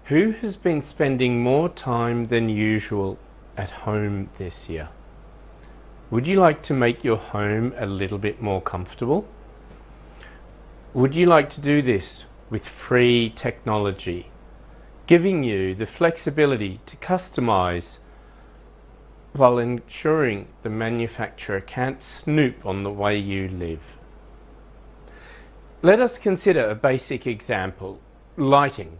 Who has been spending more time than usual at home this year? Would you like to make your home a little bit more comfortable? Would you like to do this with free technology, giving you the flexibility to customize while ensuring the manufacturer can't snoop on the way you live? Let us consider a basic example: lighting.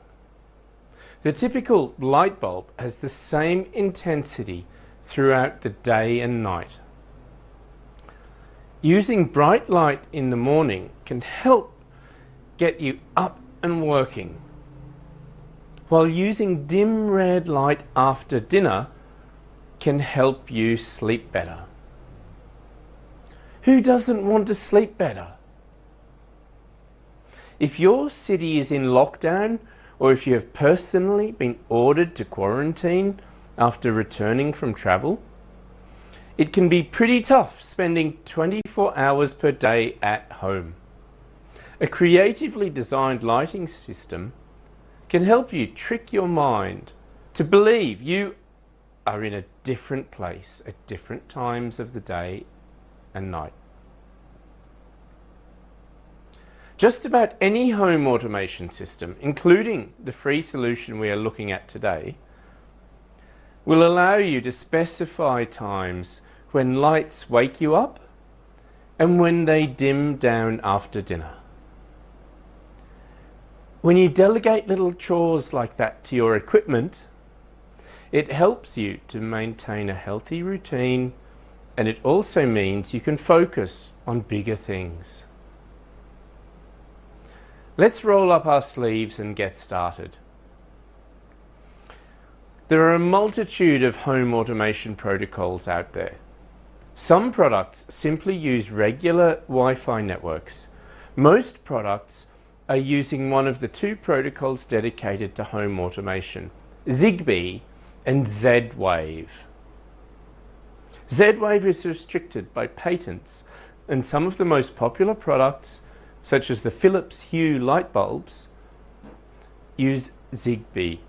The typical light bulb has the same intensity throughout the day and night. Using bright light in the morning can help get you up and working, while using dim red light after dinner can help you sleep better. Who doesn't want to sleep better? If your city is in lockdown, or if you have personally been ordered to quarantine after returning from travel, it can be pretty tough spending 24 hours per day at home. A creatively designed lighting system can help you trick your mind to believe you are in a different place at different times of the day and night. Just about any home automation system, including the free solution we are looking at today, will allow you to specify times when lights wake you up and when they dim down after dinner. When you delegate little chores like that to your equipment, it helps you to maintain a healthy routine, and it also means you can focus on bigger things. Let's roll up our sleeves and get started. There are a multitude of home automation protocols out there. Some products simply use regular Wi-Fi networks. Most products are using one of the two protocols dedicated to home automation: Zigbee and Z-Wave. Z-Wave is restricted by patents, and some of the most popular products, such as the Philips Hue light bulbs, use Zigbee.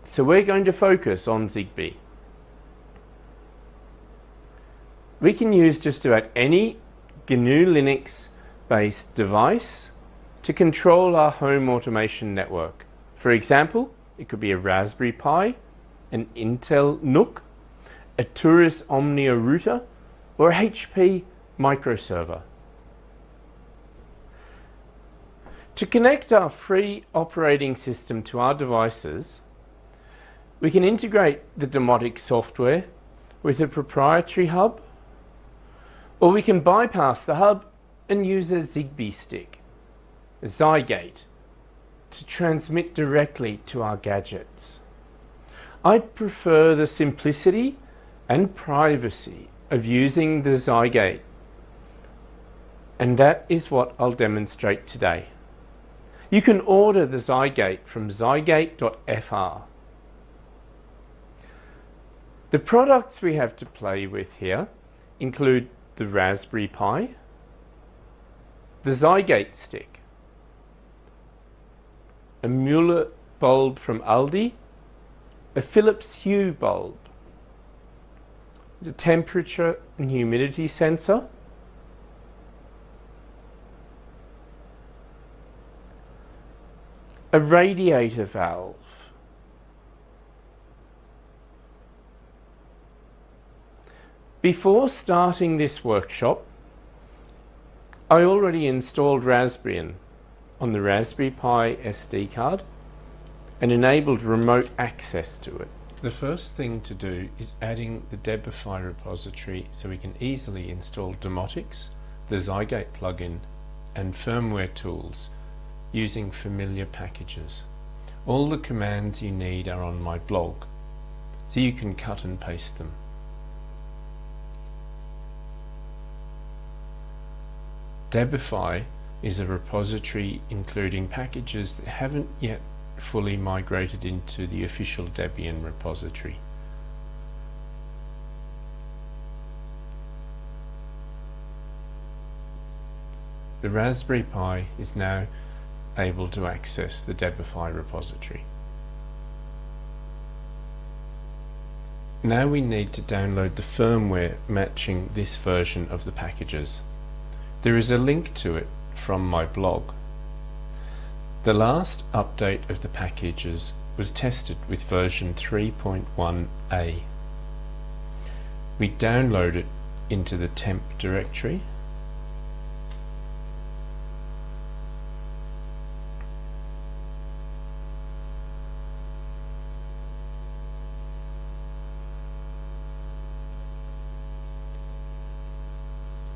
So we're going to focus on Zigbee. We can use just about any GNU Linux based device to control our home automation network. For example, it could be a Raspberry Pi, an Intel NUC, a Turris Omnia router, or a HP microserver. To connect our free operating system to our devices, we can integrate the domotic software with a proprietary hub, or we can bypass the hub and use a Zigbee stick, a Zygate, to transmit directly to our gadgets. I prefer the simplicity and privacy of using the Zygate, and that is what I'll demonstrate today. You can order the Zygate from zygate.fr. The products we have to play with here include the Raspberry Pi, the Zygate stick, a Mueller bulb from Aldi, a Philips Hue bulb, the temperature and humidity sensor, a radiator valve, before starting this workshop, I already installed Raspbian on the Raspberry Pi SD card and enabled remote access to it. The first thing to do is adding the Debify repository so we can easily install domotics, the Zygate plugin, and firmware tools using familiar packages. All the commands you need are on my blog, so you can cut and paste them. Debify is a repository including packages that haven't yet fully migrated into the official Debian repository. The Raspberry Pi is now able to access the Debify repository. Now we need to download the firmware matching this version of the packages. There is a link to it from my blog. The last update of the packages was tested with version 3.1a. We download it into the temp directory.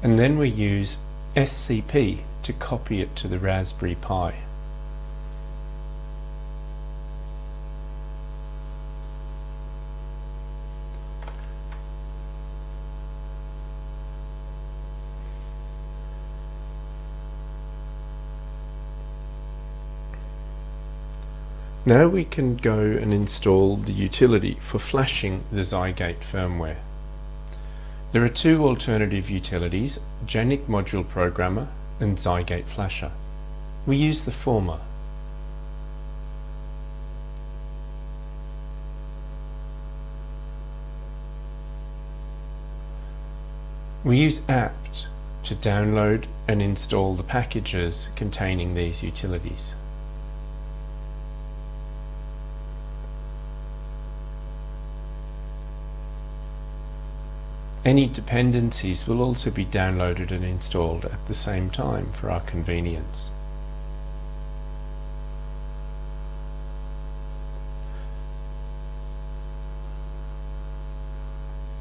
And then we use SCP to copy it to the Raspberry Pi. Now we can go and install the utility for flashing the Zygate firmware. There are two alternative utilities, Janic Module Programmer and Zygate Flasher. We use the former. We use apt to download and install the packages containing these utilities. Any dependencies will also be downloaded and installed at the same time for our convenience.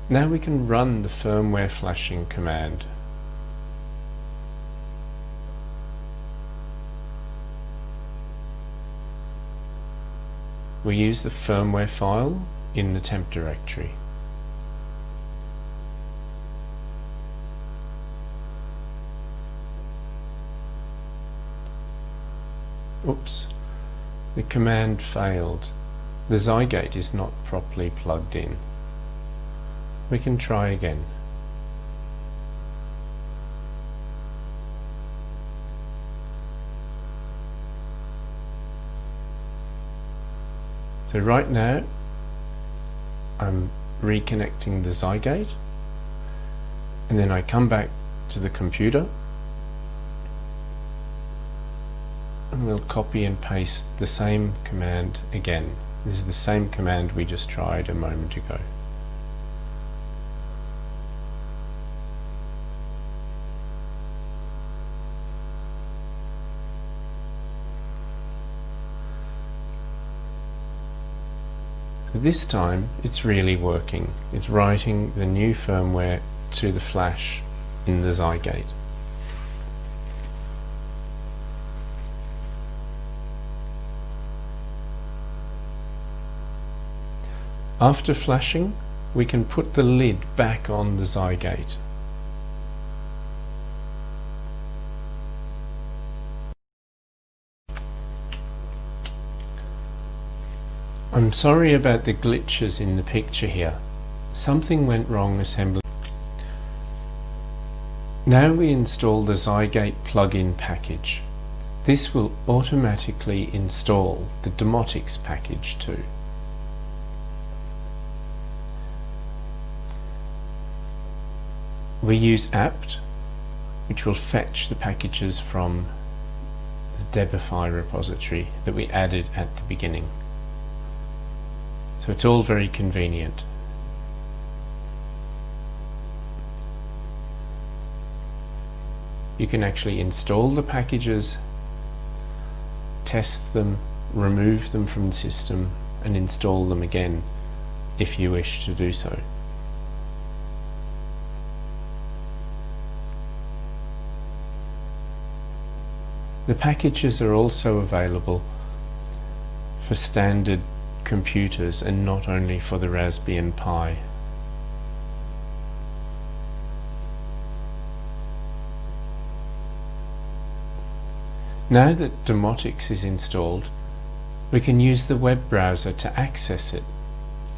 Now we can run the firmware flashing command. We use the firmware file in the temp directory. Oops, the command failed. The Zygate is not properly plugged in. We can try again. So right now I'm reconnecting the Zygate, and then I come back to the computer and we'll copy and paste the same command again. This is the same command we just tried a moment ago. So this time it's really working. It's writing the new firmware to the flash in the Zygate. After flashing, we can put the lid back on the Zygate. I'm sorry about the glitches in the picture here. Something went wrong assembling. Now we install the Zygate plugin package. This will automatically install the Domotics package too. We use apt, which will fetch the packages from the Debify repository that we added at the beginning. So it's all very convenient. You can actually install the packages, test them, remove them from the system, and install them again if you wish to do so. The packages are also available for standard computers and not only for the Raspberry Pi. Now that Domotics is installed, we can use the web browser to access it.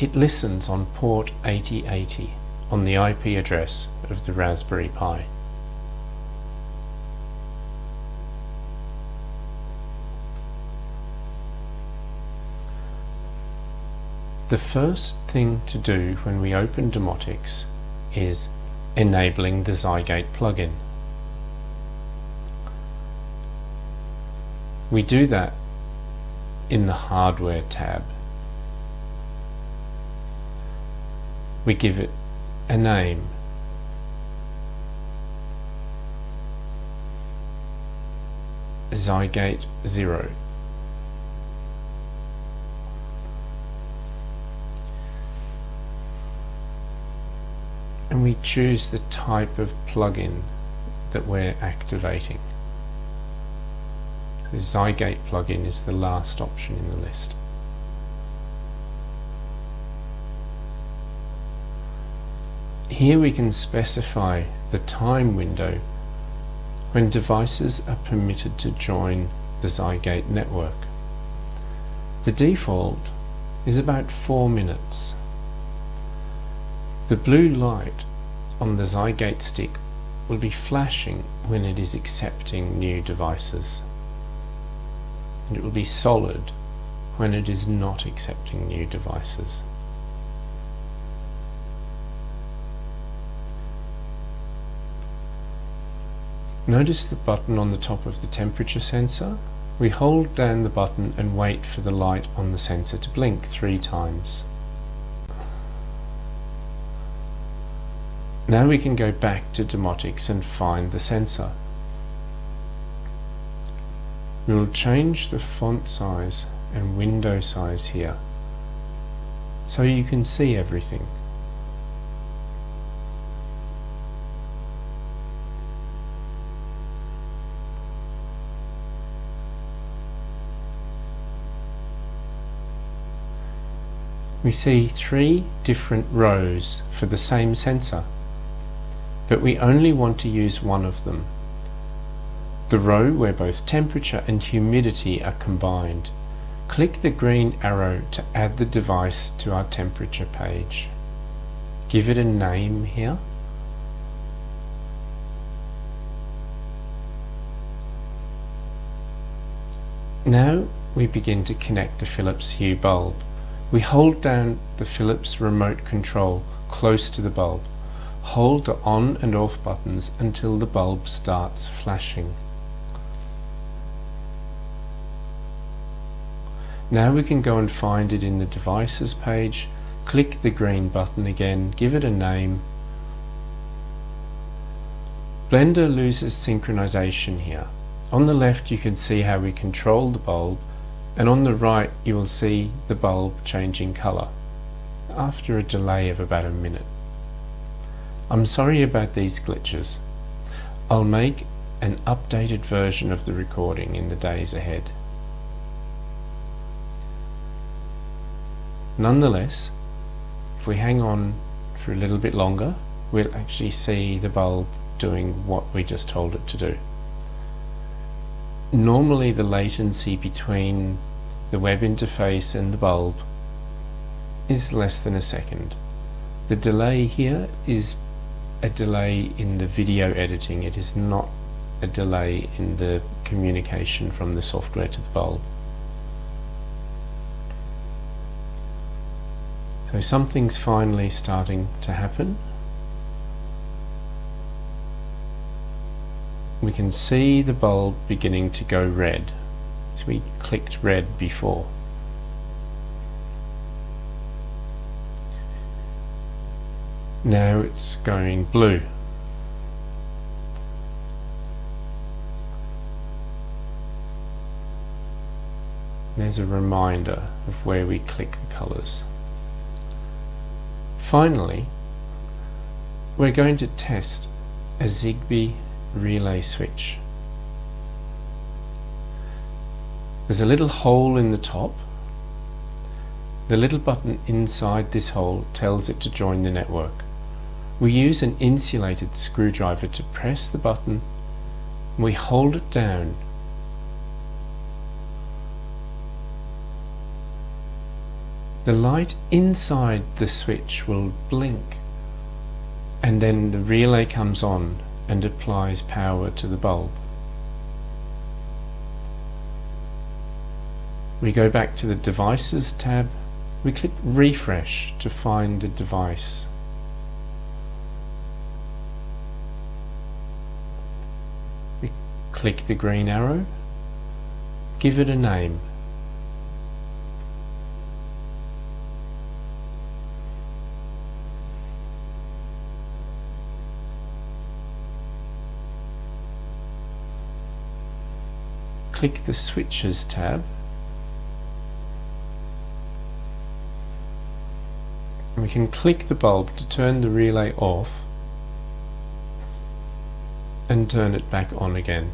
It listens on port 8080 on the IP address of the Raspberry Pi. The first thing to do when we open Domotics is enabling the Zygate plugin. We do that in the Hardware tab. We give it a name. Zygate 0. And we choose the type of plugin that we're activating. The Zygate plugin is the last option in the list. Here we can specify the time window when devices are permitted to join the Zygate network. The default is about 4 minutes. The blue light on the Zygate stick will be flashing when it is accepting new devices, and it will be solid when it is not accepting new devices. Notice the button on the top of the temperature sensor. We hold down the button and wait for the light on the sensor to blink 3 times. Now we can go back to Domotics and find the sensor. We will change the font size and window size here so you can see everything. We see 3 different rows for the same sensor, but we only want to use one of them. The row where both temperature and humidity are combined. Click the green arrow to add the device to our temperature page. Give it a name here. Now we begin to connect the Philips Hue bulb. We hold down the Philips remote control close to the bulb. Hold the on and off buttons until the bulb starts flashing. Now we can go and find it in the devices page. Click the green button again, give it a name. Blender loses synchronization here. On the left you can see how we control the bulb, and on the right you will see the bulb changing color after a delay of about a minute. I'm sorry about these glitches. I'll make an updated version of the recording in the days ahead. Nonetheless, if we hang on for a little bit longer, we'll actually see the bulb doing what we just told it to do. Normally the latency between the web interface and the bulb is less than a second. The delay here is a delay in the video editing. It is not a delay in the communication from the software to the bulb. So something's finally starting to happen. We can see the bulb beginning to go red. So we clicked red before. Now it's going blue. There's a reminder of where we click the colors. Finally, we're going to test a Zigbee relay switch. There's a little hole in the top. The little button inside this hole tells it to join the network. We use an insulated screwdriver to press the button, and we hold it down. The light inside the switch will blink, and then the relay comes on and applies power to the bulb. We go back to the Devices tab We click refresh to find the device. We click the green arrow, give it a name. Click the switches tab and we can click the bulb to turn the relay off and turn it back on again.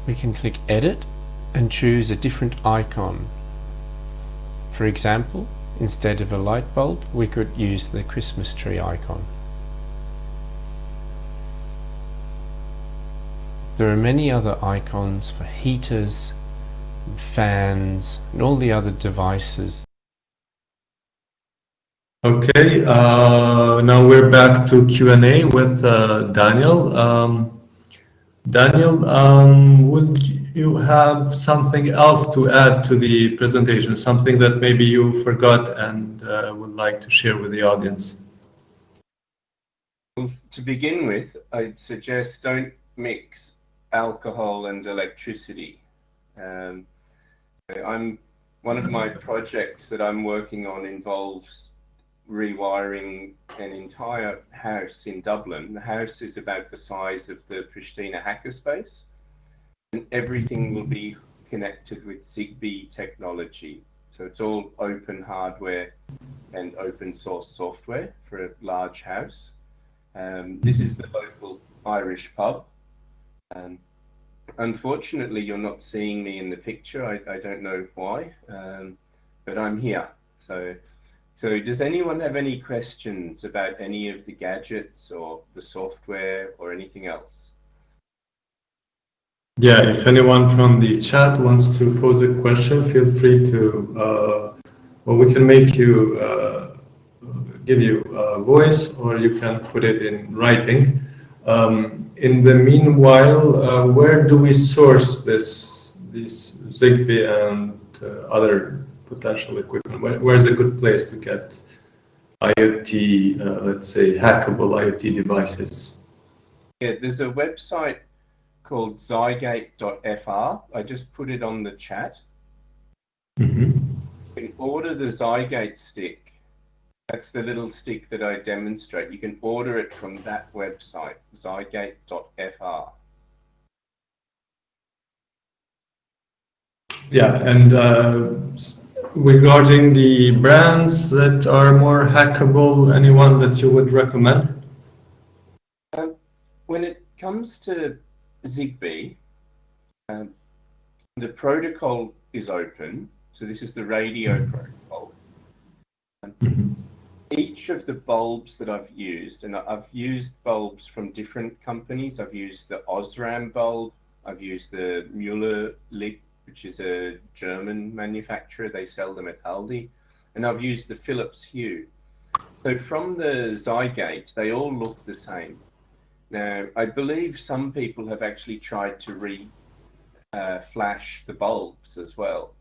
We can click edit and choose a different icon. For example, instead of a light bulb, we could use the Christmas tree icon. There are many other icons for heaters, fans, and all the other devices. Okay, now we're back to Q&A with Daniel. Daniel, would you have something else to add to the presentation, something that maybe you forgot and would like to share with the audience? Well, to begin with, I'd suggest don't mix alcohol and electricity. One of my projects that I'm working on involves rewiring an entire house in Dublin. The house is about the size of the Prishtina hackerspace, and everything will be connected with Zigbee technology. So it's all open hardware and open source software for a large house. This is the local Irish pub. Unfortunately, you're not seeing me in the picture. I don't know why, but I'm here. So does anyone have any questions about any of the gadgets or the software or anything else? Yeah, if anyone from the chat wants to pose a question, feel free to, or we can make you, give you a voice, or you can put it in writing. In the meanwhile, where do we source this Zigbee and other potential equipment? Where's a good place to get IoT, let's say, hackable IoT devices? Yeah, there's a website called zygate.fr. I just put it on the chat. Mm-hmm. You can order the Zygate stick. That's the little stick that I demonstrate. You can order it from that website, zygate.fr. Yeah, and regarding the brands that are more hackable, anyone that you would recommend? When it comes to Zigbee, the protocol is open. So this is the radio protocol. Mm-hmm. Each of the bulbs that I've used, and I've used bulbs from different companies. I've used the Osram bulb. I've used the Müller Lit, which is a German manufacturer. They sell them at Aldi. And I've used the Philips Hue. So from the Zygate, they all look the same. Now, I believe some people have actually tried to flash the bulbs as well.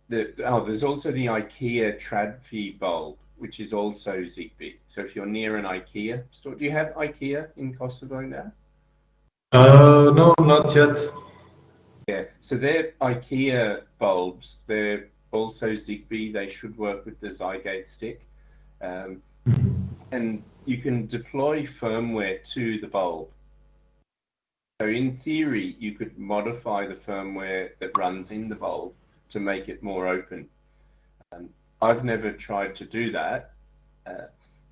There's also the IKEA Tradfi bulb, which is also Zigbee. So if you're near an IKEA store, do you have IKEA in Kosovo now? No, not yet. Yeah, so they're IKEA bulbs. They're also Zigbee. They should work with the Zygate stick. And you can deploy firmware to the bulb. So in theory, you could modify the firmware that runs in the bulb to make it more open. I've never tried to do that,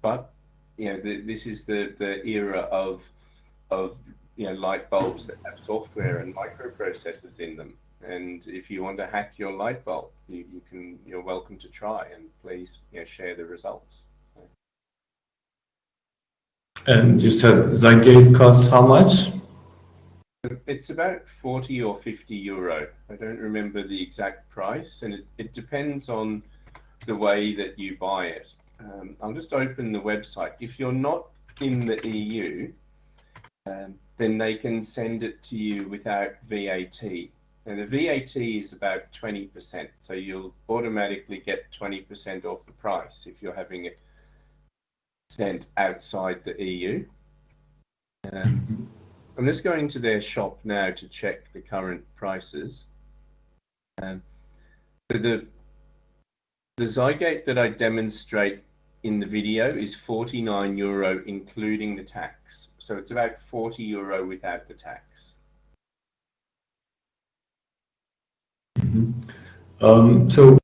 but this is the era of light bulbs that have software and microprocessors in them. And if you want to hack your light bulb, you're welcome to try, and please share the results. And you said Zygate costs how much? It's about 40 or 50 euro. I don't remember the exact price, and it depends on the way that you buy it. I'll just open the website. If you're not in the EU, then they can send it to you without VAT. And the VAT is about 20%, so you'll automatically get 20% off the price if you're having it sent outside the EU. I'm just going to their shop now to check the current prices. So the Zygate that I demonstrate in the video is €49 including the tax. So it's about €40 without the tax. So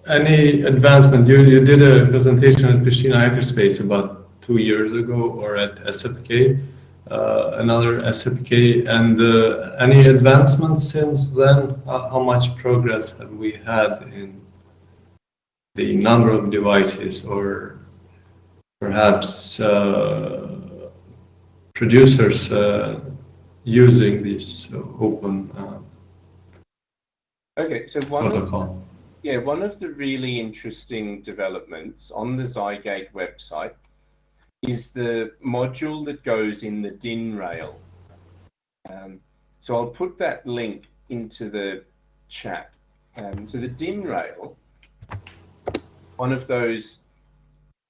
any advancement, you did a presentation at Prishtina Hackerspace about 2 years ago, or at SFK, another SFK, and any advancements since then? How much progress have we had in the number of devices, or perhaps producers using this open Okay, so protocol? one of the really interesting developments on the Zygate website is the module that goes in the DIN rail. So I'll put that link into the chat. So the DIN rail, one of those,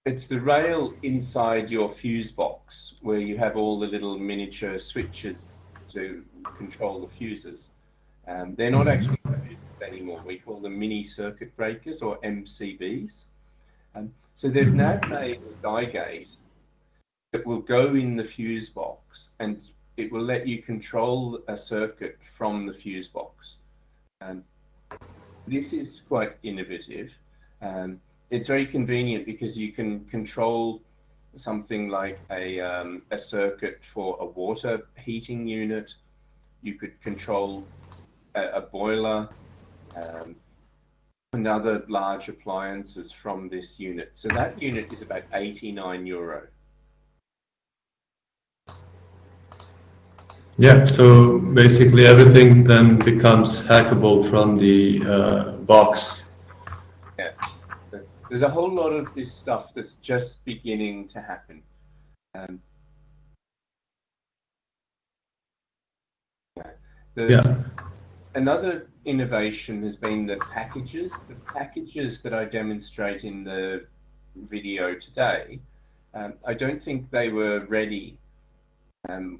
it's the rail inside your fuse box where you have all the little miniature switches to control the fuses. They're not actually fuses anymore. We call them mini circuit breakers, or MCBs. So they've now made a Zygate that will go in the fuse box, and it will let you control a circuit from the fuse box. This is quite innovative. It's very convenient because you can control something like a circuit for a water heating unit. You could control a boiler and other large appliances from this unit. So that unit is about €89. Yeah, so basically everything then becomes hackable from the box. Yeah, there's a whole lot of this stuff that's just beginning to happen. Another innovation has been the packages. The packages that I demonstrate in the video today, I don't think they were ready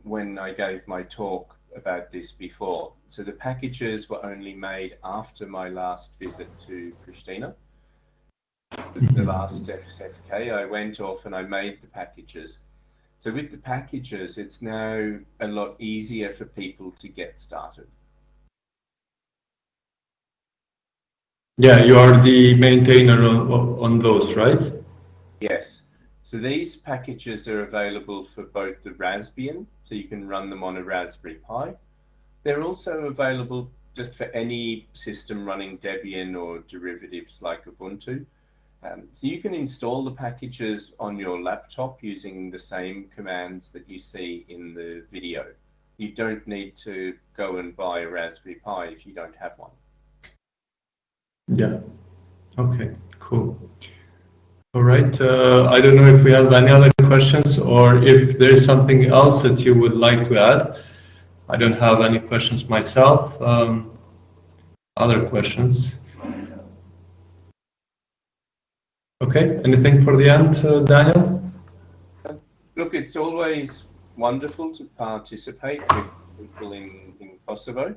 when I gave my talk about this before. So the packages were only made after my last visit to Prishtina. The last FLOSSK, I went off and I made the packages. So with the packages, it's now a lot easier for people to get started. Yeah, you are the maintainer on those, right? Yes. So these packages are available for both the Raspbian, so you can run them on a Raspberry Pi. They're also available just for any system running Debian or derivatives like Ubuntu. So you can install the packages on your laptop using the same commands that you see in the video. You don't need to go and buy a Raspberry Pi if you don't have one. Yeah. Okay, cool. All right. I don't know if we have any other questions, or if there is something else that you would like to add. I don't have any questions myself. Other questions? Okay. Anything for the end, Daniel? Look, it's always wonderful to participate with people in Kosovo.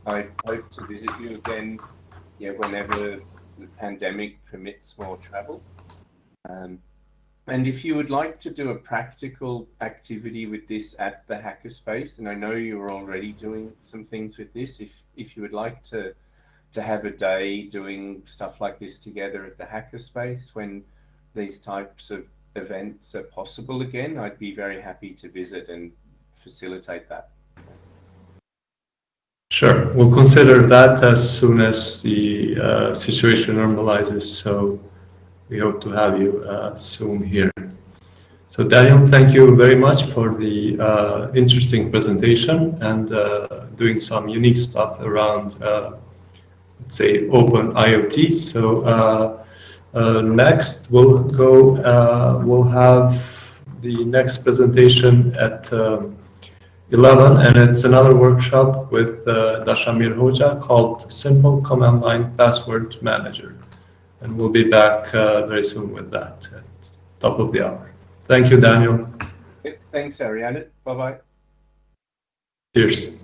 I hope to visit you again, whenever the pandemic permits more travel. And if you would like to do a practical activity with this at the Hackerspace, and I know you're already doing some things with this, if you would like to have a day doing stuff like this together at the Hackerspace when these types of events are possible again, I'd be very happy to visit and facilitate that. Sure, we'll consider that as soon as the situation normalizes. So we hope to have you soon here. So Daniel, thank you very much for the interesting presentation and doing some unique stuff around, let's say, open IoT. So next we'll have the next presentation at 11, and it's another workshop with Dashamir Hoja called Simple Command Line Password Manager. And we'll be back very soon with that at top of the hour. Thank you, Daniel. Thanks, Ariane. Bye-bye. Cheers.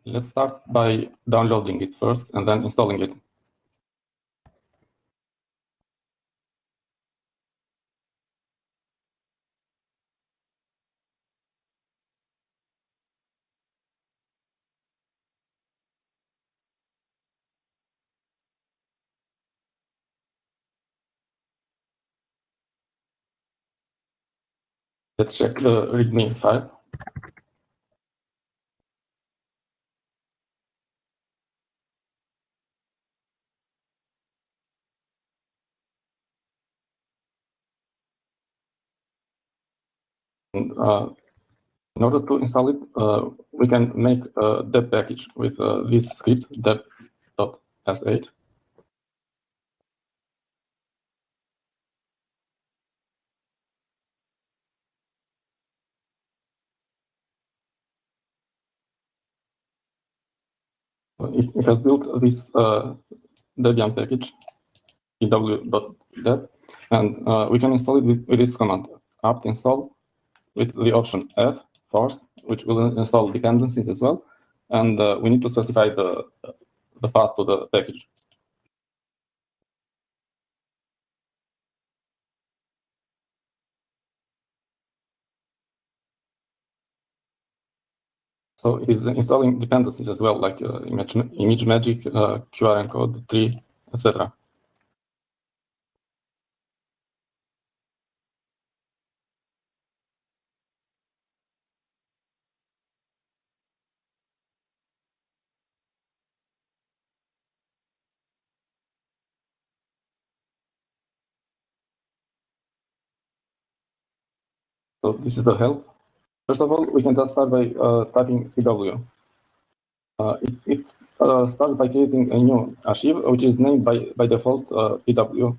Let's start by downloading it first and then installing it. Let's check the README file. And, in order to install it, we can make a deb package with this script deb.sh. It has built this Debian package, pw.deb, and we can install it with this command, apt install, with the option F first, which will install dependencies as well, and we need to specify the path to the package. So it is installing dependencies as well, like ImageMagick, QR encode, tree, etc. So this is the help. First of all, we can just start by typing pw. It starts by creating a new archive, which is named by default pw.pgz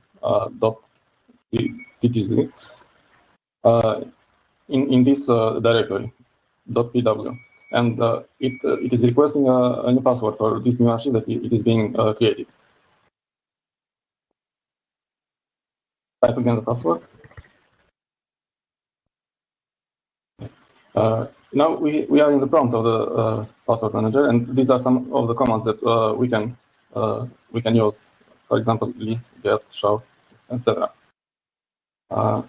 in this directory .pw, and it is requesting a new password for this new archive that it is being created. Type again the password. Now we are in the prompt of the password manager, and these are some of the commands that we can use. For example, list, get, show, etc. So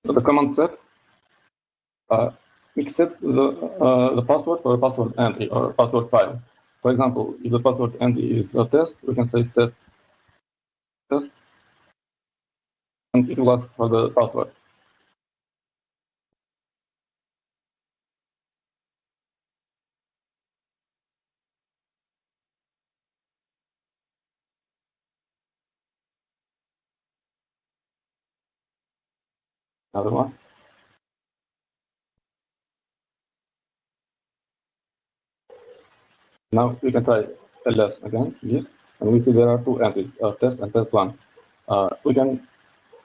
the command set accepts the password for a password entry or password file. For example, if the password entry is a test, we can say set test, and it will ask for the password. Another one. Now we can try ls again, yes, and we see there are two entries, test and test1. We can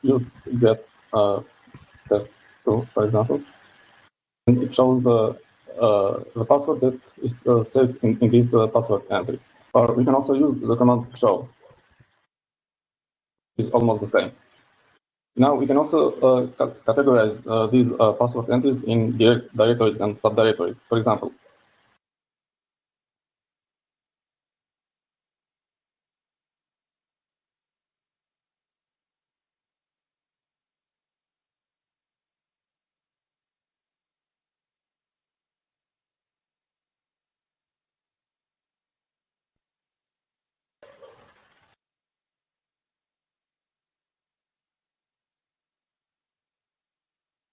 use get test2, for example, and it shows the password that is saved in this password entry. Or we can also use the command show. It's almost the same. Now we can also categorize these password entries in directories and subdirectories. For example,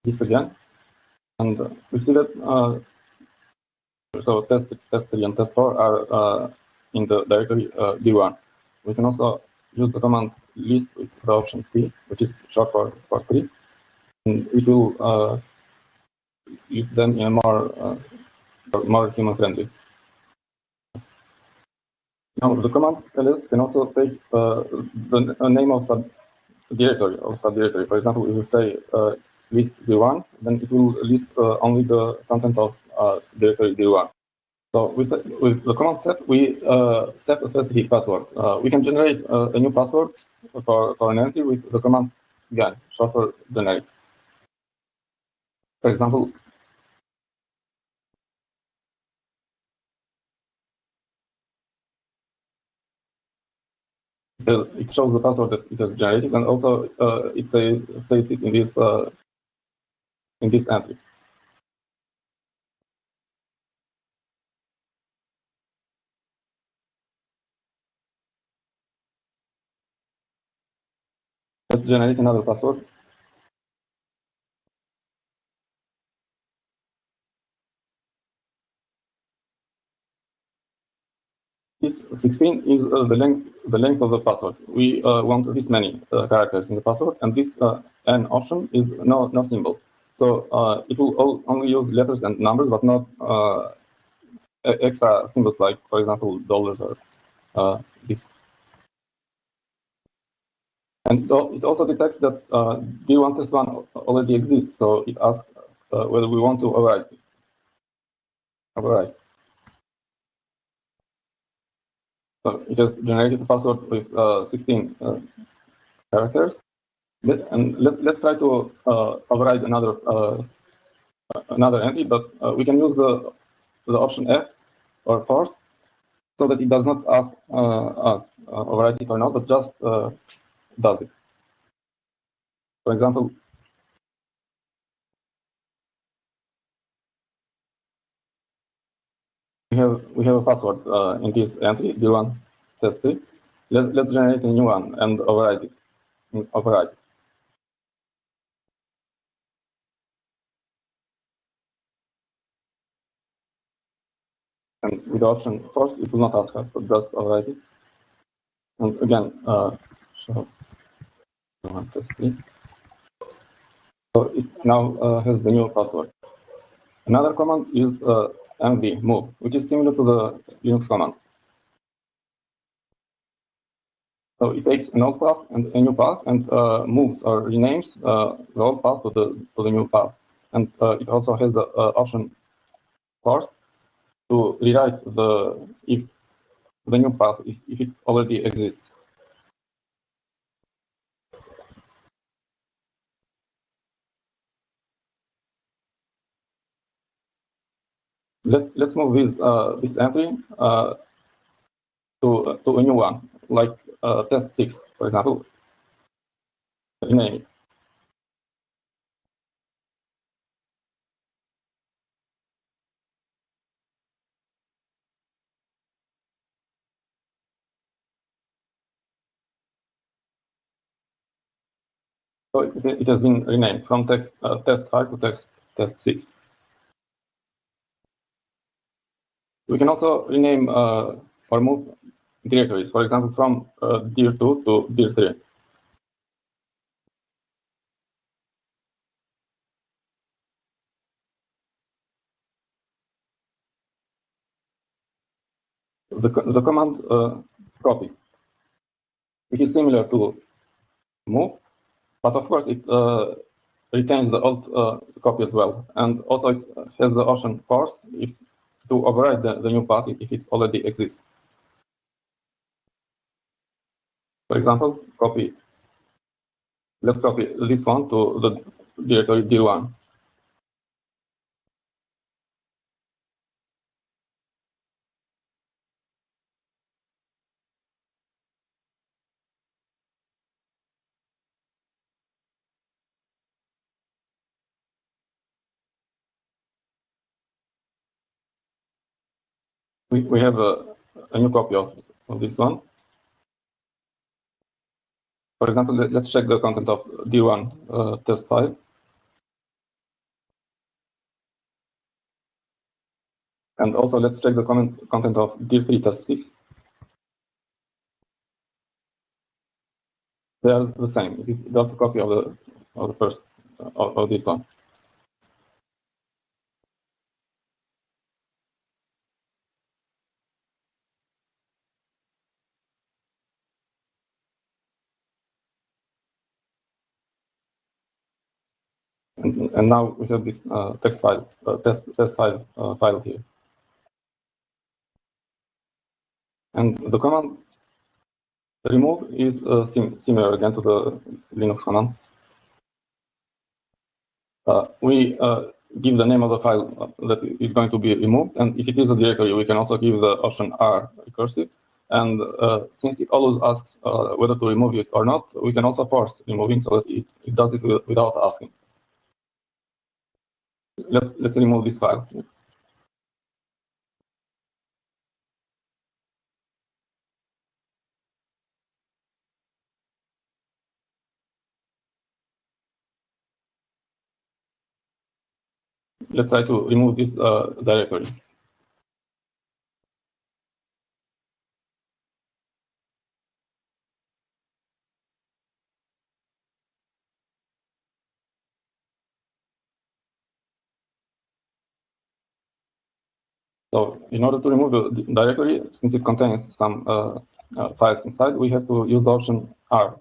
this again, and we see that so test3 and test4 are in the directory d1. We can also use the command list with the option t, which is short for tree, and it will use them in a more human-friendly. Now the command ls can also take the name of subdirectory. For example, if you say list d1, then it will list only the content of directory d1. So with the command set, we set a specific password. We can generate a new password for an entry with the command gen, short for generic. For example, it shows the password that it has generated, and also it says it in this entry. Let's generate another password. This 16 is the length of the password. We want this many characters in the password, and this n option is no symbols. So it will only use letters and numbers, but not extra symbols like, for example, dollars or this. And it also detects that D1 test1 already exists, so it asks whether we want to override. So it has generated a password with 16 characters. And let's try to override another entry, but we can use the option F or force, so that it does not ask us override it or not, but just does it. For example, we have a password in this entry, D1 test3. Let's generate a new one and override it. And with the option force, it will not ask us, but just override it. And again, show D1 test3. So it now has the new password. Another command is mv move, which is similar to the Linux command. So it takes an old path and a new path, and moves or renames the old path to the new path. And it also has the option force to rewrite the new path if it already exists. Let's move this entry to a new one, like test 6, for example. Rename it. So it has been renamed from test 5 to test 6. We can also rename or move directories, for example, from dir2 to dir3. The command copy, which is similar to move, but of course it retains the old copy as well, and also it has the option force to override the new path if it already exists. For example, let's copy this one to the directory dir1. We have a new copy of this one. For example, let's check the content of dir1 test 5. And also let's check the content of dir3 test 6. They are the same. It is just a copy of the first of this one. And now we have this text file, test file file here. And the command remove is similar again to the Linux command. We give the name of the file that is going to be removed, and if it is a directory, we can also give the option R recursive And since it always asks whether to remove it or not, we can also force removing so that it does it without asking. Let's remove this file. Let's try to remove this directory. So in order to remove the directory, since it contains some files inside, we have to use the option R,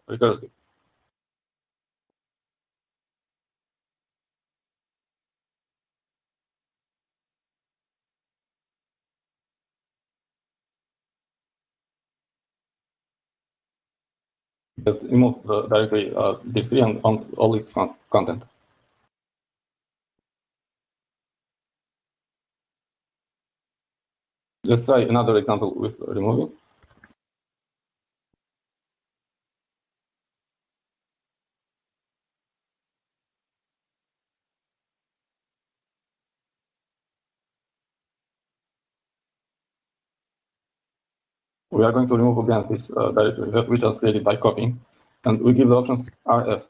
recursive. Just remove the directory directory and all its content. Let's try another example with removing. We are going to remove again this directory that we just created by copying, and we give the options RF,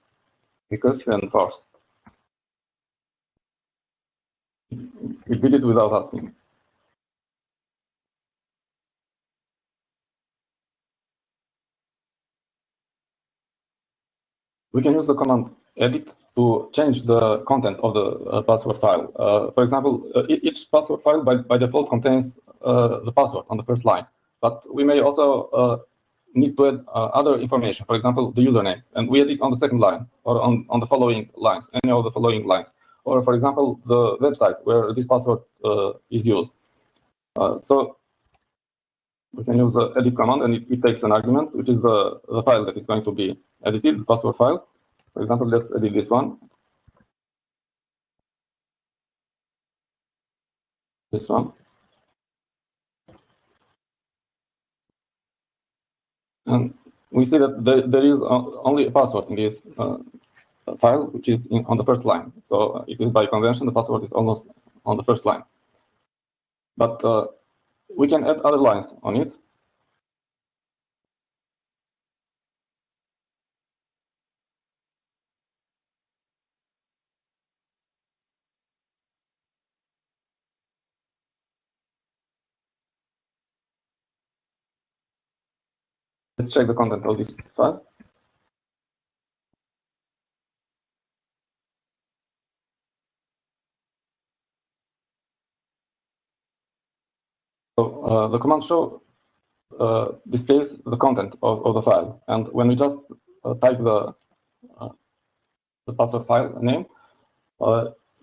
recursive, and force. We did it without asking. We can use the command edit to change the content of the password file. For example, each password file by default contains the password on the first line, but we may also need to add other information, for example, the username, and we add it on the second line or on the following lines, any of the following lines, or for example, the website where this password is used. So we can use the edit command, and it takes an argument, which is the file that is going to be edited, the password file. For example, let's edit this one. This one. And we see that there is only a password in this file, which is on the first line. So it is by convention, the password is almost on the first line. But we can add other lines on it. Let's check the content of this file. So the command show displays the content of the file, and when we just type the password file name,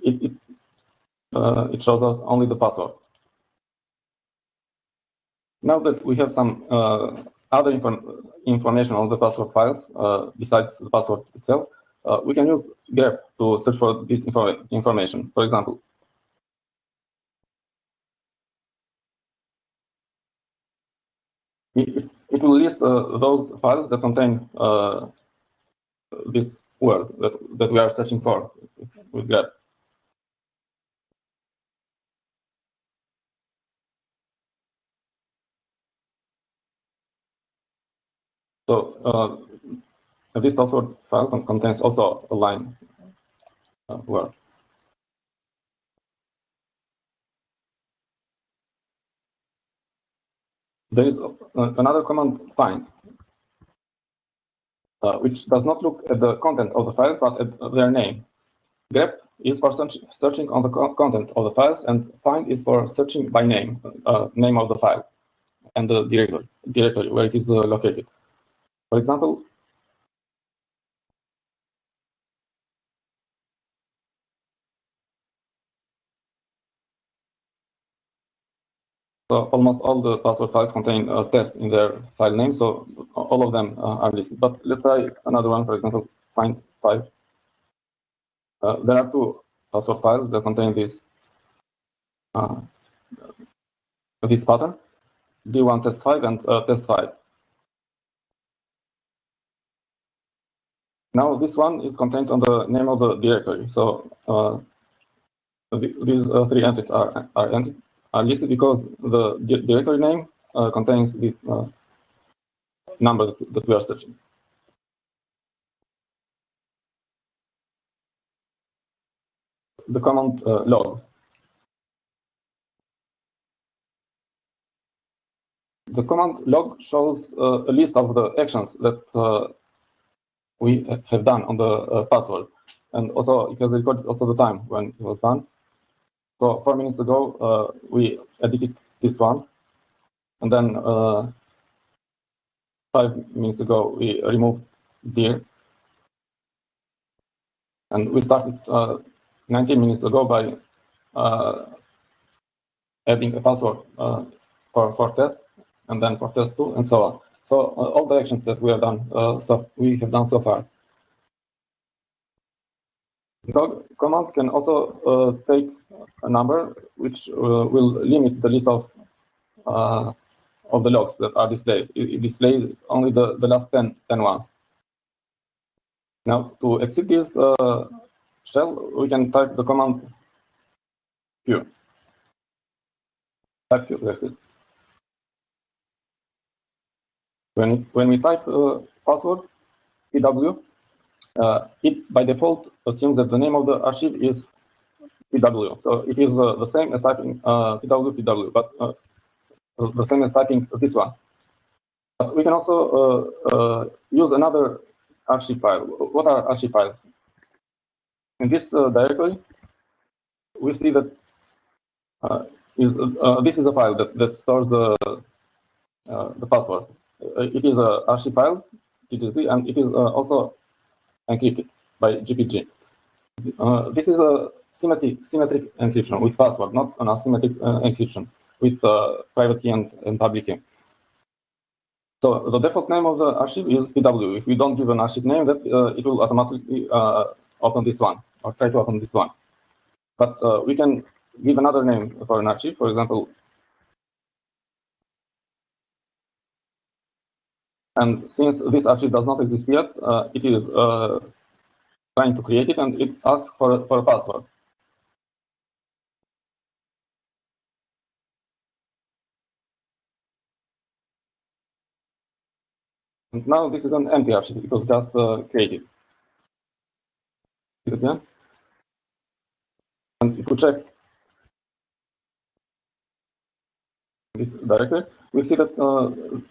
it shows us only the password. Now that we have some other information on the password files besides the password itself, we can use grep to search for this information. For example, it will list those files that contain this word that we are searching for with grep. So this password file contains also a line word. There is another command, find, which does not look at the content of the files, but at their name. Grep is for searching on the content of the files, and find is for searching by name, name of the file, and the directory where it is located. For example, so almost all the password files contain test in their file name, so all of them are listed. But let's try another one, for example, find 5. There are 2 password files that contain this pattern. D1 test 5 and test 5. Now this one is contained on the name of the directory. So these three entries are listed because the directory name contains this number that we are searching. The command log. The command log shows a list of the actions that we have done on the password, and also it has recorded also the time when it was done. So 4 minutes ago we edited this one, and then 5 minutes ago we removed dir, and we started 19 minutes ago by adding a password for test, and then for test 2, and so on. So all the actions that we have done, so far. The command can also take a number which will limit the list of the logs that are displayed. It displays only the last 10 ones. Now, to exit this shell, we can type the command q. Type q to exit. When we type password pw, it by default assumes that the name of the archive is pw. So it is the same as typing pw, but the same as typing this one. But we can also use another archive file. What are archive files? In this directory, we see that this is a file that stores the password. It is an archive file, TGZ, and it is also encrypted by GPG. This is a symmetric encryption with password, not an asymmetric encryption with private key and public key. So the default name of the archive is pw. If we don't give an archive name, that it will automatically open this one or try to open this one. But we can give another name for an archive. For example, and since this archive does not exist yet, it is trying to create it, and it asks for a password. And now this is an empty archive. It was just created. Yeah? And if we check this directory, we see that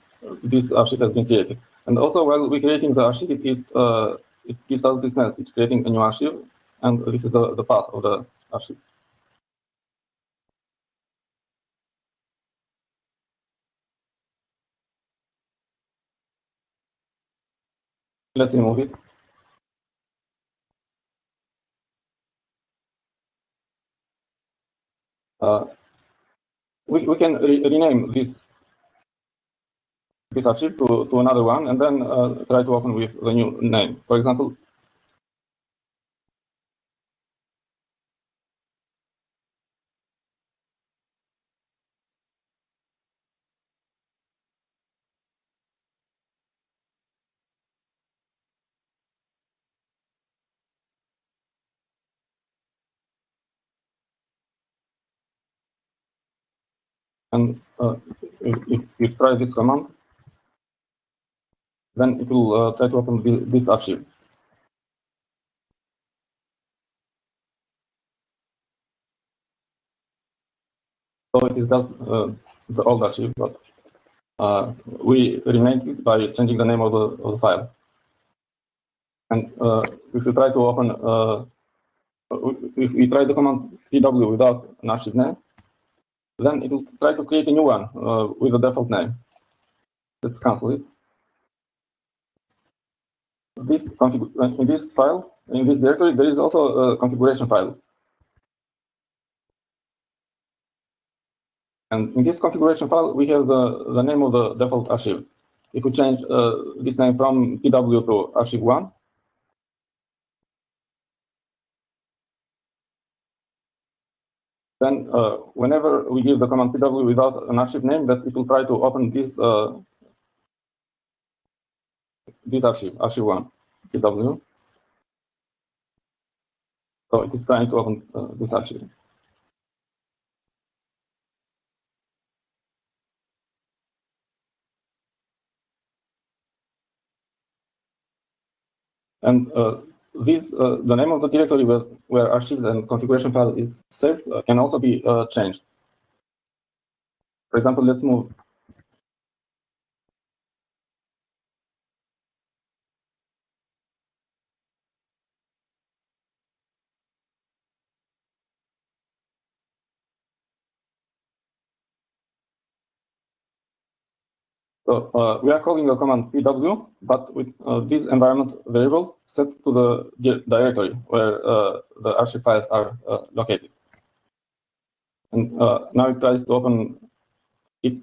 this archive has been created. And also, while we're creating the archive, it gives us this message, creating a new archive, and this is the path of the archive. Let's remove it. We can rename this archive to another one, and then try to open with the new name. For example, and if you try this command, then it will try to open this archive. So it is just the old archive, but we renamed it by changing the name of the file. And if we try to open, if we try the command pw without an archive name, then it will try to create a new one with the default name. Let's cancel it. In this file, in this directory, there is also a configuration file. And in this configuration file, we have the name of the default archive. If we change this name from pw to archive1, then whenever we give the command pw without an archive name, that it will try to open this archive1 pw. So it is trying to open this archive. And the name of the directory where archives and configuration file is saved can also be changed. For example, let's move. So we are calling the command pw, but with this environment variable set to the directory where the archive files are located. And now it tries to open it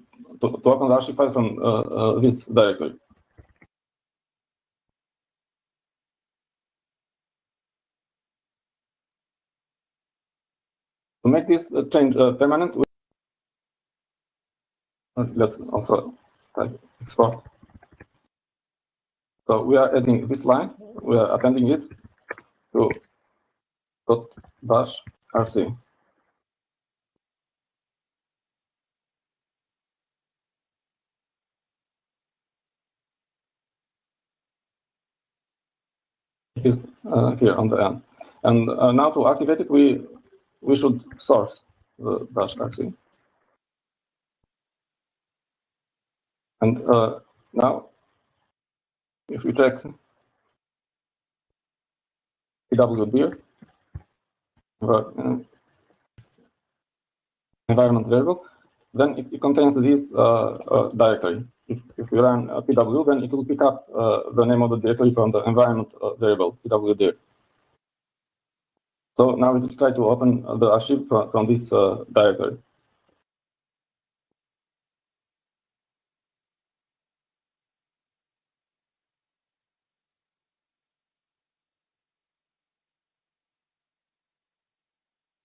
to open the archive file from this directory. To make this change permanent, let's also type export. So we are adding this line, we are appending it to .-rc. It is here on the end. And now to activate it, we should source the -rc. And now, if we check pw environment variable, then it contains this directory. If we run pw, then it will pick up the name of the directory from the environment variable pwdir. So now we will try to open the archive from this directory.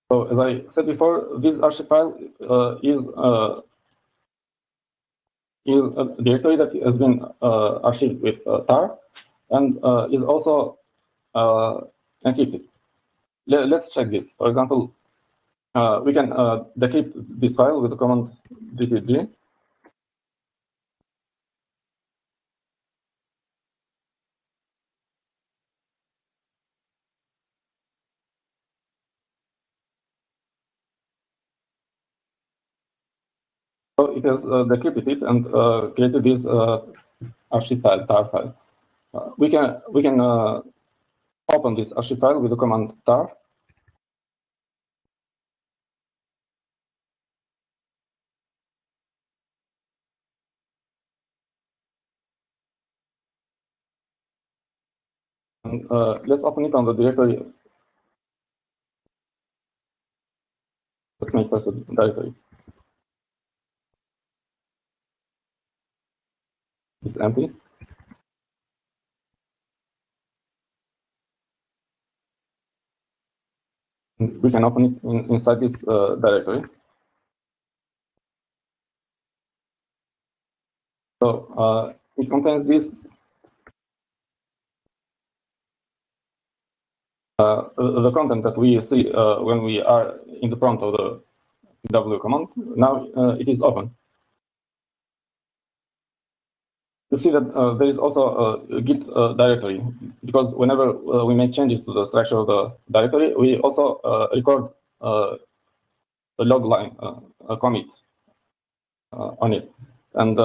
So as I said before, this archive file is a directory that has been archived with tar and is also encrypted. Let's check this. For example, we can decrypt this file with the command dpg. So it has decrypted it and created this archive file, tar file. We can open this archive file with the command tar. And let's open it on the directory. Let's make first a directory. It's empty. We can open it inside this directory. So it contains this the content that we see when we are in the prompt of the pw command. Now it is open. You see that there is also a Git directory, because whenever we make changes to the structure of the directory, we also record a log line, a commit on it, and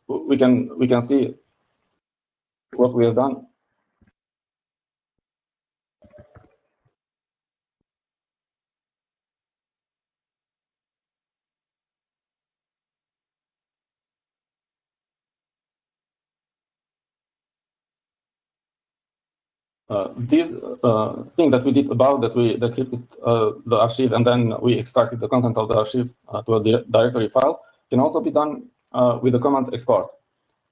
we can see what we have done. This thing that we did above, that we decrypted the archive and then we extracted the content of the archive to a directory file, can also be done with the command export.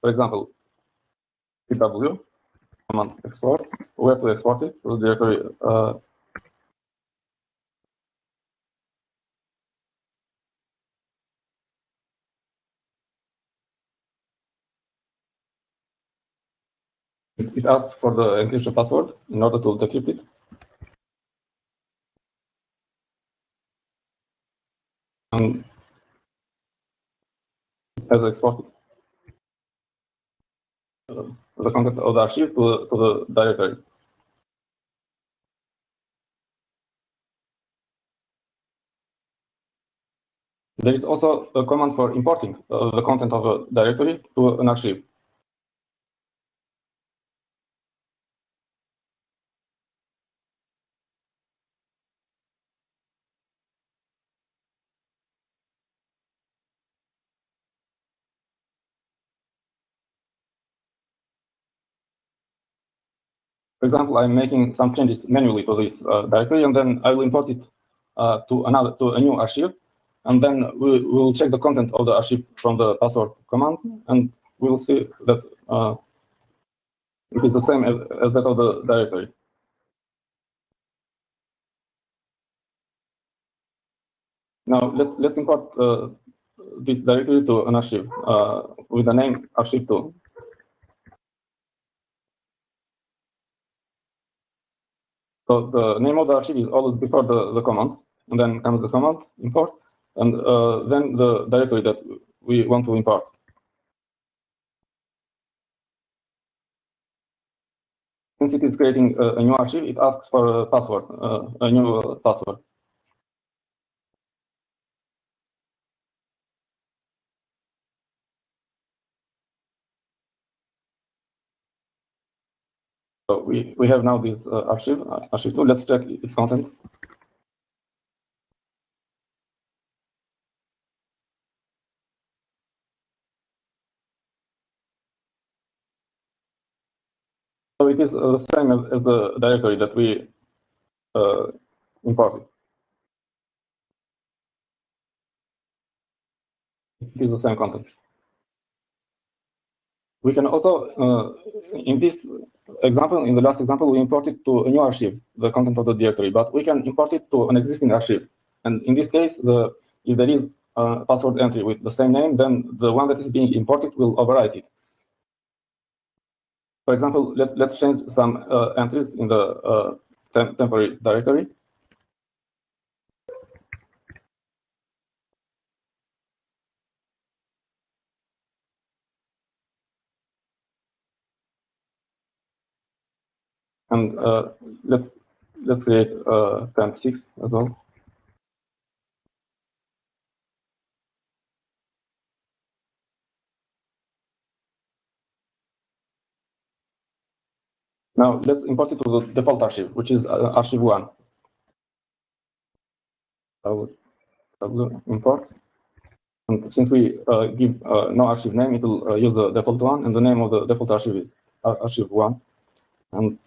For example, pw command export. We have to export it to the directory It asks for the encryption password in order to decrypt it. And has exported the content of the archive to the directory. There is also a command for importing the content of a directory to an archive. For example, I'm making some changes manually to this directory, and then I will import it to a new archive, and then we will check the content of the archive from the password command, and we will see that it is the same as that of the directory. Now let's import this directory to an archive with the name archive2. So the name of the archive is always before the command, and then comes the command import, and then the directory that we want to import. Since it is creating a new archive, it asks for a password, a new password. So we have now this archive2. Let's check its content. So it is the same as the directory that we imported. It is the same content. We can also, in this example, in the last example, we imported to a new archive the content of the directory, but we can import it to an existing archive. And in this case, if there is a password entry with the same name, then the one that is being imported will overwrite it. For example, let's change some entries in the temporary directory. And let's create temp 6 as well. Now let's import it to the default archive, which is archive1. I will import. And since we give no archive name, it will use the default one, and the name of the default archive is archive1. And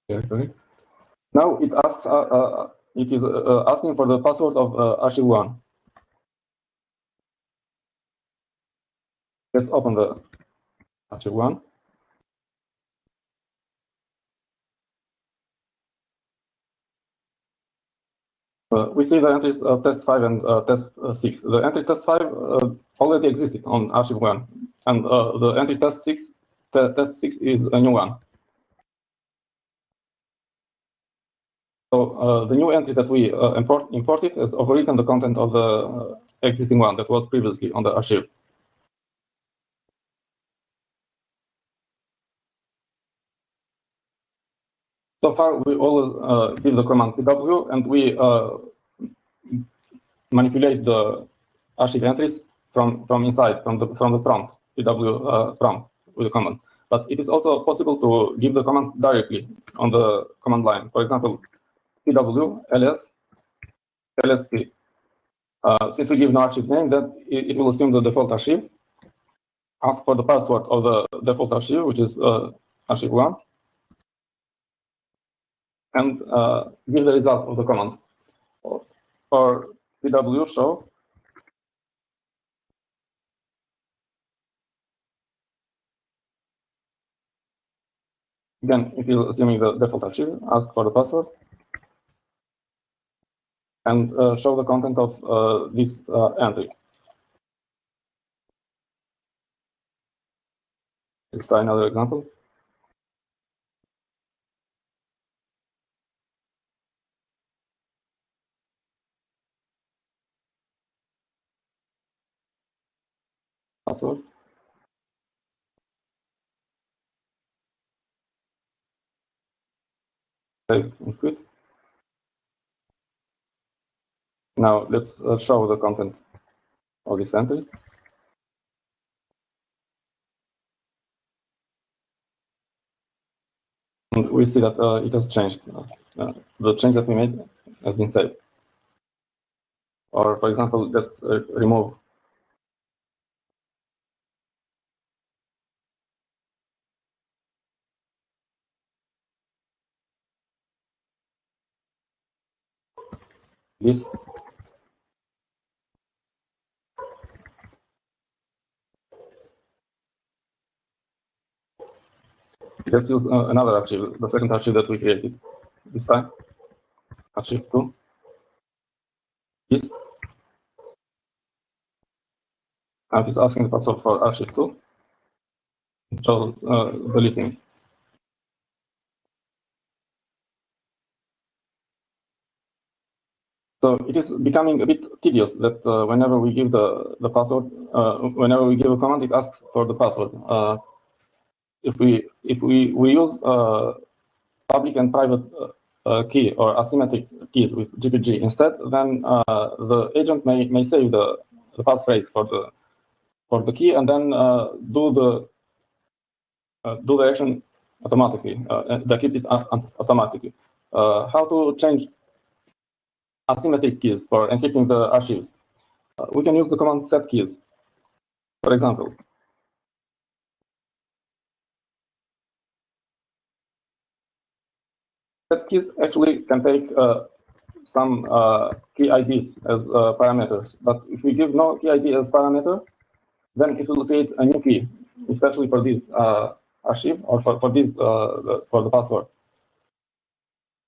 directory. Now it asks, it is asking for the password of archive1. Let's open the archive1. We see the entries test5 and test6. The entry test5 already existed on archive1, and the entry test6 is a new one. So the new entry that we imported has overwritten the content of the existing one that was previously on the archive. So far, we always give the command pw, and we manipulate the archive entries from inside, from the prompt, pw prompt with the command. But it is also possible to give the commands directly on the command line. For example, pw ls lsp. Since we give no archive name, then it will assume the default archive, ask for the password of the default archive, which is archive1, and give the result of the command. For pw show again, it is assuming the default archive, ask for the password, and show the content of this entry. Let's try another example. password. Save and quit. Now let's show the content of this entry. And we see that it has changed. The change that we made has been saved. Or for example, let's remove this. Let's use another archive, the second archive that we created. This time, archive 2. This. And it's asking the password for archive 2. It shows deleting. So it is becoming a bit tedious that whenever we give the password, whenever we give a command, it asks for the password. If we use public and private key or asymmetric keys with GPG instead, then the agent may save the passphrase for the key and then do the action automatically, decrypt it automatically. How to change asymmetric keys for encrypting the archives? We can use the command set keys. For example, set keys actually can take some key IDs as parameters, but if we give no key ID as parameter, then it will create a new key, especially for this archive or for this for the password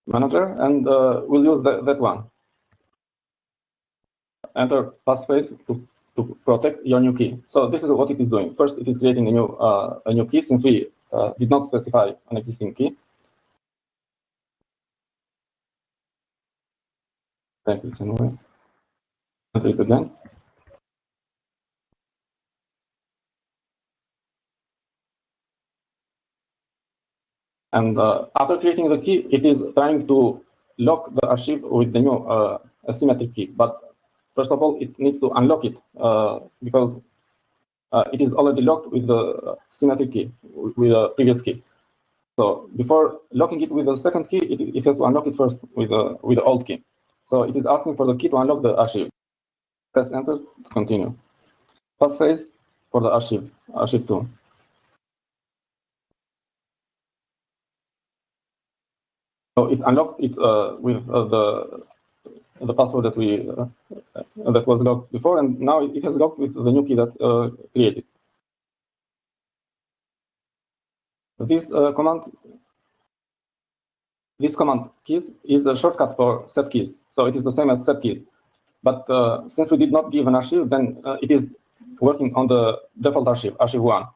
manager, and we'll use that one. Enter passphrase to protect your new key. So this is what it is doing. First, it is creating a new key since we did not specify an existing key. Type it anyway. Enter it again. And after creating the key, it is trying to lock the archive with the new asymmetric key. But first of all, it needs to unlock it because it is already locked with the symmetric key, with the previous key. So before locking it with the second key, it has to unlock it first with the old key. So it is asking for the key to unlock the archive. Press enter to continue. Passphrase for the archive 2. So it unlocked it with the password that we that was locked before, and now it has locked with the new key that created. This command keys is the shortcut for set keys, so it is the same as set keys. But since we did not give an archive, then it is working on the default archive 1.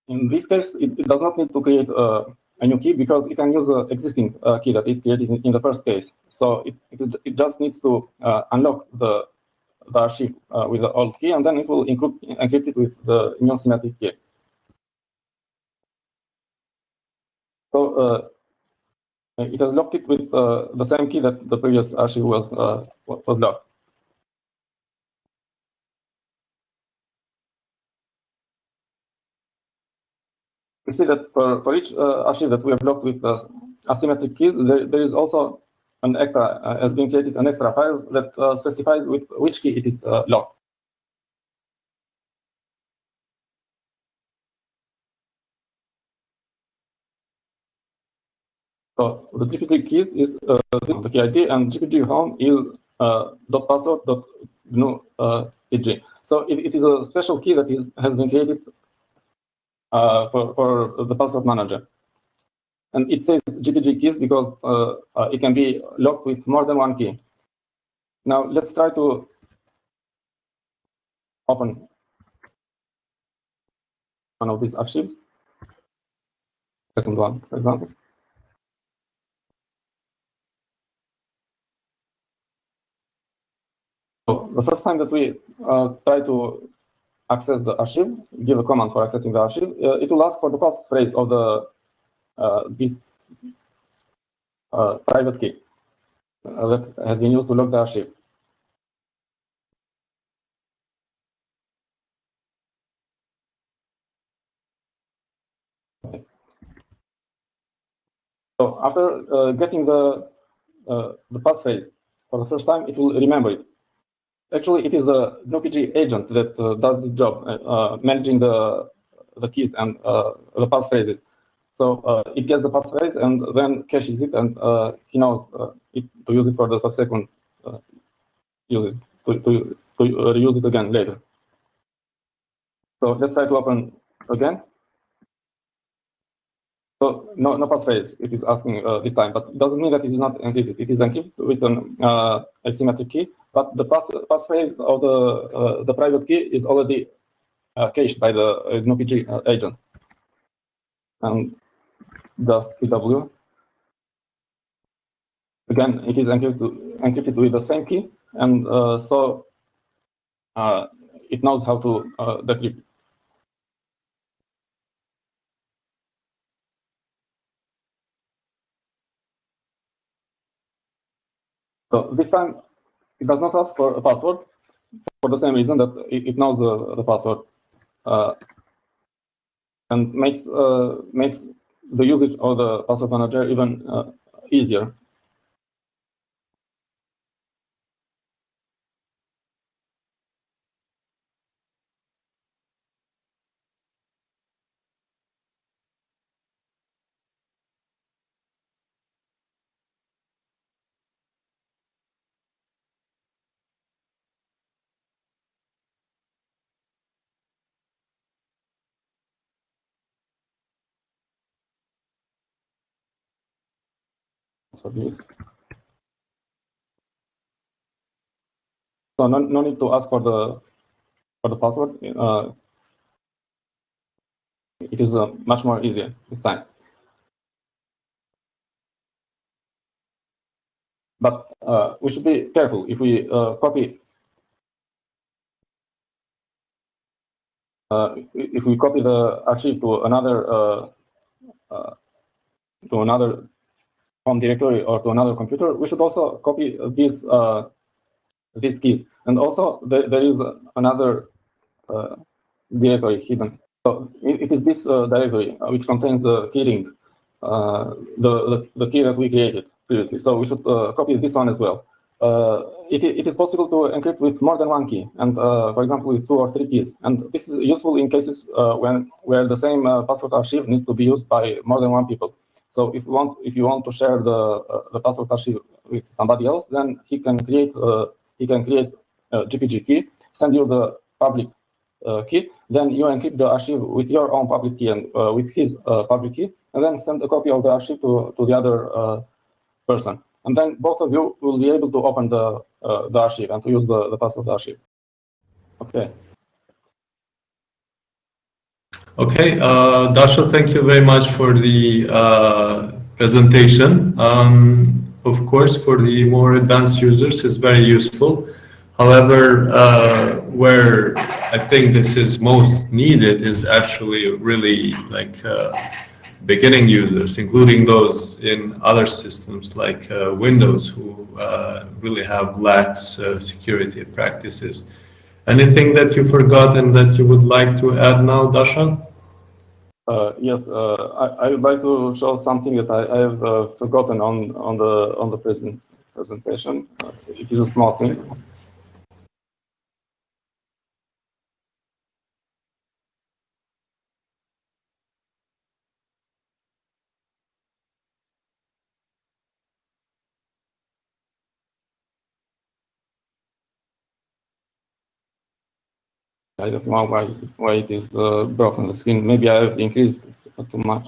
In this case, it does not need to create a new key because it can use the existing key that it created in the first case. So it just needs to unlock the archive with the old key, and then it will encrypt it with the new symmetric key. So it has locked it with the same key that the previous archive was locked. We see that for each archive that we have locked with asymmetric keys, there is also an extra, has been created an extra file that specifies with which key it is locked. So the GPG keys is the key ID, and GPG home is .password.gnu.pg. So it is a special key that has been created for the password manager. And it says GPG keys because it can be locked with more than one key. Now let's try to open one of these archives. Second one, for example. So the first time that we try to access the archive, give a command for accessing the archive, it will ask for the passphrase of the this private key that has been used to lock the archive. So after getting the passphrase for the first time, it will remember it. Actually, it is the GNU-PG agent that does this job, managing the keys and the passphrases. So it gets the passphrase and then caches it, and he knows to use it for the subsequent use it to reuse it again later. So let's try to open again. So no passphrase it is asking this time, but it doesn't mean that it is not encrypted. It is encrypted with an asymmetric key, but the passphrase of the private key is already cached by the GNU-PG agent. And the PW. Again, it is encrypted with the same key, and so it knows how to decrypt. So this time, it does not ask for a password for the same reason that it knows the password and makes the usage of the password manager even easier. So no need to ask for the password. It is much more easier this time. But we should be careful if we copy. If we copy the archive to another home directory or to another computer, we should also copy these keys. And also there is another directory hidden. So it is this directory which contains the key ring, the key that we created previously. So we should copy this one as well. It is possible to encrypt with more than one key, and for example with 2 or 3 keys. And this is useful in cases where the same password archive needs to be used by more than one people. So if you want to share the password archive with somebody else, then he can create a GPG key, send you the public key, then you encrypt the archive with your own public key and with his public key, and then send a copy of the archive to the other person. And then both of you will be able to open the archive and to use the password archive. Okay. Okay, Dasha, thank you very much for the presentation. Of course, for the more advanced users, it's very useful. However, where I think this is most needed is actually really like beginning users, including those in other systems like Windows, who really have lax security practices. Anything that you forgot and that you would like to add now, Dasha? Yes, I would like to show something that I have forgotten on the presentation. It is a small thing. I don't know why it is broken the screen. Maybe I have increased too much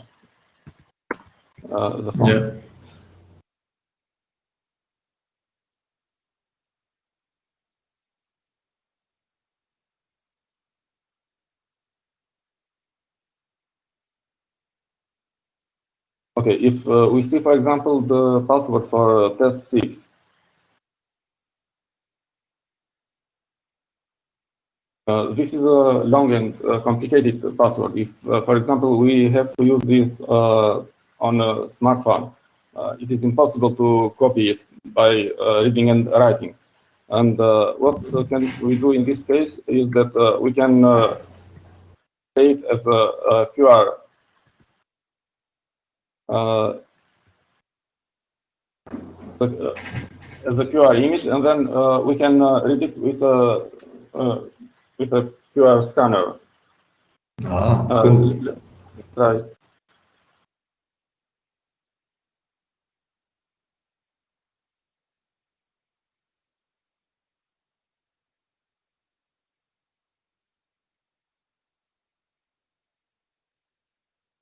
the font. Yeah. Okay, if we see, for example, the password for test 6, This is a long and complicated password. If, for example, we have to use this on a smartphone, it is impossible to copy it by reading and writing. And what can we do in this case is that we can create as a QR as a QR image, and then we can read it with a QR scanner. Ah, cool. Right.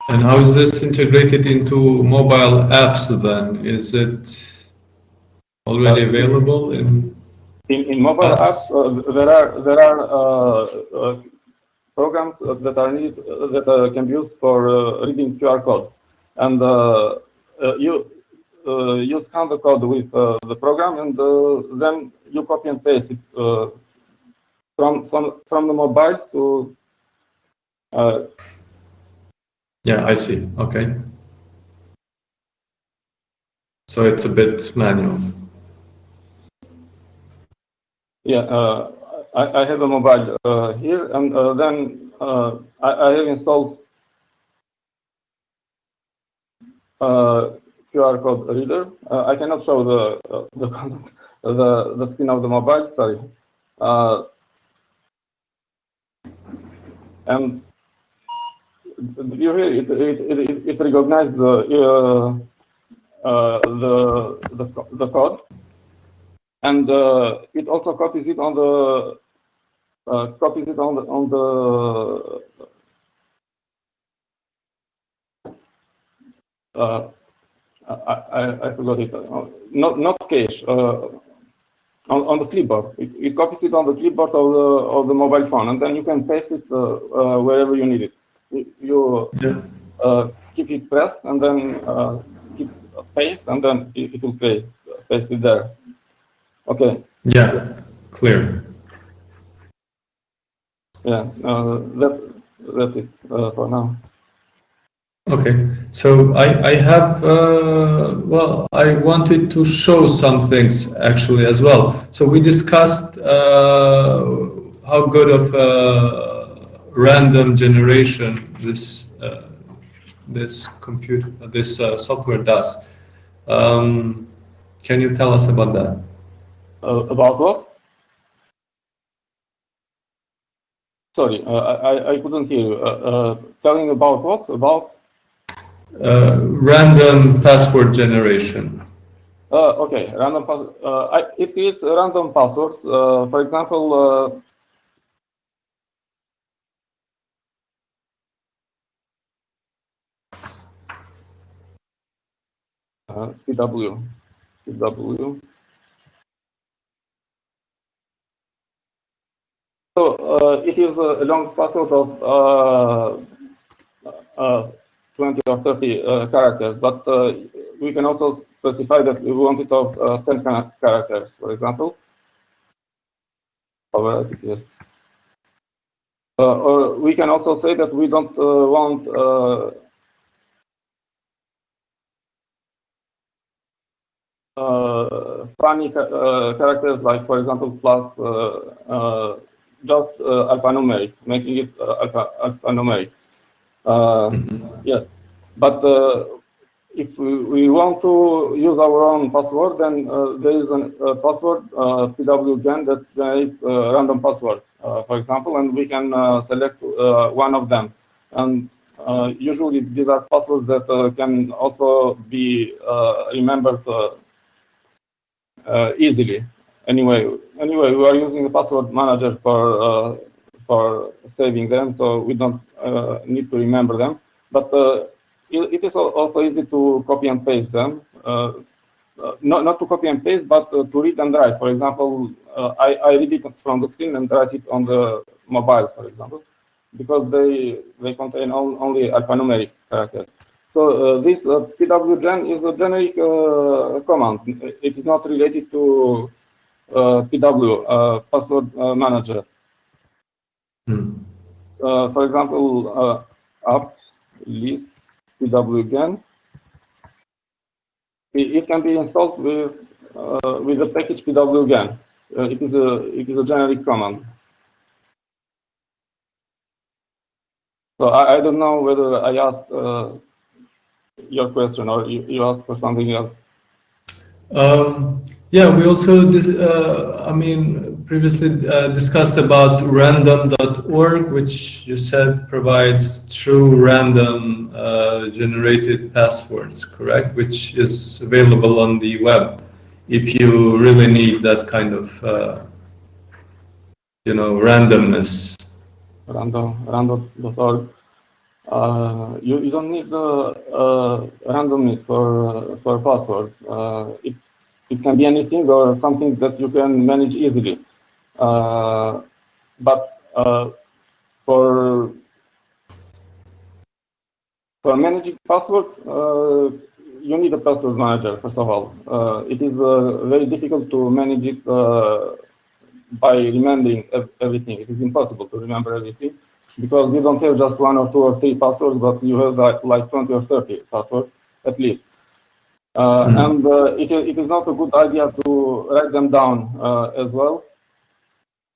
And how is this integrated into mobile apps then? Is it already available in mobile apps? There are programs that are needed that can be used for reading QR codes, and you scan the code with the program, and then you copy and paste it from the mobile to. Yeah, I see. Okay. So it's a bit manual. Yeah, I have a mobile here, and then I have installed QR code reader. I cannot show the content, the screen of the mobile. Sorry, and you hear it recognized the code, and it also copies it on the I forgot it. Not cache. On the clipboard, it copies it on the clipboard of the mobile phone, and then you can paste it wherever you need it. You keep it pressed, and then keep paste, and then it will paste it there. Okay. Yeah, clear. Yeah, that's it for now. Okay, so I have, well, I wanted to show some things actually as well. So we discussed how good of random generation this software does. Can you tell us about that? About what? Sorry, I couldn't hear you. Telling about what? About? Random password generation. Okay, random password. It is random passwords. For example, PW. So it is a long password of 20 or 30 characters, but we can also specify that we want it of 10 characters, for example. Or we can also say that we don't want funny characters, like, for example, plus just alphanumeric, making it alphanumeric. Yeah, but if we want to use our own password, then there is a password pwgen that generates random passwords, for example, and we can select one of them. And usually these are passwords that can also be remembered easily. Anyway, we are using a password manager for saving them, so we don't need to remember them. But it is also easy to copy and paste them. Not to copy and paste, but to read and write. For example, I read it from the screen and write it on the mobile, for example, because they contain only alphanumeric characters. So this pwgen is a generic command. It is not related to PW, password manager. For example, apt list pwgen. It can be installed with the package pwgen. It is a generic command. So I don't know whether I asked your question or you asked for something else. Yeah, we also, previously discussed about random.org, which you said provides true random generated passwords, correct? Which is available on the web if you really need that kind of, randomness. Random.org. You don't need the randomness for password. It can be anything or something that you can manage easily. But for managing passwords, you need a password manager, first of all. It is very difficult to manage it by remembering everything. It is impossible to remember everything because you don't have just 1 or 2 or 3 passwords, but you have like 20 or 30 passwords at least. And it is not a good idea to write them down as well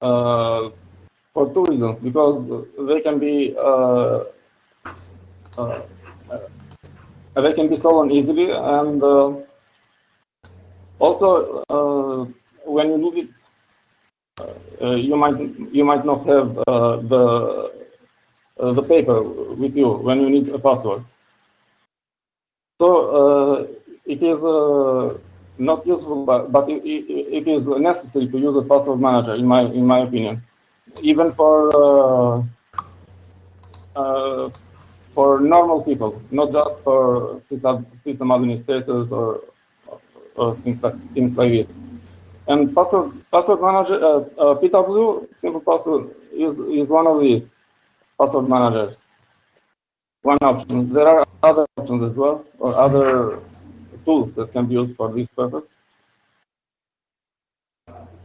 for 2 reasons. Because they can be stolen easily, and also when you need it, you might not have the paper with you when you need a password. So it is not useful, but it is necessary to use a password manager, in my opinion, even for normal people, not just for system administrators or things like this. And password manager, PW, simple password, is one of these password managers. One option. There are other options as well, or other tools that can be used for this purpose.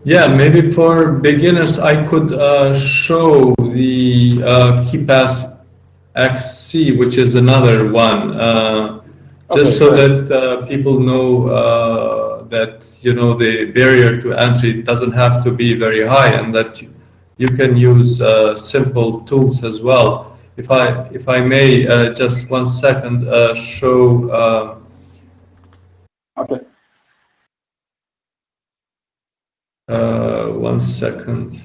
Yeah, maybe for beginners, I could show the KeePass XC, which is another one, just so that people know that the barrier to entry doesn't have to be very high, and that you can use simple tools as well. If I may, just 1 second, show. Okay. 1 second.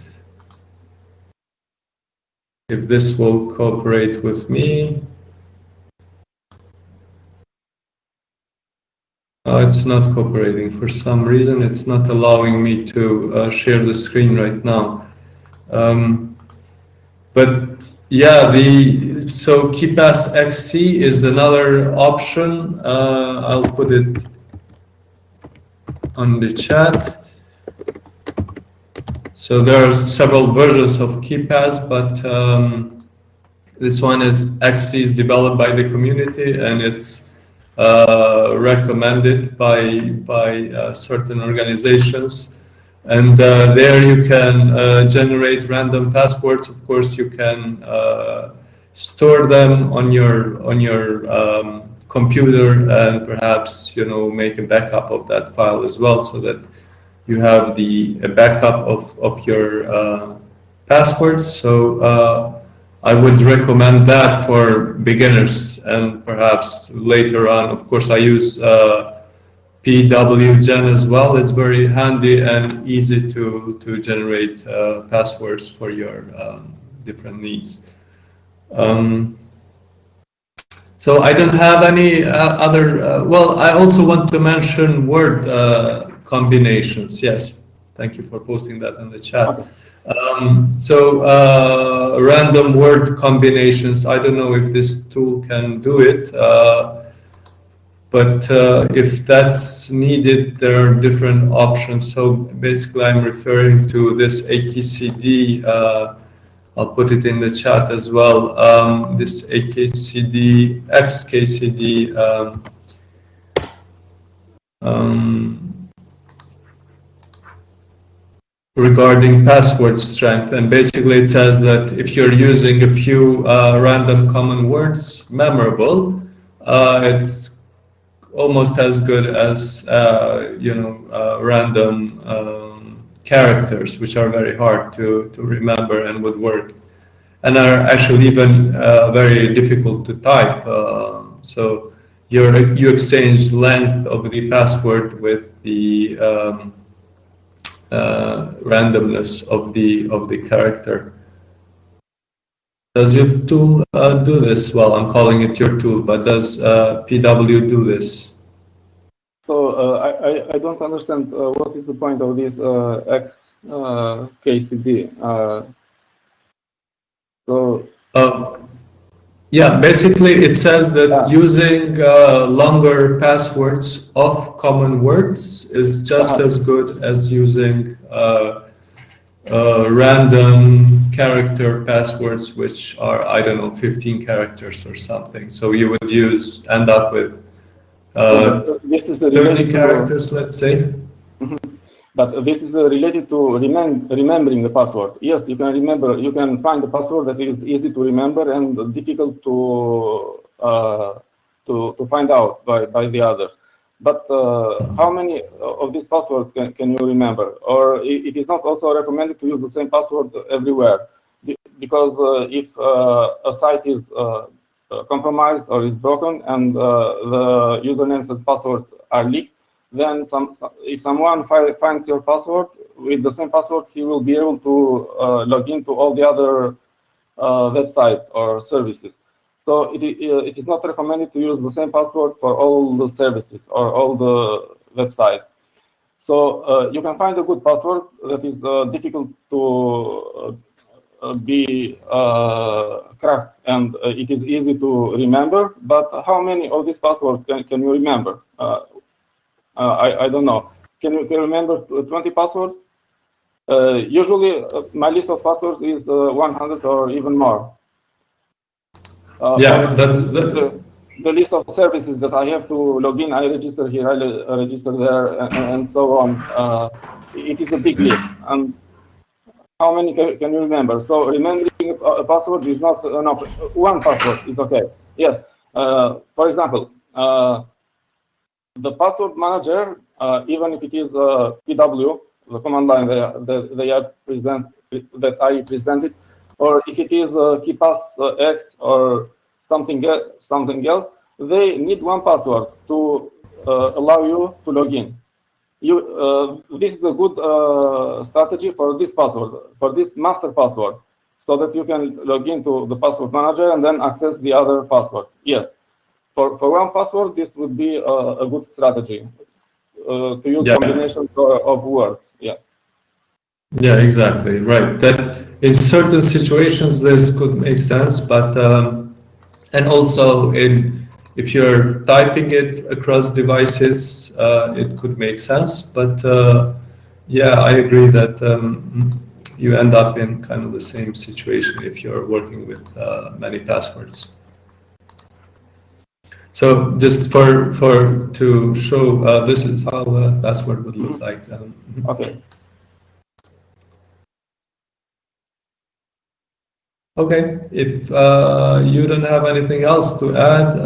If this will cooperate with me. It's not cooperating for some reason. It's not allowing me to share the screen right now. But yeah, so KeePass XC is another option. I'll put it on the chat. So there are several versions of KeePass, but this one is XC is developed by the community, and it's recommended by certain organizations. And there you can generate random passwords. Of course, you can store them on your computer, and perhaps make a backup of that file as well, so that you have a backup of your passwords. So I would recommend that for beginners, and perhaps later on. Of course, I use PWGen as well. It's very handy and easy to generate passwords for your different needs. So I don't have any other. Well, I also want to mention word combinations. Yes, thank you for posting that in the chat. Okay. So random word combinations. I don't know if this tool can do it. But if that's needed, there are different options. So basically, I'm referring to this AKCD. I'll put it in the chat as well. This AKCD, XKCD. regarding password strength, and basically it says that if you're using a few random common words, memorable, it's almost as good as random characters, which are very hard to remember and would work, and are actually even very difficult to type. So you exchange length of the password with the randomness of the character. Does your tool do this? Well, I'm calling it your tool, but does PW do this? So I don't understand what is the point of this XKCD. Yeah, basically it says that using longer passwords of common words is just as good as using random character passwords, which are, I don't know, 15 characters or something. So you would end up with 30 characters, let's say. But this is related to remembering the password. Yes, you can remember. You can find a password that is easy to remember and difficult to find out by the others. But how many of these passwords can you remember? Or it is not also recommended to use the same password everywhere, because if a site is compromised or is broken and the usernames and passwords are leaked, then if someone finds your password with the same password, he will be able to log into all the other websites or services. So it is not recommended to use the same password for all the services or all the websites. So you can find a good password that is difficult to be cracked, and it is easy to remember. But how many of these passwords can you remember? I don't know. Can you remember 20 passwords? Usually, my list of passwords is 100 or even more. That's the list of services that I have to log in. I register here, I register there, and so on. It is a big list. And how many can you remember? So remembering a password is not an option. One password is okay. Yes. For example, the password manager, even if it is PW, the command line that I presented, or if it is KeePassX or something else, they need one password to allow you to log in. This is a good strategy for this password, for this master password, so that you can log into the password manager and then access the other passwords. Yes. For one password, this would be a good strategy to use combinations of words. Yeah. Yeah, exactly. Right. That in certain situations this could make sense, but and also if you're typing it across devices, it could make sense. But yeah, I agree that you end up in kind of the same situation if you're working with many passwords. So just to show, this is how a password would look like. Okay. Okay. If you don't have anything else to add,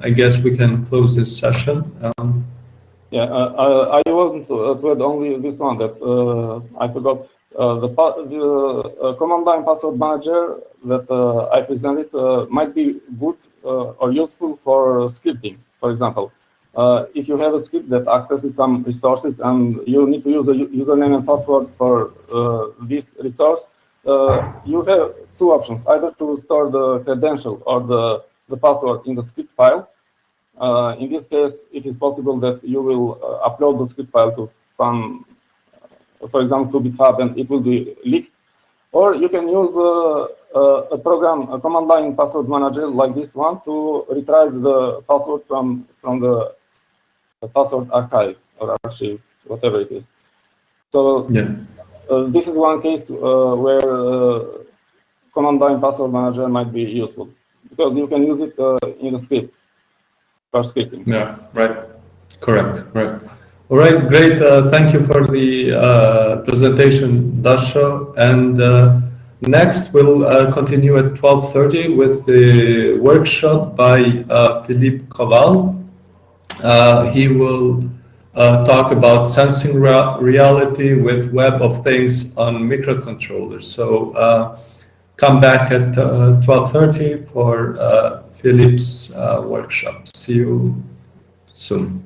I guess we can close this session. Yeah, I want to add only this one that I forgot. The command line password manager that I presented might be good or useful for scripting. For example, if you have a script that accesses some resources and you need to use a username and password for this resource, you have two options: either to store the credential or the password in the script file. In this case, it is possible that you will upload the script file to some, for example, to GitHub, and it will be leaked. Or you can use a program, a command line password manager like this one, to retrieve the password from the password archive or archive, whatever it is. So yeah. This is one case where command line password manager might be useful, because you can use it in the scripts for scripting. Yeah, right. Correct. Right. All right, great. Thank you for the presentation, Dasha. And next, we'll continue at 12:30 with the workshop by Philippe Koval. He will talk about sensing reality with Web of Things on microcontrollers. So come back at 12:30 for Philippe's workshop. See you soon.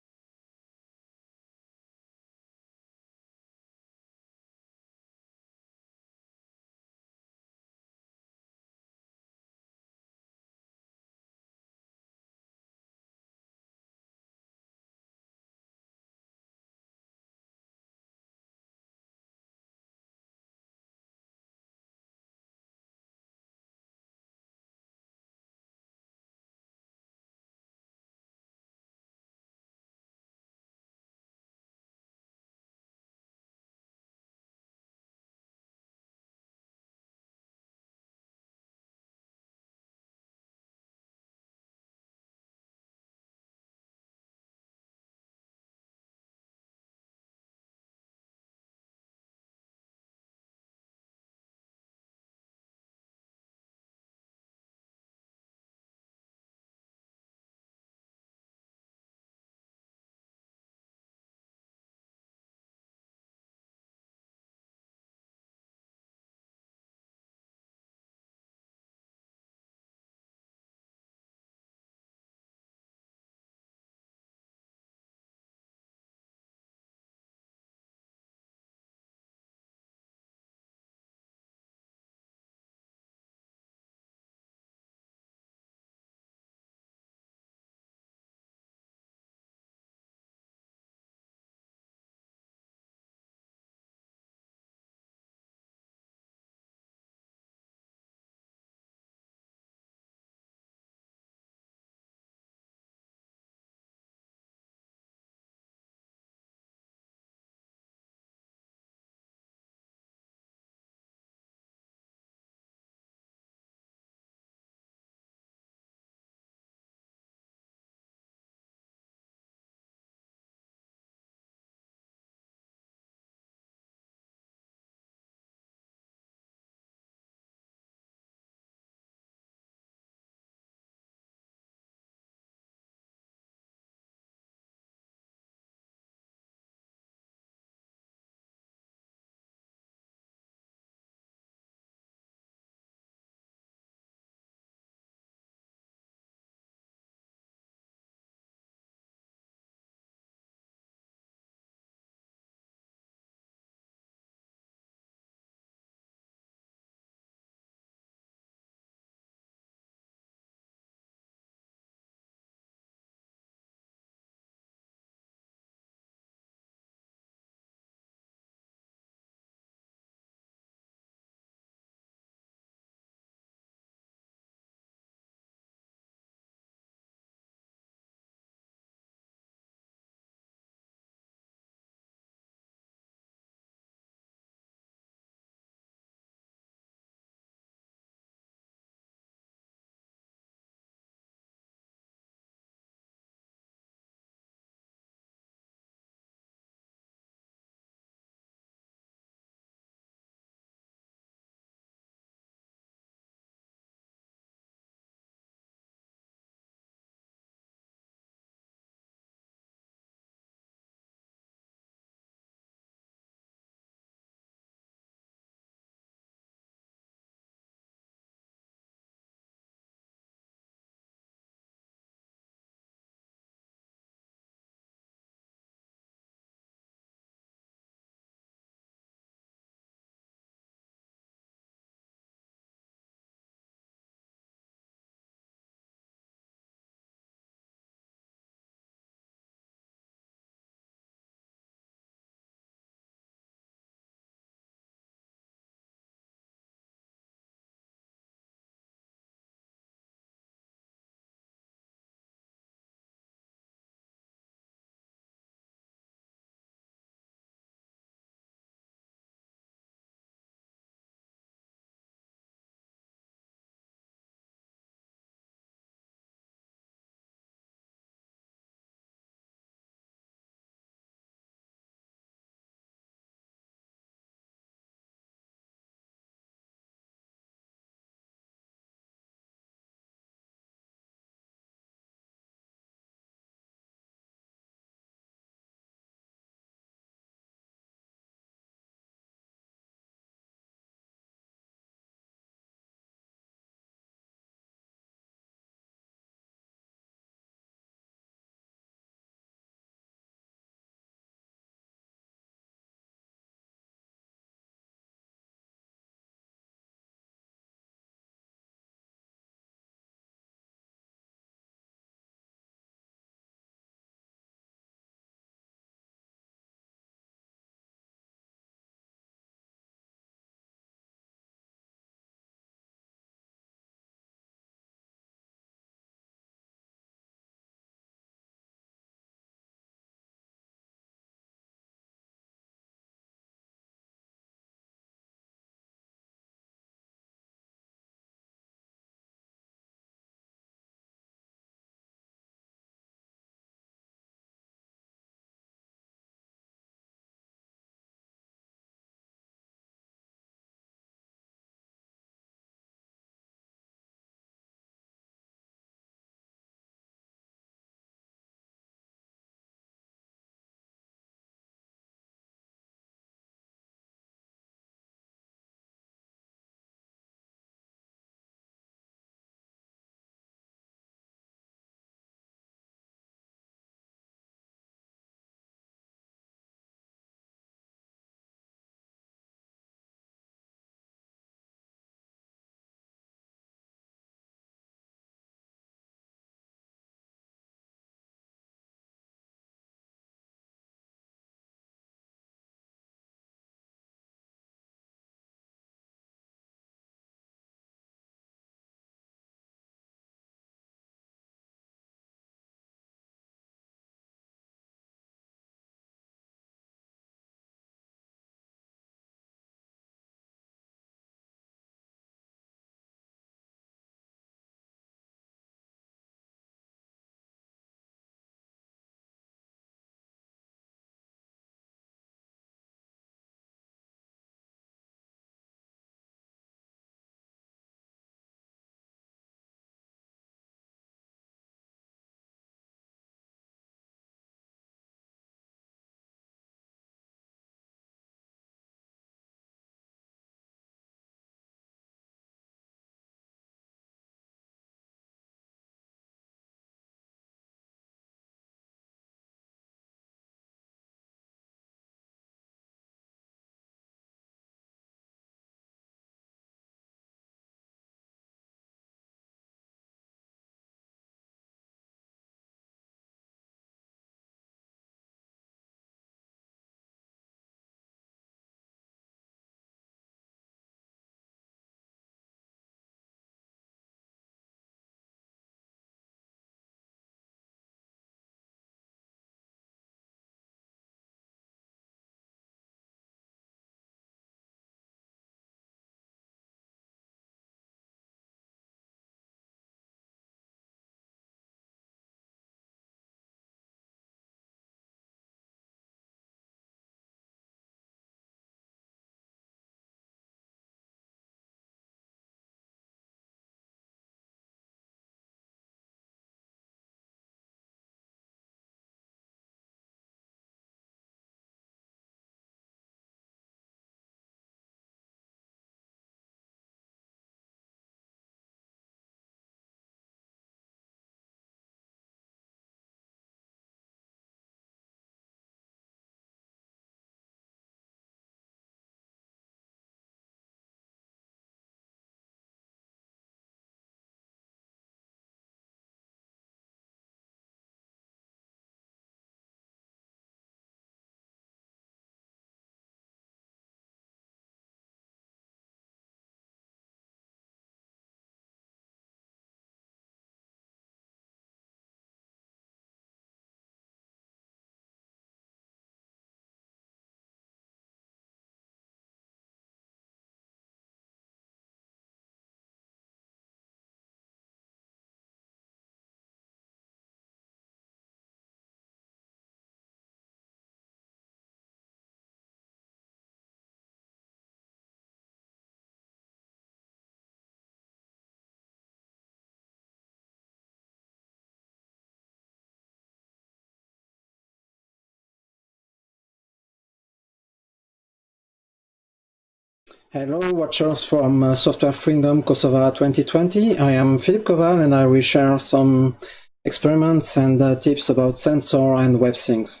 Hello, watchers from Software Freedom Kosova 2020. I am Philip Koval and I will share some experiments and tips about sensor and web things.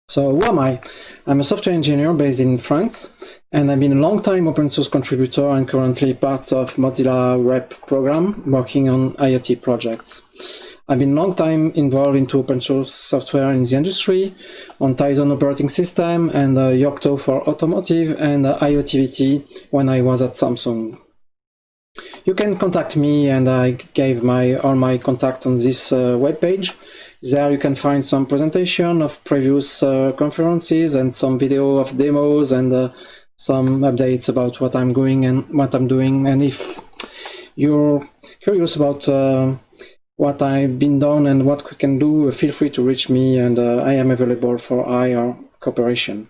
So who am I? I'm a software engineer based in France, and I've been a long-time open source contributor and currently part of Mozilla Rep program working on IoT projects. I've been long time involved into open source software in the industry, on Tizen operating system and Yocto for automotive and IoTVT when I was at Samsung. You can contact me, and I gave all my contact on this webpage. There you can find some presentation of previous conferences and some video of demos and some updates about what I'm doing. And if you're curious about what I've been done and what we can do, feel free to reach me, and I am available for IR cooperation.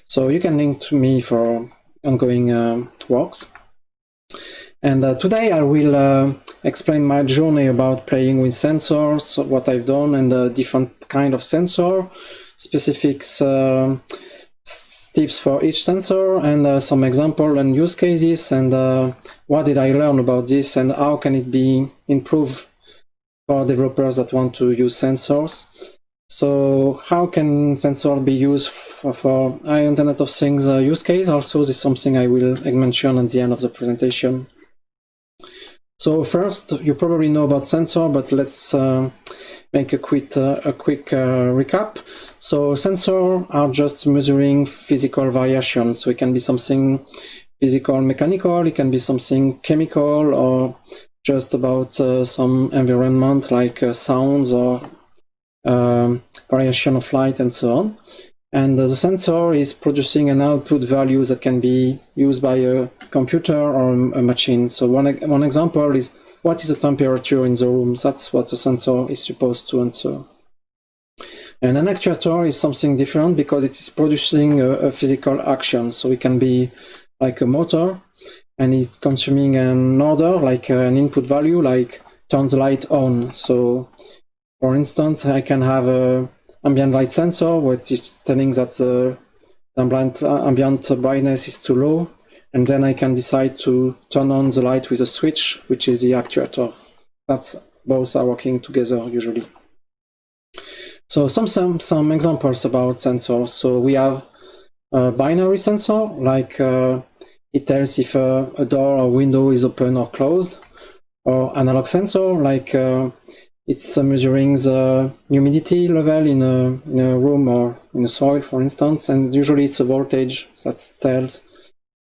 So you can link to me for ongoing works. And today I will explain my journey about playing with sensors, what I've done, and different kind of sensor, specifics, tips for each sensor, and some example and use cases, and what did I learn about this, and how can it be improved for developers that want to use sensors. So how can sensor be used for Internet of Things use case? Also, this is something I will mention at the end of the presentation. So first, you probably know about sensor, but let's make a quick recap. So sensors are just measuring physical variation. So it can be something physical, mechanical, it can be something chemical, or just about some environment like sounds or variation of light and so on. And the sensor is producing an output value that can be used by a computer or a machine. So one example is, what is the temperature in the room? That's what the sensor is supposed to answer. And an actuator is something different because it is producing a physical action. So it can be like a motor, and it's consuming an order, like an input value, like turn the light on. So for instance, I can have a ambient light sensor, which is telling that the ambient brightness is too low, and then I can decide to turn on the light with a switch, which is the actuator. Both are working together usually. So some examples about sensors. So we have a binary sensor, like it tells if a door or window is open or closed, or analog sensor, like it's measuring the humidity level in a room or in a soil, for instance, and usually it's a voltage that tells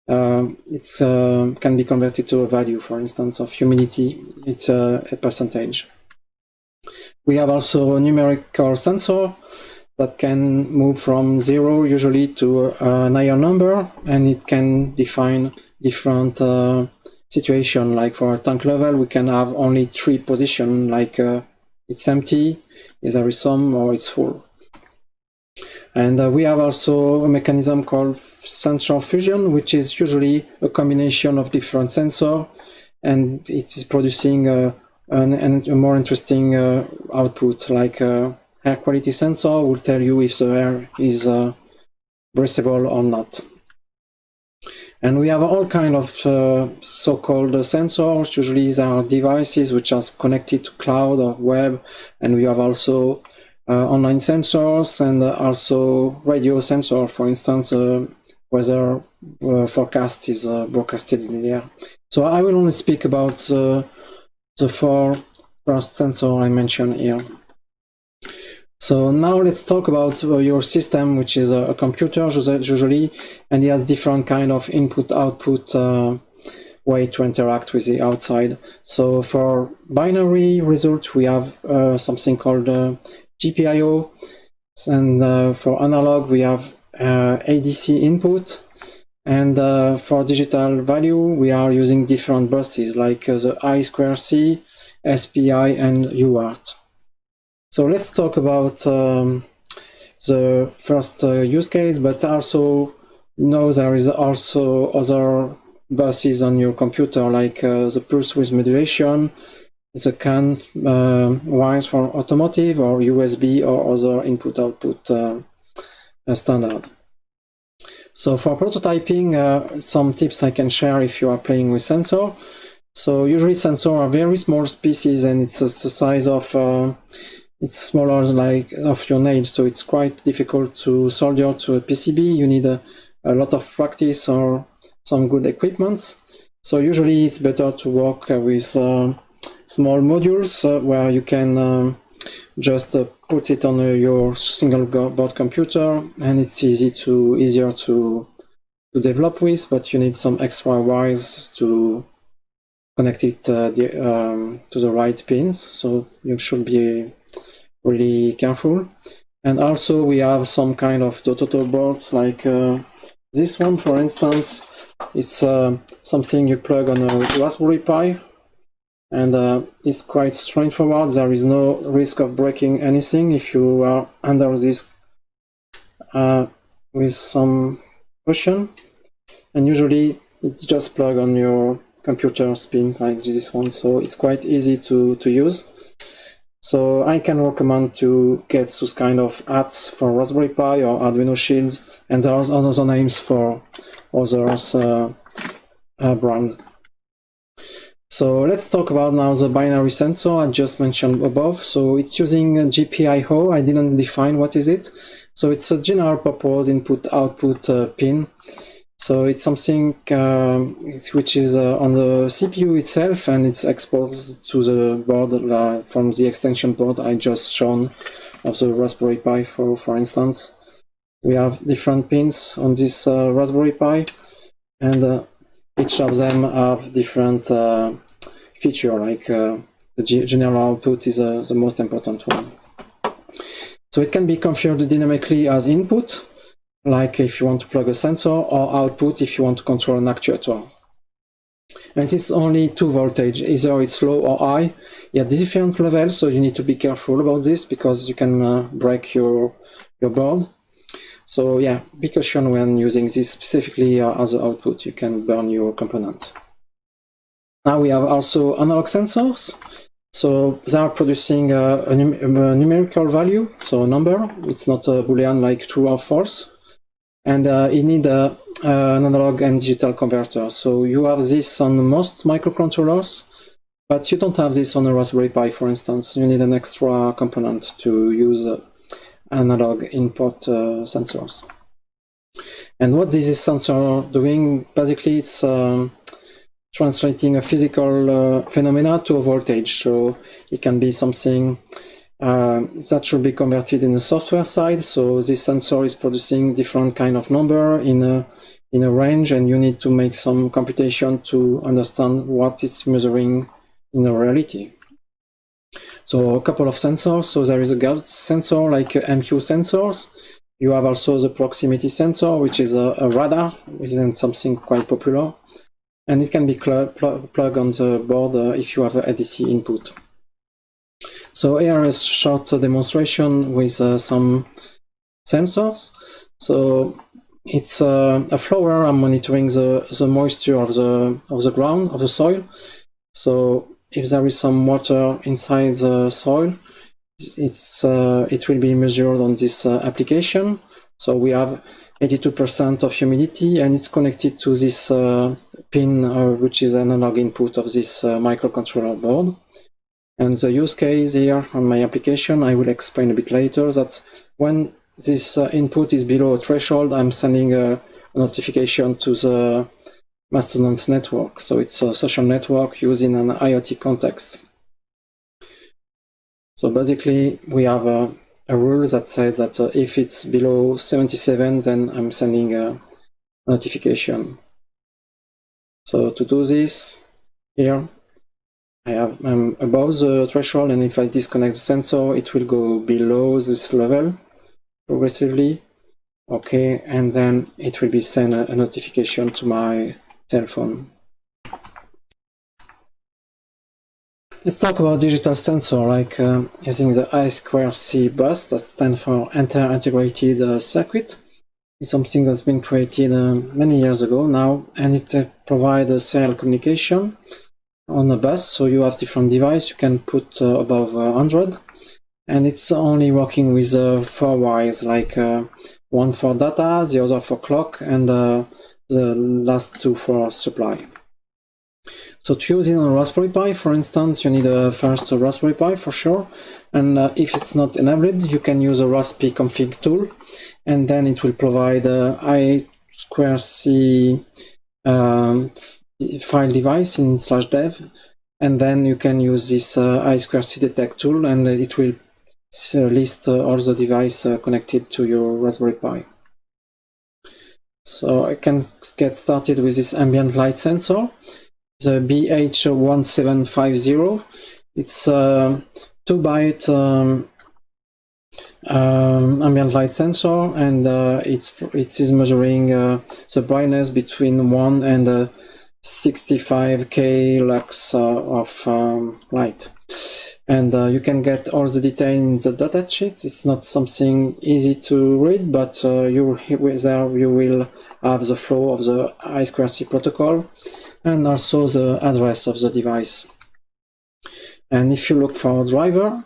it can be converted to a value, for instance, of humidity. It's a percentage. We have also a numerical sensor that can move from 0 usually to an higher number, and it can define different situation. Like for a tank level, we can have only 3 positions, like it's empty, there is some, or it's full. And we have also a mechanism called sensor fusion, which is usually a combination of different sensors, and it is producing a more interesting output, like air quality sensor will tell you if the air is breathable or not. And we have all kinds of so-called sensors. Usually there are devices which are connected to cloud or web, and we have also online sensors and also radio sensor. For instance, weather forecast is broadcasted in the air. So I will only speak about the 4 first sensors I mentioned here. So now let's talk about your system, which is a computer usually, and it has different kind of input-output way to interact with the outside. So for binary result, we have something called GPIO, and for analog, we have ADC input, and for digital value, we are using different buses, like the I2C, SPI, and UART. So let's talk about the first use case, but also know there is also other buses on your computer, like the pulse width modulation, the CAN wires for automotive, or USB, or other input-output standard. So for prototyping, some tips I can share if you are playing with sensor. So usually sensors are very small species, and it's the size of it's smaller like of your nail, so it's quite difficult to solder to a PCB. You need a lot of practice or some good equipment. So usually it's better to work with small modules where you can just put it on your single board computer, and it's easier to develop with, but you need some extra wires to connect it to the right pins, so you should be really careful. And also we have some kind of Dototo boards like this one, for instance. It's something you plug on a Raspberry Pi, and it's quite straightforward. There is no risk of breaking anything if you are under this with some caution. And usually it's just plug on your computer pin like this one, so it's quite easy to use. So I can recommend to get those kind of hats for Raspberry Pi or Arduino Shields, and there are other names for others brand. So let's talk about now the binary sensor I just mentioned above. So it's using GPIO. I didn't define what is it. So it's a general purpose input-output pin. So it's something which is on the CPU itself, and it's exposed to the board from the extension board I just shown of the Raspberry Pi, for instance. We have different pins on this Raspberry Pi, and each of them have different feature, like the general output is the most important one. So it can be configured dynamically as input, like if you want to plug a sensor, or output if you want to control an actuator. And it's only 2 voltage, either it's low or high at different levels, so you need to be careful about this because you can break your board. So yeah, be cautious when using this specifically as an output, you can burn your component. Now we have also analog sensors. So they are producing a numerical value, so a number. It's not a Boolean like true or false. And you need an analog and digital converter. So you have this on most microcontrollers, but you don't have this on a Raspberry Pi, for instance. You need an extra component to use analog input sensors. And what this is sensor doing, basically it's translating a physical phenomena to a voltage. So it can be something that should be converted in the software side. So this sensor is producing different kind of number in a range, and you need to make some computation to understand what it's measuring in the reality. So a couple of sensors. So there is a gauge sensor like MQ sensors. You have also the proximity sensor, which is a radar, which is something quite popular. And it can be plugged on the board if you have an ADC input. So here is a short demonstration with some sensors. So it's a flower. I'm monitoring the moisture of the ground, of the soil. So if there is some water inside the soil, it will be measured on this application. So we have 82% of humidity, and it's connected to this pin, which is an analog input of this microcontroller board. And the use case here on my application, I will explain a bit later, that when this input is below a threshold, I'm sending a notification to the Mastodon network. So it's a social network used in an IoT context. So basically, we have a rule that says that if it's below 77, then I'm sending a notification. So to do this, here, I'm above the threshold, and if I disconnect the sensor, it will go below this level progressively. Okay, and then it will be sent a notification to my cell phone. Let's talk about digital sensor, like using the I2C bus, that stands for Inter-Integrated Circuit. It's something that's been created many years ago now, and it provides a serial communication on a bus. So you have different devices you can put above 100, and it's only working with 4 wires, like 1 one for data, the other for clock, and the last two for supply. So to use it on a Raspberry Pi, for instance, you need first a Raspberry Pi for sure, and if it's not enabled, you can use a raspi config tool, and then it will provide a I2C file device in /dev, and then you can use this I2C detect tool, and it will list all the devices connected to your Raspberry Pi. So I can get started with this ambient light sensor, the BH1750. It's a 2-byte ambient light sensor, and it is measuring the brightness between 1 and 65K lux of light. And you can get all the detail in the datasheet. It's not something easy to read, but there you will have the flow of the I2C protocol and also the address of the device. And if you look for a driver,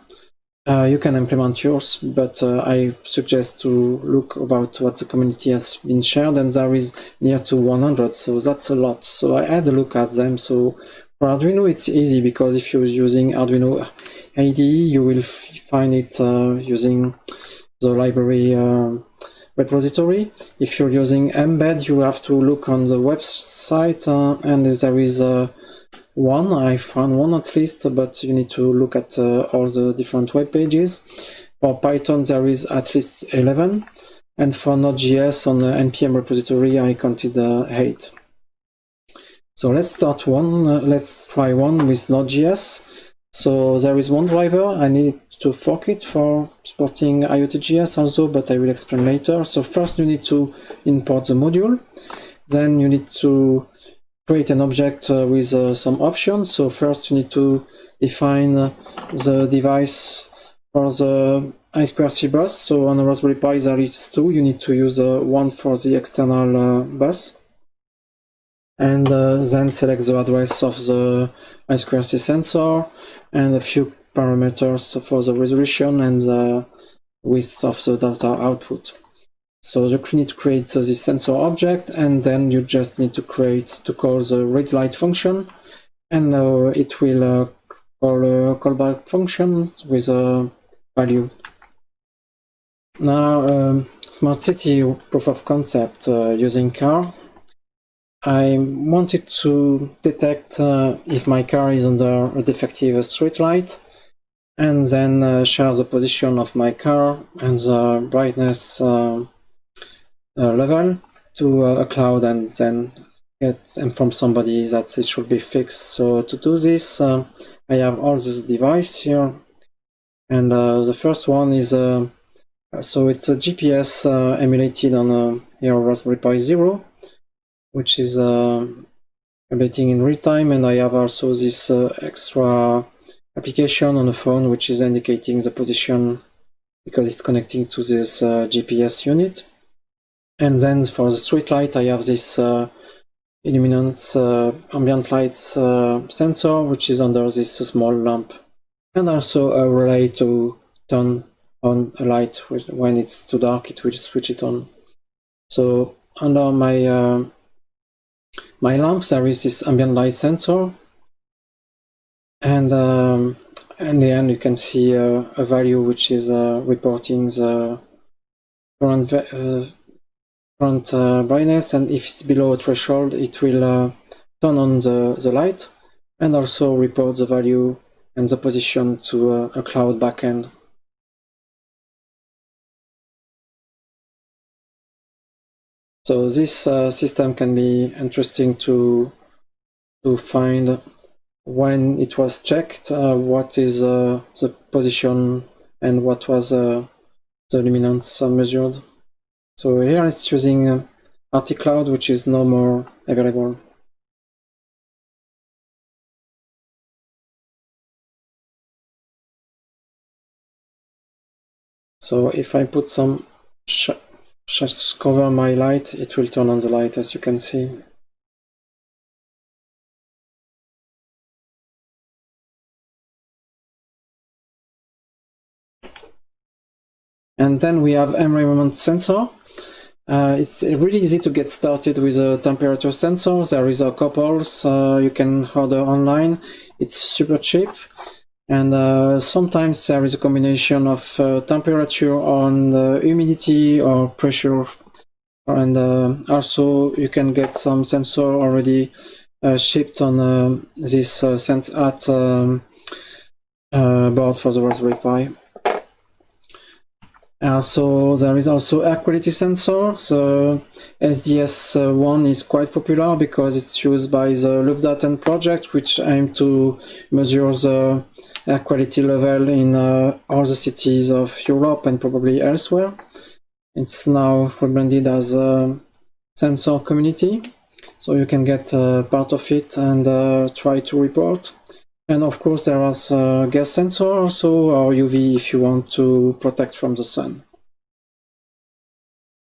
you can implement yours, but I suggest to look about what the community has been shared, and there is near to 100, so that's a lot. So I had a look at them. So for Arduino, it's easy because if you're using Arduino IDE, you will find it using the library repository. If you're using Mbed, you have to look on the website, and there is one. I found one at least, but you need to look at all the different web pages. For Python, there is at least 11, and for Node.js on the npm repository, I counted 8. So let's start one. Let's try one with Node.js. So there is one driver. I need to fork it for supporting IoT.js also, but I will explain later. So first you need to import the module. Then you need to create an object with some options. So first you need to define the device for the I2C bus. So on a Raspberry Pi there is 2. You need to use one for the external bus. And then select the address of the I2C sensor and a few parameters for the resolution and the width of the data output. So you need to create this sensor object, and then you just need to call the read light function, and it will call a callback function with a value. Now, smart city proof of concept using car. I wanted to detect if my car is under a defective street light, and then share the position of my car and the brightness level to a cloud, and then get inform somebody that it should be fixed. So to do this, I have all this device here, and the first one is so it's a GPS emulated on your Raspberry Pi Zero, which is updating in real time, and I have also this extra application on the phone which is indicating the position because it's connecting to this GPS unit. And then for the street light, I have this illuminance ambient light sensor, which is under this small lamp, and also a relay to turn on a light. When it's too dark, it will switch it on. So under my my lamp, there is this ambient light sensor, and in the end you can see a value which is reporting the current brightness, and if it's below a threshold, it will turn on the light and also report the value and the position to a cloud backend. So this system can be interesting to find when it was checked, what is the position and what was the luminance measured. So here it's using RT-Cloud, which is no more available. So if I put some cover my light, it will turn on the light, as you can see. And then we have environment sensor. It's really easy to get started with a temperature sensor. There is a couple you can order online. It's super cheap. And sometimes there is a combination of temperature on humidity or pressure. And also you can get some sensor already shipped on this Sense at board for the Raspberry Pi. So there is also air quality sensor. The SDS1 is quite popular because it's used by the Luftdaten project, which aim to measure the air quality level in all the cities of Europe and probably elsewhere. It's now rebranded as a sensor community, so you can get part of it and try to report. And of course there is a gas sensor also, or UV if you want to protect from the sun.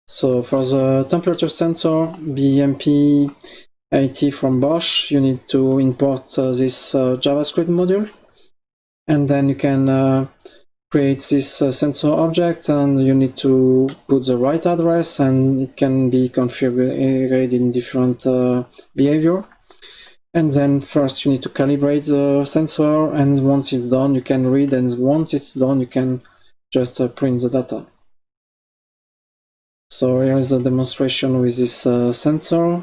So for the temperature sensor, BMP80 from Bosch, you need to import this JavaScript module. And then you can create this sensor object, and you need to put the right address, and it can be configured in different behavior. And then first you need to calibrate the sensor, and once it's done you can read, and once it's done you can just print the data. So here is a demonstration with this sensor.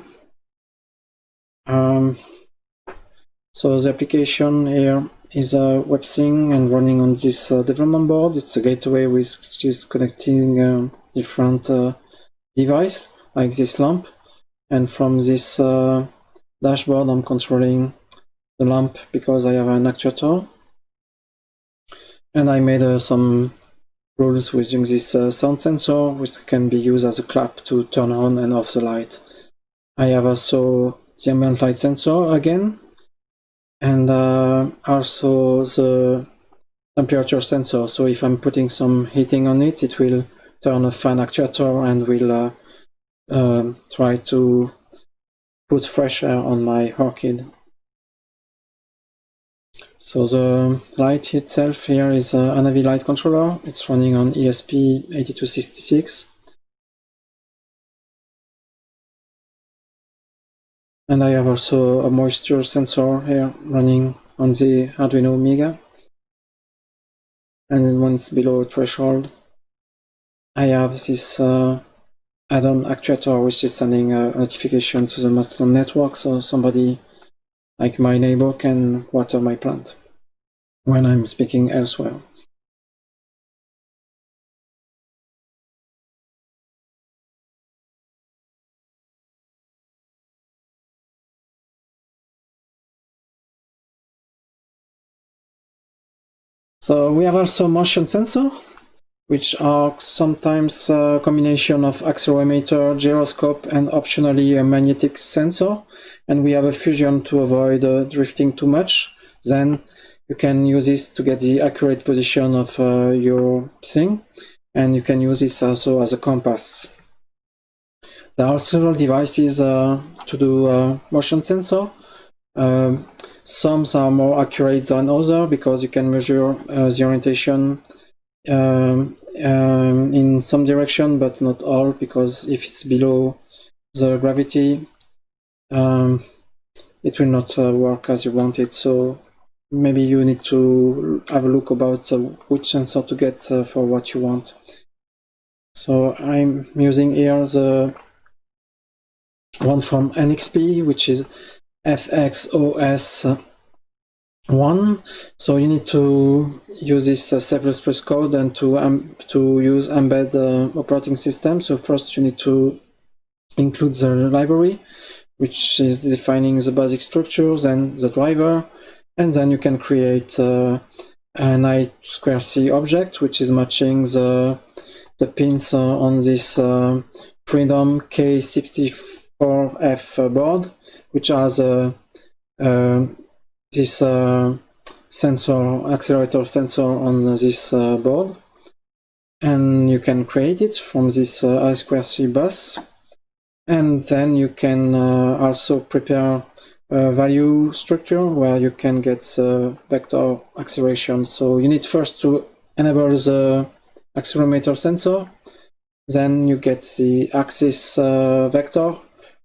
So the application here is a web thing and running on this development board. It's a gateway which is connecting different devices like this lamp, and from this dashboard I'm controlling the lamp because I have an actuator, and I made some rules using this sound sensor, which can be used as a clap to turn on and off the light. I have also the ambient light sensor again, and also the temperature sensor. So if I'm putting some heating on it, it will turn a fan actuator and will try to put fresh air on my orchid. So the light itself here is an AV light controller. It's running on ESP8266. And I have also a moisture sensor here running on the Arduino Mega. And when it's below threshold, I have this add-on actuator which is sending a notification to the Mastodon network, so somebody like my neighbor can water my plant when I'm speaking elsewhere. So we have also motion sensor, which are sometimes a combination of accelerometer, gyroscope, and optionally a magnetic sensor. And we have a fusion to avoid drifting too much. Then you can use this to get the accurate position of your thing, and you can use this also as a compass. There are several devices to do motion sensor. Some are more accurate than others because you can measure the orientation in some direction, but not all, because if it's below the gravity, it will not work as you want it. So maybe you need to have a look about which sensor to get for what you want. So I'm using here the one from NXP, which is FXOS1. So you need to use this C++ code and to use embed operating system. So first you need to include the library, which is defining the basic structures and the driver, and then you can create an I2C object, which is matching the pins on this Freedom K64F board, which has this sensor, accelerator sensor on this board, and you can create it from this I2C bus. And then you can also prepare a value structure where you can get vector acceleration. So you need first to enable the accelerometer sensor, Then you get the axis vector,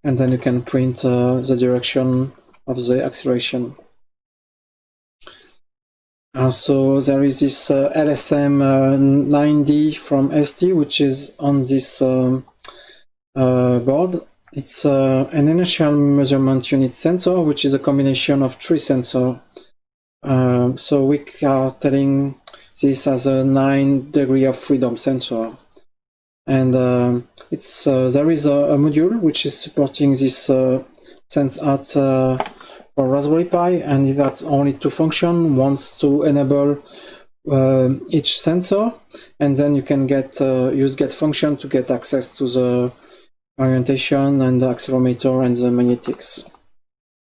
and then you can print the direction of the acceleration. Also, there is this LSM 9D from ST, which is on this board. It's an inertial measurement unit sensor, which is a combination of 3 sensors. So we are telling this as a 9 degree of freedom sensor. And it's there is a module which is supporting this SenseAt for Raspberry Pi, and it has only 2 functions. Wants to enable each sensor, and then you can get use get function to get access to the orientation and the accelerometer and the magnetics.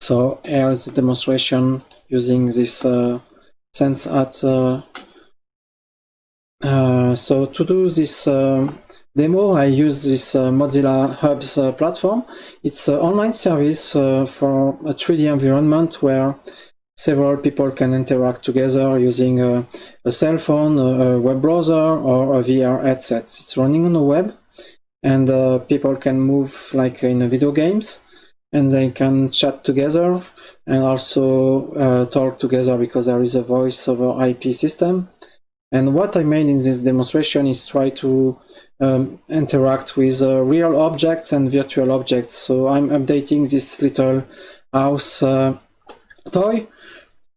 So here's the demonstration using this SenseAt. So to do this demo, I use this Mozilla Hubs platform. It's an online service for a 3D environment where several people can interact together using a cell phone, a web browser, or a VR headset. It's running on the web, and people can move like in video games, and they can chat together and also talk together because there is a voice over IP system. And what I made in this demonstration is try to interact with real objects and virtual objects. So I'm updating this little house toy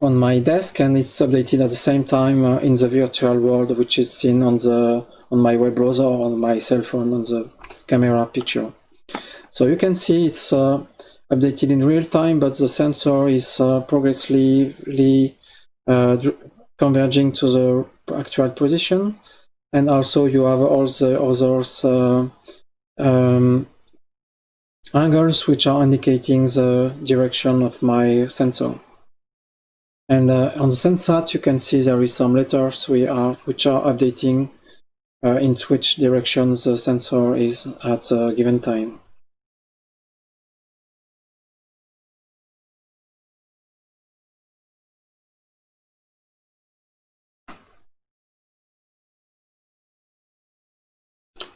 on my desk, and it's updated at the same time in the virtual world, which is seen on my web browser or on my cell phone on the camera picture. So you can see it's updated in real time, but the sensor is progressively converging to the actual position. And also you have all the others angles which are indicating the direction of my sensor. And on the SenseAt you can see there is some letters which are updating in which direction the sensor is at a given time.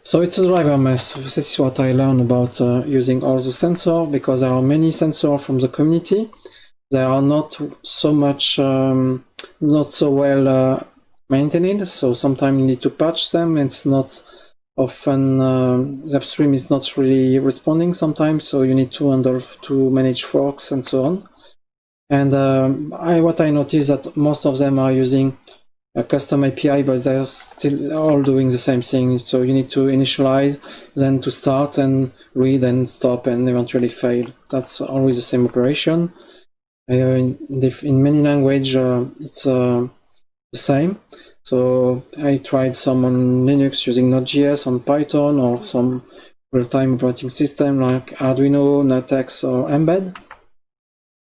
So it's a driver mess. This is what I learned about using all the sensors, because there are many sensors from the community. They are not so much, not so well maintained, so sometimes you need to patch them. It's not often, the upstream is not really responding sometimes, so you need to manage forks and so on. And what I noticed that most of them are using a custom API, but they're still all doing the same thing. So you need to initialize, then to start and read and stop and eventually fail. That's always the same operation. In many languages, it's the same. So I tried some on Linux using Node.js, on Python, or some real-time operating system like Arduino, NetX, or Mbed.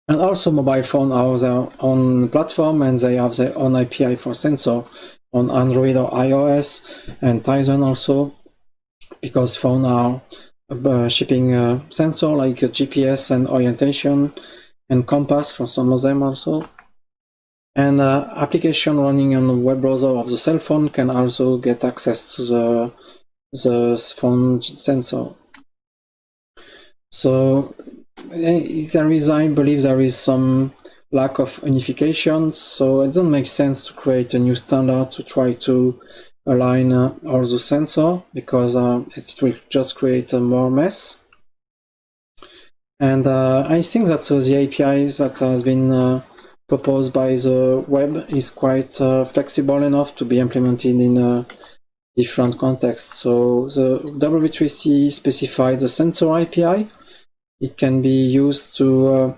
And also mobile phones have their own platform, and they have their own API for sensor on Android or iOS, and Tizen also, because phones are shipping sensor like GPS and orientation and compass for some of them also. And application running on the web browser of the cell phone can also get access to the phone sensor. So I believe there is some lack of unification, so it doesn't make sense to create a new standard to try to align all the sensors, because it will just create more mess. And I think that the API that has been proposed by the web is quite flexible enough to be implemented in different contexts. So the W3C specified the sensor API. It can be used to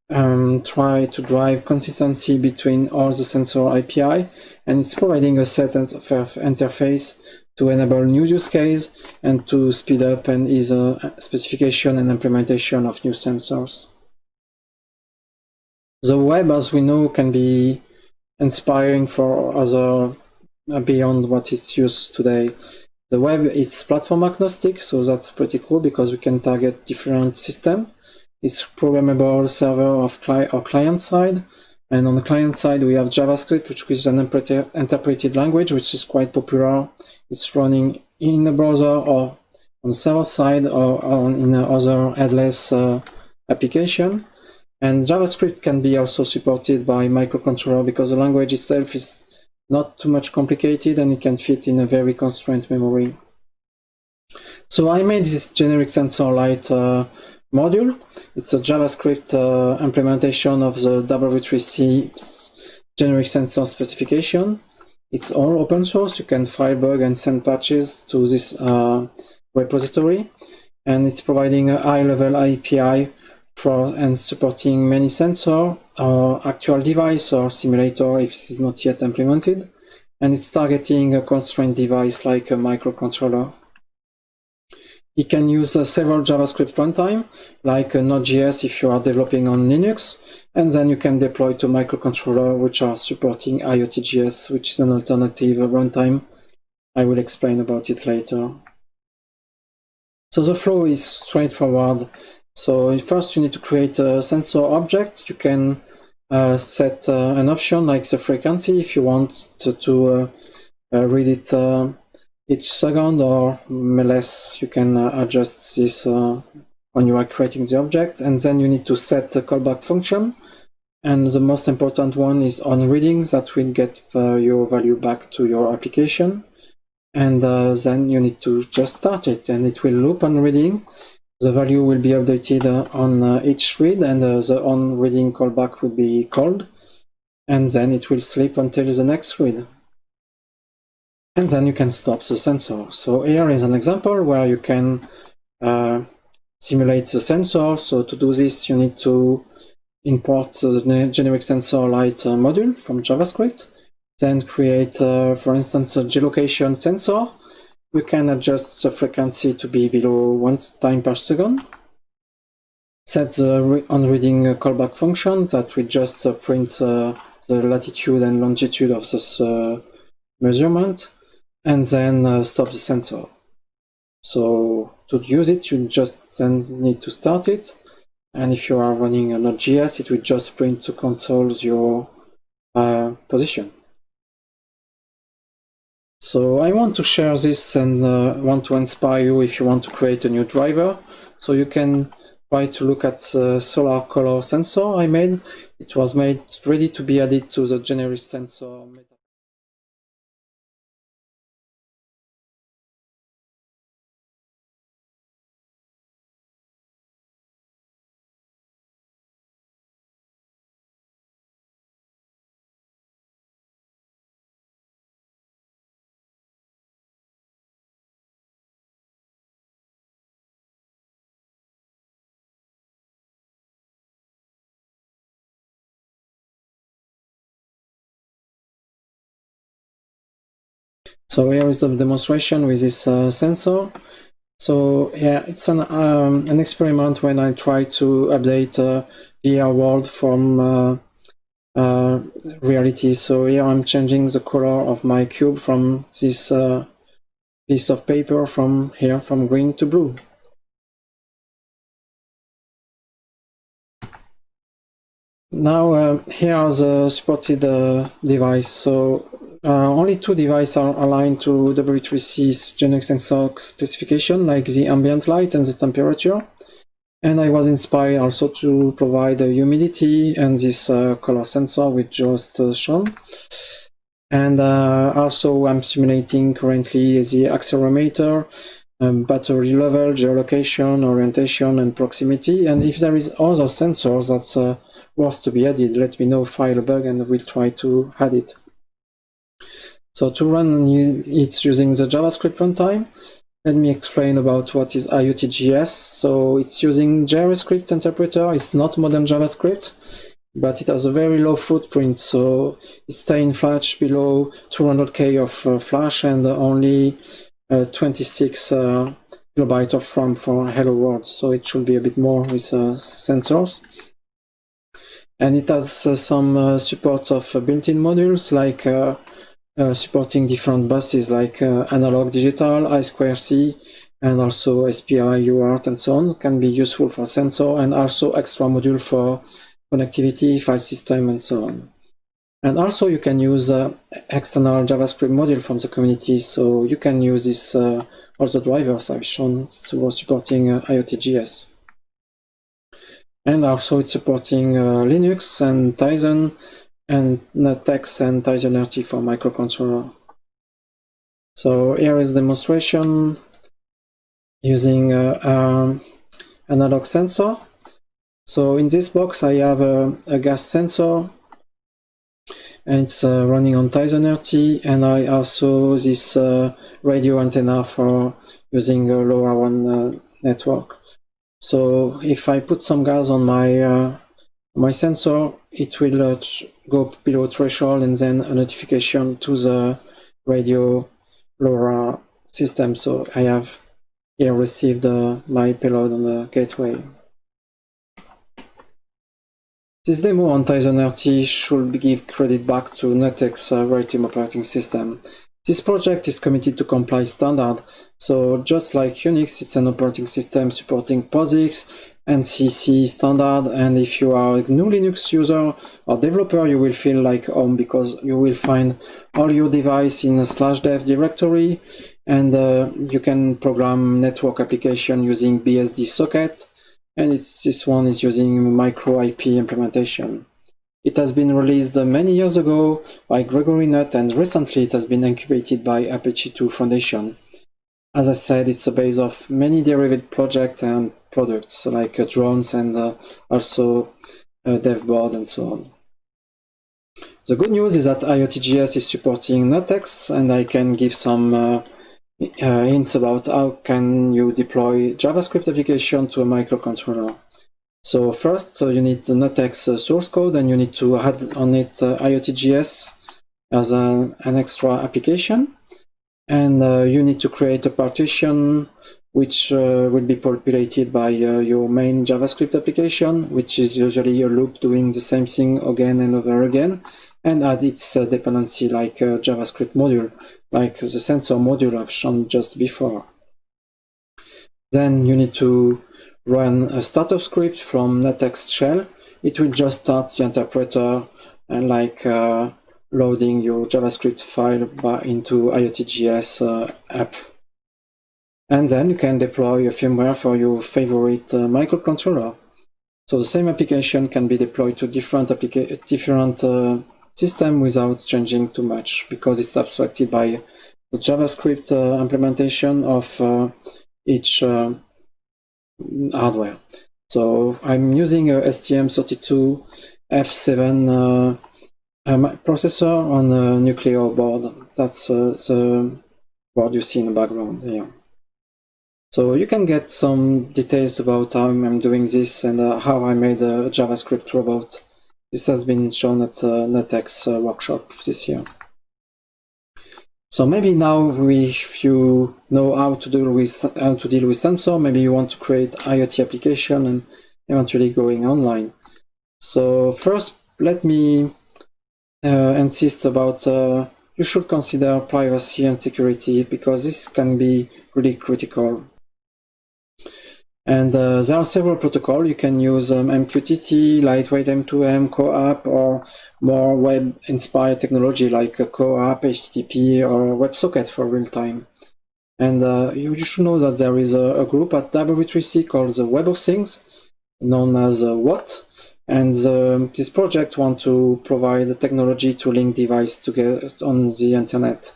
try to drive consistency between all the sensor API, and it's providing a set of interface to enable new use case and to speed up and ease specification and implementation of new sensors. The web, as we know, can be inspiring for other beyond what is used today. The web is platform agnostic, so that's pretty cool because we can target different systems. It's programmable server or client side, and on the client side we have JavaScript, which is an interpreted language, which is quite popular. It's running in the browser or on server side or in other headless application. And JavaScript can be also supported by microcontroller because the language itself is not too much complicated and it can fit in a very constrained memory. So I made this generic sensor light module. It's a JavaScript implementation of the W3C generic sensor specification. It's all open source. You can file bug and send patches to this repository, and it's providing a high-level API and supporting many sensor or actual device or simulator if it's not yet implemented, and it's targeting a constrained device like a microcontroller. It can use several JavaScript runtime, like Node.js if you are developing on Linux, and then you can deploy to microcontroller which are supporting IoT.js, which is an alternative runtime. I will explain about it later. So the flow is straightforward. So first you need to create a sensor object. You can set an option like the frequency if you want to read it each second or less. You can adjust this when you are creating the object, and then you need to set a callback function. And the most important one is on reading, that will get your value back to your application. And then you need to just start it, and it will loop on reading. The value will be updated on each read, and the on reading callback will be called, and then it will sleep until the next read. And then you can stop the sensor. So here is an example where you can simulate the sensor. So to do this, you need to import the generic sensor light module from JavaScript, then create, for instance, a geolocation sensor. You can adjust the frequency to be below 1 time per second. Set the on-reading callback function that will just print the latitude and longitude of this measurement, and then stop the sensor. So to use it, you just then need to start it. And if you are running a Node.js, it will just print to console your position. So I want to share this and want to inspire you if you want to create a new driver. So you can try to look at the solar color sensor I made. It was made ready to be added to the generic sensor meta. So here is the demonstration with this sensor. So yeah, it's an experiment when I try to update VR world from reality. So here I'm changing the color of my cube from this piece of paper from green to blue. Now here are the supported device. So only 2 devices are aligned to W3C's generic sensor specification, like the ambient light and the temperature. And I was inspired also to provide the humidity and this color sensor we just shown. And also I'm simulating currently the accelerometer, battery level, geolocation, orientation, and proximity. And if there is other sensors that's worth to be added, let me know, file a bug, and we'll try to add it. So to run it using the JavaScript runtime, let me explain about what is IoT.js. So it's using JavaScript interpreter. It's not modern JavaScript, but it has a very low footprint. So it's staying flash below 200K of flash and only 26 kilobytes of RAM for Hello World. So it should be a bit more with sensors. And it has some support of built-in modules like supporting different buses like analog, digital, I2C, and also SPI, UART, and so on. Can be useful for sensor and also extra module for connectivity, file system, and so on. And also you can use external JavaScript module from the community. So you can use this, all the drivers I've shown supporting IoT.js. And also it's supporting Linux and Tizen and NetX and TizenRT for microcontroller. So here is demonstration using analog sensor. So in this box I have a gas sensor, and it's running on TizenRT, and I also this radio antenna for using a LoRaWAN network. So if I put some gas on my my sensor, it will go below threshold, and then a notification to the radio LoRa system. So I have here received my payload on the gateway. This demo on TizenRT should give credit back to NetX Veritime operating system. This project is committed to comply standard, so just like Unix, it's an operating system supporting POSIX and CC standard, and if you are a GNU Linux user or developer, you will feel like home because you will find all your device in a /dev directory, and you can program network application using BSD socket, and this one is using micro IP implementation. It has been released many years ago by Gregory Nutt, and recently it has been incubated by Apache 2 Foundation. As I said, it's the base of many derived projects and products like drones and also dev board and so on. The good news is that IoT.js is supporting NetX, and I can give some hints about how can you deploy JavaScript application to a microcontroller. So first, you need the NetX source code, and you need to add on it IoT.js as an extra application. And you need to create a partition which will be populated by your main JavaScript application, which is usually a loop doing the same thing again and over again, and add its dependency like a JavaScript module, like the sensor module I've shown just before. Then you need to run a startup script from NetX shell. It will just start the interpreter and like loading your JavaScript file into IoT.js app. And then you can deploy a firmware for your favorite microcontroller. So the same application can be deployed to different system without changing too much, because it's abstracted by the JavaScript implementation of each hardware. So I'm using a STM32F7 processor on a Nucleo board. That's the board you see in the background here. So you can get some details about how I'm doing this and how I made a JavaScript robot. This has been shown at NetX workshop this year. So maybe now, if you know how to deal with sensor, maybe you want to create IoT application and eventually going online. So first, let me insist about you should consider privacy and security, because this can be really critical. And there are several protocols. You can use MQTT, lightweight M2M, CoAP, or more web-inspired technology like CoAP, HTTP, or WebSocket for real-time. And you should know that there is a group at W3C called the Web of Things, known as WOT. And this project wants to provide the technology to link devices together on the internet.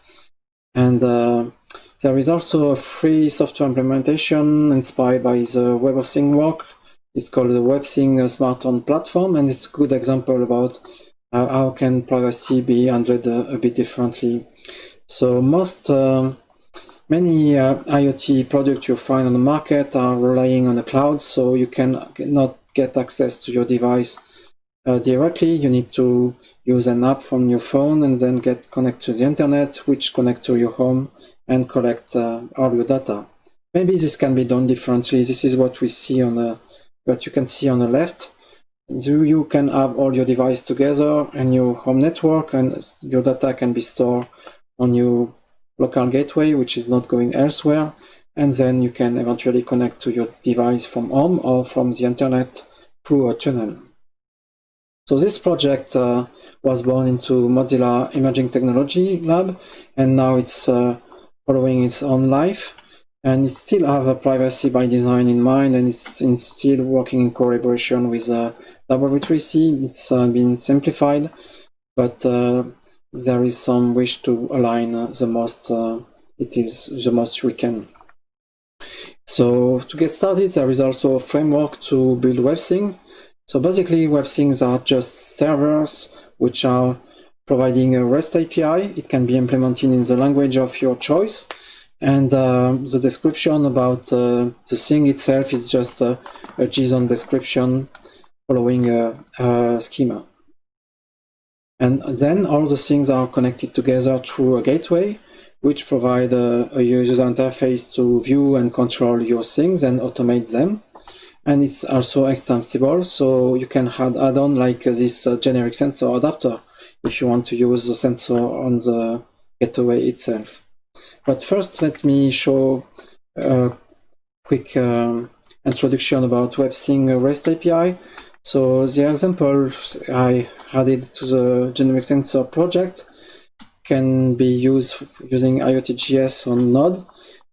And there is also a free software implementation inspired by the Web of Things work. It's called the WebThing Smart Home Platform, and it's a good example about how can privacy be handled a bit differently. So many IoT products you find on the market are relying on the cloud, so you cannot get access to your device directly. You need to use an app from your phone and then get connected to the internet, which connect to your home and collect all your data. Maybe this can be done differently. This is what we see what you can see on the left. So you can have all your devices together in your home network, and your data can be stored on your local gateway, which is not going elsewhere. And then you can eventually connect to your device from home or from the internet through a tunnel. So this project was born into Mozilla Emerging Technology Lab, and now it's following its own life. And it still have a privacy by design in mind, and it's still working in collaboration with W3C. It's been simplified, but there is some wish to align the most we can. So to get started, there is also a framework to build WebSync. So basically, WebSyncs are just servers which are providing a REST API. It can be implemented in the language of your choice. And the description about the thing itself is just a JSON description following a schema. And then all the things are connected together through a gateway, which provide a user interface to view and control your things and automate them. And it's also extensible, so you can add add-on like this generic sensor adapter if you want to use the sensor on the gateway itself. But first, let me show a quick introduction about WebSync REST API. So the example I added to the generic sensor project can be used using IoT.js on Node,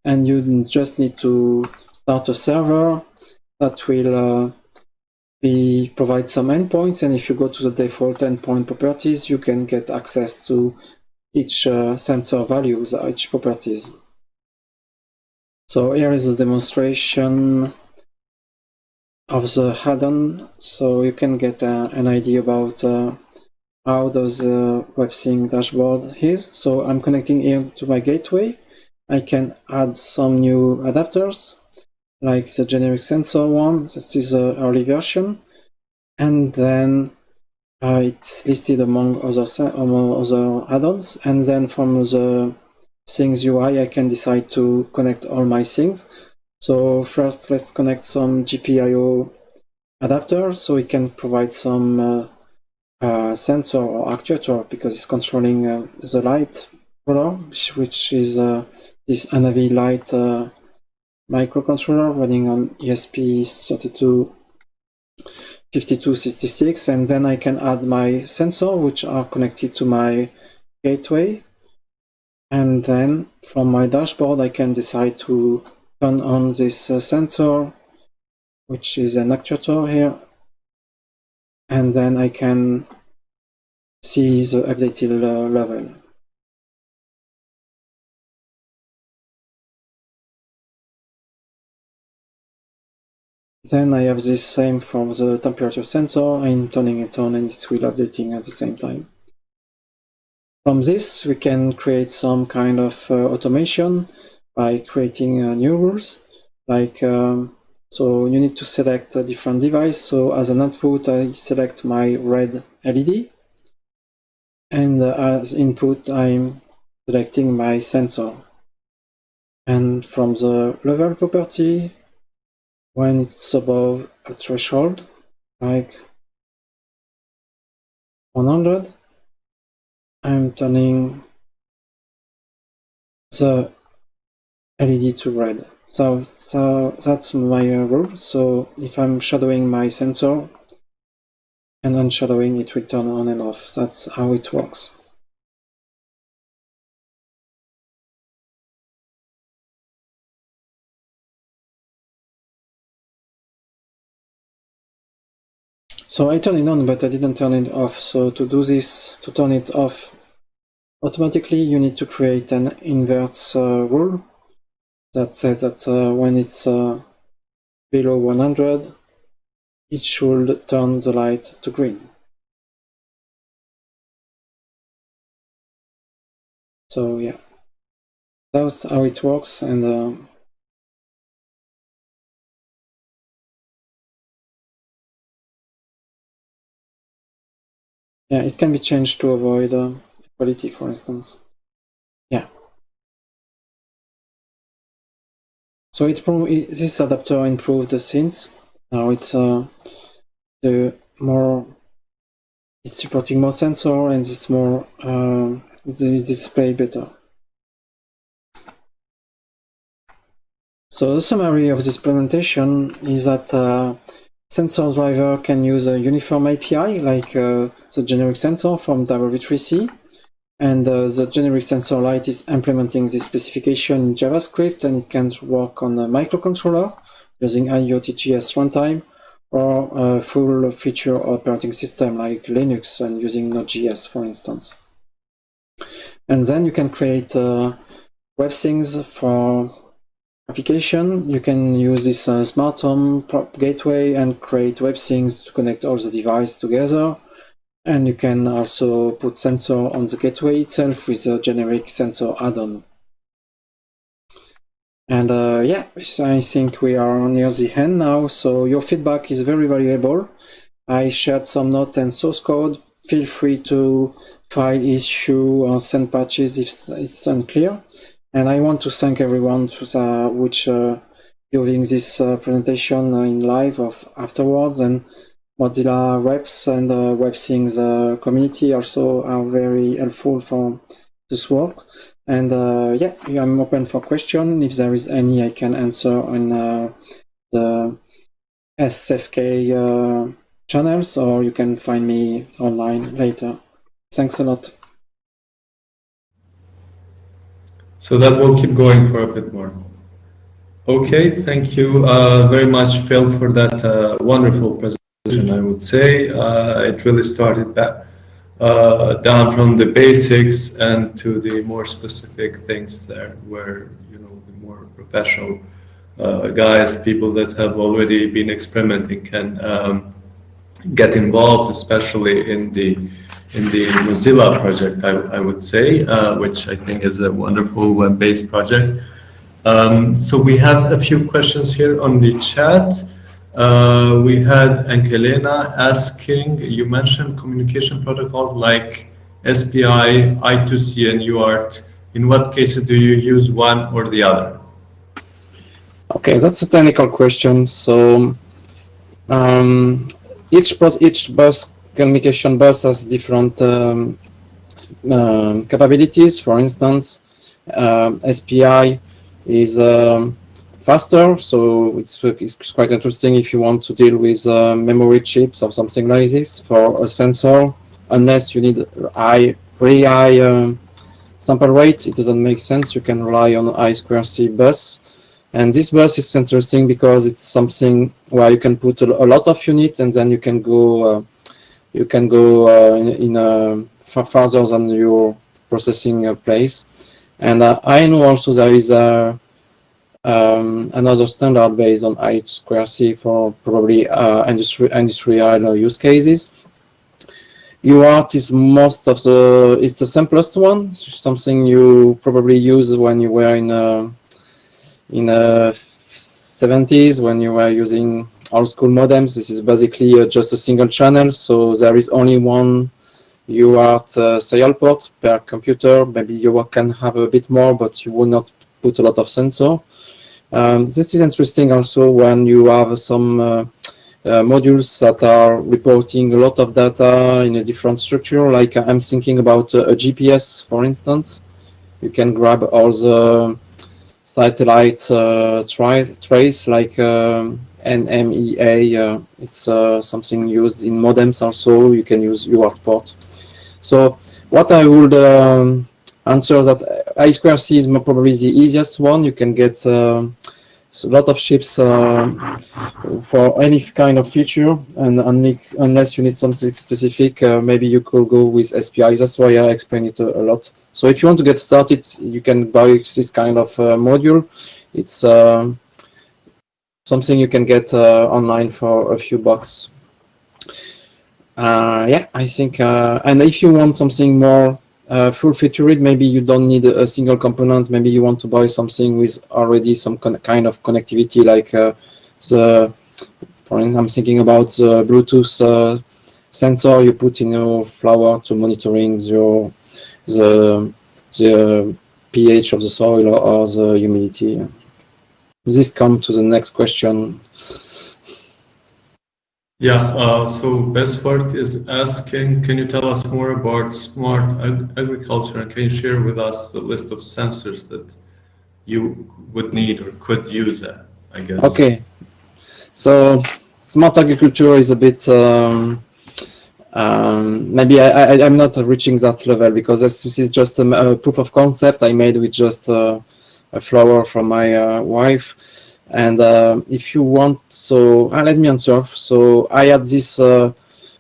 and you just need to start a server that will provide some endpoints, and if you go to the default endpoint properties, you can get access to each sensor values, each properties. So here is a demonstration of the add-on, so you can get an idea about how does the WebSync dashboard is. So I'm connecting here to my gateway. I can add some new adapters, like the generic sensor one. This is the early version, and then it's listed among other add-ons, and then from the things UI I can decide to connect all my things. So first let's connect some GPIO adapters so we can provide some sensor or actuator, because it's controlling the light color, which is this Anavi light microcontroller running on ESP325266, and then I can add my sensor which are connected to my gateway, and then from my dashboard I can decide to turn on this sensor, which is an actuator here, and then I can see the updated level. Then I have this same from the temperature sensor. I'm turning it on and it will updating at the same time. From this, we can create some kind of automation by creating new rules. Like, so you need to select a different device. So as an output, I select my red LED. And as input, I'm selecting my sensor. And from the level property, when it's above a threshold, like 100, I'm turning the LED to red. So that's my rule. So if I'm shadowing my sensor and unshadowing, it will turn on and off. That's how it works. So I turned it on, but I didn't turn it off. So to do this, to turn it off automatically, you need to create an inverse rule that says that when it's below 100, it should turn the light to green. So yeah, that's how it works. And yeah, it can be changed to avoid equality, for instance. Yeah. So this adapter improved the scenes. Now it's it's supporting more sensor, and it's more the display better. So the summary of this presentation is that Sensor driver can use a uniform API like the generic sensor from W3C. And the generic sensor light is implementing this specification in JavaScript, and it can work on a microcontroller using IoTGS runtime, or a full feature operating system like Linux and using Node.js, for instance. And then you can create web things for application. You can use this smart home gateway and create web things to connect all the devices together. And you can also put sensor on the gateway itself with a generic sensor add-on. And yeah, I think we are near the end now, so your feedback is very valuable. I shared some notes and source code. Feel free to file issue or send patches if it's unclear. And I want to thank everyone which viewing this presentation in live or afterwards, and Mozilla reps and the WebThings community also are very helpful for this work. And yeah, I'm open for questions. If there is any, I can answer on the SFK channels, or you can find me online later. Thanks a lot. So that will keep going for a bit more. Okay, thank you very much, Phil, for that wonderful presentation. I would say it really started back down from the basics and to the more specific things there, where the more professional guys, people that have already been experimenting, can get involved, especially in the Mozilla project. I would say, which I think is a wonderful web-based project. So we have a few questions here on the chat. We had Ankelena asking, you mentioned communication protocols like SPI, I2C, and UART. In what cases do you use one or the other? Okay, that's a technical question. So each bus, communication bus, has different capabilities. For instance, SPI is faster, so it's quite interesting if you want to deal with memory chips or something like this. For a sensor, unless you need really high sample rate, it doesn't make sense. You can rely on I2C bus, and this bus is interesting because it's something where you can put a lot of units, and then you can go farther than your processing place. And I know also there is another standard based on I2C for probably industrial use cases. UART is it's the simplest one, something you probably use when you were in the 70s, when you were using old school modems. This is basically just a single channel, so there is only one UART serial port per computer. Maybe you can have a bit more, but you will not put a lot of sensor. This is interesting also when you have some modules that are reporting a lot of data in a different structure, like I'm thinking about a GPS, for instance. You can grab all the satellite trace like NMEA. It's something used in modems also. You can use UART port. So what I would answer that I2C is probably the easiest one. You can get a lot of chips for any kind of feature, and unless you need something specific, maybe you could go with SPI. That's why I explain it a lot. So if you want to get started, you can buy this kind of module. It's something you can get online for a few bucks. Yeah, I think, and if you want something more full-featured, maybe you don't need a single component. Maybe you want to buy something with already some kind of connectivity, like for instance, I'm thinking about the Bluetooth sensor you put in your flower to monitoring the pH of the soil or the humidity. This comes to the next question. Yeah, so Besford is asking, can you tell us more about smart agriculture, and can you share with us the list of sensors that you would need or could use, I guess? Okay, so smart agriculture is a bit maybe I'm not reaching that level, because this is just a proof of concept I made with just a flower from my wife. And if you want, so let me answer. So I had this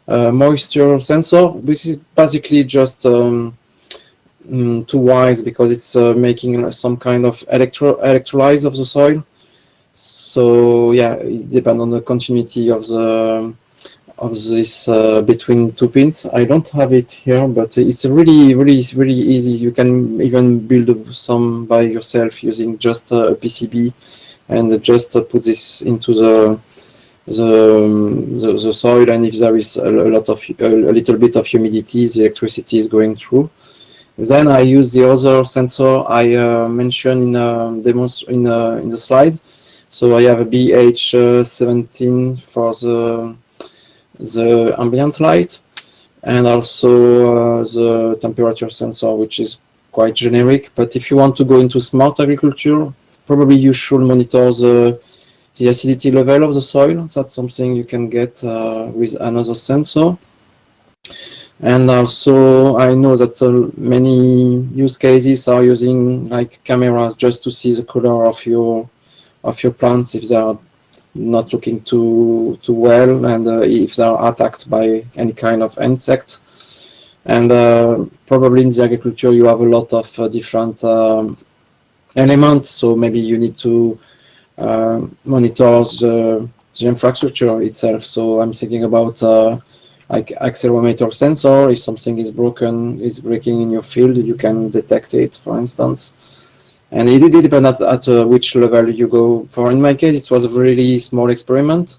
moisture sensor. This is basically just two wires, because it's making some kind of electrolyze of the soil. So yeah, it depends on the continuity of this between two pins. I don't have it here, but it's really easy. You can even build some by yourself using just a PCB, and just put this into the soil, and if there is a little bit of humidity, the electricity is going through. Then I use the other sensor I mentioned in the slide. So I have a BH17 for the ambient light, and also the temperature sensor, which is quite generic. But if you want to go into smart agriculture, probably you should monitor the acidity level of the soil. That's something you can get with another sensor. And also I know that many use cases are using like cameras just to see the color of your plants, if they are not looking too well, and if they are attacked by any kind of insect. And probably in the agriculture you have a lot of different elements, so maybe you need to monitor the infrastructure itself. So I'm thinking about like accelerometer sensor. If something is breaking in your field, you can detect it, for instance. And it depends at which level you go. For in my case, it was a really small experiment,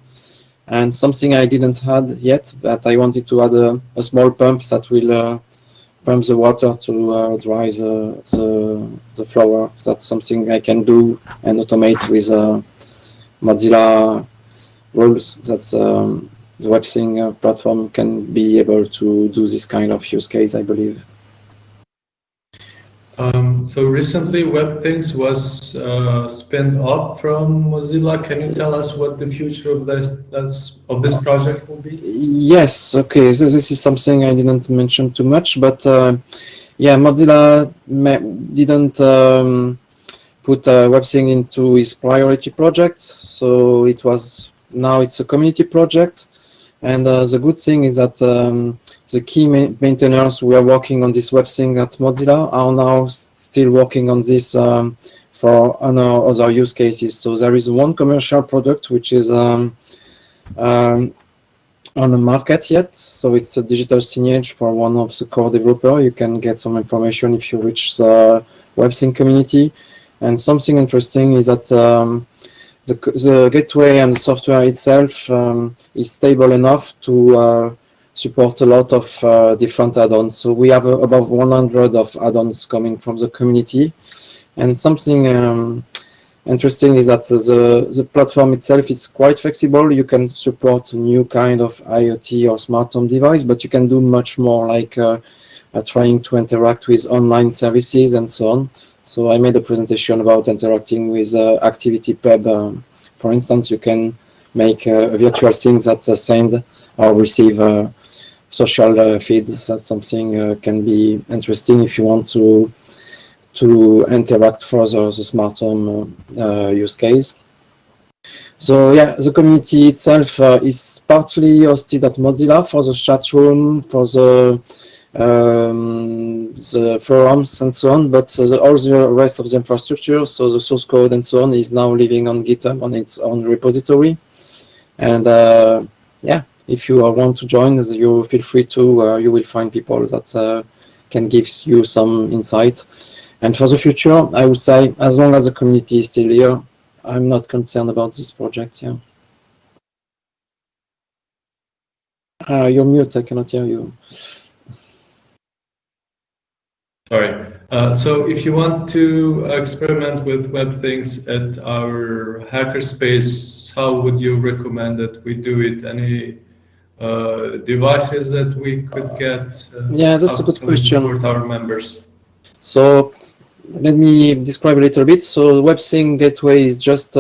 and something I didn't had yet, but I wanted to add a small pump that will pump the water to dry the flower. That's something I can do and automate with Mozilla rules. That's the WebSync platform can be able to do this kind of use case, I believe. So recently WebThings was spun off from Mozilla. Can you tell us what the future of this project will be? Yes, okay, so this is something I didn't mention too much, but yeah, Mozilla didn't put WebSync into his priority project, so now it's a community project. And the good thing is that the key maintainers who are working on this WebSync at Mozilla are now still working on this for other use cases. So there is one commercial product which is on the market yet. So it's a digital signage for one of the core developers. You can get some information if you reach the WebSync community. And something interesting is that the gateway and the software itself is stable enough to support a lot of different add-ons. So we have above 100 of add-ons coming from the community. And something interesting is that the platform itself is quite flexible. You can support new kind of IoT or smart home device, but you can do much more, like trying to interact with online services and so on. So I made a presentation about interacting with ActivityPub. For instance, you can make a virtual thing that send or receive social feeds. That's something can be interesting if you want to interact further the smart home use case. So yeah, the community itself is partly hosted at Mozilla for the chat room, for the forums and so on, but all the rest of the infrastructure, so the source code and so on, is now living on GitHub on its own repository. And yeah, if you want to join, you feel free to. You will find people that can give you some insight. And for the future, I would say, as long as the community is still here, I'm not concerned about this project. Yeah. You're mute. I cannot hear you. Sorry. So if you want to experiment with WebThings at our hackerspace, how would you recommend that we do it? Any devices that we could get? Yeah, that's a good question. Support our members. So let me describe a little bit. So WebSync gateway is just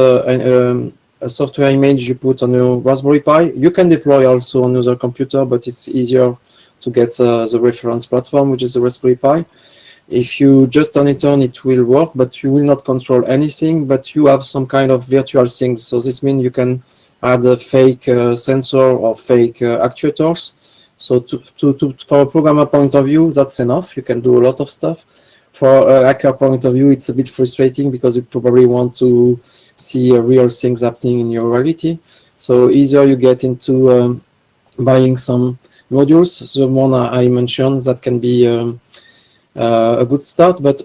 a software image you put on your Raspberry Pi. You can deploy also on other computer, but it's easier to get the reference platform, which is the Raspberry Pi. If you just turn it on, it will work, but you will not control anything, but you have some kind of virtual things. So this means you can add a fake sensor or fake actuators. So for a programmer point of view, that's enough. You can do a lot of stuff. For a hacker point of view, it's a bit frustrating because you probably want to see real things happening in your reality. So either you get into buying some modules, the one I mentioned, that can be a good start, but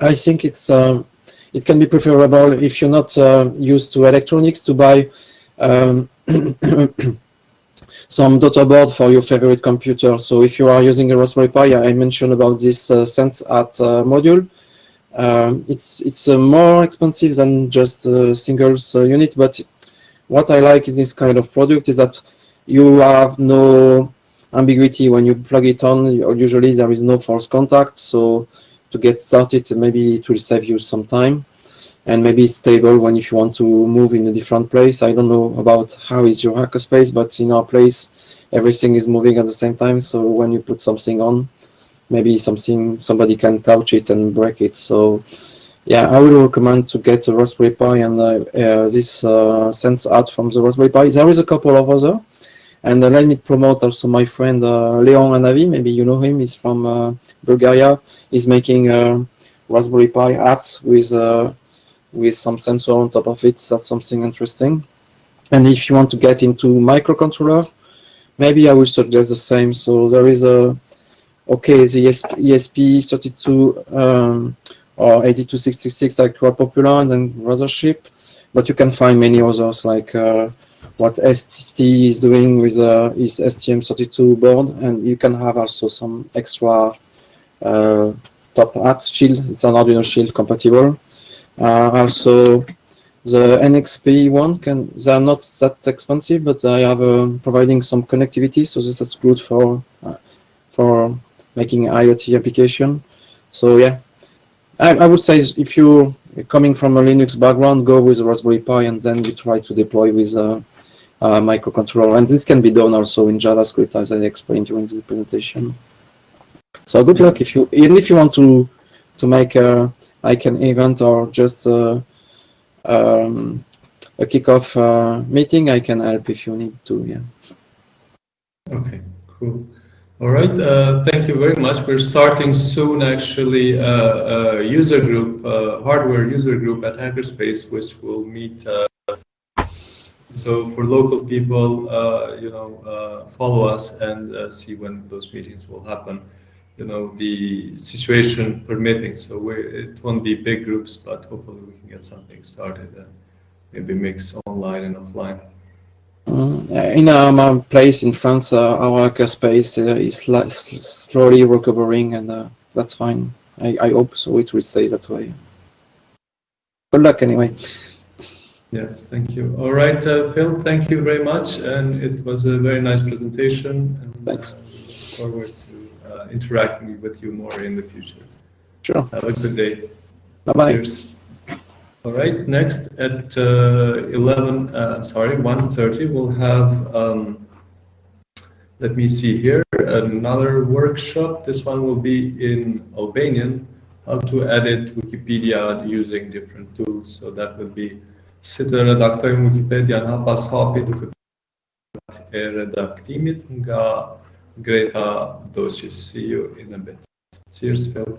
I think it can be preferable if you're not used to electronics to buy some daughter board for your favorite computer. So if you are using a Raspberry Pi, I mentioned about this SenseAt module. It's more expensive than just a single unit, but what I like in this kind of product is that you have no ambiguity when you plug it on. Usually there is no false contact, so to get started, maybe it will save you some time, and maybe it's stable when if you want to move in a different place. I don't know about how is your hackerspace, but in our place, everything is moving at the same time. So when you put something on, maybe somebody can touch it and break it. So yeah, I would recommend to get a Raspberry Pi and this SenseAt from the Raspberry Pi. There is a couple of other, and let me promote also my friend Leon Anavi. Maybe you know him. He's from Bulgaria. He's making Raspberry Pi hats with some sensor on top of it. That's something interesting. And if you want to get into microcontroller, maybe I will suggest the same. So there is the ESP32 or 8266 like are popular and then rather cheap, but you can find many others like what ST is doing with his STM32 board, and you can have also some extra top hat shield. It's an Arduino shield compatible. Also, the NXP one they are not that expensive, but they have providing some connectivity, so that's good for making IoT application. So yeah, I would say if you're coming from a Linux background, go with a Raspberry Pi, and then you try to deploy with a microcontroller. And this can be done also in JavaScript, as I explained during the presentation. So good luck even if you want to make like an event or just a kickoff meeting. I can help if you need to. Yeah. Okay, cool. All right, thank you very much. We're starting soon, actually, a user group, hardware user group at Hackerspace, which will meet. So for local people, follow us and see when those meetings will happen. The situation permitting. So it won't be big groups, but hopefully we can get something started and maybe mix online and offline. In my place in France, our hackerspace is slowly recovering, and that's fine. I hope so. It will stay that way. Good luck anyway. Yeah, thank you. All right, Phil, thank you very much. And it was a very nice presentation. And, Thanks. look forward to interacting with you more in the future. Sure. Have a good day. Bye-bye. Cheers. All right, next at 1:30, we'll have, let me see here, another workshop. This one will be in Albanian, how to edit Wikipedia using different tools. So that will be si të redaktojmë Wikipedia në pas hapi duke e redaktimit nga Greta Doçis. See you in a bit. Cheers, Phil.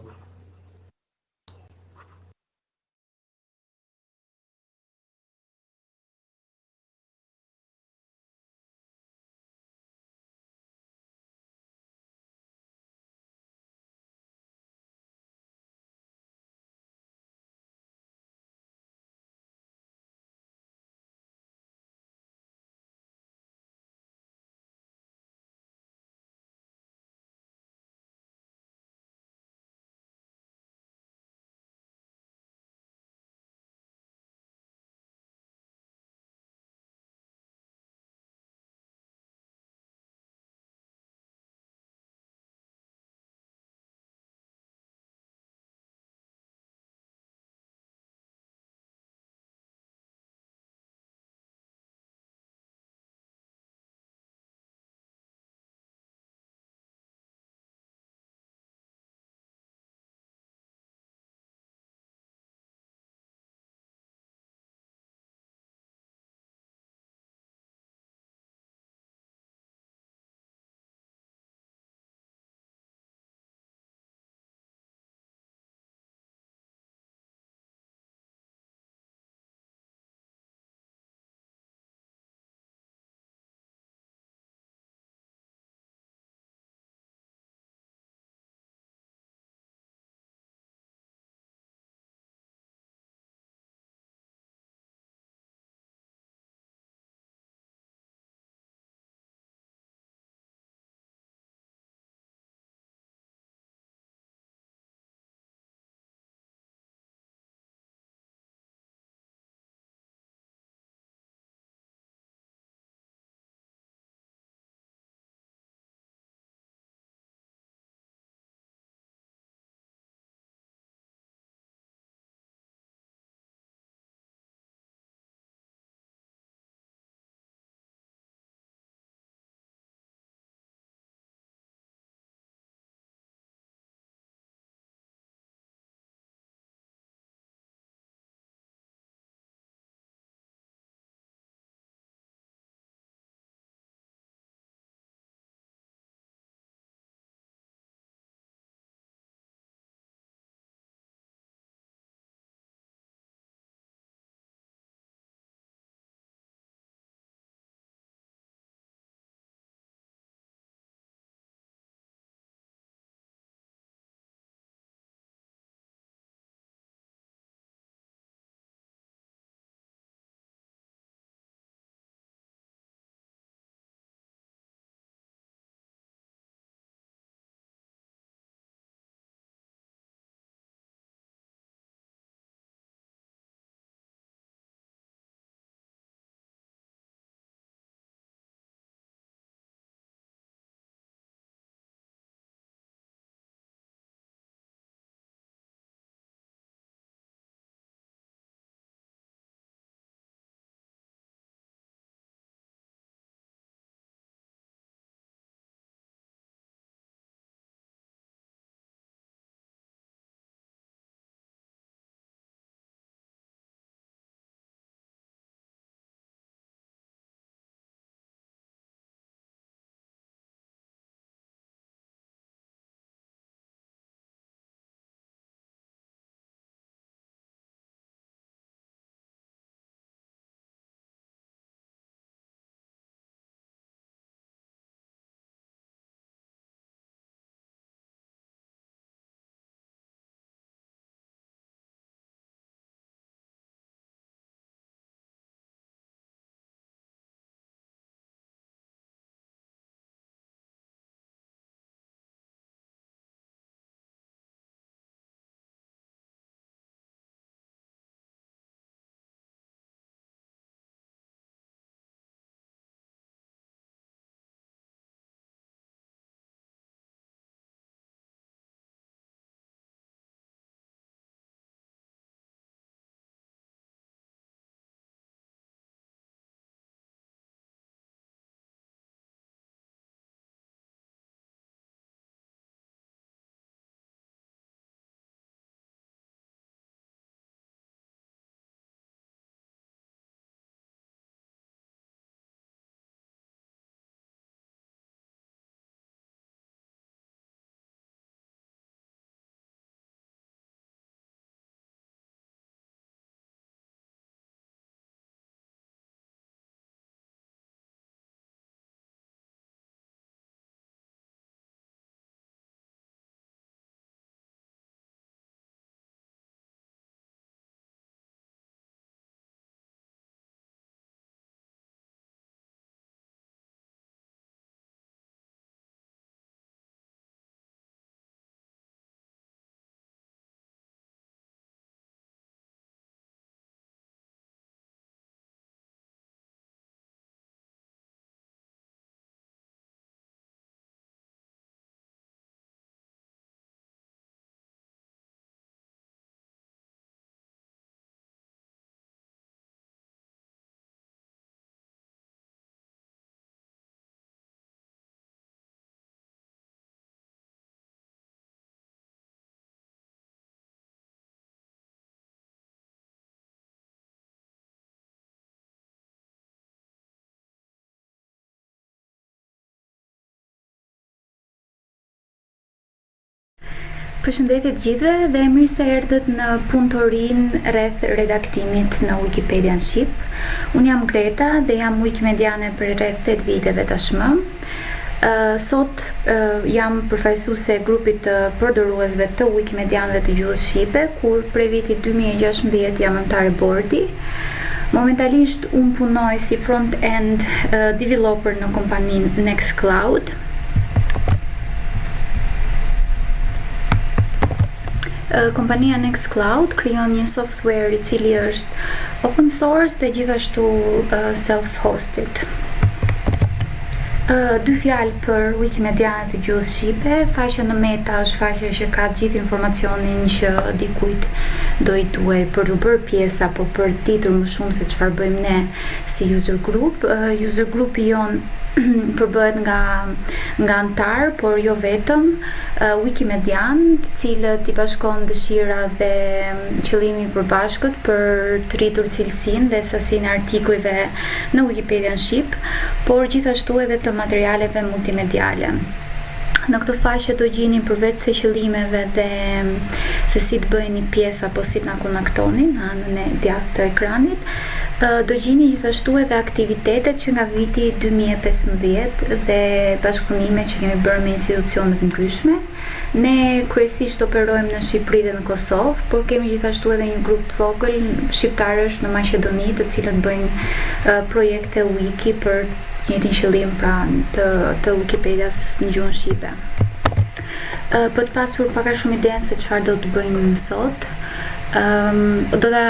Përshëndetje të gjithëve dhe mirë se erdhët në punëtorin rreth redaktimit në Wikipedia në Shqip. Unë jam Greta dhe jam wikimediane për rreth 8 viteve tashmë. Sot jam përfaqësuese e grupit të përdoruesve të wikimedianëve të gjuhës shqipe, ku prej vitit 2016 jam anëtar e bordi. Momentalisht unë punoj si front-end developer në kompaninë Nextcloud. Kompania Nextcloud krijon një software i cili është open source dhe gjithashtu self-hosted. Dy fjalë për wikimedianët e gjuhës shqipe. Faqja në meta është faqja që ka gjithë informacionin që dikujt do i duhej për të bërë pjesë apo për të ditur më shumë se çfarë bëjmë ne si user group. User grupi jon përbëhet nga antar, por jo vetëm, wikimedian, të cilët i bashkon dëshira dhe qëllimi i përbashkët për të rritur cilësinë dhe sasinë e artikujve në Wikipedia në Shqip, por gjithashtu edhe të materialeve multimediale. Në këtë faqe do gjeni përveç se qëllimeve dhe se si të bëheni pjesë apo si të na kontaktoni në anën e djathtë të ekranit, do gjeni gjithashtu edhe aktivitetet që nga viti 2015 dhe bashkëpunimet që kemi bërë me institucionet ndryshme. Ne kryesisht operojmë në Shqipëri dhe në Kosovë, por kemi gjithashtu edhe një grup të vogël shqiptarësh në Maqedoni, të cilët bëjnë projekte wiki për njëjtin qëllim pra të Wikipedias në gjuhën shqipe. Për të pasur pak a shumë idenë se çfarë do të bëjmë sot, do ta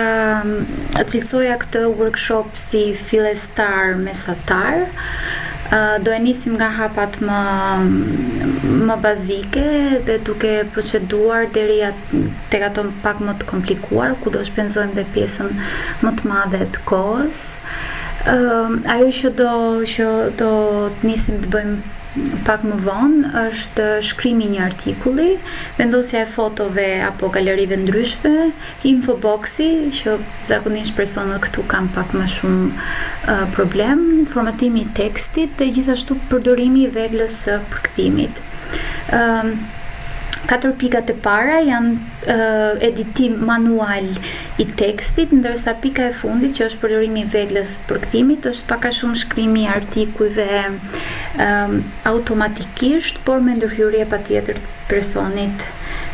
cilësoja këtë workshop si fillestar mesatar. Do e nisim nga hapat më bazike dhe duke proceduar deri tek ato pak më të komplikuar, ku do shpenzojmë dhe pjesën më të madhe të kohës. Ajo që do të nisim të bëjmë pak më vonë është shkrimi një artikulli, vendosja e fotove apo galerive ndryshme, infoboxi, që zakonisht personat këtu kanë pak më shumë problem, formatimi i tekstit dhe gjithashtu përdorimi i veglës së përkthimit. 4 pikat e para janë editim manual i tekstit, ndërsa pika e fundit, që është përdorimi i veglës përkthimit, është pak a shumë shkrimi i artikujve automatikisht, por me ndërhyrje patjetër të personit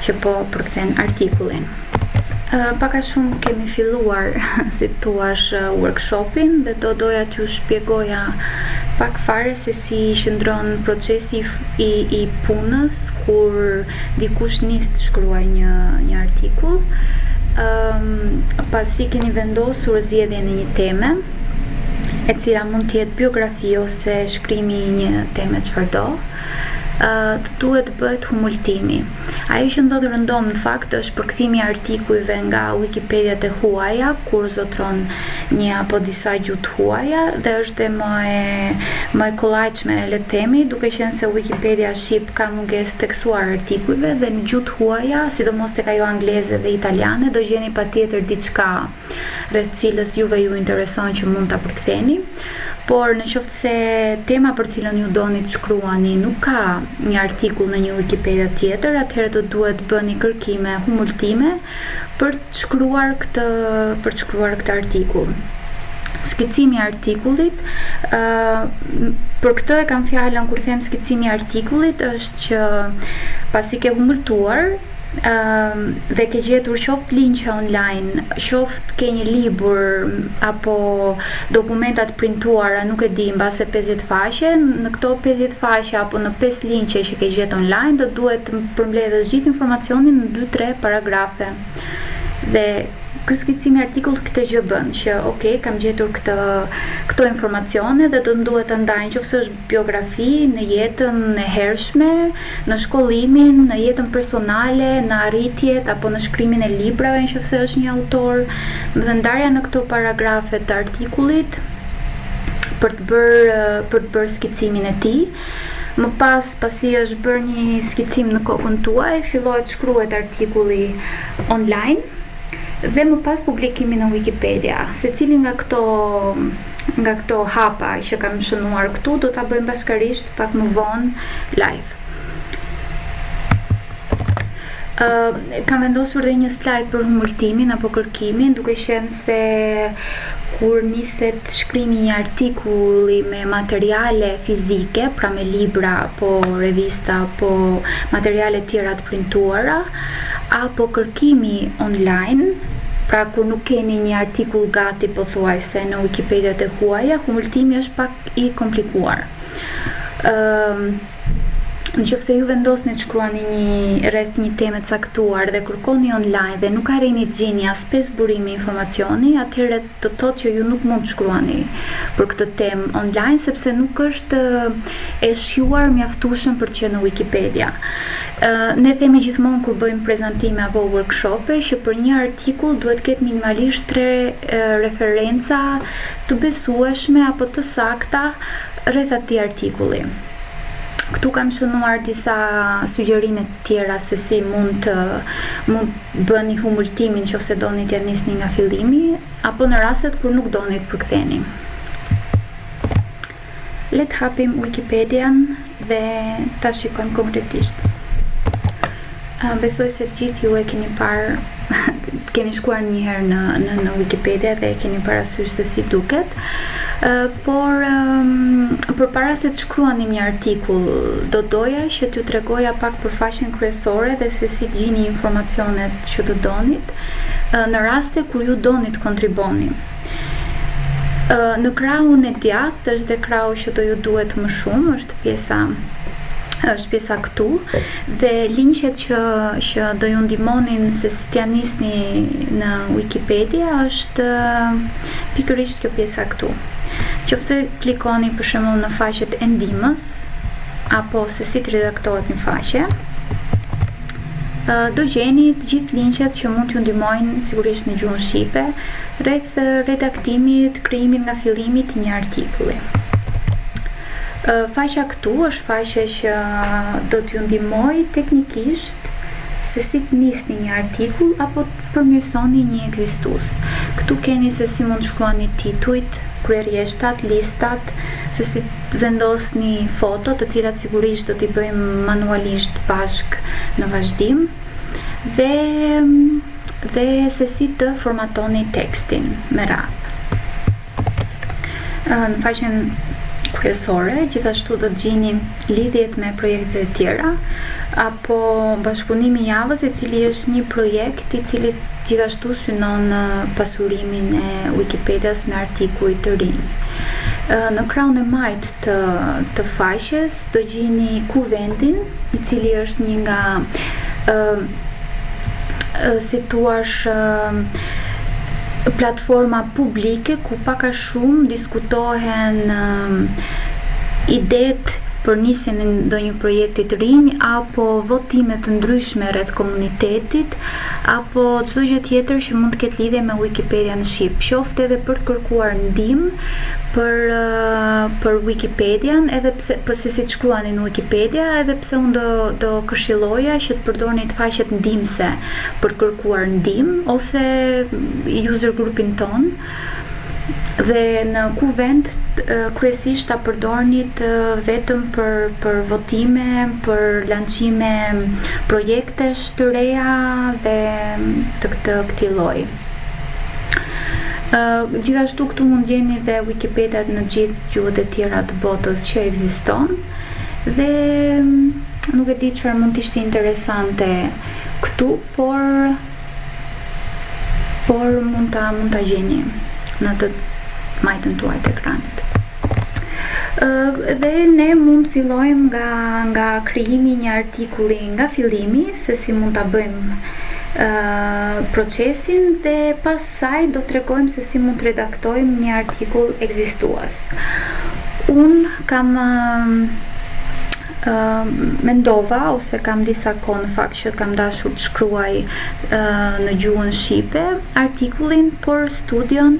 që po përkthen artikullin. Pak a shumë kemi filluar, si thuash, workshopin dhe do doja t'ju shpjegoja pak fare se si qëndron procesi i punës kur dikush nis të shkruaj një artikull. Pasi keni vendosur zgjedhjen e një teme, e cila mund të jetë biografi ose shkrimi i një teme çfarëdo, të duhet të bëhet humultimi. Ai që ndodh rëndom në fakt është përkthimi i artikujve nga Wikipediat e huaja, kur zotron një apo disa gjuhë huaja, dhe është më e kollajshme, le të themi, duke qenë se Wikipedia shqip ka mungesë tekstuar artikujve dhe në gjuhë huaja, sidomos tek ajo angleze dhe italiane, do gjeni patjetër diçka rreth cilës juve ju intereson që mund ta përktheni. Por në qoftë se tema për cilën ju doni të shkruani nuk ka një artikull në një Wikipedia tjetër, atëherë do duhet bëni kërkime humultime për të shkruar këtë artikull. Skicimi i artikullit, për këtë e kam fjalën kur them skicimi i artikullit, është që pasi ke humultuar dhe ke gjetur qoftë linqe online, qoftë ke një libër apo dokumentat printuara, nuk e di, mbase 50 faqe, në këto 50 faqe apo në 5 linqe që ke gjetë online, do duhet të përmbledhësh gjithë informacionin në 2-3 paragrafe. Dhe ky skicimi i artikullit këtë gjë bën, që kam gjetur këto informacione dhe do më duhet të ndaj nëse është biografi, në jetën e hershme, në shkollimin, në jetën personale, në arritjet apo në shkrimin e librave nëse është një autor, dhe ndarja në këto paragrafe të artikullit për të bërë skicimin e tij. Më pasi është bërë një skicim në kokën tuaj, fillohet shkruhet artikulli online dhe më pas publikimi në Wikipedia. Secili nga këto hapa që kam shënuar këtu do ta bëjmë bashkërisht pak më vonë live. Kam vendosur dhe një slide për humultimin apo kërkimin, duke qenë se kur niset shkrimi një artikulli me materiale fizike, pra me libra apo revista apo materiale tjera të printuara, apo kërkimi online, pra kur nuk keni një artikull gati pothuajse në Wikipedia të huaja, humultimi është pak i komplikuar. Nëse ju vendosni të shkruani rreth një teme caktuar dhe kërkoni online dhe nuk arrini të gjeni as 5 burime informacioni, atëherë do të thotë që ju nuk mund të shkruani për këtë temë online sepse nuk është e shijuar mjaftueshëm për të qenë në Wikipedia. Ne themi gjithmonë kur bëjmë prezantime apo workshope që për një artikull duhet ketë minimalisht 3 referenca të besueshme apo të sakta rreth atij artikulli. Këtu kam shënuar disa sugjerime të tjera se si mund bëni humultimin nëse doni t'ja nisni nga fillimi, apo në rastet kur nuk doni të përktheni. Le të hapim Wikipedian dhe ta shikojmë konkretisht. Besoj se të gjithë ju e keni parë, keni shkuar një herë në Wikipedia dhe e keni parasysh se si duket. Por përpara se të shkruani një artikull, do doja që t'ju tregoja pak për faqen kryesore dhe se si të gjeni informacionet që do donit në raste kur ju donit të kontriboni. Në krahun e djathtë është dhe krahu që do ju duhet më shumë, është pjesa këtu, dhe linqet që do ju ndihmonin se si t'ja nisni në Wikipedia është pikërisht kjo pjesa këtu. Qofse klikoni për shembull në faqet e ndihmës apo se si të redaktohet një faqe, do gjeni të gjithë linqet që mund t'ju ndihmojnë sigurisht në gjuhën shqipe rreth redaktimit, krijimit nga fillimi të një artikulli. Faqja këtu është faqe që do t'ju ndihmoj teknikisht se si të nisni një artikull apo të përmirësoni një ekzistues. Këtu keni se si mund të shkruani titujt, kryerjeshtat, listat, se si të vendosni foto, të cilat sigurisht do t'i bëjmë manualisht bashk në vazhdim, dhe se si të formatoni tekstin me radhë. Në faqen kryesore, gjithashtu do të gjeni lidhjet me projektet e tjera, apo bashkëpunimi i javës, i cili është një projekt i cili gjithashtu synon pasurimin e Wikipedias me artikuj të rinj. Në krahun e majtë të faqes do gjeni kuvendin, i cili është një nga si thuash platforma publike ku pak a shumë diskutohen idetë për nisjen e ndonjë projekti të rinj apo votime të ndryshme rreth komunitetit apo çdo gjë tjetër që mund të ketë lidhje me Wikipedia në shqip, qoftë edhe për të kërkuar ndihmë për Wikipedian, edhe pse se si të shkruani në Wikipedia, edhe pse unë do këshilloja që të përdorni të faqet ndihmëse për të kërkuar ndihmë ose user grupin ton. Dhe në kuvend kryesisht ta përdornit vetëm për votime, për lançime projektesh të reja dhe të këtij lloji. Gjithashtu këtu mund gjeni dhe Wikipedia në gjithë gjuhët e tjera të botës që ekziston, dhe nuk e di çfarë mund të ishte interesante këtu, por mund ta gjeni në të majtën tuaj të ekranit. Dhe ne mund fillojmë nga krijimi një artikulli nga fillimi, se si mund ta bëjmë procesin, dhe pas saj do t'rregojmë se si mund të redaktojmë një artikull ekzistues. Unë kam mendova ose kam disa kohë në fakt që kam dashur të shkruaj në gjuhën shqipe artikullin për studion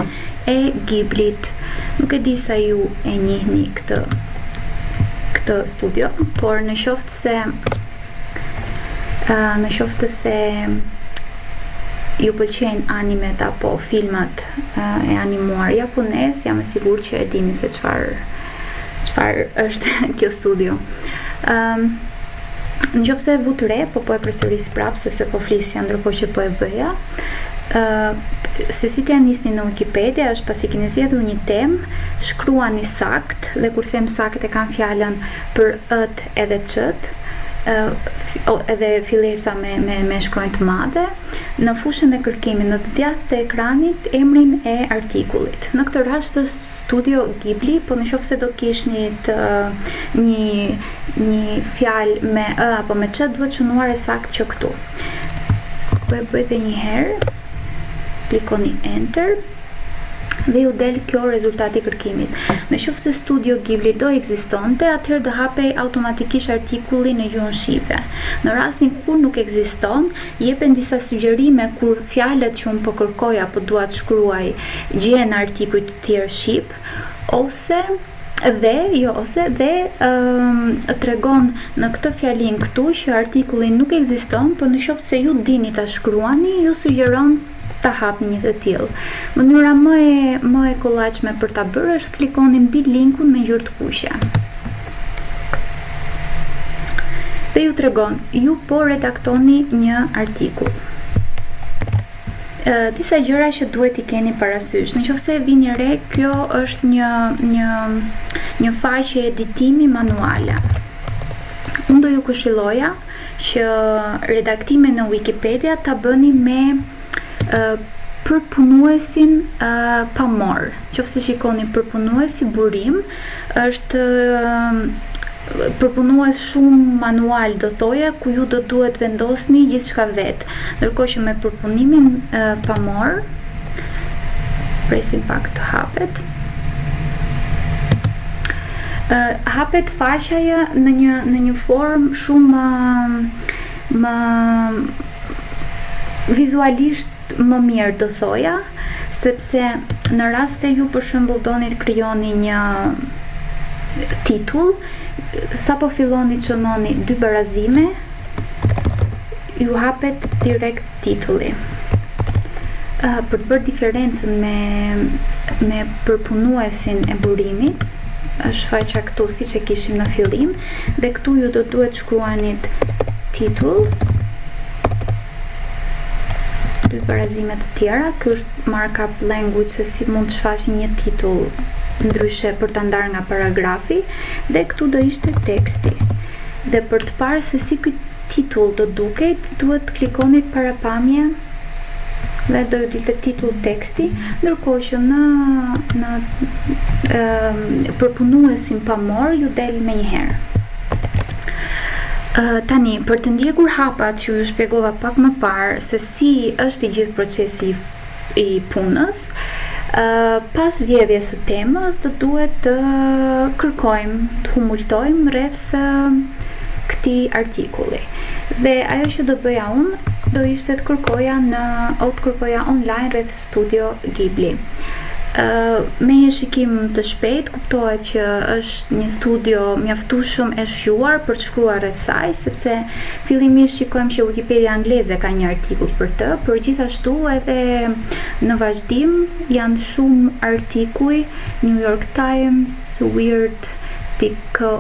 e Ghiblit. Nuk e di sa ju e njihni këtë studio, por në qoftë se ju pëlqejnë animet apo filmat e animuar japonez, jam e sigurt që e dini se çfarë është kjo studio. Nëse e vu të re, po e përsëris prap sepse po flisja ndërkohë që po e bëja. Se si t'ja nisni në Wikipedia është pasi keni zgjedhur një temë, shkruani sakt, dhe kur them sakt e kam fjalën për ët edhe ç't, edhe fillesa me shkronjë të madhe, në fushën e kërkimit në të djathtë të ekranit emrin e artikullit. Në këtë rast është Studio Ghibli, po nëse do kishnit një fjalë me ë apo me ç, duhet shënuar saktë që këtu. Po e bëj edhe një herë. Klikoni enter dhe ju del kjo rezultati i kërkimit. Nëse Studio Ghibli do ekzistonte, atëherë do hapej automatikisht artikulli në gjuhën shqipe. Në rastin kur nuk ekziston, jepen disa sugjerime kur fjalët që unë po kërkoj apo dua të shkruaj gjehen artikuj të tjerë shqip, ose tregon në këtë fjalin këtu që artikulli nuk ekziston, por nëse ju dini ta shkruani, ju sugjeron ta hapni një të tillë. Mënyra më e kollajshme për ta bërë është klikoni mbi linkun me ngjyrë të kuqe. Dhe ju tregon, ju po redaktoni një artikull. Disa gjëra që duhet i keni parasysh. Nëse vini re, kjo është një faqe editimi manuale. Unë do ju këshilloja që redaktimin në Wikipedia ta bëni me përpunuesin pamor. Nëse shikoni përpunuesi burim, është përpunues shumë manual, do thoja, ku ju do duhet vendosni gjithçka vetë. Ndërkohë që me përpunimin pamor, presim pak të hapet. Hapet faqja në një formë shumë më vizualisht më mirë, do thoja, sepse në rast se ju për shembull doni të krijoni një titull, sapo filloni të çononi 2 barazime, ju hapet direkt titulli. Për të bërë diferencën me përpunuesin e burimit, është faqja këtu siç e kishim në fillim, dhe këtu ju do duhet shkruanit titull, 2 barazime të tjera. Ky është markup language, se si mund të shfaqni një titull ndryshe për ta ndarë nga paragrafi, dhe këtu do ishte teksti. Dhe për të parë se si ky titull do duket, duhet të klikonit parapamje dhe do ju dilte titull teksti, ndërkohë që në përpunuesin pamor ju del menjëherë. Tani, për të ndjekur hapat që ju shpjegova pak më parë se si është i gjithë procesi i punës, pas zgjedhjes së temës do duhet të kërkojmë, të humultojmë rreth këtij artikulli. Dhe ajo që do bëja unë do ishte të kërkoja online rreth Studio Ghibli. Me një shikim të shpejt kuptohet që është një studio mjaftueshëm e shjuar për të shkruar rreth saj, sepse fillimisht shikojmë që Wikipedia angleze ka një artikull për të, por gjithashtu edhe në vazhdim janë shumë artikuj, New York Times, Wired.co,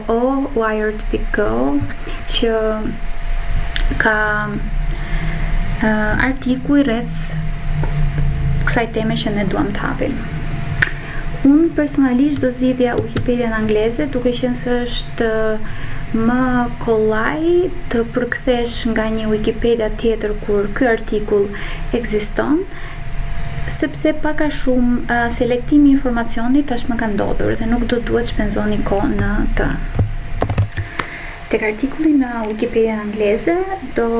që ka artikuj rreth kësaj teme që ne duam të hapim. Unë personalisht do zgjidhja Wikipedia në angleze, duke qenë se është më kollaj të përkthesh nga një Wikipedia tjetër kur ky artikull ekziston, sepse pak a shumë selektimi i informacionit tashmë ka ndodhur dhe nuk do duhet shpenzoni kohë në të. Tek artikulli në Wikipedia në angleze do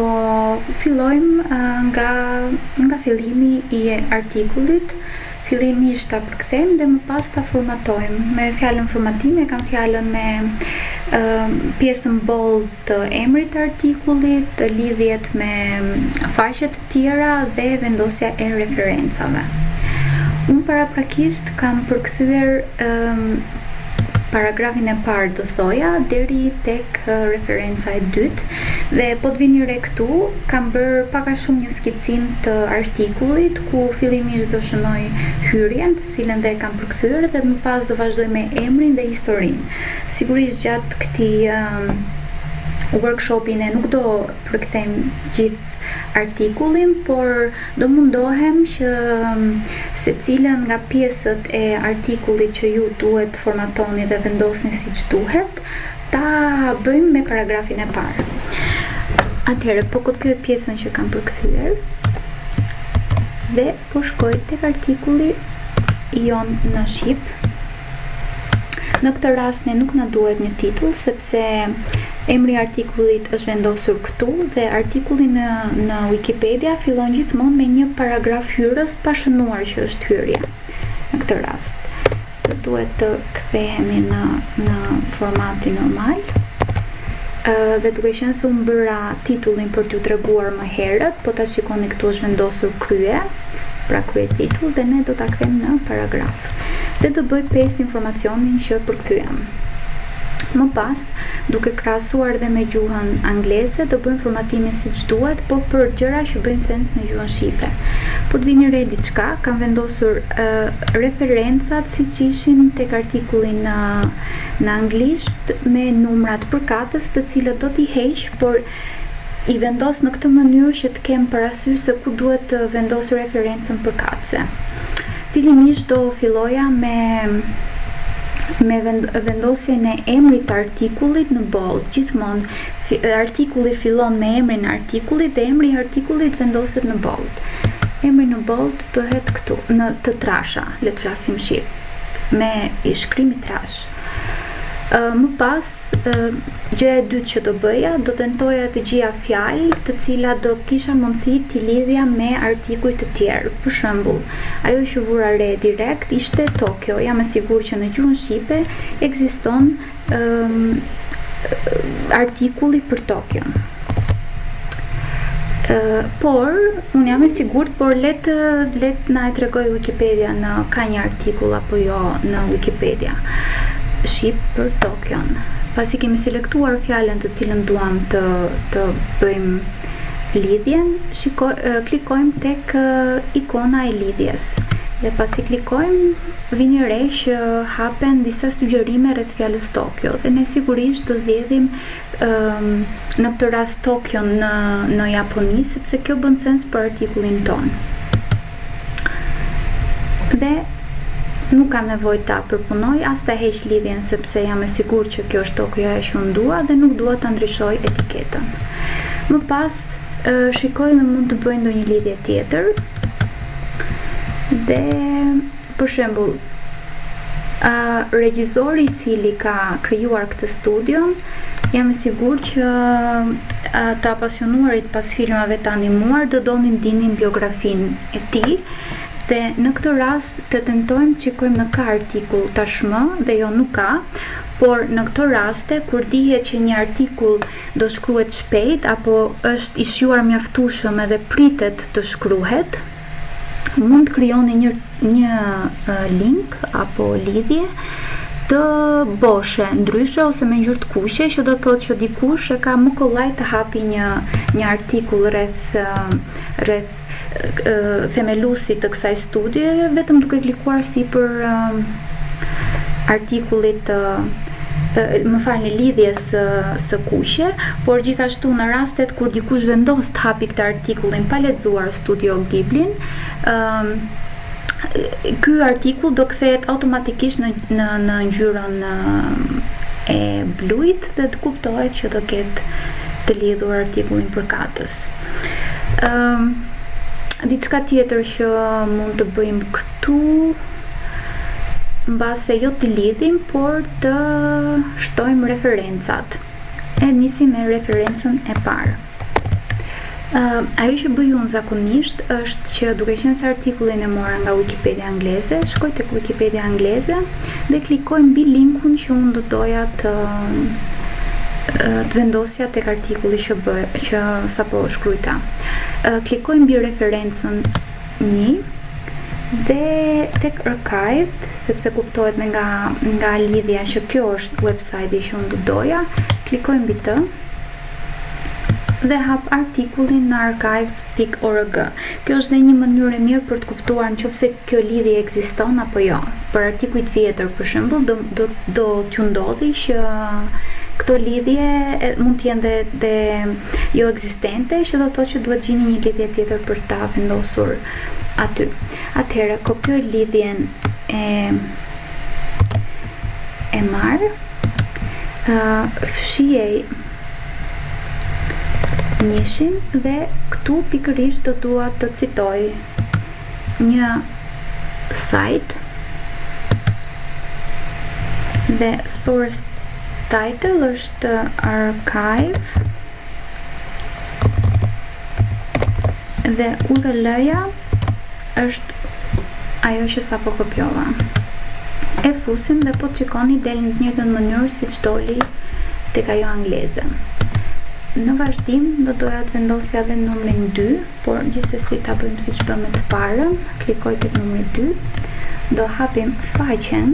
fillojmë nga fillimi i artikullit. Fillimisht ta përkthejmë dhe më pas ta formatojmë. Me fjalën formatime kam fjalën me pjesën bold të emrit të artikullit, lidhjet me faqe të tjera dhe vendosja e referencave. Unë paraprakisht kam përkthyer paragrafin e parë, do thoja, deri tek referenca e dytë, dhe po të vini re këtu, kam bërë pak a shumë një skicim të artikullit, ku fillimisht do shënoj hyrjen, të cilën dhe kam përkthyer, dhe më pas do vazhdoj me emrin dhe historinë. Sigurisht gjatë workshopin e nuk do përkthejmë gjithë artikullin, por do mundohem që secilën nga pjesët e artikullit që ju duhet formatoni dhe vendosni siç duhet, ta bëjmë me paragrafin e parë. Atëherë, po kopjoj pjesën që kam përkthyer dhe po shkoj tek artikulli jon në shqip. Në këtë rast ne nuk na duhet një titull, sepse emri i artikullit është vendosur këtu dhe artikulli në Wikipedia fillon gjithmonë me një paragraf hyrës pa shënuar që është hyrja. Në këtë rast të duhet të kthehemi në formatin normal. Dhe duke qenë se unë bëra titullin për t'ju treguar më herët, po ta shikoni këtu është vendosur krye, pra krye titull, dhe ne do ta kthejmë në paragraf. Dhe do bëj paste informacionin që përkthyem. Më pas, duke krahasuar dhe me gjuhën angleze, do bëjmë formatimin siç duhet, po për gjëra që bëjnë sens në gjuhën shqipe. Po të vini re diçka, kam vendosur referencat siç ishin tek artikulli në anglisht me numrat përkatës, të cilët do t'i heq, por i vendos në këtë mënyrë që të kem parasysh se ku duhet të vendos referencën përkatëse. Fillimisht do filloja me vendosjen e emrit të artikullit në bold. Gjithmonë artikulli fillon me emrin e artikullit dhe emri i artikullit vendoset në bold. Emri në bold bëhet këtu, në të trasha, le të flasim shqip, me i shkrimi trash. Më pas, gjëja e dytë që do bëja, do tentoja të gjija fjalë të cilat do kisha mundësi t'i lidhja me artikuj të tjerë. Për shembull, ajo që vura re direkt ishte Tokyo. Jam e sigurt që në gjuhën shqipe ekziston artikulli për Tokion. Por, unë jam e sigurt, por let na e tregoj Wikipedia ka një artikull apo jo në Wikipedia shqip për Tokion. Pasi kemi selektuar fjalën të cilën duam të bëjmë lidhjen, klikojmë tek ikona e lidhjes. Dhe pasi klikojmë, vini re që hapen disa sugjerime rreth fjalës Tokyo dhe ne sigurisht do zgjedhim në këtë rast Tokyo në Japoni, sepse kjo bën sens për artikullin ton. Dhe nuk kam nevojë ta përpunoj as ta heq lidhjen, sepse jam e sigurt që kjo është Tokyo që unë dua dhe nuk dua ta ndryshoj etiketën. Më pas shikoj në mund të bëj ndonjë lidhje tjetër. Dhe për shembull, regjizori i cili ka krijuar këtë studion, jam e sigurt që të apasionuarit pas filmave të animuar do donin dinin biografinë e tij. Dhe në këtë rast të tentojmë të shikojmë në ka artikull tashmë dhe jo nuk ka, por në këto raste kur dihet që një artikull do shkruhet shpejt apo është i shjuar mjaftueshëm edhe pritet të shkruhet, mund të krijoni një link apo lidhje të boshe, ndryshe ose me ngjyrë të kuqe, që do të thotë që dikush e ka më kollaj të hapi një artikull rreth themelusit të kësaj studie, vetëm duke klikuar sipër artikullit lidhjes së kuqe, por gjithashtu në rastet kur dikush vendos të hapi këtë artikullin pa lexuar Studio Ghiblin, ky artikull do kthehet automatikisht në ngjyrën e blujt dhe të kuptohet që do ketë të lidhur artikullin përkatës. Diçka tjetër që mund të bëjmë këtu, mbase jo të lidhim, por të shtojmë referencat. E nisim me referencën e parë. Ajo që bëj unë zakonisht është që duke qenë se artikullin e mora nga Wikipedia angleze, shkoj tek Wikipedia angleze dhe klikoj mbi linkun që unë do doja të vendosja tek artikulli që sapo shkruajta. Klikoj mbi referencën 1 dhe tek archived, sepse kuptohet nga lidhja që kjo është website-i që unë do doja, klikoj mbi të dhe hap artikullin në archive.org. Kjo është dhe një mënyrë e mirë për të kuptuar nëse kjo lidhje ekziston apo jo. Për artikull të vjetër, për shembull, do t'ju ndodhi që këto lidhje mund të jenë dhe jo ekzistente, që do të thotë që duhet gjeni një lidhje tjetër për ta vendosur aty. Atëherë kopjoj lidhjen e marr, fshijej njëshin dhe këtu pikërisht do dua të citoj një site dhe source title është archive dhe URL-ja është ajo që sapo kopjova. E fusim dhe po të shikoni del në të njëjtën mënyrë siç doli tek ajo angleze. Në vazhdim do doja të vendosja edhe numrin 2, por gjithsesi ta bëjmë siç bëmë të parën. Klikoj tek numri 2, do hapim faqen,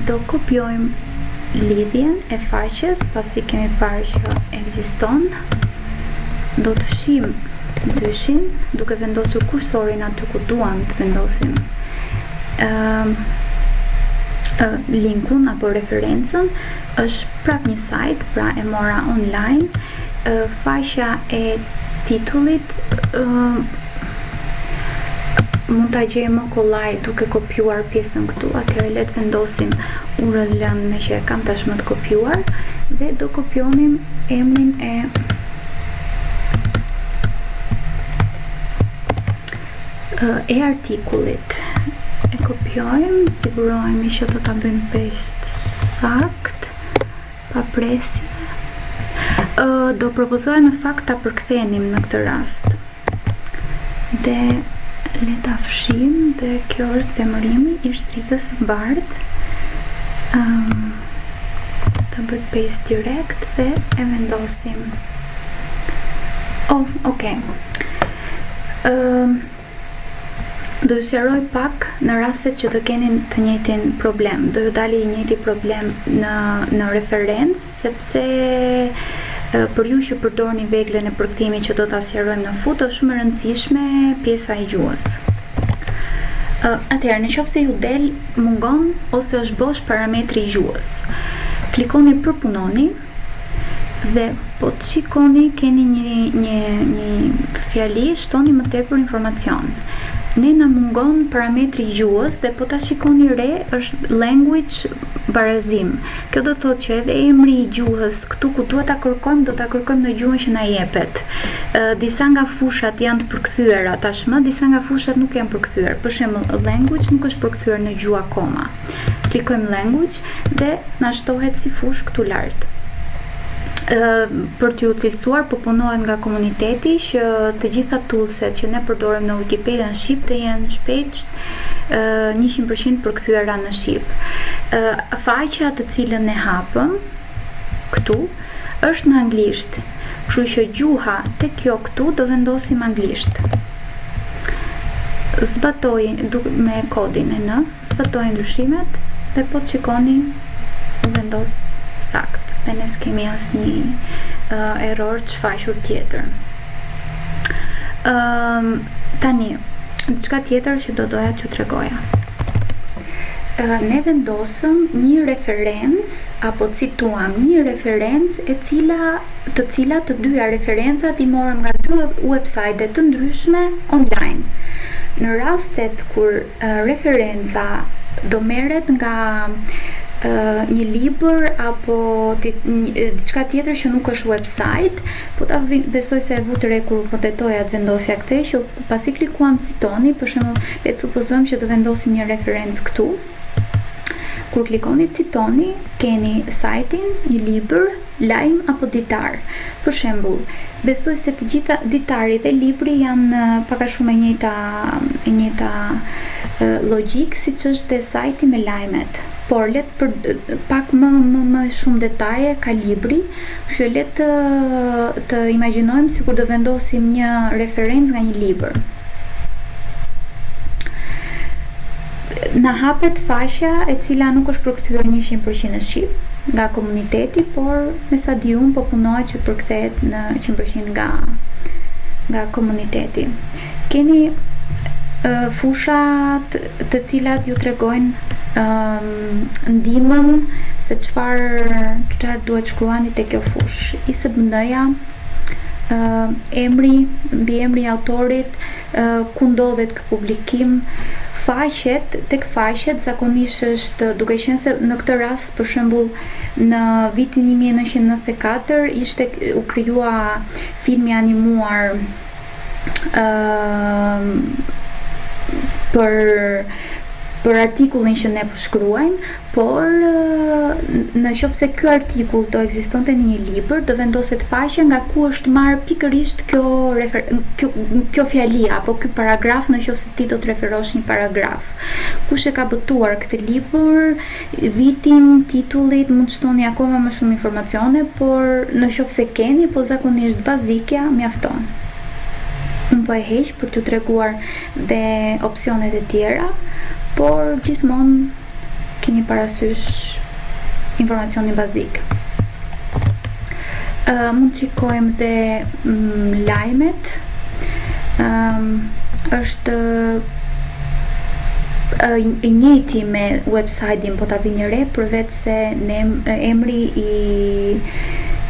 do kopjojmë lidhjen e faqes pasi kemi parë që ekziston. Do të fshim dyshin duke vendosur kursorin aty ku duam të vendosim linkun apo referencën. Është prap një site, pra e mora online. Faqja e titullit mund ta gjejmë më kollaj duke kopjuar pjesën këtu. Atëherë le të vendosim URL-n me që e kam tashmë të kopjuar dhe do kopjonim emrin e artikullit. E kopjojmë, sigurohemi që do ta bëjmë paste sakt, pa presje. Do propozoja në fakt ta përkthenim në këtë rast. Dhe le ta fshim dhe kjo është zemërimi i shtrikës së bardhë. Ta bëj paste direkt dhe e vendosim. Okay. Do ju sqaroj pak në rastet që të keni të njëjtin problem. Do ju dali i njëjti problem në referencë, sepse për ju që përdorni veglën e përkthimit që do ta sqarojmë në fund, është shumë e rëndësishme pjesa e gjuhës. Atëherë, nëse ju del mungon ose është bosh parametri i gjuhës, klikoni përpunoni dhe po të shikoni keni një fjali shtoni më tepër informacion. Ne na mungon parametri i gjuhës dhe po ta shikoni re është language barazim. Kjo do thotë që edhe emri i gjuhës këtu ku duhet ta kërkojmë, do ta kërkojmë në gjuhën që na jepet. Disa nga fushat janë të përkthyera tashmë, disa nga fushat nuk janë përkthyer. Për shembull, language nuk është përkthyer në gjuhë akoma. Klikojmë language dhe na shtohet si fushë këtu lart. Për t'ju cilësuar, po punohet nga komuniteti që të gjitha toolset që ne përdorim në Wikipedia në shqip të jenë shpejt 100% përkthyera në shqip. Faqja të cilën e hapëm këtu është në anglisht, kështu që gjuha te kjo këtu do vendosim anglisht. Zbatoj me kodin e N, zbatoj ndryshimet dhe po të shikoni u vendos sakt. Dhe ne s'kemi asnjë error të shfaqur tjetër. Tani, diçka tjetër që do doja t'ju tregoja. Ne vendosëm një referencë apo cituam një referencë të cilat të dyja referencat i morëm nga dy website të ndryshme online. Në rastet kur referenca do merret nga një libër apo diçka tjetër që nuk është website, po ta besoj se e vu të re kur po tetoja të vendosja këtë, që pasi klikuam citoni, për shembull, le të supozojmë që do vendosim një referencë këtu. Kur klikoni citoni, keni sajtin, një libër, lajm apo ditar. Për shembull, besoj se të gjitha ditari dhe libri janë pak a shumë e njëjta logjik siç është dhe sajti me lajmet. Por let për pak më shumë detaje ka libri, kështu le të imagjinojmë sikur do vendosim një referencë nga një libër. Na hapet faqja e cila nuk është përkthyer 100% në shqip nga komuniteti, por me sa di unë po punohet që të përkthehet në 100% nga komuniteti. Keni fushat të cilat ju tregojnë ndihmën se çfarë duhet shkruani te kjo fushë. ISBN-ja, mbi emri i autorit, ku ndodhet ky publikim, tek faqet zakonisht është, duke qenë se në këtë rast për shembull në vitin 1994 u krijua filmi animuar për artikullin që ne shkruajmë, por në qoftë se ky artikull do ekzistonte në një libër, do vendoset faqe nga ku është marrë pikërisht kjo fjali apo ky paragraf, në qoftë se ti do të referosh një paragraf. Kush e ka botuar këtë libër, vitin, titullit, mund të shtoni akoma më shumë informacione, por në qoftë se keni, po zakonisht bazikja mjafton. Unë po e heq për t'ju treguar dhe opsionet e tjera, por gjithmonë keni parasysh informacionin bazik. Mund të shikojmë dhe lajmet. Është i njëjti me website-in, po ta vini re, përveç se emri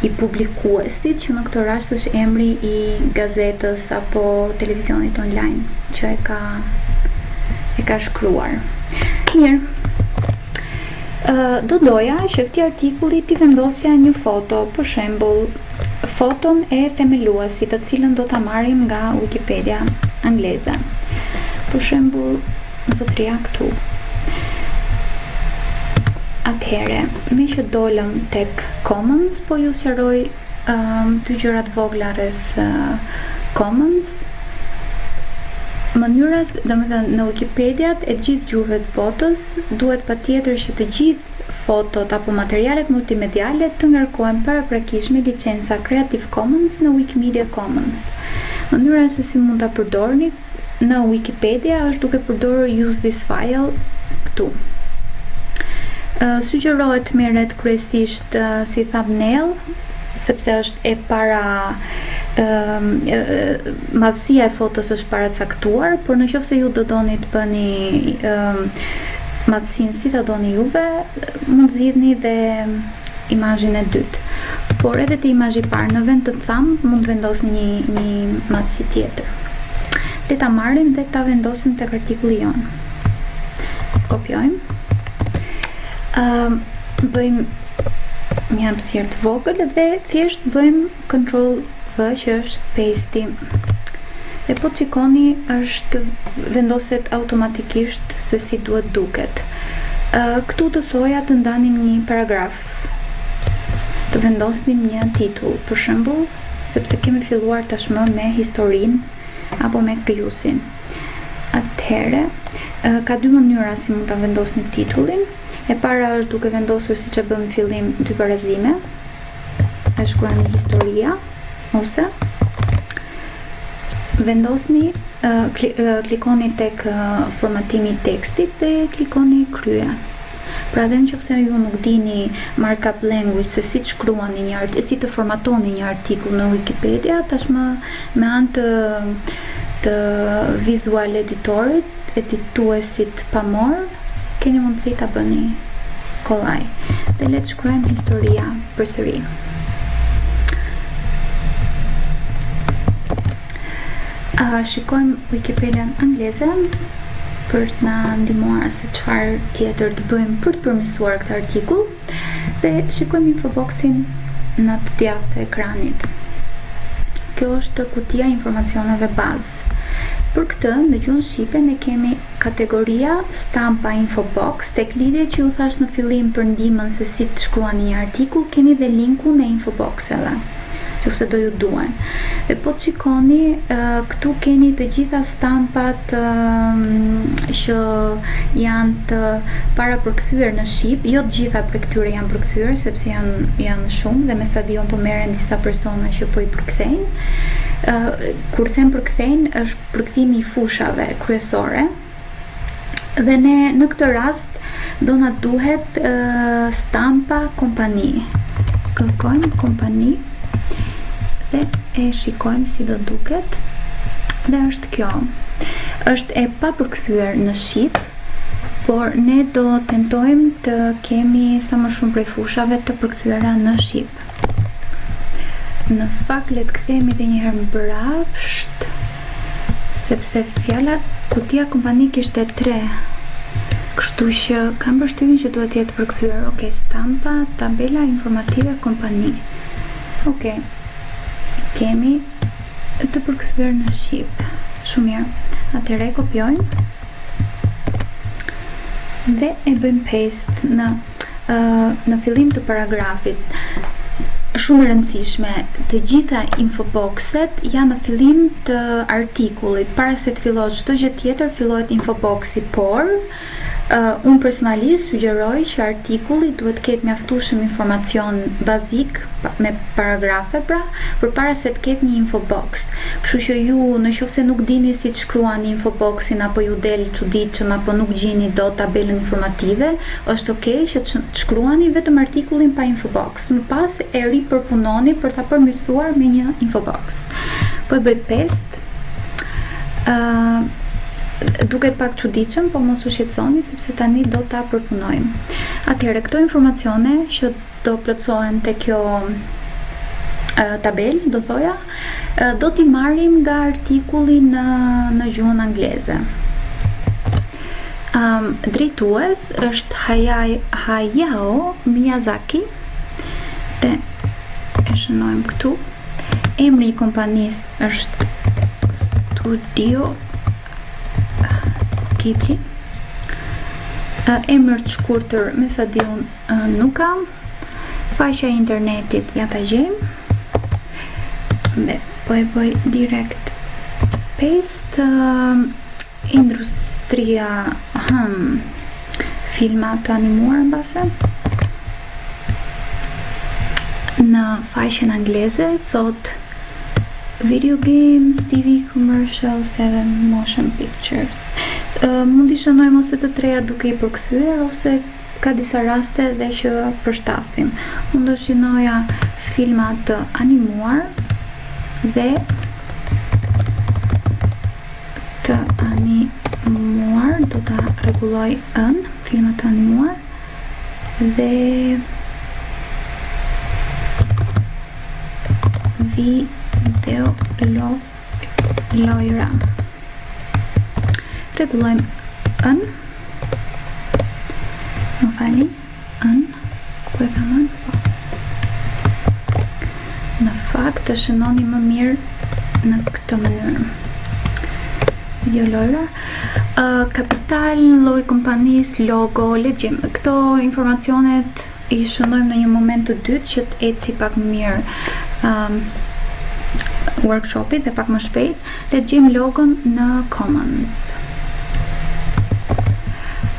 i publikuesit, që në këtë rast është emri i gazetës apo televizionit online që e ka shkruar. Mirë. Do doja që këtij artikulli t'i vendosja një foto, për shembull, foton e themeluesit, të cilën do ta marrim nga Wikipedia angleze. Për shembull, zotëria këtu. Atëherë, me që dolëm tek Commons, po ju sqaroj dy gjëra të vogla rreth Commons. Mënyras, domethënë në Wikipediat e gjithë gjuhëve të botës duhet patjetër që të gjithë fotot apo materialet multimediale të ngarkohen paraprakisht me licenca Creative Commons në Wikimedia Commons. Mënyra se si mund ta përdorni në Wikipedia është duke përdorur use this file këtu. Sugjerohet merret kryesisht si thumbnail, sepse është e para madhësia e fotos është paracaktuar, por nëse ju do doni të bëni madhësinë si ta doni juve, mund zgjidhni dhe imazhin e dytë. Por edhe te imazhi i parë, në vend të thumb mund vendosni një madhësi tjetër. Le ta marrim dhe ta vendosim tek artikulli jon. Kopjojmë. Bëjmë një hapësirë të vogël dhe thjesht bëjmë Ctrl V që është paste. Dhe po të shikoni është vendoset automatikisht se si duhet duket. Këtu të thoja të ndanim një paragraf, të vendosnim një titull, për shembull, sepse kemi filluar tashmë me historinë apo me krijuesin. Atëherë, ka dy mënyra si mund ta vendosni titullin. E para është duke vendosur, siç e bëm në fillim, dy barazime. E shkruani historia ose vendosni, klikoni tek formatimi i tekstit dhe klikoni krye. Pra dhe nëse ju nuk dini markup language, se si të shkruani si të formatoni një artikull në Wikipedia, tashmë me anë të visual editorit, edituesit pamor, keni mundësi ta bëni kollaj. Dhe le të shkruajmë historia përsëri. Shikojmë Wikipedian angleze për të na ndihmuar se çfarë tjetër të bëjmë për të përmirësuar këtë artikull, dhe shikojmë infoboxin në të djathtë të ekranit. Kjo është kutia informacioneve bazë. Për këtë, në gjuhën shqipe ne kemi kategoria stampa infobox, tek lidhjet që ju thash në fillim për ndihmën se si të shkruani një artikull, keni dhe linkun e infoboxeve, nëse do ju duan. Dhe po të shikoni, këtu keni të gjitha stampat që janë të para përkthyer në shqip. Jo të gjitha për këtyre janë përkthyer, sepse janë shumë dhe me sa diun po merren disa persona që po i përkthejnë. Kur them përkthejnë, është përkthimi i fushave kryesore. Dhe ne në këtë rast do na duhet stampa kompani. Kërkojmë kompani dhe e shikojmë si do duket. Dhe është kjo. Është e pa përkthyer në shqip por ne do tentojmë të kemi sa më shumë prej fushave të përkthyera në shqip. Në fakt le të kthehemi edhe një herë mbrapsht, sepse fjala kutia kompani kishte 3. Kështu që kam përshtypjen që duhet të jetë përkthyer. Okej, stampa, tabela informative kompani. Okej. Kemi të përkthyer në shqip. Shumë mirë. Atëherë kopjojmë dhe e bëjmë paste në fillim të paragrafit. Shumë e rëndësishme, të gjitha infoboxet janë në fillim të artikullit. Para se të fillohet çdo gjë tjetër, fillohet infoboxi, por unë personalisht sugjeroj që artikulli duhet të ketë mjaftueshëm informacion bazik me paragrafe, pra, përpara se të ketë një infobox. Kështu që ju, nëse nuk dini si të shkruani infoboxin, apo ju del çuditshëm, apo nuk gjeni dot tabelën informative, është okay që të shkruani vetëm artikullin pa infobox. Më pas e ripërpunoni për ta përmirësuar me një infobox. Po e bëj paste. Duket pak çuditshëm, po mos u shqetësoni sepse tani do ta përpunojmë. Atëherë këto informacione që do plotësohen te kjo tabel, do thoja, do t'i marrim nga artikulli në gjuhën angleze. Drejtues është Hayao Miyazaki. Dhe e shënojmë këtu. Emri i kompanisë është Studio Ghibli. Emër të shkurtër me sa di unë nuk kam. Faqja e internetit ja ta gjejmë. Dhe po e bëj direkt paste. Industria filmat animuar mbase. Në faqen angleze thot video games, TV commercials edhe motion pictures. Mund t'i shënojmë ose të treja duke i përkthyer, ose ka disa raste dhe që përshtasim. Unë do shinoja filmat të animuar dhe të animuar, do ta rregulloj filmat të animuar dhe video lojra. Rregullojmë më falni, ku e kam në fakt të shënoni më mirë në këtë mënyrë. Video lojra, kapital, lloj kompanisë, logo, legjim. Këto informacionet i shënojmë në një moment të dytë që të eci pak më mirë workshopi dhe pak më shpejt. Le të gjejmë logon në Commons.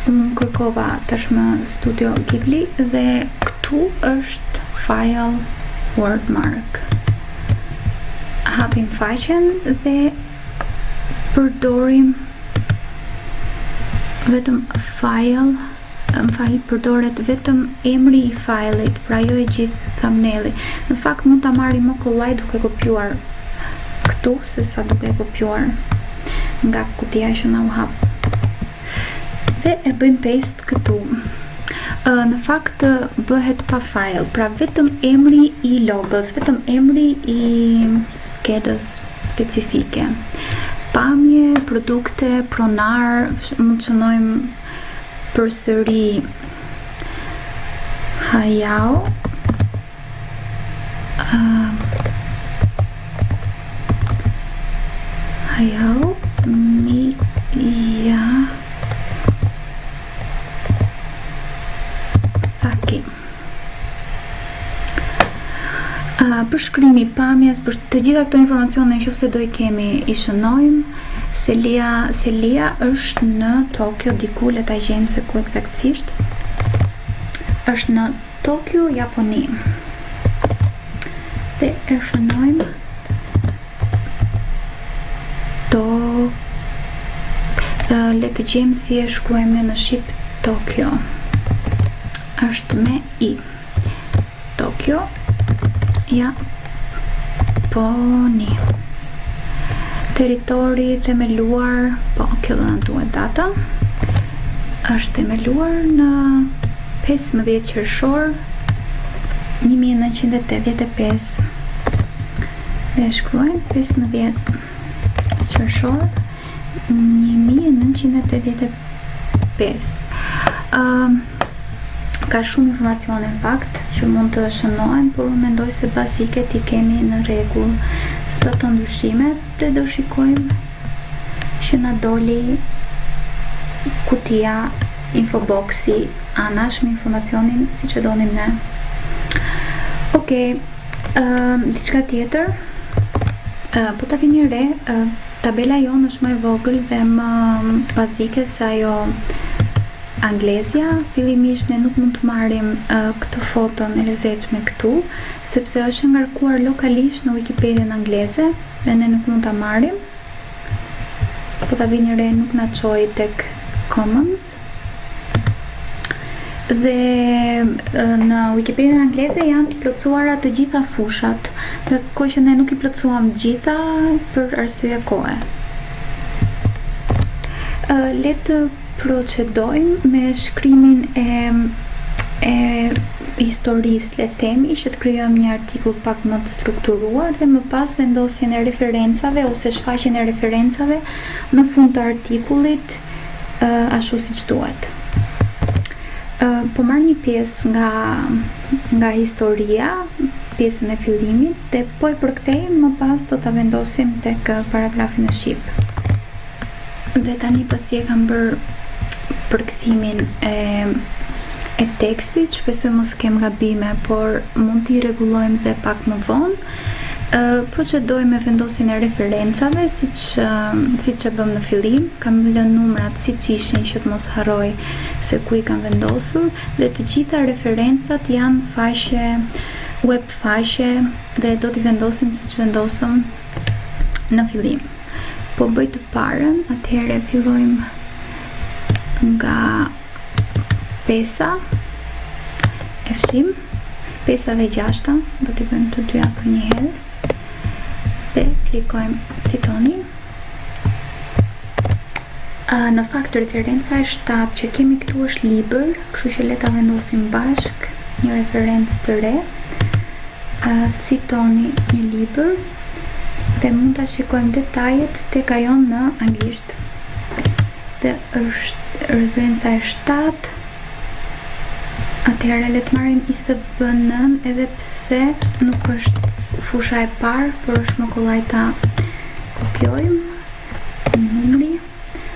Unë kërkova tashmë Studio Ghibli dhe këtu është file wordmark. Hapim faqen dhe përdorim vetëm file. Përdoret vetëm emri i filet, pra jo e gjithë thumbnaili. Në fakt mund ta marrim më kollaj duke kopjuar këtu se sa duke kopjuar nga kutia që na u hap. Dhe e bëjmë paste këtu. Në fakt bëhet pa file, pra vetëm emri i logos, vetëm emri i skedës specifike. Pamje, produkte, pronar, mund të shënojmë përsëri Hayao Miyazaki. Përshkrimi pamjes, për të gjitha këto informacione nëse do I kemi I shënojmë. Celia është në Tokyo, diku le ta gjejmë se ku eksaktësisht. Është në Tokyo, Japoni. Dhe e shënojmë le të gjejmë si e shkruajmë në shqip Tokyo. Është me I. Tokyo, Japoni. Territori themeluar, po kjo do na duhet data. është themeluar në 15 qershor 1985. Dhe shkruajmë 15 qershor 1985. Ka shumë informacione në fakt që mund të shënohen, por unë mendoj se basiket i kemi në rregull. Zbaton ndryshimet dhe do shikojmë që na doli kutia infoboxi anash me informacionin si që donim ne. Okej, diçka tjetër, po ta vini re, tabela jonë është më e vogël dhe më bazike se ajo anglezja. Fillimisht ne nuk mund të marrim këtë foton e lezetshme këtu, sepse është ngarkuar lokalisht në Wikipedian angleze dhe ne nuk mund ta marrim. Po ta vini re, nuk na çoi tek Commons. Dhe në Wikipedia angleze janë të plotësuara të gjitha fushat, ndërkohë që ne nuk i plotësuam të gjitha për arsye kohe. Le të procedojmë me shkrimin e historisë, le të themi, që të krijojmë një artikull pak më të strukturuar dhe më pas vendosjen e referencave ose shfaqjen e referencave në fund të artikullit ashtu siç duhet. Po marr një pjesë nga historia, pjesën e fillimit, dhe po e përkthejmë më pas do ta vendosim tek paragrafi në shqip. Dhe tani pasi e kam bërë përkthimin e tekstit, shpresoj mos kem gabime, por mund t'i rregullojmë dhe pak më vonë. Procedoj me vendosjen e referencave siç e bëm në fillim. Kam lënë numrat siç ishin që të mos harroj se ku i kam vendosur, dhe të gjitha referencat janë faqe, web faqe, dhe do t'i vendosim siç vendosëm në fillim. Po bëj të parën, atëherë fillojmë nga pesa, e fshim, pesa dhe 6, do t'i bëjmë të dyja për një herë. Dhe klikojmë citoni. Në fakt referenca e 7 që kemi këtu është libër, kështu që le ta vendosim bashk një referencë të re. Citoni një libër dhe mund ta shikojmë detajet tek ajo në anglisht. Dhe është referenca e 7. Atëherë le të marrim ISBN-n, edhe pse nuk është fusha e parë, por është më kollaj ta kopjojmë. Numri,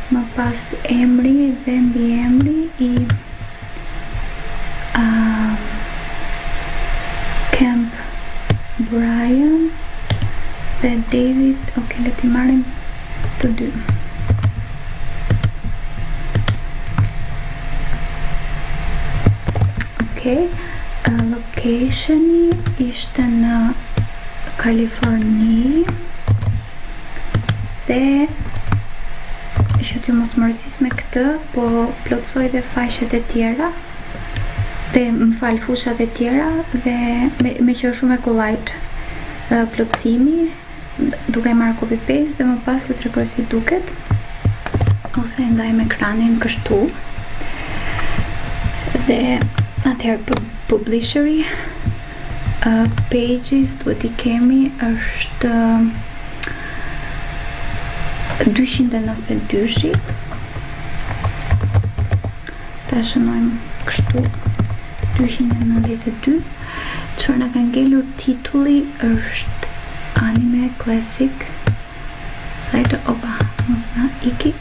më pas emri dhe mbiemri i Camp Brian dhe David. Ok, le t'i marrim të dy. Locationi ishte në Kaliforni, dhe që t'ju mos mërësis me këtë, po plotsoj dhe faqet e tjera, dhe më fal fushat e tjera, dhe me që është shumë e kollajt plotësimi, duke marrë copy paste dhe më pas ju tregoj si duket, ose ndajmë ekranin kështu. Dhe atëherë publisheri, pages duhet i kemi është 292. Ta shënojmë kështu 292. Çfarë na ka ngelur titulli është Anime Classic Site. Opa, mos na iki.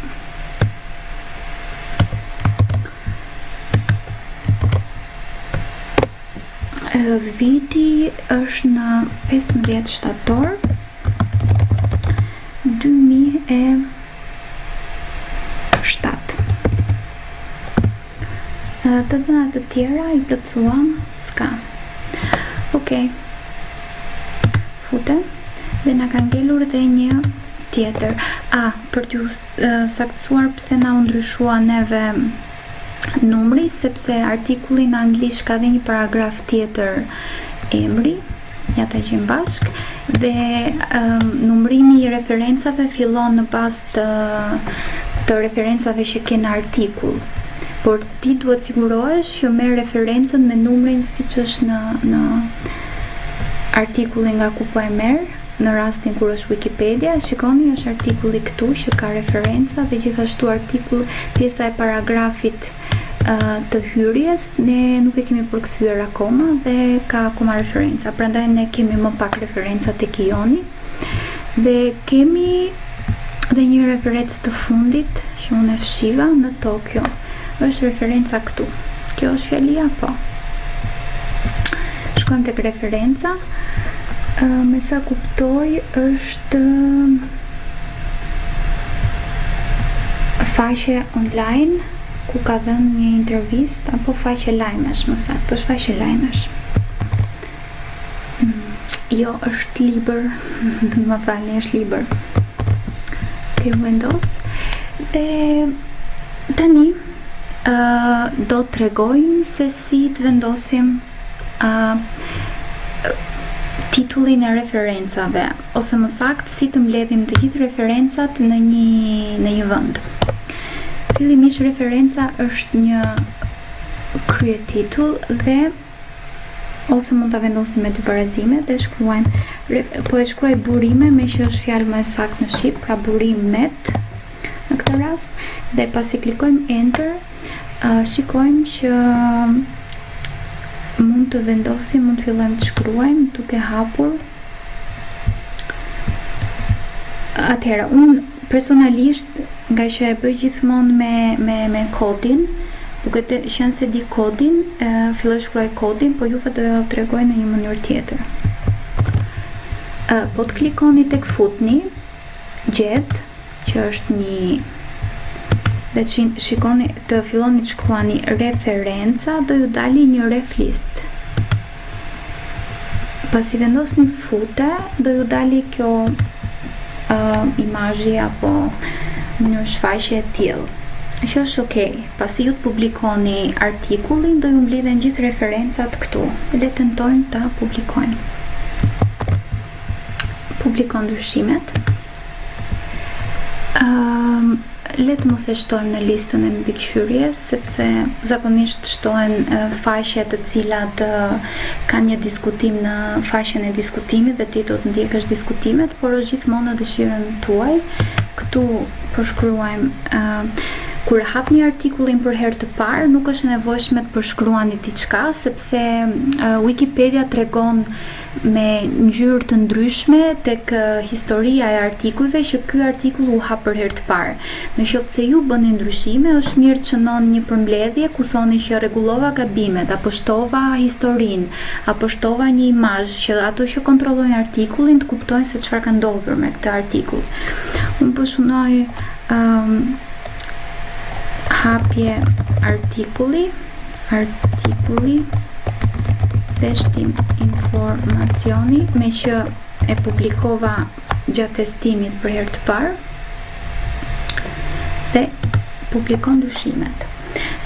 Viti është në 15 shtator 2007. Të dhënat të tjera i plotësuam, s'ka. Okej. Futem dhe na ka ngelur edhe një tjetër. Për t'ju saktësuar pse na u ndryshua neve numri, sepse artikulli në anglisht ka dhe një paragraf tjetër emri, ja ta gjejmë bashk, dhe numrimi i referencave fillon në bazë të referencave që ke në artikull. por ti duhet sigurohesh që merr referencën me numrin siç është në artikullin nga ku po e merr. Në rastin kur është Wikipedia, shikoni është artikulli këtu që ka referenca dhe gjithashtu artikull pjesa e paragrafit të hyrjes ne nuk e kemi përkthyer akoma dhe ka akoma referenca. Prandaj ne kemi më pak referenca tek Ioni dhe kemi dhe një referencë të fundit që unë e fshiva në Tokyo. Është referenca këtu. Kjo është fjalia po. Shkojmë tek referenca. Me sa kuptoj është faqe online ku ka dhënë një intervistë apo faqe lajmesh, më saktë, është faqe lajmesh. Jo, është libër. Më falni, është libër. Kjo vendos. Dhe tani do të tregojmë se si të vendosim titullin e referencave, ose më saktë si të mbledhim të gjithë referencat në një vend. Fillimisht referenca është një krye titull dhe ose mund ta vendosim me dy barazime dhe shkruajmë, po e shkruaj burime me që është fjalë më e saktë në shqip, pra burimet në këtë rast, dhe pasi klikojmë enter, shikojmë që mund të vendosim, mund të fillojmë të shkruajmë duke hapur. Atëherë, unë personalisht, nga që e bëj gjithmonë me kodin, duke të qenë se di kodin, filloj shkruaj kodin, po juve do t'ju tregoj në një mënyrë tjetër. Po të klikoni tek futni, gjedh, që është një dhe shikoni të filloni të shkruani referenca, do ju dali një ref list. Pasi vendosni fute, do ju dali kjo imazhi apo një shfaqje e tillë. Që është okay. Pasi ju të publikoni artikullin, do ju mblidhen gjithë referencat këtu. Le të tentojmë ta publikojmë. Publikon ndryshimet. Le të mos e shtojmë në listën e mbikëqyrjes, sepse zakonisht shtohen faqe të cilat kanë një diskutim në faqen e diskutimit dhe ti do të ndjekësh diskutimet, por është gjithmonë në dëshirën tuaj. Këtu përshkruajmë kur hapni artikullin për herë të parë, nuk është nevojshme të përshkruani diçka, sepse Wikipedia tregon me ngjyrë të ndryshme tek historia e artikujve që ky artikull u hap për herë të parë. Në qoftë se ju bëni ndryshime, është mirë të çnoni një përmbledhje ku thoni që rregullova gabimet, apo shtova historinë, apo shtova një imazh, që ato që kontrollojnë artikullin të kuptojnë se çfarë ka ndodhur me këtë artikull. Unë po shunoj hapje artikulli dhe shtim informacioni, me që e publikova gjatë testimit për herë të parë dhe publikon ndryshimet.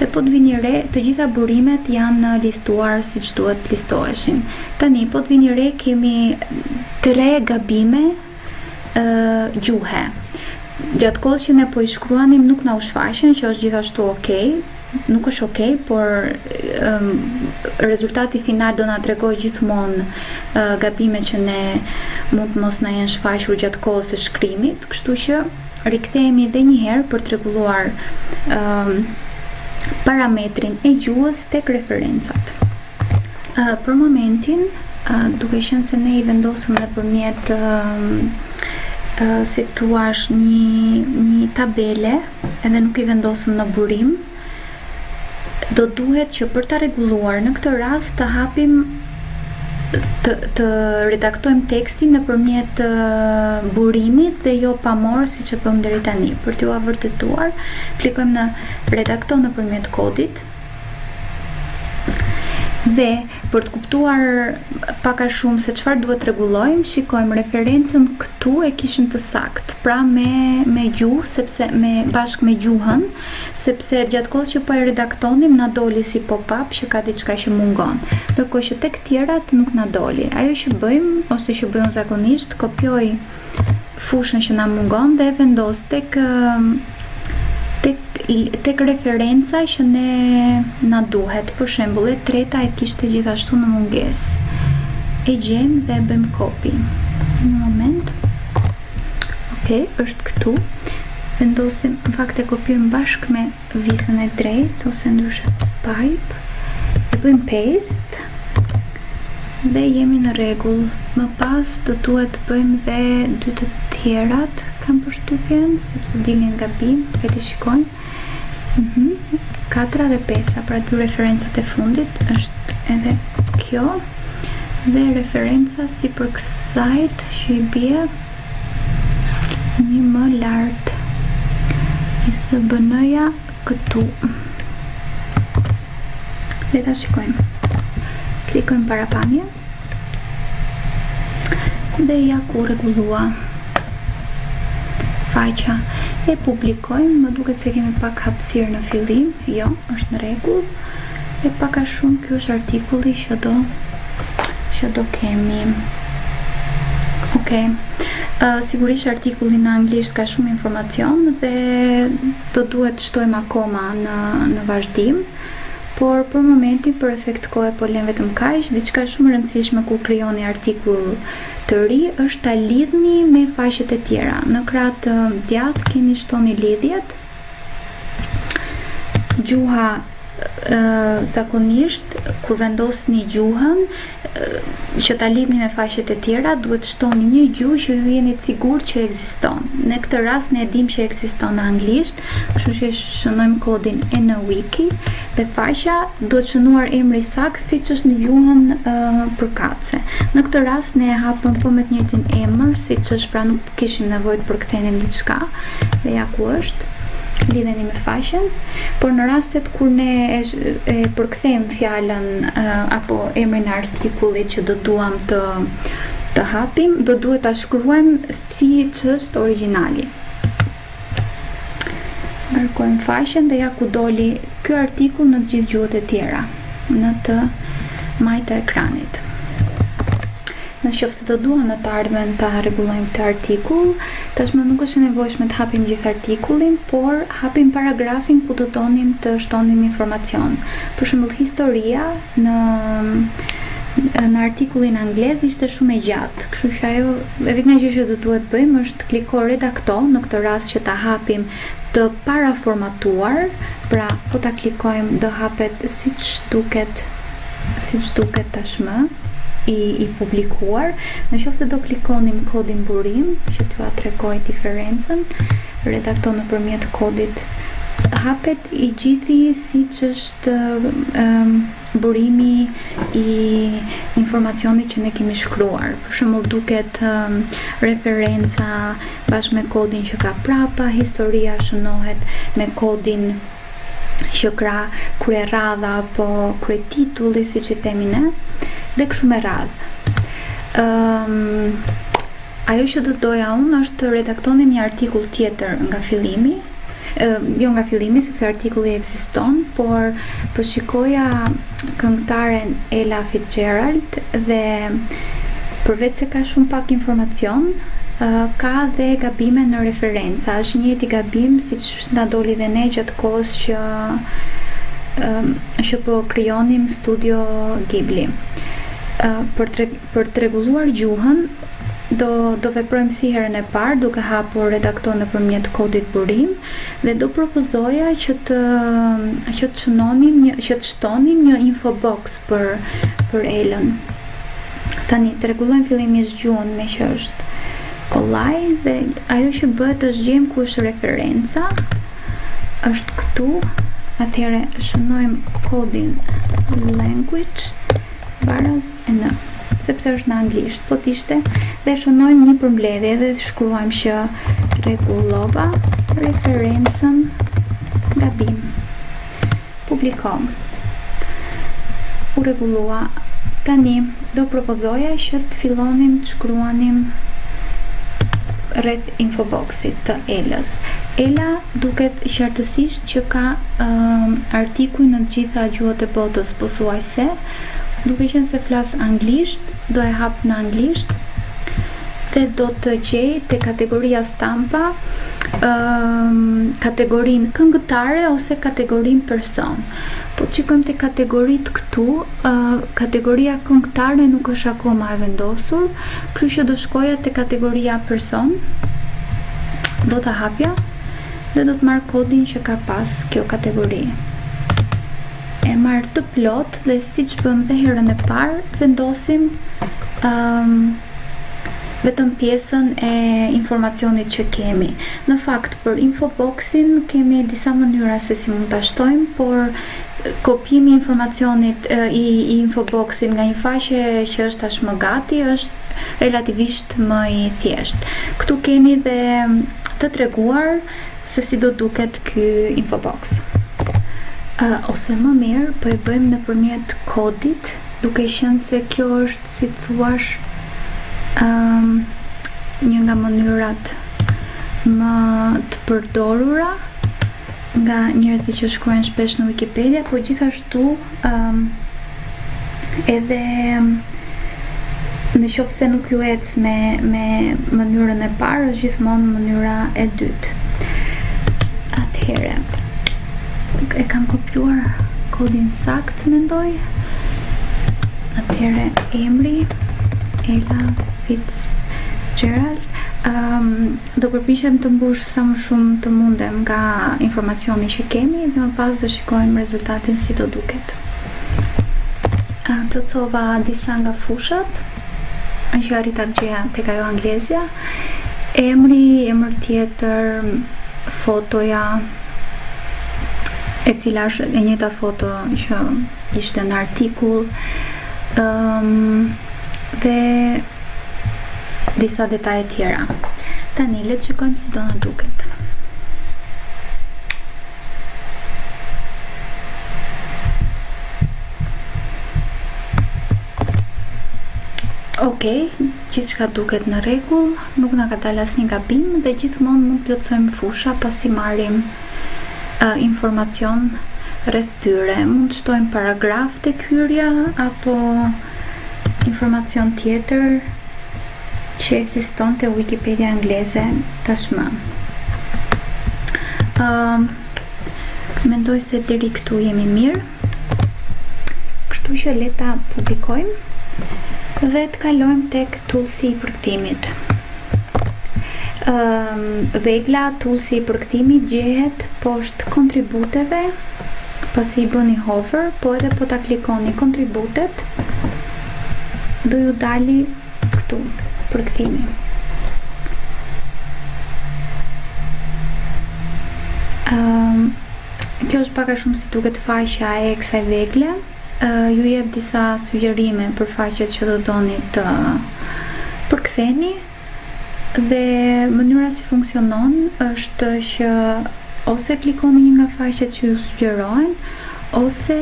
Dhe po të vini re, të gjitha burimet janë listuar siç duhet listoheshin. Tani po të vini re, kemi 3 gabime gjuhe. Gjatë kohës që ne po i shkruanim nuk na u shfaqen, që është gjithashtu okay. Nuk është okay, por rezultati final do na tregojë gjithmonë gabimet që ne mund të mos na jenë shfaqur gjatë kohës së shkrimit, kështu që rikthehemi edhe një herë për të rregulluar parametrin e gjuhës tek referencat. Për momentin, duke qenë se ne i vendosëm nëpërmjet si thuash një tabele, edhe nuk i vendosëm në burim, do duhet që për ta rregulluar në këtë rast të hapim të redaktojmë tekstin nëpërmjet burimit dhe jo pamor siç e bëm deri tani. Për t'u vërtetuar, klikojmë në redakto nëpërmjet kodit. Dhe për të kuptuar pak a shumë se çfarë duhet rregullojmë, shikojmë referencën këtu e kishim të saktë, pra me gjuhë, sepse bashkë me gjuhën, sepse gjatë kohës që po e redaktonim na doli si pop-up që ka diçka që mungon, ndërkohë që tek tjerat nuk na doli. Ajo që bëjmë ose që bëjmë zakonisht, kopjoj fushën që na mungon dhe vendos tek tek referenca që na duhet. Për shembull, e treta e kishte gjithashtu në mungesë. E gjejmë dhe e bëjmë copy. Një moment. Okej, është këtu. Vendosim, në fakt e kopjojmë bashkë me visën e drejtë ose ndryshe pipe. E bëjmë paste dhe jemi në rregull. Më pas do duhet të bëjmë dhe dy të tjerat, kam përshtypjen, sepse dilin gabim, këti shikojmë. 4 dhe 5, pra dy referencat e fundit është edhe kjo dhe referenca si për kësajt që i bie një më lartë. ISBN-ja këtu. Le ta shikojmë. Klikojmë parapamje dhe ja ku rregullua faqja. E publikojmë, më duket se kemi pak hapësirë në fillim. Jo, është në rregull. Dhe pak a shumë ky është artikulli që do kemi. Okej. Sigurisht artikulli në anglisht ka shumë informacion dhe do duhet të shtojmë akoma në vazhdim, por për momentin, për efekt kohe po lëm vetëm kaq. Diçka shumë e rëndësishme kur krijoni artikull të ri është ta lidhni me faqet e tjera. Në krah të djathtë keni shtoni lidhjet. Gjuha zakonisht kur vendosni gjuhën që ta lidhni me faqet e tjera, duhet shtoni një gjuhë që ju jeni të sigurt që ekziston. Në këtë rast ne e dimë që ekziston në anglisht, kështu që shënojmë kodin e në wiki dhe faqja duhet shënuar emri sakt siç është në gjuhën përkatëse. Në këtë rast ne e hapëm po me të njëjtin emër siç është, pra nuk kishim nevojë të përkthenim diçka. Dhe ja ku është. Lidheni me faqen, por në rastet kur ne e përkthejmë fjalën apo emrin e artikullit që do duam të hapim, do duhet ta shkruajmë siç është origjinali. Ngarkojmë faqen dhe ja ku doli ky artikull në të gjithë gjuhët e tjera, në të majtë e ekranit. Nëse do duam në të ardhmen ta rregullojmë këtë artikull, tashmë nuk është e nevojshme të hapim gjithë artikullin, por hapim paragrafin ku do donim të shtonim informacion. Për shembull, historia në artikullin anglez ishte shumë e gjatë, kështu që ajo vetmja gjë që do duhet bëjmë është të klikoj redakto, në këtë rast që ta hapim të paraformatuar, pra po ta klikojmë do hapet siç duket tashmë. I publikuar. Nëse do klikonim kodin burim, që t'ju tregoj diferencën, redakto nëpërmjet kodit, hapet i gjithi siç është burimi i informacionit që ne kemi shkruar. Për shembull, duket referenca bashkë me kodin që ka prapa, historia shënohet me kodin që ka krye radha apo krye titulli, siç i themi ne. Dhe kështu me radhë. Ajo që do doja unë është të redaktonim një artikull tjetër nga fillimi, jo nga fillimi sepse artikulli ekziston, por po shikoja këngëtaren Ella Fitzgerald dhe përveç se ka shumë pak informacion, ka dhe gabime në referenca. Është një njëjti gabim siç na doli dhe ne gjatë kohës që po krijonim Studio Ghibli. Për të rregulluar gjuhën, do veprojmë si herën e parë duke hapur redakto nëpërmjet kodit burim dhe do propozoja që të shtonim një infobox për Ellen. Tani të rregullojmë fillimisht gjuhën me që është kollaj dhe ajo që bëhet është gjejmë ku është referenca, është këtu. Atëherë shënojmë kodin language baraz e në, sepse është në anglisht, po t'ishte, dhe shënojmë një përmbledhje dhe shkruajmë që rregullova referencën gabim. Publikom. U rregullua. Tani do propozoja që të fillonim të shkruanim rreth infoboxit të Elës. Ela duket qartësisht që ka artikuj në të gjitha gjuhët e botës pothuajse. Duke qenë se flas anglisht, do e hap në anglisht dhe do të gjej te kategoria stampa kategorinë këngëtare ose kategorinë person. Po shikojmë te kategoritë këtu, kategoria këngëtare nuk është akoma e vendosur, kështu që do shkoja te kategoria person. Do ta hapja dhe do të marr kodin që ka pas kjo kategori. E marr të plot dhe siç bëm dhe herën e parë, vendosim vetëm pjesën e informacionit që kemi. Në fakt, për infoboxin kemi disa mënyra se si mund ta shtojmë, por kopjimi i informacionit i infoboxit nga një faqe që është tashmë gati është relativisht më i thjeshtë. Këtu keni dhe të treguar se si do duket ky infobox. Ose më mirë, po e bëjmë nëpërmjet kodit, duke qenë se kjo është, si thuash, një nga mënyrat më të përdorura nga njerëzit që shkruajnë shpesh në Wikipedia, po gjithashtu edhe në qoftë se nuk ju ec me mënyrën e parë, është gjithmonë mënyra e dytë. Atëherë, e kam kopjuar kodin sakt, mendoj. Atëherë, emri Ela Fitzgerald. Do përpiqem të mbush sa më shumë të mundem nga informacioni që kemi dhe më pas do shikojmë rezultatin si do duket. Plotësova disa nga fushat që arrita të gjeja tek ajo anglezja. Emri, emër tjetër, fotoja, e cila është e njëjta foto që ishte në artikull, dhe disa detaje tjera. Tani le të shikojmë si do na duket. Okej, gjithçka duket në rregull, nuk na ka dalë asnjë gabim dhe gjithmonë mund të plotësojmë fusha pasi marrim informacion rreth tyre. Mund të shtojmë paragraf tek hyrja apo informacion tjetër që ekziston te Wikipedia angleze tashmë. Mendoj se deri këtu jemi mirë. Kështu që le ta publikojmë dhe të kalojmë tek toolsi i përkthimit. Vegla toolsi i përkthimit gjehet poshtë kontributeve, pasi i bëni hover, po edhe po ta klikoni kontributet, do ju dali këtu përkthimi. Kjo është pak a shumë si duket faqja e kësaj vegle. Ju jep disa sugjerime për faqet që do doni të përktheni dhe mënyra si funksionon është që ose klikoni një nga faqet që ju sugjerohen, ose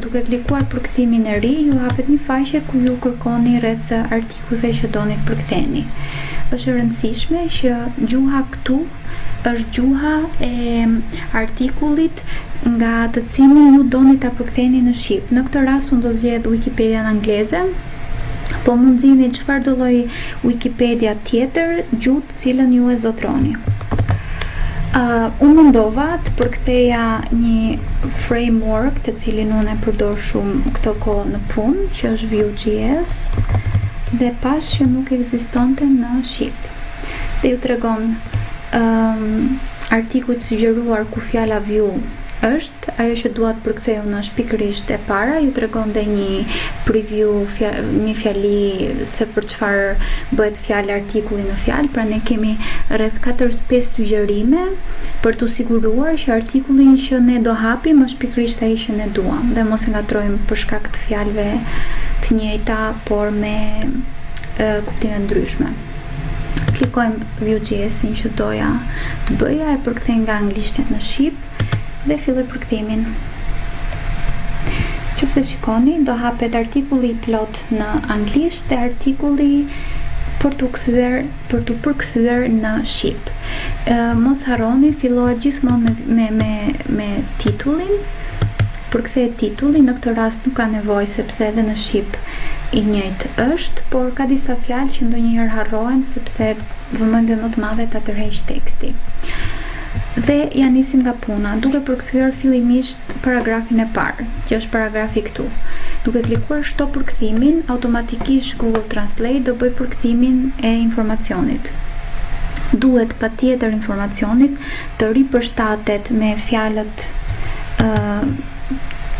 duke klikuar përkthimin e ri, ju hapet një faqe ku ju kërkoni rreth artikujve që doni të përktheni. Është e rëndësishme që gjuha këtu është gjuha e artikullit nga të cilin ju doni ta përktheni në shqip. Në këtë rast unë do zgjedh Wikipedia në angleze, po mund zgjidhni çfarë do lloj Wikipedia tjetër, gjuhë të cilën ju e zotroni. Unë mendova të përktheja një framework të cilin unë e përdor shumë këto kohë në punë, që është Vue.js, dhe pas që nuk ekzistonte në shqip. Dhe ju tregon artikujt sugjeruar ku fjala Vue është, ajo që dua të përktheu në pikërisht e para, ju tregon dhe një preview, një fjali se për çfarë bëhet fjalë artikulli në fjalë, pra ne kemi rreth 4-5 sugjerime për të siguruar që artikulli që ne do hapim është pikërisht ai që ne duam dhe mos e ngatrojmë për shkak të fjalëve të njëjta por me kuptime ndryshme. Klikojmë Vue.js-in që doja të bëja, e përkthej nga anglishtja në shqip dhe filloj përkthimin. Qofse shikoni, do hapet artikulli i plot në anglisht dhe artikulli për të përkthyer në shqip. Mos harroni, fillohet gjithmonë me titullin. Përkthehet titulli, në këtë rast nuk ka nevojë sepse edhe në shqip i njëjtë është, por ka disa fjalë që ndonjëherë harrohen sepse vëmendje më të madhe ta tërheq teksti. Dhe ja nisim nga puna, duke përkthyer fillimisht paragrafin e parë, që është paragrafi këtu. Duke klikuar shto përkthimin, automatikisht Google Translate do bëj përkthimin e informacionit. Duhet patjetër informacionit të ripërshtatet me fjalët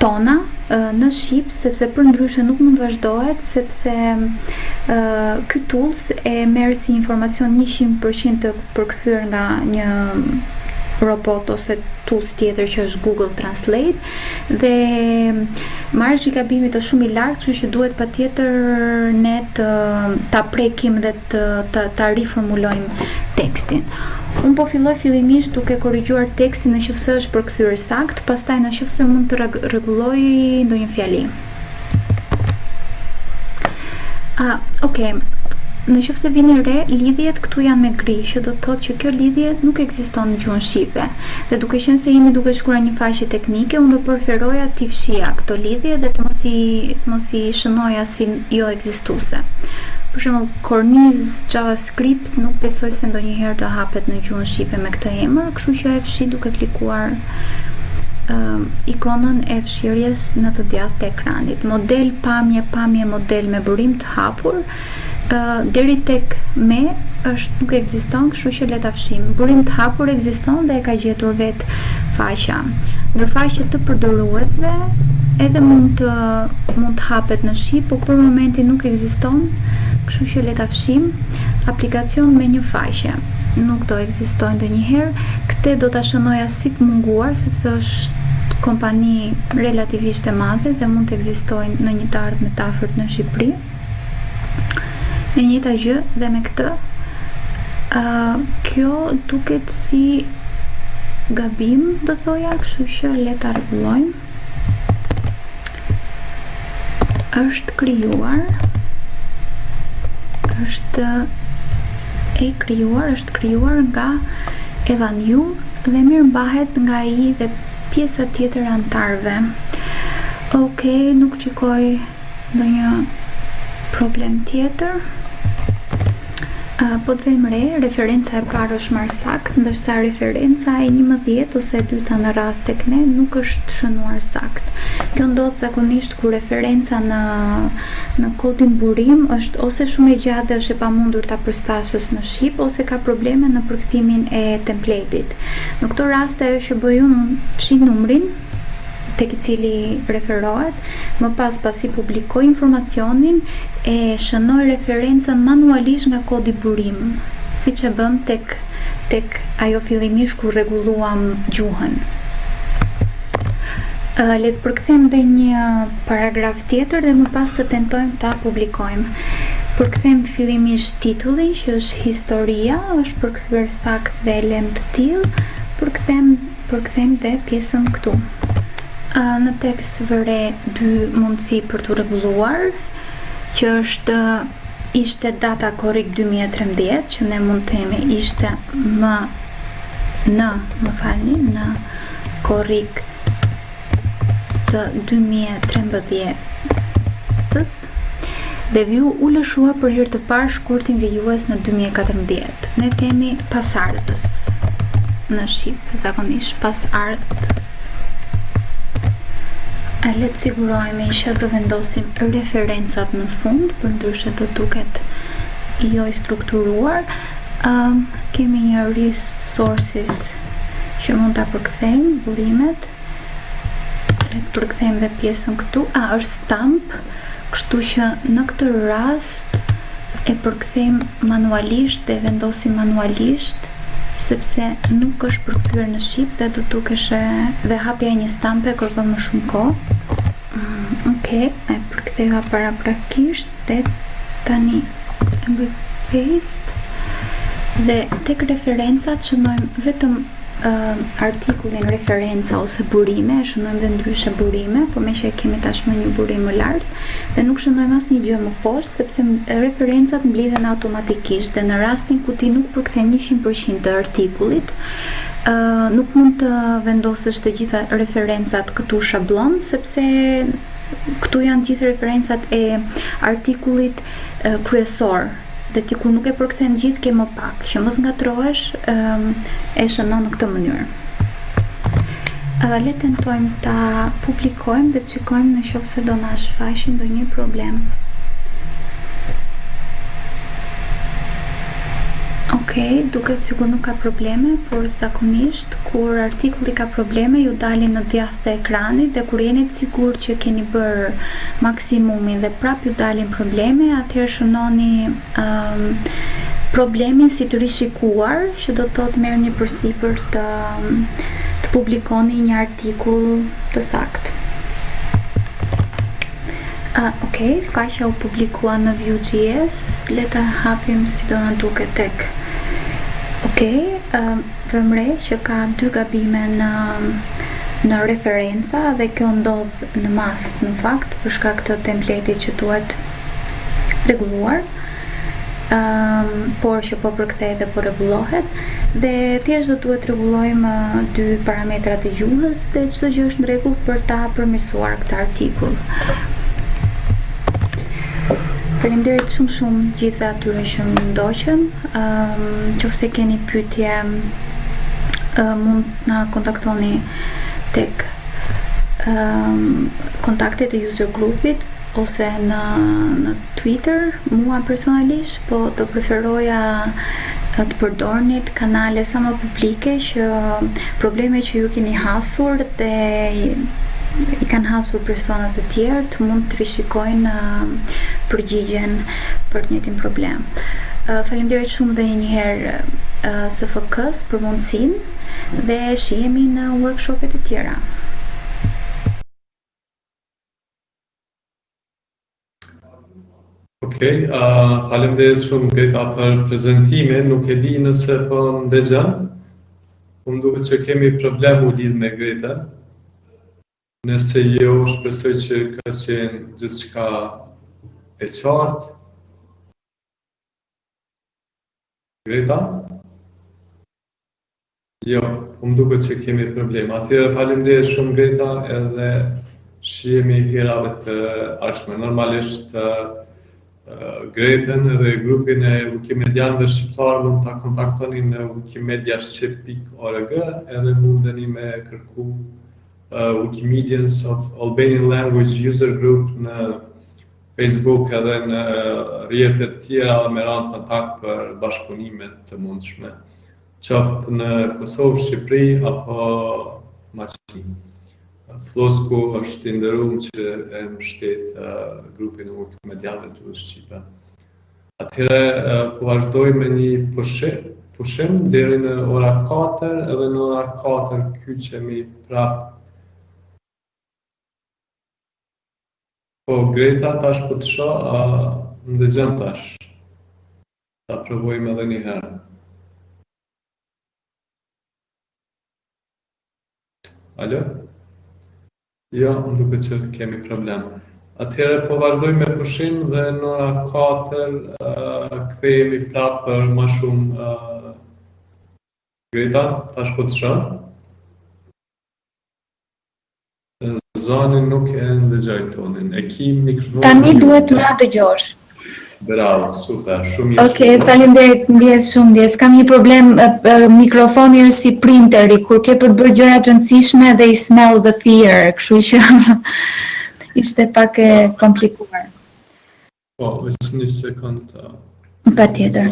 tona në shqip, sepse përndryshe nuk mund vazhdohet, sepse ky tools e merr si informacion 100% të përkthyer nga një robot ose tools tjetër që është Google Translate dhe marrësh i gabimit është shumë i lartë, kështu që duhet patjetër ne ta prekim dhe ta riformulojmë tekstin. Unë po filloj fillimisht duke korrigjuar tekstin nëse është përkthyer sakt, pastaj nëse mund të rregulloj ndonjë fjali. Okay. Nëse vini re, lidhjet këtu janë me gri, që do të thotë që kjo lidhje nuk ekziston në gjuhën shqipe. Dhe duke qenë se jemi duke shkruar një faqe teknike, unë do preferoja t'i fshija këto lidhje dhe të mos i shënoja si jo ekzistuese. Për shembull, kornizë JavaScript nuk besoj se ndonjëherë do hapet në gjuhën shqipe me këtë emër, kështu që e fshi duke klikuar ikonën e fshirjes në të djathtë të ekranit. Model pamje model me burim të hapur. Deri tek me nuk ekziston, kështu që le ta fshim. Burim të hapur ekziston dhe e ka gjetur vet faqja. Ndërfaqe të përdoruesve edhe mund të hapet në shqip, por për momentin nuk ekziston, kështu që le ta fshim. Aplikacion me një faqe nuk do ekzistojnë ndonjëherë. Këtë do ta shënoja si të munguar, sepse është kompani relativisht e madhe dhe mund të ekzistojnë në një të ardhmë të afërt në Shqipëri. E njëjta gjë dhe me këtë. Kjo duket si gabim, do thoja, kështu që le ta rregullojmë. Është krijuar nga Evan Yu dhe mirë mbahet nga ai dhe pjesa tjetër e antarëve. Okej, nuk shikoj ndonjë problem tjetër. Po të vejmë re, referenca e parë është marrë sakt, ndërsa referenca e 11 ose e dyta në radhë tek ne nuk është shënuar sakt. Kjo ndodh zakonisht kur referenca në kodin burim është ose shumë e gjatë dhe është e pamundur ta përshtatësh në shqip, ose ka probleme në përkthimin e templatit. Në këto raste ajo që bëj unë fshi numrin tek i cili referohet, më pas pasi publikoj informacionin e shënoj referencën manualisht nga kodi burim, siç e bëm tek ajo fillimisht kur rregulluam gjuhën. Le të përkthem dhe një paragraf tjetër dhe më pas të tentojmë ta publikojmë. Përkthem fillimisht titullin, që është historia, është përkthyer sakt dhe lem të tillë. Përkthem dhe pjesën këtu. Në tekst vëre dy mundësi për të rregulluar, që ishte data korrik 2013, që ne mund të themi ishte në korrik të 2013-s dhe viju u lëshua për hir të parë shkurtin vijues në 2014. Ne themi pasardhës në shqip, zakonisht pasardhës. Le të sigurohemi që do vendosim referencat në fund, përndryshe do duket jo i strukturuar. Kemi një resources që mund ta përkthejmë, burimet. Le të përkthejmë dhe pjesën këtu. Është stamp, kështu që në këtë rast e përkthejmë manualisht dhe vendosim manualisht, sepse nuk është përkthyer në shqip dhe do dukesh dhe hapja e një stampe kërkon më shumë kohë. Okej, e përktheva paraprakisht dhe tani e bëj paste dhe tek referencat shënojmë vetëm artikullin referenca ose burime, e shënojmë dhe ndryshe burime, po me që e kemi tashmë një burim më lartë dhe nuk shënojmë asnjë gjë më poshtë, sepse referencat mblidhen automatikisht dhe në rastin ku ti nuk përkthen 100% të artikullit, nuk mund të vendosësh të gjitha referencat këtu shablon, sepse këtu janë gjithë referencat e artikullit kryesor dhe ti kur nuk e përkthen gjithë ke më pak. Që mos ngatrohesh, e shënon në këtë mënyrë. Le tentojmë ta publikojmë dhe të shikojmë në qoftë se do na shfaqë ndonjë problem. Okej, duket sikur nuk ka probleme, por zakonisht kur artikulli ka probleme ju dalin në djathtë të ekranit dhe kur jeni të sigurt që keni bërë maksimumin dhe prap ju dalin probleme, atëherë shënoni problemin si të rishikuar, që do të thotë merrni përsipër të publikoni një artikull të saktë. Okej, faqja u publikua në Vue.js, le ta hapim si do na duket tek. Okej, vëmë re që ka 2 gabime në referenca dhe kjo ndodh në mast në fakt për shkak të templatit që duhet rregulluar. Por që po përkthej dhe po rregullohet dhe thjesht do duhet rregullojmë 2 parametrat e gjuhës dhe çdo gjë është në rregull për ta përmirësuar këtë artikull. Faleminderit shumë gjithëve atyre që më ndoqën. Nëse keni pyetje, mund na kontaktoni tek kontaktet e user grupit ose në Twitter, mua personalisht, po do preferoja të përdornit kanale sa më publike që probleme që ju keni hasur dhe i kanë hasur personat e tjerë të mund të rishikojnë përgjigjen për të njëjtin problem. Faleminderit shumë dhe njëherë SFK-s për mundësinë dhe shihemi në workshopet e tjera. Okej, faleminderit shumë Greta për prezentimin. Nuk e di nëse po më dëgjon. Më duket që kemi problem u lidh me Greta. Nëse jo, shpresoj që ka qenë gjithçka e qartë. Greta? Jo, më duket që kemi problem. Atëherë faleminderit shumë Greta, edhe shihemi herave të ardhshme. Normalisht Gretën dhe grupin e Wikimedianëve shqiptar mund ta kontaktoni në wikimedia.org edhe mundeni me kërku Wikimedians of Albanian Language User Group në Facebook edhe në rrjetet tjera me ranë kontakt për bashkëpunimet të mundshme, qoftë në Kosovë, Shqipëri apo Maqedoni. FLOSSK-u është i nderuar që e mbështet grupin e Wikimedianëve të Shqipërisë. Atëherë po vazhdoj me një pushim deri në ora 4 edhe në ora 4 kyçemi prap. Po Greta tash po të shoh, më dëgjon tash. Ta provojmë edhe një herë. Alo? Jo, më duket që kemi problem. Atëherë po vazhdoj me pushim dhe në ora 4 kthehemi prapë për më shumë. Greta, tash po të shoh? Zonin nuk e ndëgjoj tonin. E ki mikrofonin. Tani duhet të na dëgjosh. Bravo, super, shumë mirë. Okej, faleminderit, ndjes shumë. Kam një problem, mikrofoni është si printeri, kur ke për të bërë gjëra të rëndësishme dhe I smell the fear, kështu që ishte pak e komplikuar. Po, vetëm një sekond. Patjetër.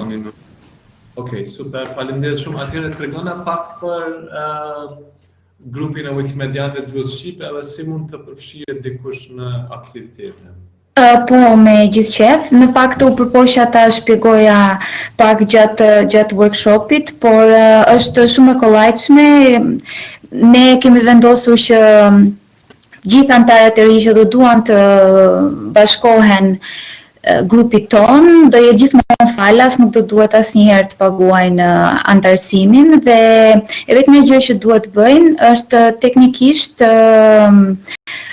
Okej, super, faleminderit shumë. Atëherë tregona pak për grupin e Wikimedianëve të Shqipërisë edhe si mund të përfshihet dikush në aktivitetin. Po, me gjithë qef. Në fakt u përpoqja ta shpjegoja pak gjatë workshopit, por është shumë e kollajshme. Ne kemi vendosur që gjithë anëtarët e ri që do duan të bashkohen grupit ton, do jetë gjithmonë falas, nuk do duhet asnjëherë të paguajnë anëtarësimin dhe e vetmja gjë që duhet bëjnë është teknikisht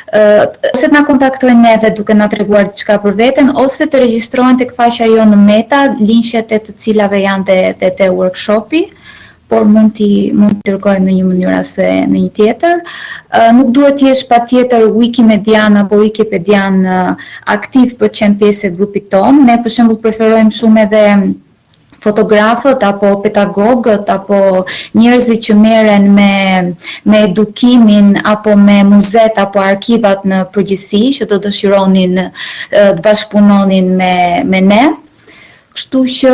ose të na kontaktojnë neve duke na treguar diçka për veten ose të regjistrohen tek faqja jonë në Meta, linqet e të cilave janë te workshopi, por mund t'i dërgojmë në një mënyrë ose në një tjetër. Nuk duhet të jesh patjetër Wikimedian apo Wikipedian aktiv për të qenë pjesë e grupit tonë. Ne për shembull preferojmë shumë edhe fotografët apo pedagogët apo njerëzit që merren me edukimin apo me muzet apo arkivat në përgjithësi që do dëshironin të bashkëpunonin me ne. Kështu që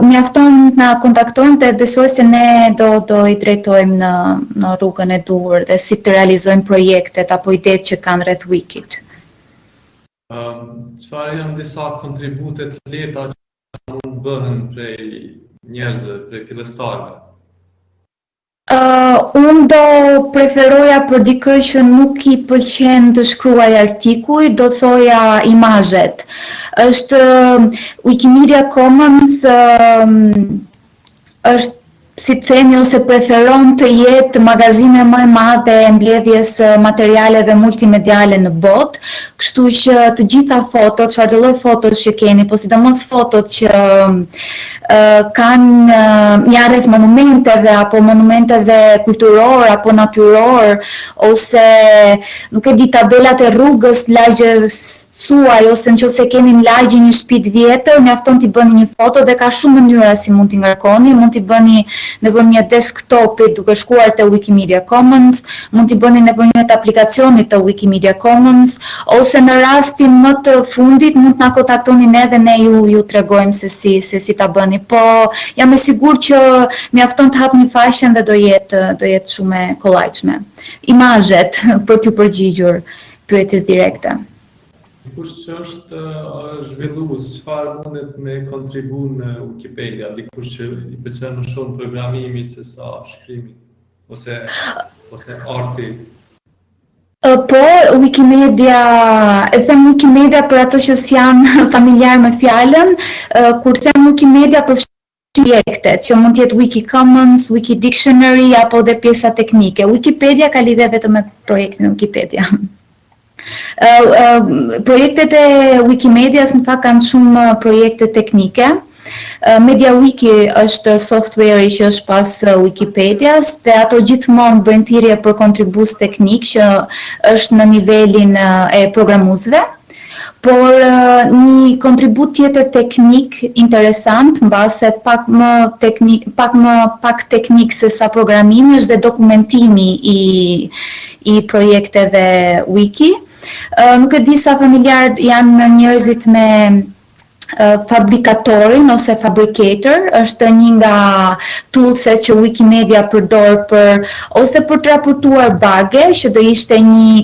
mjafton na kontaktojnë dhe besoj se ne do I drejtojmë në rrugën e duhur dhe si të realizojmë projektet apo idetë që kanë rreth Wikit. Çfarë janë disa kontribute të lehta që mund bëhen prej njerëzve, prej fillestarëve? Unë do preferoja për dikë që nuk I pëlqen të shkruaj artikuj, do thoja imazhet. Është Wikimedia Commons është si të themi ose preferon të jetë magazine më e madhe e mbledhjes materialeve multimediale në botë, kështu që të gjitha fotot, çfarëdo lloj fotosh që keni, po sidomos fotot që kanë janë rreth monumenteve apo monumenteve kulturore apo natyror ose nuk e di tabelat e rrugës, lagje suaj ose nëse keni në lagje një shtëpi të vjetër, mjafton t'i bëni një foto dhe ka shumë mënyra si mund t'i ngarkoni, mund t'i bëni nëpërmjet desktopit duke shkuar te Wikimedia Commons, mund t'i bëni nëpërmjet aplikacionit të Wikimedia Commons ose në rastin më të fundit mund t'na kontaktoni ne dhe ne ju tregojmë se si ta bëni. Po jam e sigurt që mjafton të hapni faqen dhe do jetë shumë e kollajshme. Imazhet për t'ju përgjigjur pyetjes direkte. Dikush që është zhvillues, çfarë mundet me kontribu në Wikipedia? Dikush që I pëlqen më shumë programimi se sa shkrimi ose arti? Po, Wikimedia, e them Wikimedia për ato që s'janë familjar me fjalën, kur them Wikimedia për projektet, që mund të jetë Wikicommons, Wikidictionary apo dhe pjesa teknike. Wikipedia ka lidhje vetëm me projektin e Wikipedia. Projektet e Wikimedias në fakt kanë shumë projekte teknike. MediaWiki është software që është pas Wikipedias dhe ato gjithmonë bëjnë thirrje për kontribus teknik që është në nivelin e programuesve. Por një kontribut tjetër teknik interesant, mbase pak teknik se sa programimi është dhe dokumentimi I projekteve Wiki. Nuk e di sa familjar janë njerëzit me fabrikatorin ose fabricator, është një nga toolset që Wikimedia përdor ose për të raportuar bage, që do ishte një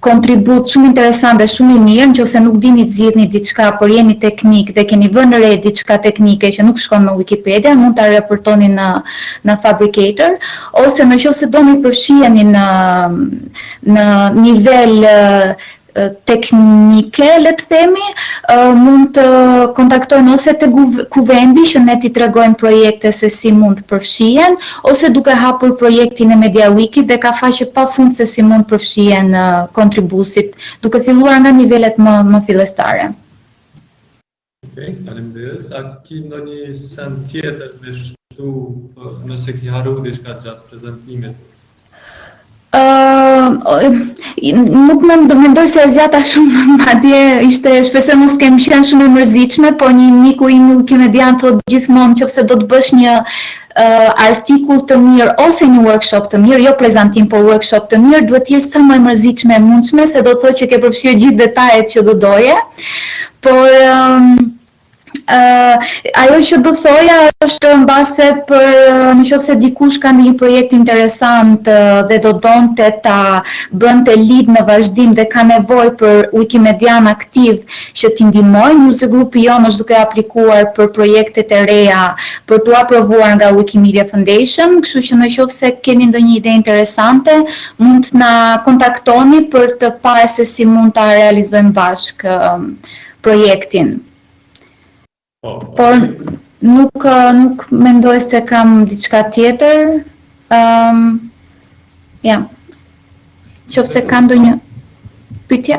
kontribut shumë interesant dhe shumë I mirë, nëse nuk dini të zgjidhni diçka, por jeni teknik dhe keni vënë re diçka teknike që nuk shkon me Wikipedia, mund ta raportoni në Fabricator, ose nëse doni përfshiheni në nivel teknike, le të themi, mund të kontaktojnë ose te kuvendi që ne t'i tregojmë projekte se si mund të përfshihen, ose duke hapur projektin e MediaWiki dhe ka faqe pafund se si mund të përfshihen kontribusit, duke filluar nga nivelet më fillestare. Okej, faleminderit. A ki ndonjë send tjetër me shtu nëse ki harru diçka gjatë prezantimit? Nuk mendoj se e zjata shumë, madje ishte shpresoj mos kem qenë shumë e mërzitshme, po një miku im Wikimedian thotë gjithmonë nëse do të bësh një artikull të mirë ose një workshop të mirë, jo prezantim, po workshop të mirë, duhet të jesh sa më e mërzitshme e mundshme, se do të thotë që ke përfshirë gjithë detajet që do doje. Por ajo që do thoja është mbase për nëse dikush ka një projekt interesant dhe do donte ta bënte lead në vazhdim dhe ka nevojë për Wikimedian aktiv që t'i ndihmojë, user grupi jonë është duke aplikuar për projektet e reja për t'u aprovuar nga Wikimedia Foundation, kështu që nëse keni ndonjë ide interesante, mund të na kontaktoni për të parë se si mund ta realizojmë bashkë projektin. Por nuk mendoj se kam diçka tjetër. Ja. Nëse ka ndonjë pyetje?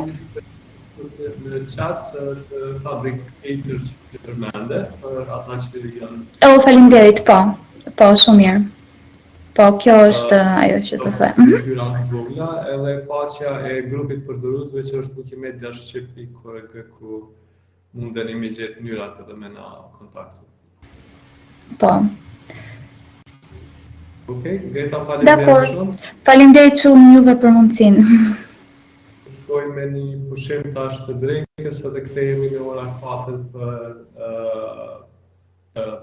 Në chat Fabricators që përmende, për ata që janë... Faleminderit, po. Po, shumë mirë. Po, kjo është ajo që të them. Hyra vogla, edhe faqja e grupit përdoruesve që është wikimedia-shqip.org ku mundeni me gjetë mënyrat edhe me na kontaktu. Po. Okej, Greta, faleminderit shumë. Faleminderit shumë juve për mundësinë. Shkojmë me një pushim tash të drekës edhe kthehemi në ora 4 për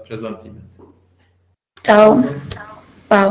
prezantimet. Ciao. Ciao.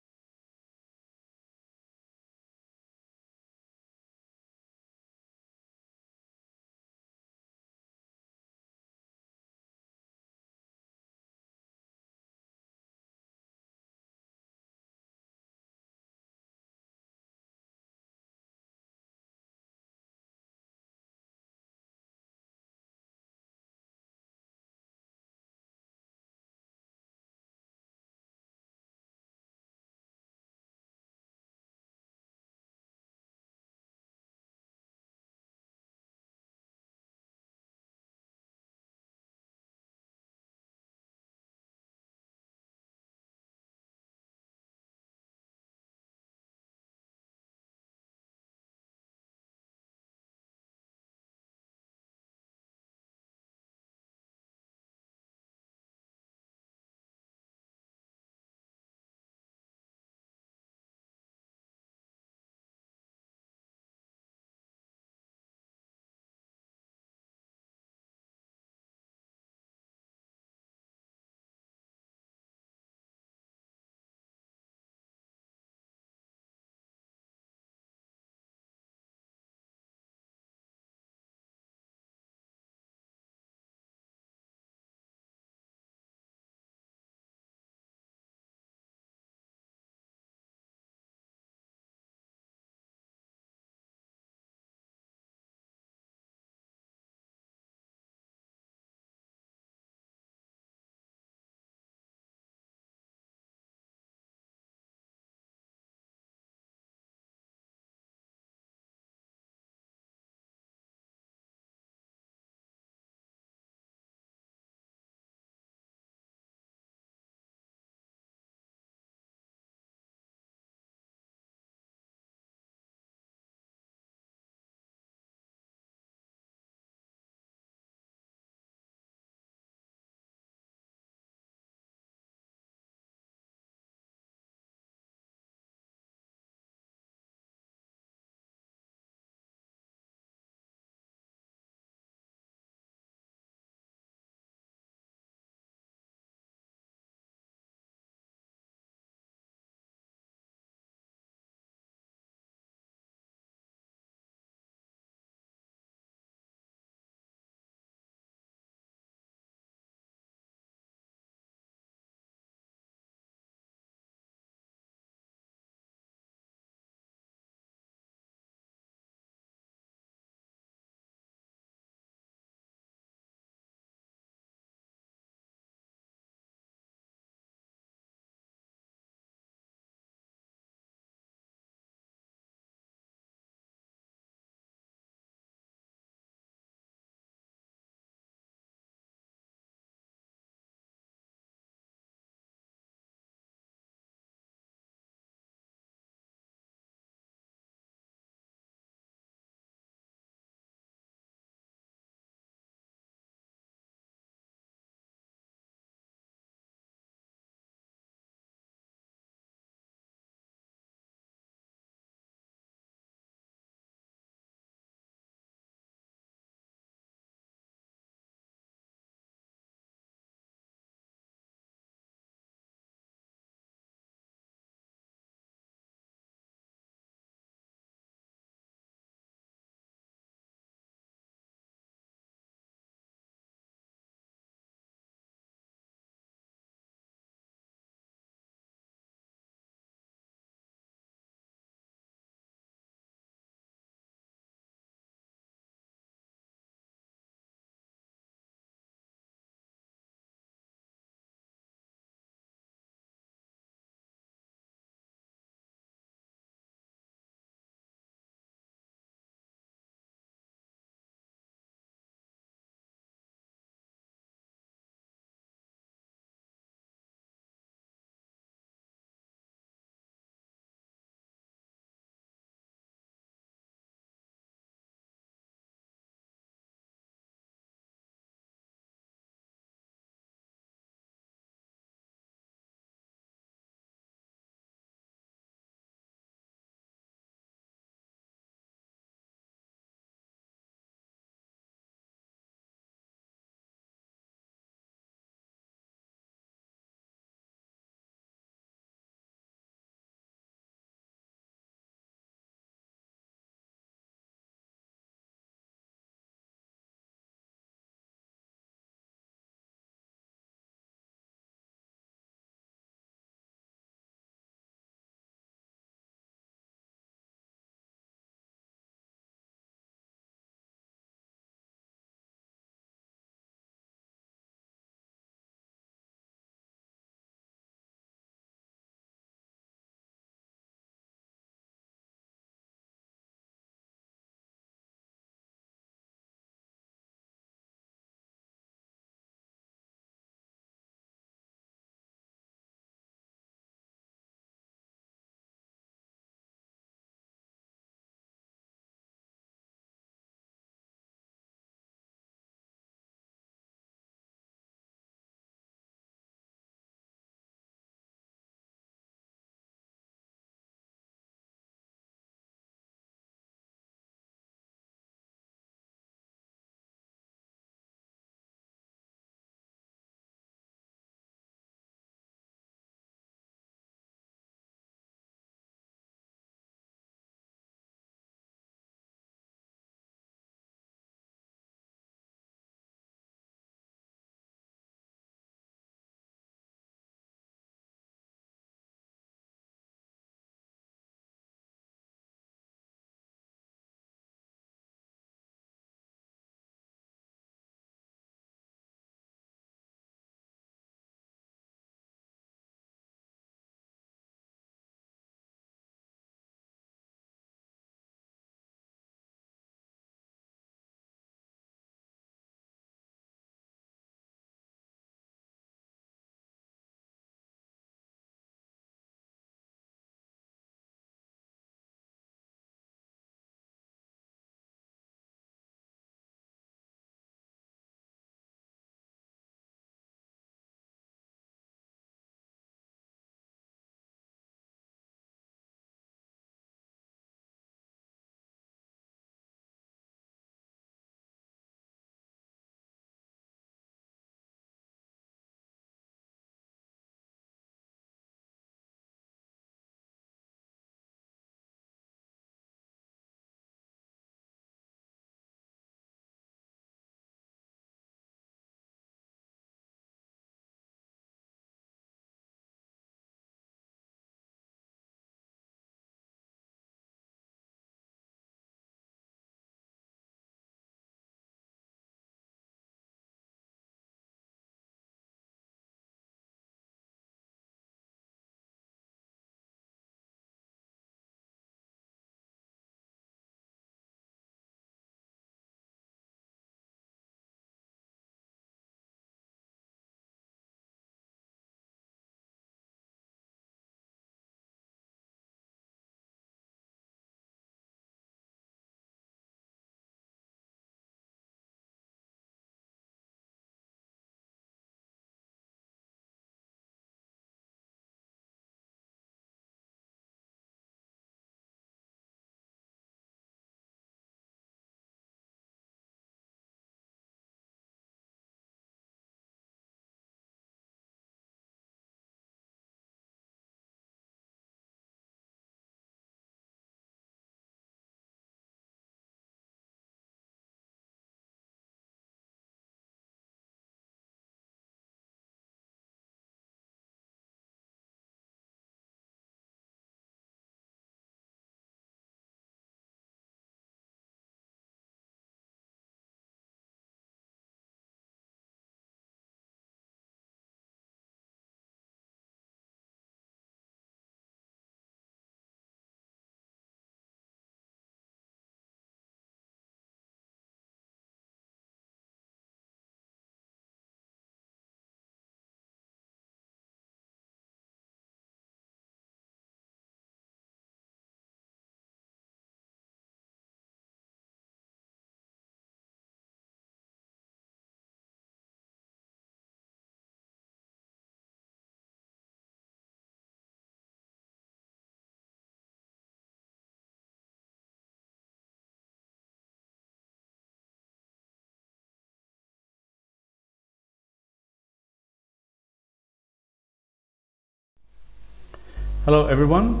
Hello everyone.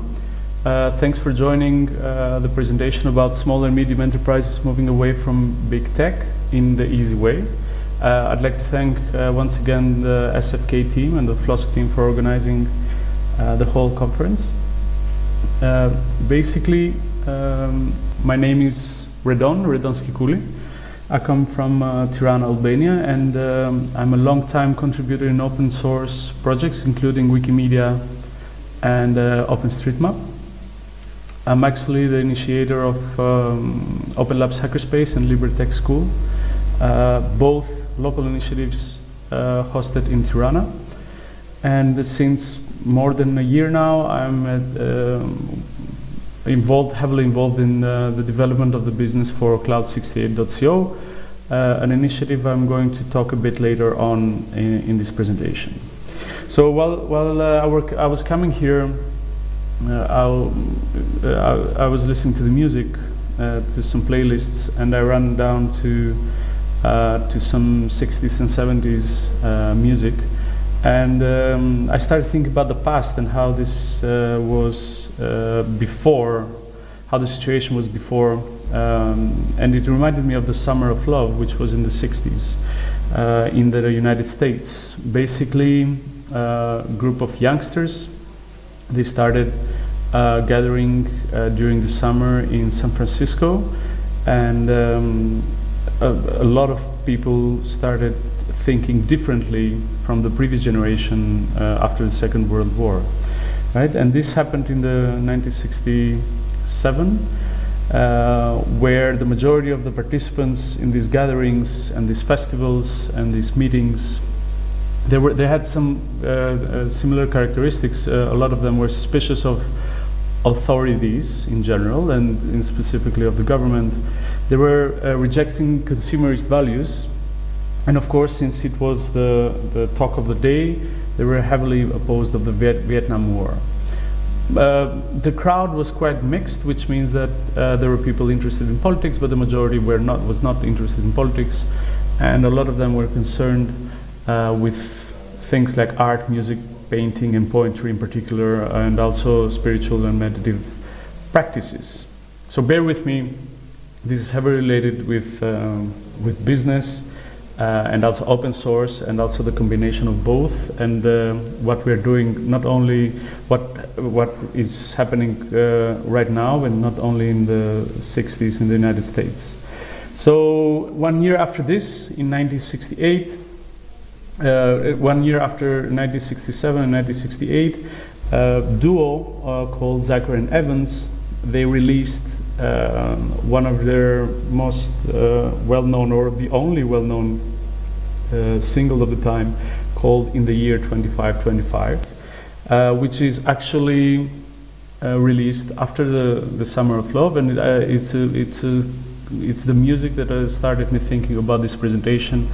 Thanks for joining the presentation about small and medium enterprises moving away from big tech in the easy way. I'd like to thank once again the SFK team and the FLOSSK team for organizing the whole conference. Basically, my name is Redon Skikuli. I come from Tirana, Albania, and I'm a long-time contributor in open source projects, including Wikimedia and OpenStreetMap. I'm actually the initiator of Open Labs Hackerspace and LibreTech School, both local initiatives hosted in Tirana. And since more than a year now, I'm heavily involved in the development of the business for Cloud68.co, an initiative I'm going to talk a bit later on in this presentation. So while I was coming here, I was listening to the music, to some playlists, and I ran down to some 60s and 70s music, and I started thinking about the past and how this was before, how the situation was before, and it reminded me of the Summer of Love, which was in the 60s in the United States. Basically, a group of youngsters, they started gathering during the summer in San Francisco, and a lot of people started thinking differently from the previous generation after the Second World War, right? And this happened in the 1967, where the majority of the participants in these gatherings and these festivals and these meetings, they had some similar characteristics. A lot of them were suspicious of authorities in general, and specifically of the government. They were rejecting consumerist values, and of course, since it was the talk of the day, they were heavily opposed of the Vietnam War. The crowd was quite mixed, which means that there were people interested in politics, but the majority was not interested in politics, and a lot of them were concerned with things like art, music, painting, and poetry in particular, and also spiritual and meditative practices. So bear with me. This is heavily related with business and also open source, and also the combination of both, and what we're doing, not only what is happening right now, and not only in the 60s in the United States. So 1 year after this, in 1968, 1 year after 1967 and 1968, a duo called Zachary and Evans, they released one of their most well-known, or the only well-known single of the time, called In the Year 2525, which is actually released after the Summer of Love, and it's the music that started me thinking about this presentation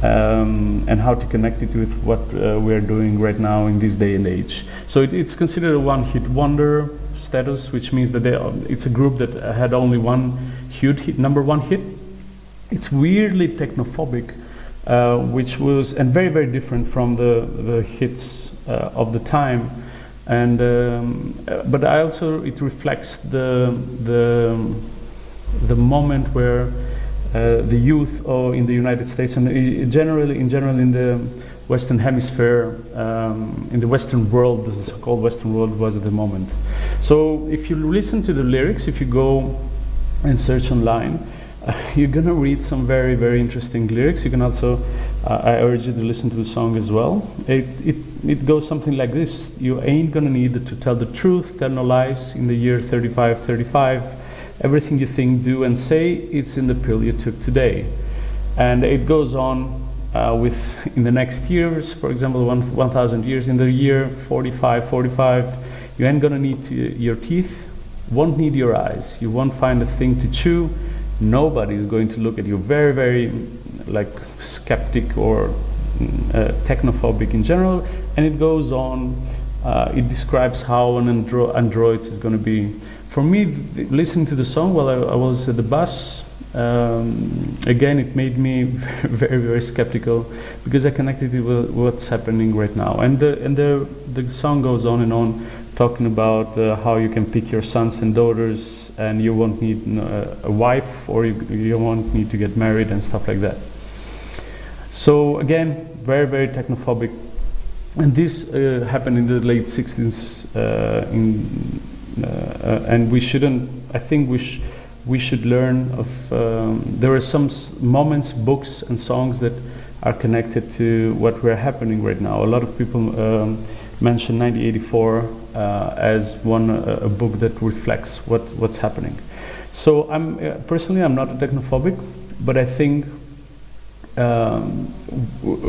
and how to connect it with what we're doing right now in this day and age. So it's considered a one-hit wonder status, which means that it's a group that had only one huge hit, #1 hit. It's weirdly technophobic, which was, and very, very different from the hits of the time. And but it reflects the moment where the youth in the United States, and in general in the Western Hemisphere, in the Western world, the so-called Western world, was at the moment. So if you listen to the lyrics, if you go and search online, you're gonna read some very, very interesting lyrics. You can also, I urge you to listen to the song as well. It goes something like this: you ain't gonna need to tell the truth, tell no lies, in the year 3535. Everything you think, do, and say, it's in the pill you took today. And it goes on with, in the next years, for example, 1,000 years, in the year 45, you ain't gonna need your teeth, won't need your eyes, you won't find a thing to chew, nobody's going to look at you. Very, very like skeptic or technophobic in general, and it goes on. It describes how an android is going to be. For me, listening to the song while I was at the bus, again, it made me very, very skeptical, because I connected it with what's happening right now. And the song goes on and on, talking about how you can pick your sons and daughters, and you won't need a wife, or you won't need to get married and stuff like that. So again, very, very technophobic. And this happened in the late 60s, and we shouldn't, I think we should learn of, there are some moments, books and songs that are connected to what we're happening right now. A lot of people mention 1984 as a book that reflects what's happening. So personally, I'm not a technophobic, but I think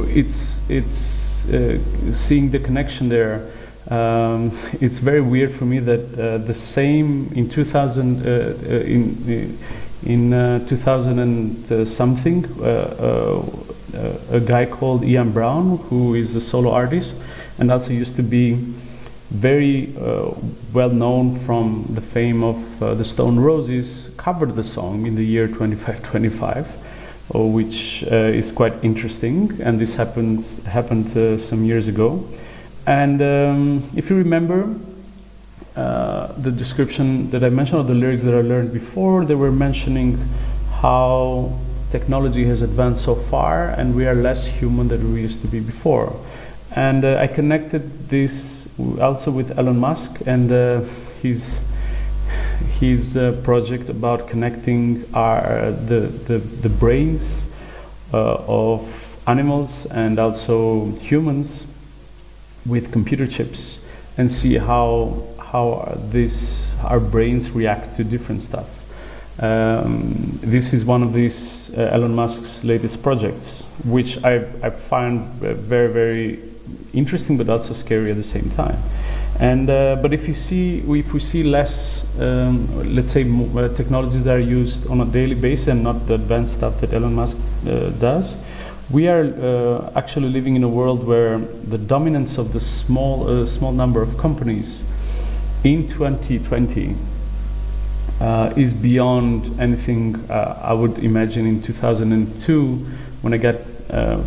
it's seeing the connection there. It's very weird for me that the same in 2000 and something, a guy called Ian Brown, who is a solo artist and also used to be very well known from the fame of the Stone Roses, covered the song in the year 2525. Which is quite interesting, and this happened some years ago. And if you remember the description that I mentioned, of the lyrics that I learned before, they were mentioning how technology has advanced so far and we are less human than we used to be before. And I connected this also with Elon Musk and his project about connecting the brains of animals and also humans with computer chips, and see how our brains react to different stuff. This is one of these Elon Musk's latest projects, which I find very, very interesting, but also scary at the same time. And but if we see less, let's say, technologies that are used on a daily basis and not the advanced stuff that Elon Musk does, we are actually living in a world where the dominance of the small number of companies in 2020 is beyond anything I would imagine in 2002, when I got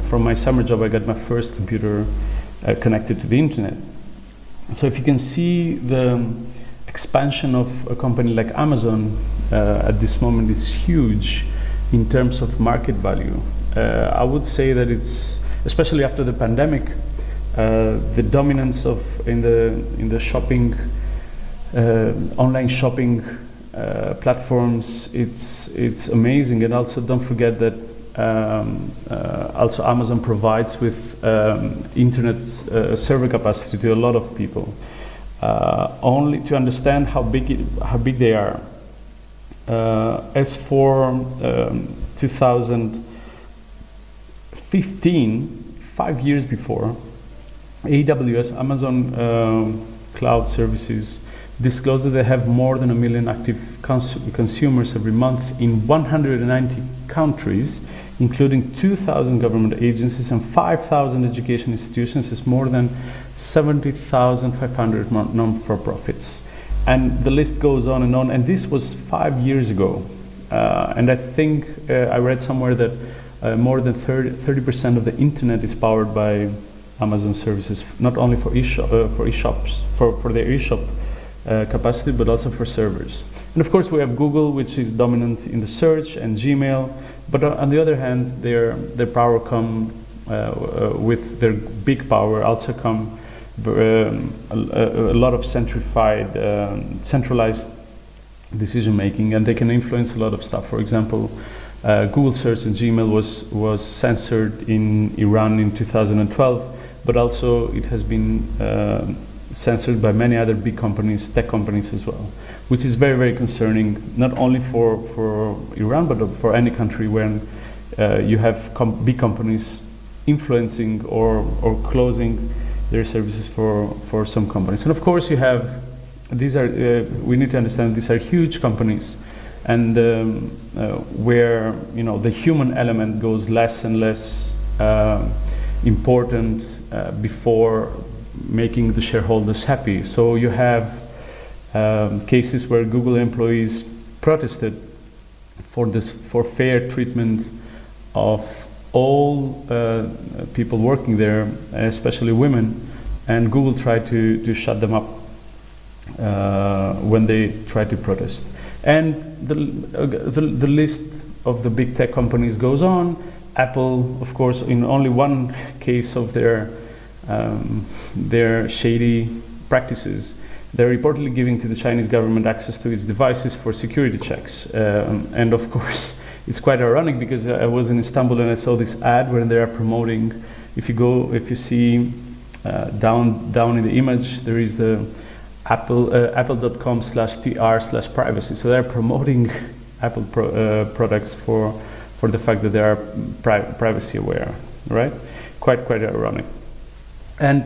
from my summer job, I got my first computer connected to the internet. So if you can see the expansion of a company like Amazon at this moment is huge in terms of market value. I would say that it's, especially after the pandemic, the dominance of in the shopping, online shopping platforms, it's amazing. And also don't forget that also Amazon provides with internet server capacity to a lot of people. Only to understand how big they are. As for 2015, 5 years before, AWS, Amazon Cloud Services, disclosed that they have more than 1 million active consumers every month in 190 countries, including 2,000 government agencies and 5,000 education institutions, is more than 70,500 non-for-profits. And the list goes on, and this was 5 years ago. And I think I read somewhere that more than 30% of the internet is powered by Amazon services, not only for e-shops, for their e-shop capacity, but also for servers. And of course we have Google, which is dominant in the search, and Gmail. But on the other hand, their power come with their big power also come a lot of centralized decision making, and they can influence a lot of stuff. For example, Google search and Gmail was censored in Iran in 2012, but also it has been censored by many other big companies, tech companies as well, which is very, very concerning, not only for Iran, but for any country when you have big companies influencing or closing their services for some companies. And of course you have, these are, we need to understand these are huge companies, and where the human element goes less and less important before making the shareholders happy. So you have cases where Google employees protested for fair treatment of all people working there, especially women, and Google tried to shut them up. when they try to protest. And the list of the big tech companies goes on. Apple, of course, in only one case of their shady practices, they're reportedly giving to the Chinese government access to its devices for security checks. And of course, it's quite ironic because I was in Istanbul and I saw this ad where they are promoting, if you see down in the image, there is the apple.com/tr/privacy. So they're promoting Apple products for the fact that they are privacy aware, right? Quite ironic. And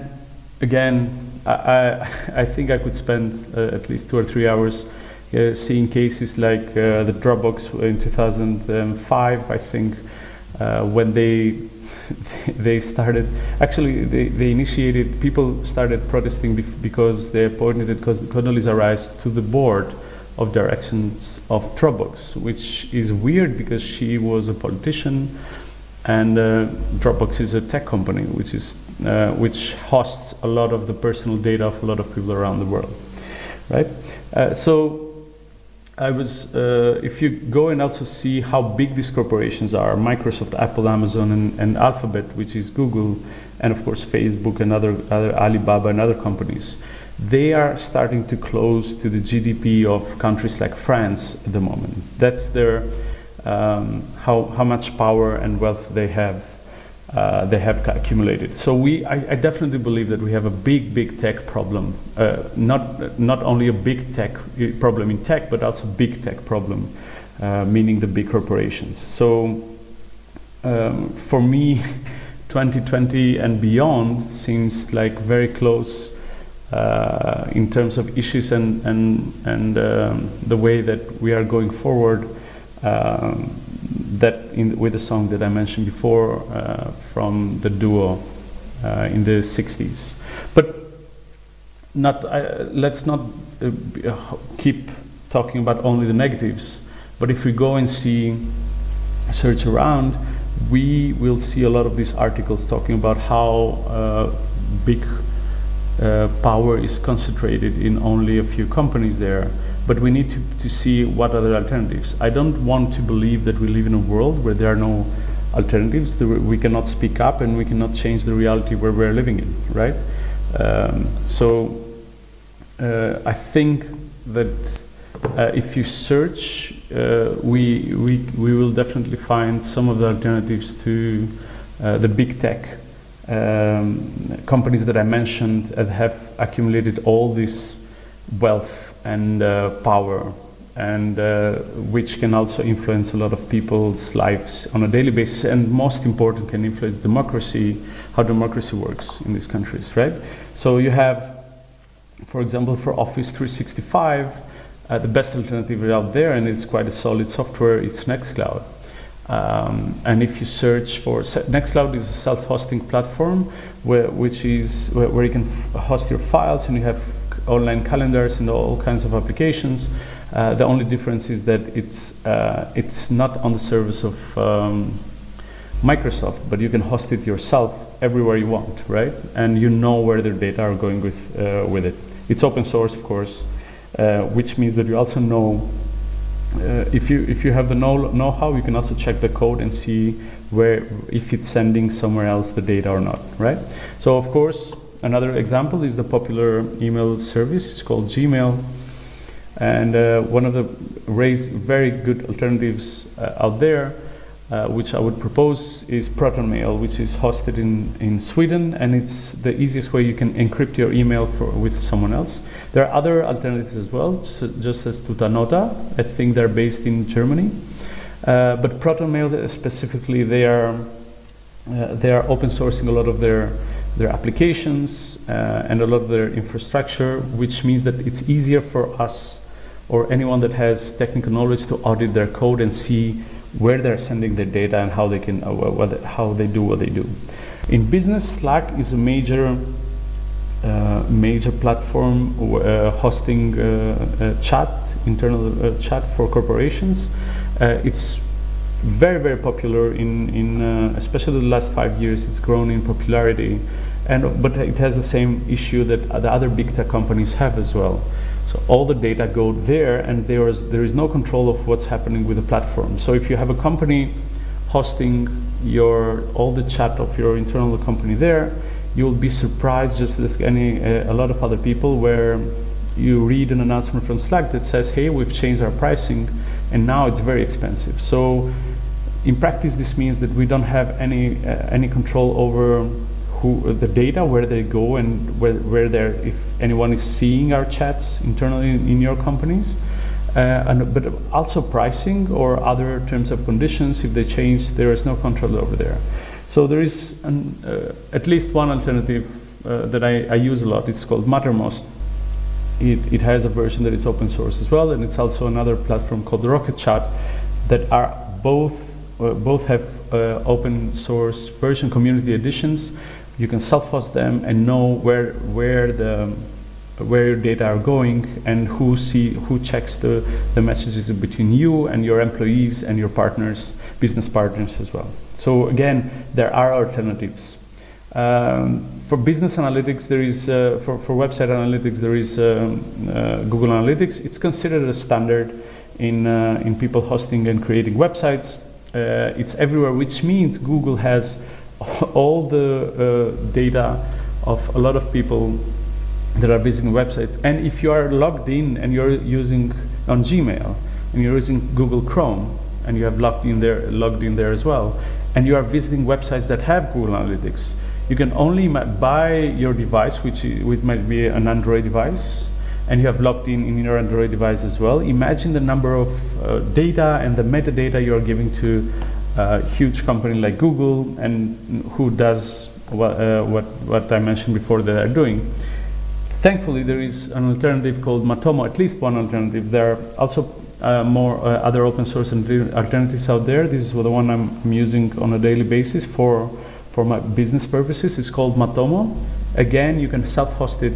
again, I think I could spend at least 2 or 3 hours seeing cases like the Dropbox in 2005, I think, when they started, actually they initiated, people started protesting because they appointed Condoleezza Rice to the board of directions of Dropbox, which is weird because she was a politician, and Dropbox is a tech company which hosts a lot of the personal data of a lot of people around the world, right? So I was, if you go and also see how big these corporations are, Microsoft, Apple, Amazon, and Alphabet, which is Google, and of course Facebook and other Alibaba and other companies, they are starting to close to the GDP of countries like France at the moment. That's their how much power and wealth they have accumulated. So I definitely believe that we have a big tech problem, not only a big tech problem in tech, but also big tech problem, meaning the big corporations. So for me, 2020 and beyond seems like very close in terms of issues and the way that we are going forward. With the song that I mentioned before from the duo in the 60s. But let's not keep talking about only the negatives, but if we go and search around, we will see a lot of these articles talking about how big power is concentrated in only a few companies there. But we need to see what other alternatives. I don't want to believe that we live in a world where there are no alternatives. We cannot speak up and we cannot change the reality where we're living in, right? So I think that if you search, we will definitely find some of the alternatives to the big tech companies that I mentioned that have accumulated all this wealth and power, and which can also influence a lot of people's lives on a daily basis, and most important, can influence democracy, how democracy works in these countries, right? So you have, for example, for Office 365, the best alternative out there, and it's quite a solid software, it's Nextcloud. And if you search for Nextcloud, is a self-hosting platform where you can host your files, and you have online calendars and all kinds of applications. The only difference is that it's not on the service of Microsoft, but you can host it yourself everywhere you want, right? And you know where their data are going with it. It's open source, of course, which means that you also know if you have the know-how, you can also check the code and see if it's sending somewhere else the data or not, right? So of course, another example is the popular email service. It's called Gmail, and one of the very good alternatives out there, which I would propose, is ProtonMail, which is hosted in Sweden, and it's the easiest way you can encrypt your email with someone else. There are other alternatives as well, just as Tutanota. I think they're based in Germany, but ProtonMail specifically, they are open sourcing a lot of their applications and a lot of their infrastructure, which means that it's easier for us or anyone that has technical knowledge to audit their code and see where they're sending their data and how they can how they do what they do. In business, Slack is a major platform hosting internal chat for corporations. It's very popular in especially the last 5 years. It's grown in popularity, but it has the same issue that the other big tech companies have as well. So all the data go there, and there is no control of what's happening with the platform. So if you have a company hosting all the chat of your internal company there, you'll be surprised, just as a lot of other people, where you read an announcement from Slack that says, hey, we've changed our pricing and now it's very expensive. So in practice, this means that we don't have any control over the data, where they go, and if anyone is seeing our chats internally in your companies, but also pricing or other terms and conditions. If they change, there is no control over there. So there is at least one alternative that I use a lot. It's called Mattermost. It has a version that is open source as well, and it's also another platform called Rocket Chat that are both have open source version community editions. You can self-host them and know where your data are going, and who checks the messages between you and your employees and your partners, business partners as well. So again, there are alternatives. For business analytics, there is for website analytics, there is Google Analytics. It's considered a standard in people hosting and creating websites. It's everywhere, which means Google has all the data of a lot of people that are visiting websites. And if you are logged in and you're using on Gmail and you're using Google Chrome and you have logged in there as well, and you are visiting websites that have Google Analytics, you can only buy your device, which might be an Android device, and you have logged in your Android device as well. Imagine the number of data and the metadata you are giving to a huge company like Google, and who does what I mentioned before that they're doing. Thankfully, there is an alternative called Matomo, at least one alternative. There are also more other open source alternatives out there. This is the one I'm using on a daily basis for my business purposes. It's called Matomo. Again, you can self-host it.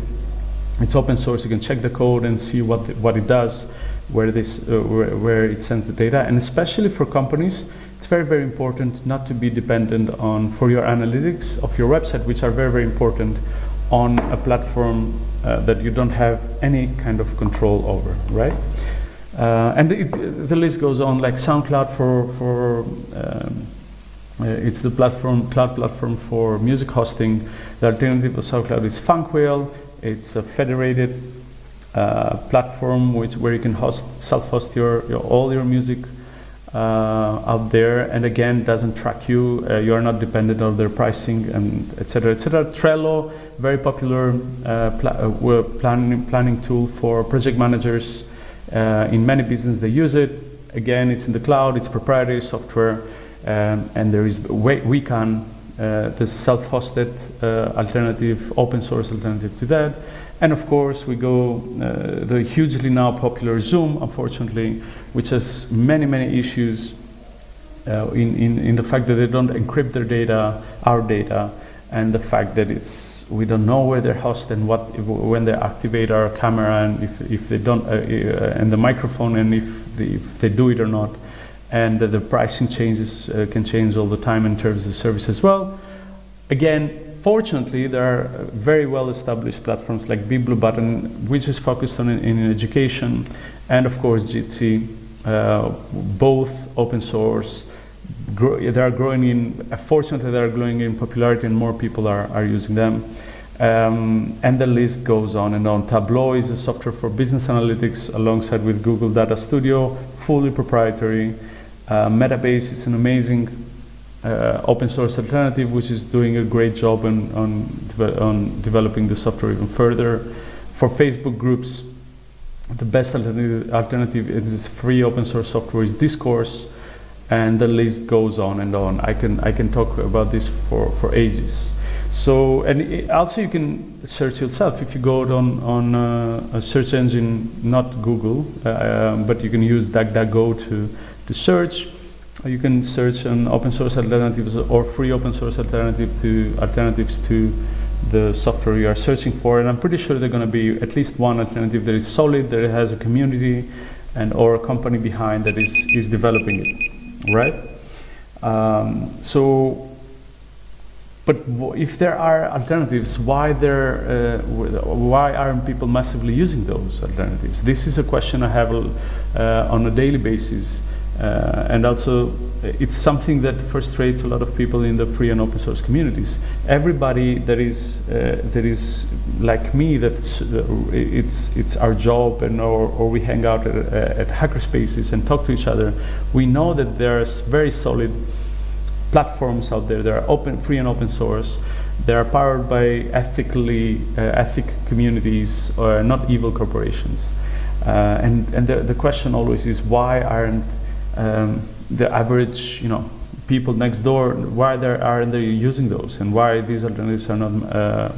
It's open source. You can check the code and see what it does, where it sends the data. And especially for companies, it's very, very important not to be dependent for your analytics of your website, which are very, very important, on a platform that you don't have any kind of control over, right? And the list goes on, like SoundCloud it's the cloud platform for music hosting. The alternative of SoundCloud is Funkwhale. It's a federated platform where you can self-host all your music out there, and again, doesn't track you. You are not dependent on their pricing, and etc. etc. Trello, very popular planning tool for project managers. In many businesses they use it. Again, it's in the cloud. It's proprietary software, and there is Wecan, the self-hosted alternative, open source alternative to that. And of course, we go the hugely now popular Zoom, unfortunately, which has many issues in the fact that they don't encrypt their data, our data, and the fact that we don't know where they're hosted and when they activate our camera, and if they don't, and the microphone, and if they do it or not, and the pricing changes can change all the time in terms of service as well. Again, fortunately, there are very well-established platforms like BigBlueButton, which is focused on in education, and of course Jitsi, both open source. They are growing fortunately, they are growing in popularity, and more people are using them. And the list goes on and on. Tableau is a software for business analytics alongside with Google Data Studio, fully proprietary. Metabase is an amazing open source alternative, which is doing a great job on developing the software even further. For Facebook groups, the best alternative is free open source software is Discourse, and the list goes on and on. I can talk about this for ages. So, and also you can search yourself. If you go on a search engine, not Google, but you can use DuckDuckGo to search. You can search on open source alternatives or free open source alternatives to the software you are searching for, and I'm pretty sure there's going to be at least one alternative that is solid, that it has a community or a company behind that is developing it, right? So But if there are alternatives, why aren't people massively using those alternatives? This is a question I have on a daily basis, and also it's something that frustrates a lot of people in the free and open source communities. Everybody that is like me, that it's our job, and or we hang out at hackerspaces and talk to each other. We know that there's very solid platforms out there that are free and open source. They are powered by ethic communities, or not evil corporations. And the question always is, why aren't the average, people next door, why aren't they using those, and why these alternatives are not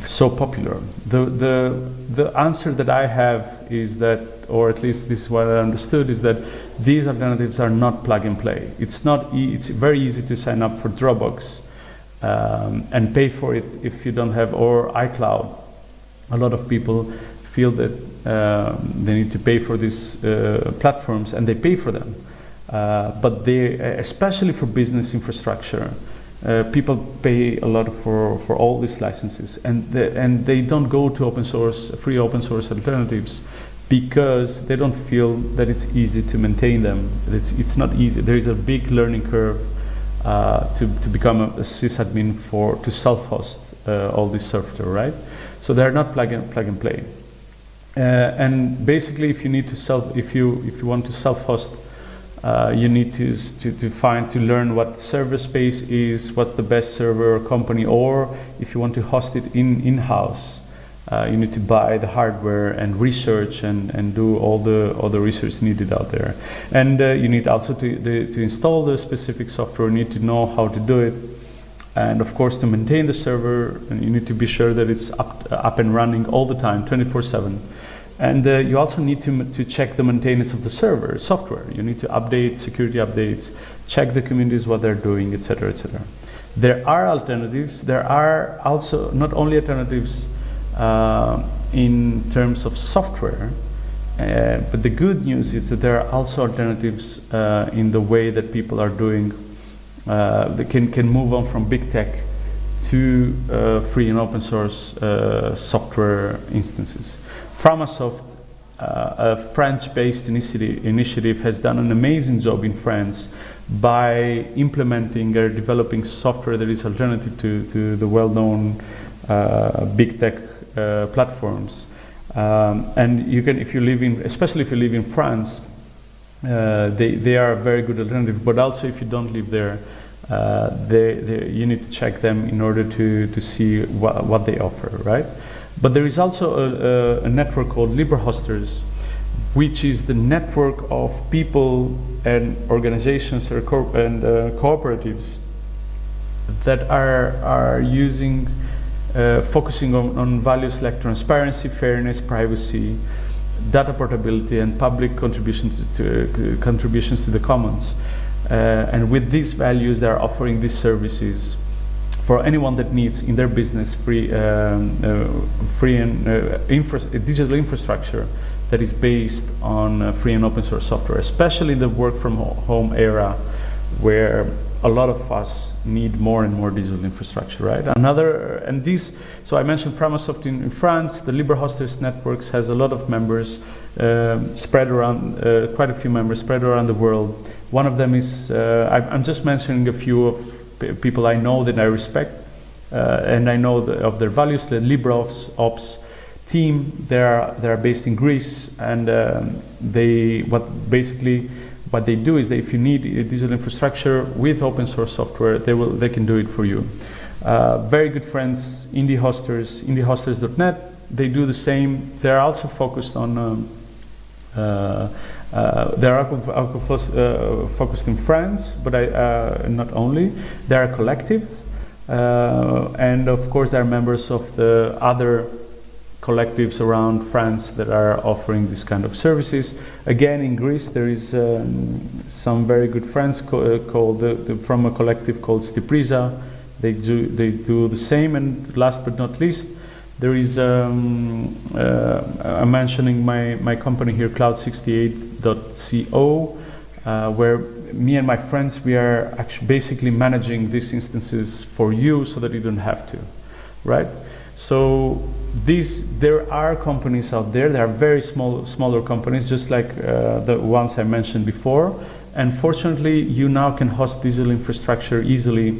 so popular? The answer that I have is that, or at least this is what I understood, is that these alternatives are not plug and play. It's very easy to sign up for Dropbox and pay for it if you don't have, or iCloud. A lot of people feel that they need to pay for these platforms, and they pay for them. But they, especially for business infrastructure, people pay a lot for all these licenses, and they don't go to free open source alternatives, because they don't feel that it's easy to maintain them. It's not easy. There is a big learning curve to become a sysadmin, to self-host all this software, right? So they're not plug and play. And basically, if you want to self-host, you need to learn what server space is, what's the best server company, or if you want to host it in-house, you need to buy the hardware and research and do all the research needed out there. And you need also to install the specific software. You need to know how to do it, and of course to maintain the server. And you need to be sure that it's up and running all the time, 24/7. And you also need to check the maintenance of the server software. You need to update security updates, check the communities, what they're doing, etc., etc. There are alternatives. There are also not only alternatives in terms of software, but the good news is that there are also alternatives in the way that people are doing. They can move on from big tech to free and open source software instances. Framasoft, a French-based initiative, has done an amazing job in France by implementing or developing software that is alternative to the well-known big tech platforms. And you can, especially if you live in France, they are a very good alternative. But also, if you don't live there, you need to check them in order to see what they offer, right? But there is also a network called LibreHosters, which is the network of people and organizations and cooperatives that are using, focusing on values like transparency, fairness, privacy, data portability, and public contributions to the commons. And with these values, they are offering these services for anyone that needs in their business digital infrastructure that is based on free and open source software, especially in the work from home era, where a lot of us need more and more digital infrastructure, right? So I mentioned Framasoft in France. The LibreHosters networks has a lot of members spread around, quite a few members spread around the world. One of them is, I'm just mentioning a few of people I know that I respect, and I know of their values. The LibreOps team, they're based in Greece, and what they do is that if you need a digital infrastructure with open source software, they can do it for you. Very good friends, indiehosters.net, they do the same. They're also focused on they're focused in France, but not only. They're a collective, and of course they're members of the other collectives around France that are offering this kind of services. Again, in Greece, there is some very good friends from a collective called Stipriza. They do the same. And last but not least, there is I'm mentioning my company here, Cloud68.co. where me and my friends, we are actually basically managing these instances for you so that you don't have to, right? So there are companies out there. There are very smaller companies, just like the ones I mentioned before. And fortunately, you now can host digital infrastructure easily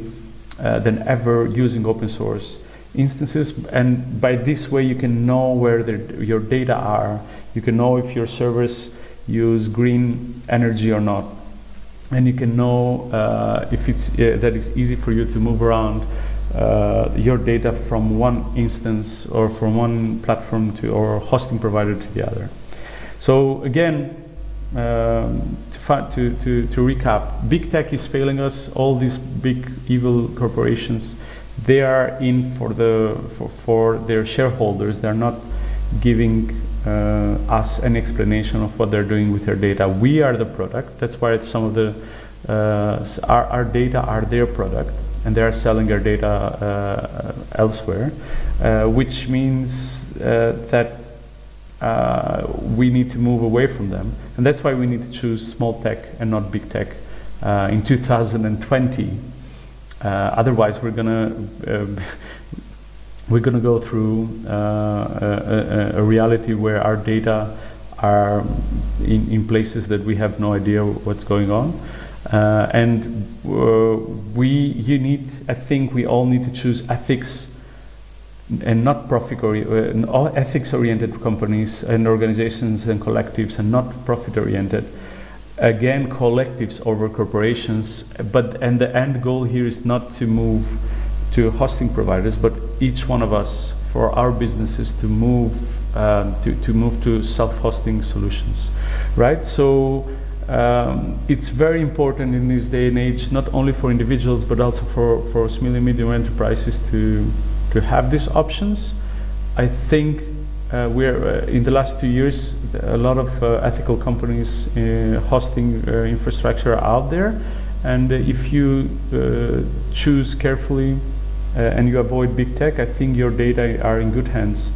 than ever using open source instances. And by this way, you can know where your data are. You can know if your servers use green energy or not. And you can know if it's that it's easy for you to move around your data from one instance or from one platform to or hosting provider to the other. So again, to recap, big tech is failing us. All these big evil corporations, they are in for their shareholders. They're not giving us an explanation of what they're doing with their data. We are the product. That's why some of the our data are their product, and they are selling their data elsewhere, which means that we need to move away from them, and that's why we need to choose small tech and not big tech in 2020. Otherwise, we're gonna go through a reality where our data are in places that we have no idea what's going on, and I think we all need to choose ethics and not ethics-oriented companies and organizations and collectives, and not profit-oriented. Again, collectives over corporations, and the end goal here is not to move to hosting providers, but each one of us, for our businesses, to move to self-hosting solutions, right? So it's very important in this day and age, not only for individuals but also for small and medium enterprises to have these options. I think we're in the last 2 years, a lot of ethical companies hosting infrastructure are out there, and if you choose carefully and you avoid big tech, I think your data are in good hands,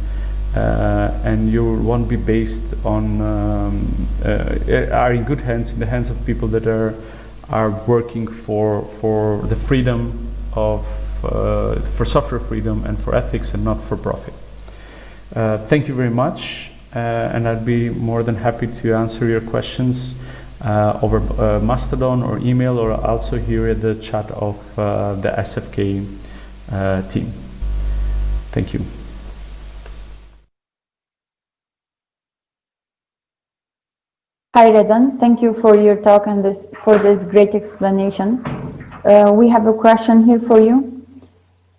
and you won't be based on are in good hands, in the hands of people that are working for the freedom of for software freedom and for ethics, and not for profit. Thank you very much, and I'd be more than happy to answer your questions over Mastodon or email, or also here at the chat of the SFK team. Thank you. Hi, Redan. Thank you for your talk and for this great explanation. We have a question here for you,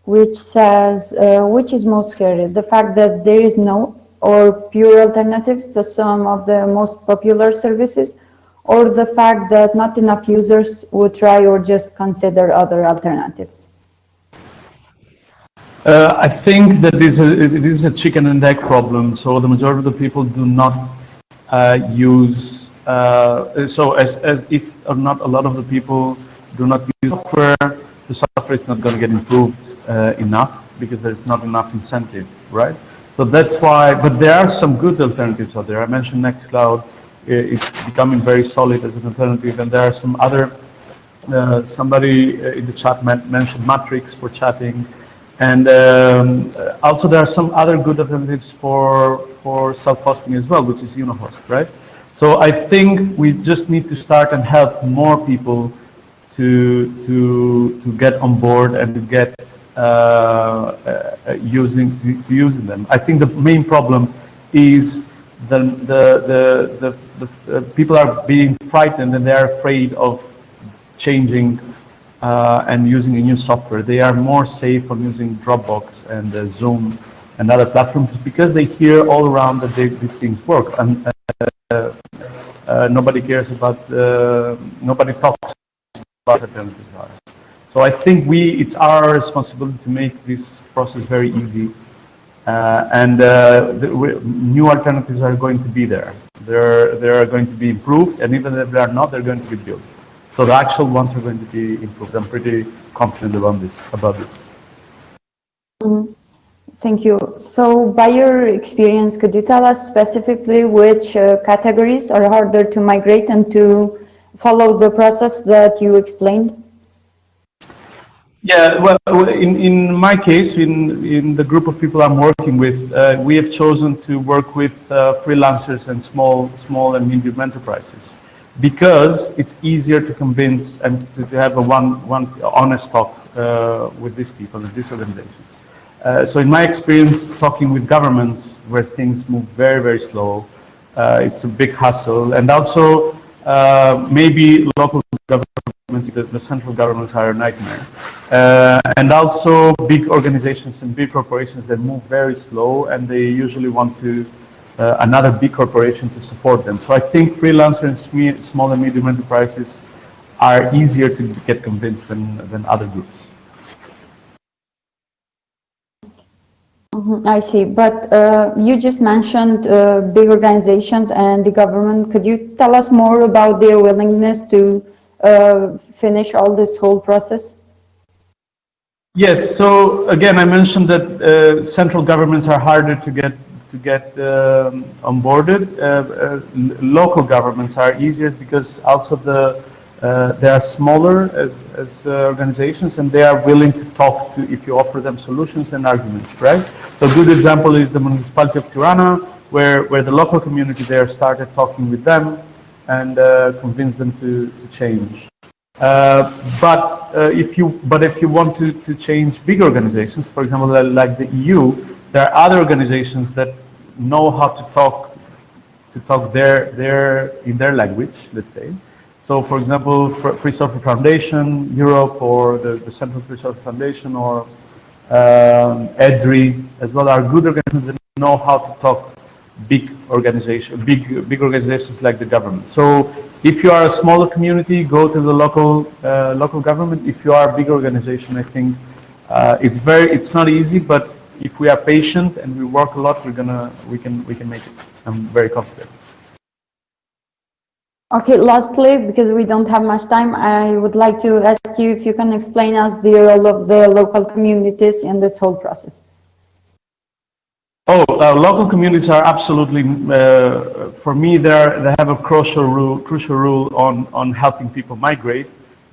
which says, which is most scary, the fact that there is no or pure alternatives to some of the most popular services, or the fact that not enough users would try or just consider other alternatives? I think that it is a chicken and egg problem. So the majority of the people do not use, so as if or not a lot of the people do not use software, the software is not going to get improved enough, because there's not enough incentive, right? So that's why, but there are some good alternatives out there. I mentioned Nextcloud, it's becoming very solid as an alternative, and there are some other, somebody in the chat mentioned Matrix for chatting, and also there are some other good alternatives for self-hosting as well, which is Unohost, right? So I think we just need to start and help more people to get on board and to get using them. I think the main problem is the people are being frightened, and they are afraid of changing and using a new software. They are more safe on using Dropbox and Zoom and other platforms, because they hear all around that these things work, and nobody cares about, nobody talks about alternatives. So I think it's our responsibility to make this process very easy, and new alternatives are going to be there. They're going to be improved, and even if they are not, they're going to be built. So the actual ones are going to be improved. I'm pretty confident about this. Thank you. So by your experience, could you tell us specifically which categories are harder to migrate and to follow the process that you explained? Yeah, well, in my case, in the group of people I'm working with, we have chosen to work with freelancers and small and medium enterprises because it's easier to convince and to have a one honest talk with these people and these organizations. So in my experience, talking with governments where things move very, very slow, it's a big hassle, and also maybe local governments, the central governments are a nightmare. And also big organizations and big corporations that move very slow, and they usually want to another big corporation to support them. So I think freelancers and small and medium enterprises are easier to get convinced than other groups. I see, but you just mentioned big organizations and the government. Could you tell us more about their willingness to finish all this whole process? Yes. So again, I mentioned that central governments are harder to get onboarded. Local governments are easiest because also they are smaller as organizations, and they are willing to talk to if you offer them solutions and arguments, right? So a good example is the municipality of Tirana, where the local community there started talking with them and convinced them to change. But if you want to change big organizations, for example, like the EU, there are other organizations that know how to talk in their language, let's say. So, for example, Free Software Foundation Europe, or the Central Free Software Foundation, or EDRI, as well, are good organizations that know how to talk big organizations like the government. So, if you are a smaller community, go to the local government. If you are a big organization, I think it's not easy, but if we are patient and we work a lot, we can make it. I'm very confident. Okay, lastly, because we don't have much time, I would like to ask you if you can explain us the role of the local communities in this whole process. Local communities are absolutely, for me, they have a crucial role on helping people migrate.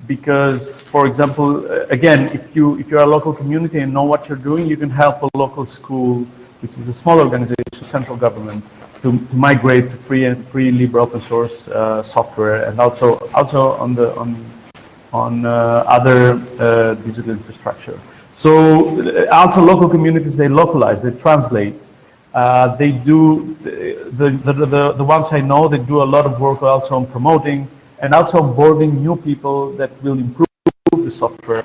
Because, for example, again, if you are a local community and know what you're doing, you can help a local school, which is a small organization, central government, to migrate to free libre open source software, and also on other digital infrastructure. So also local communities, they localize, they translate. They do the ones I know, they do a lot of work also on promoting and also onboarding new people that will improve the software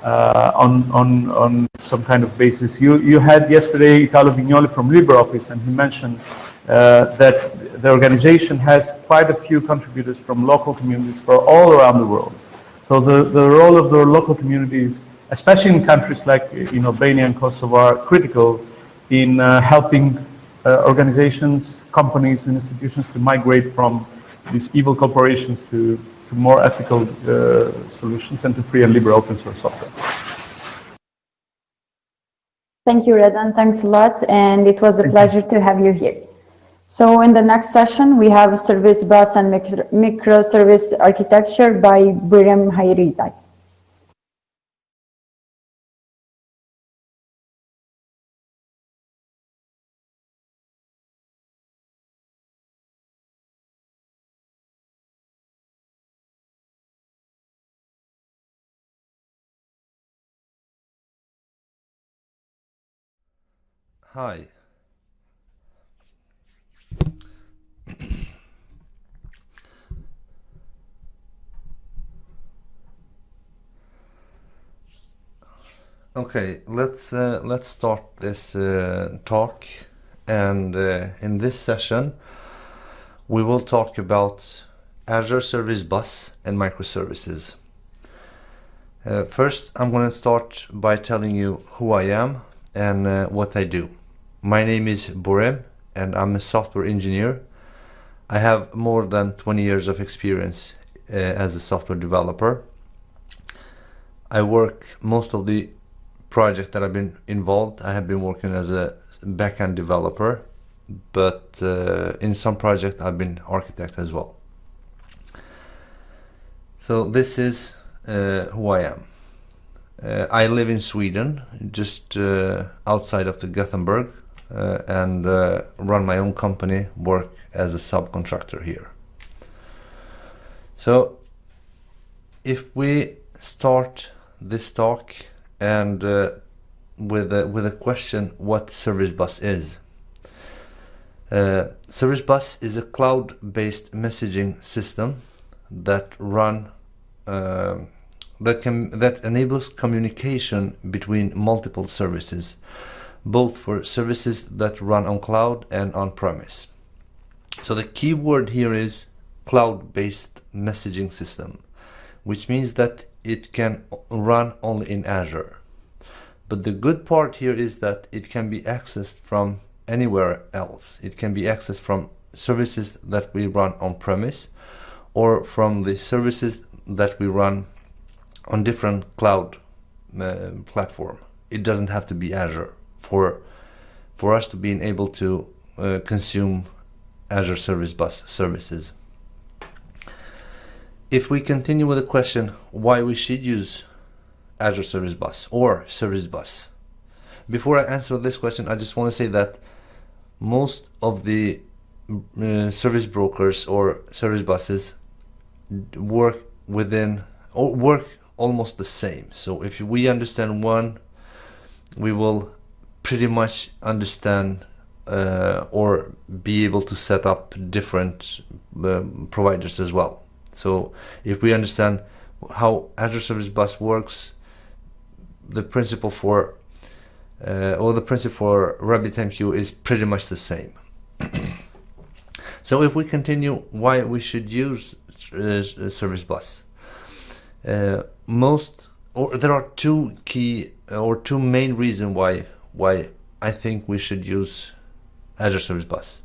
on some kind of basis. You had yesterday Italo Vignoli from LibreOffice, and he mentioned that the organization has quite a few contributors from local communities for all around the world. So the role of the local communities, especially in countries like in Albania and Kosovo, are critical in helping organizations, companies, and institutions to migrate from these evil corporations to more ethical solutions and to free and libre open source software. Thank you, Redan. Thanks a lot, and it was a pleasure to have you here. So in the next session, we have Service Bus and Microservice Architecture by Birem Hayrizai. Hi. Okay, let's start this talk, and in this session we will talk about Azure Service Bus and microservices. First, I'm going to start by telling you who I am and what I do. My name is Borem, and I'm a software engineer. I have more than 20 years of experience as a software developer. I work most of the project that I've been involved, I have been working as a backend developer, but in some project I've been architect as well. So this is who I am. I live in Sweden, just outside of the Gothenburg, and run my own company, work as a subcontractor here. So if we start this talk and with a question, what Service Bus is. Service Bus is a cloud-based messaging system that that enables communication between multiple services, both for services that run on cloud and on premise. So the key word here is cloud-based messaging system, which means that it can run only in Azure. But the good part here is that it can be accessed from anywhere else. It can be accessed from services that we run on premise, or from the services that we run on different cloud platform. It doesn't have to be Azure for us to be able to consume Azure Service Bus services. If we continue with the question why we should use Azure Service Bus or Service Bus, before I answer this question, I just want to say that most of the service brokers or service buses work almost the same. So if we understand one, we will pretty much understand or be able to set up different providers as well. So if we understand how Azure Service Bus works, the principle for RabbitMQ is pretty much the same. So if we continue why we should use Service Bus, there are two main reasons why I think we should use Azure Service Bus.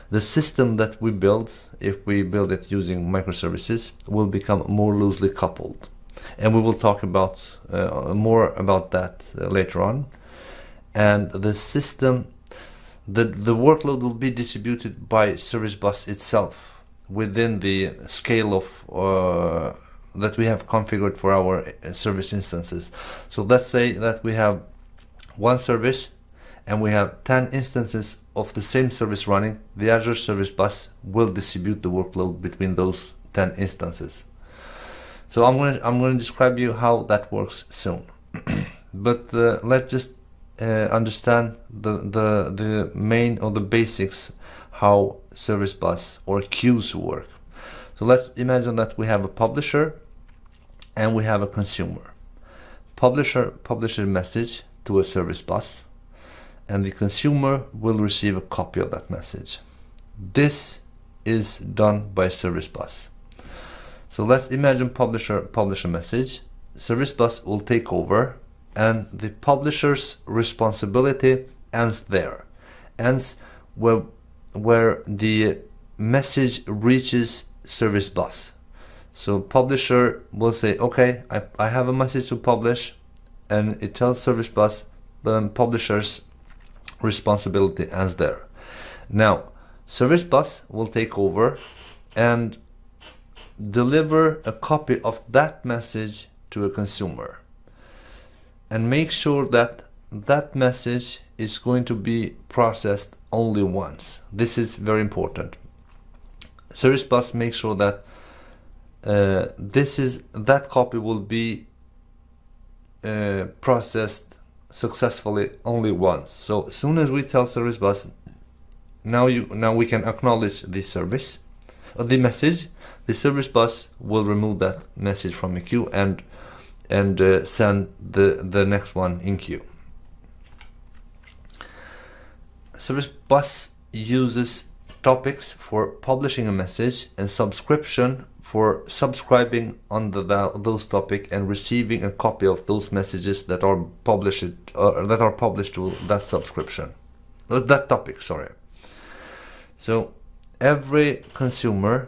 The system that we build, if we build it using microservices, will become more loosely coupled, and we will talk about more about that later on. And the system, the workload will be distributed by Service Bus itself within the scale of that we have configured for our service instances. So let's say that we have one service and we have 10 instances of the same service running. The Azure Service Bus will distribute the workload between those 10 instances. So I'm going to describe you how that works soon. But let's just understand the main or the basics how Service Bus or queues work. So let's imagine that we have a publisher and we have a consumer. Publisher publishes a message to a Service Bus, and the consumer will receive a copy of that message. This is done by Service Bus. So let's imagine publisher publish a message, Service Bus will take over, and the publisher's responsibility ends there, ends where the message reaches Service Bus. So publisher will say, okay, I have a message to publish, and it tells Service Bus, the publisher's responsibility ends there. Now Service Bus will take over and deliver a copy of that message to a consumer, and make sure that that message is going to be processed only once. This is very important. Service Bus makes sure that that copy will be processed successfully only once. So as soon as we tell Service Bus, now we can acknowledge the service or the message, the Service Bus will remove that message from the queue and send the next one in queue. Service Bus uses topics for publishing a message and subscription for subscribing on those topics and receiving a copy of those messages that are published to that subscription, that topic. Sorry. So every consumer,